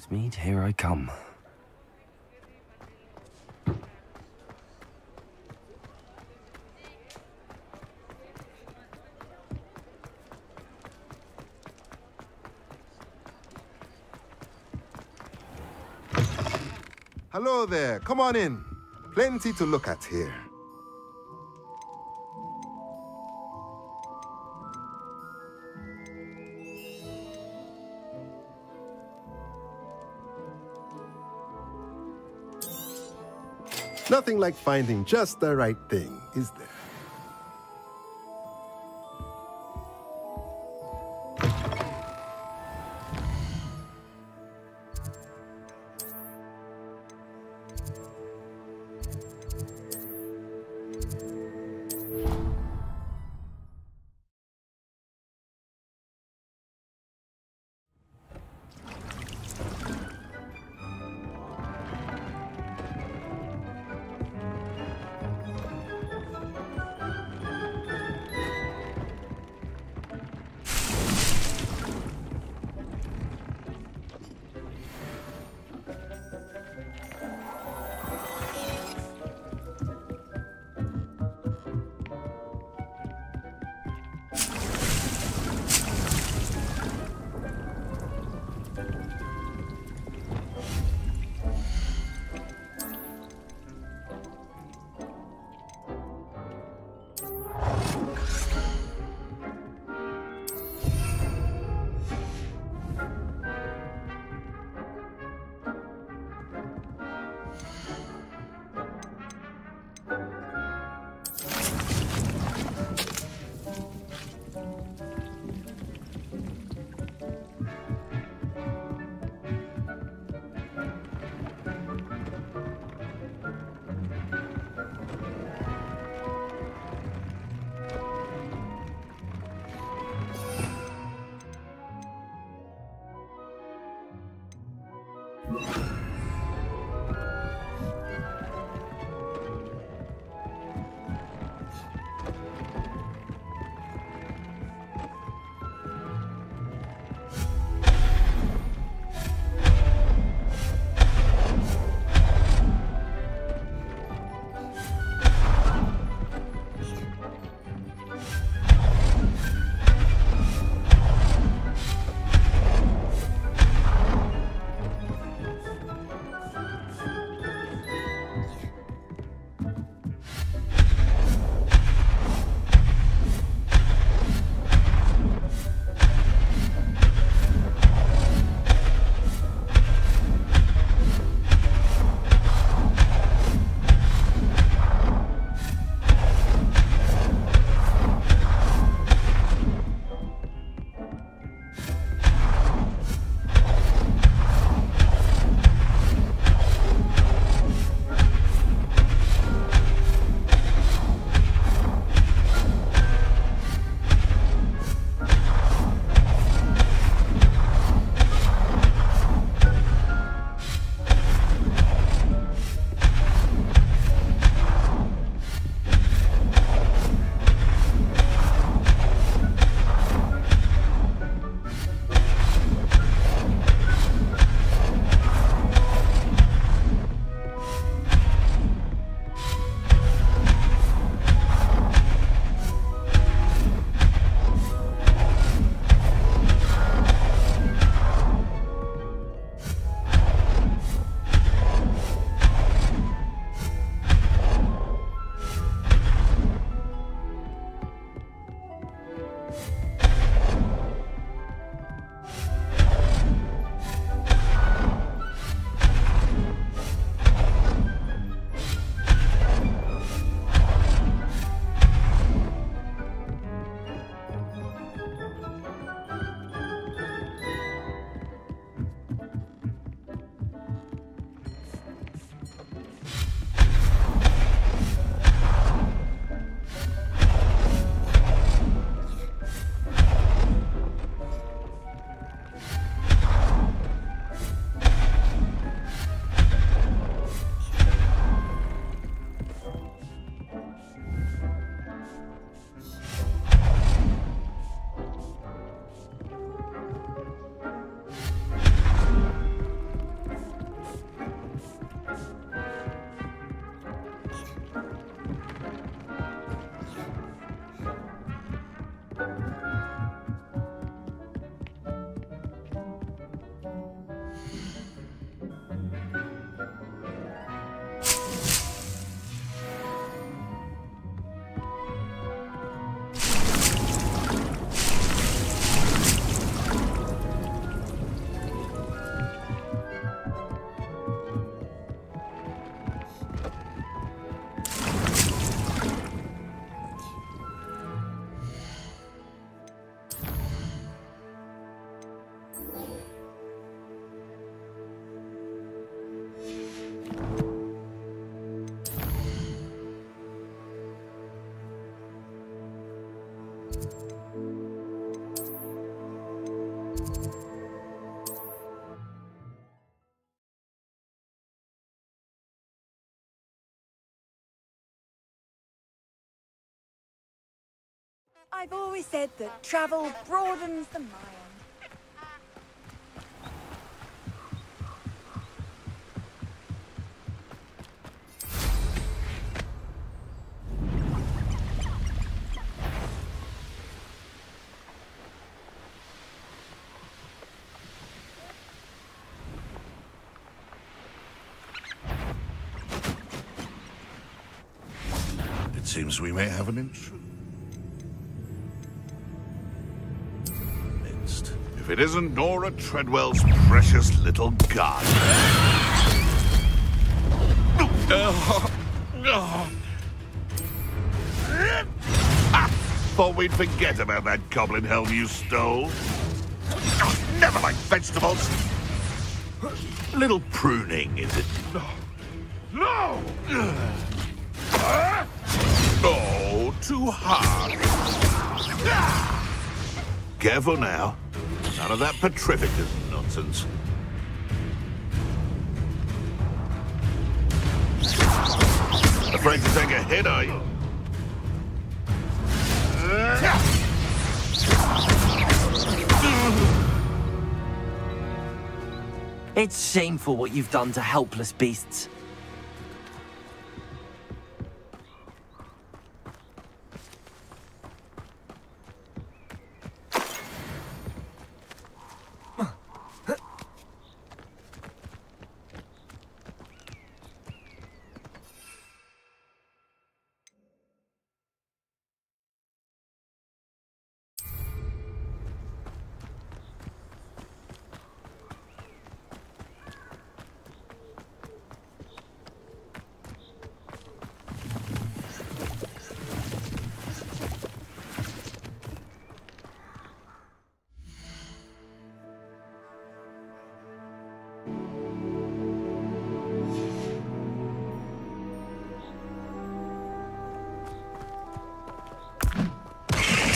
S1: Hogsmeade, here I come.
S6: Hello there, come on in. Plenty to look at here. Nothing like finding just the right thing, is there?
S12: I've always said that travel broadens the mind.
S14: It seems we may have an intruder. If it isn't Nora Treadwell's precious little garden. Thought we'd forget about that goblin helm you stole. Never liked vegetables. Little pruning, is it? No! Oh, too hard. Careful now. None of that petrificus nonsense. Afraid to take a hit, are you?
S1: It's shameful what you've done to helpless beasts.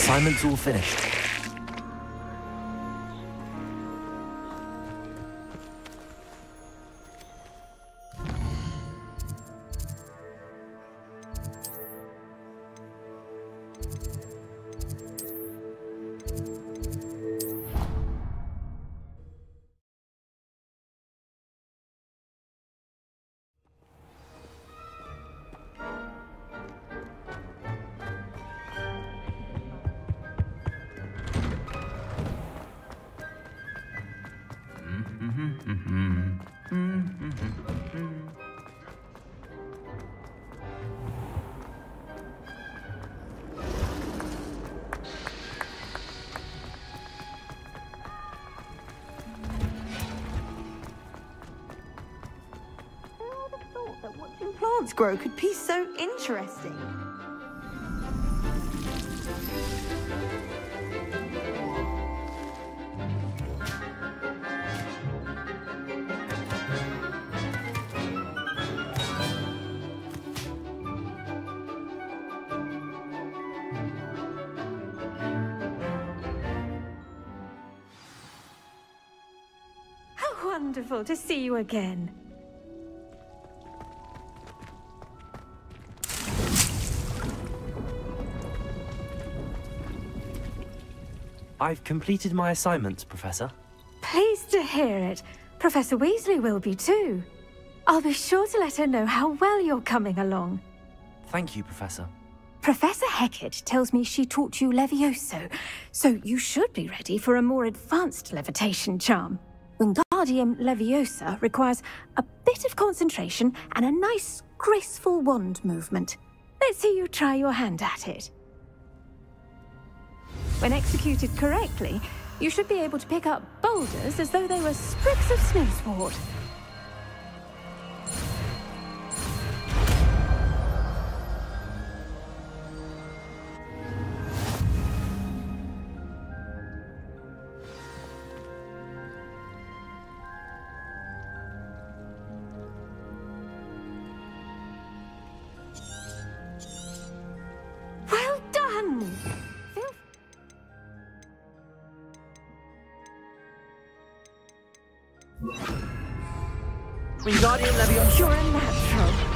S1: Assignment's all finished.
S11: Watching plants grow could be so interesting. How wonderful to see you again.
S1: I've completed my assignments, Professor.
S3: Pleased to hear it. Professor Weasley will be too. I'll be sure to let her know how well you're coming along.
S1: Thank you, Professor.
S3: Professor Hecat tells me she taught you Levioso, so you should be ready for a more advanced levitation charm. Wingardium Leviosa requires a bit of concentration and a nice, graceful wand movement. Let's see you try your hand at it. When executed correctly, you should be able to pick up boulders as though they were sprigs of snowsword. Well done!
S9: Wingardium Leviosa.
S3: You're a natural.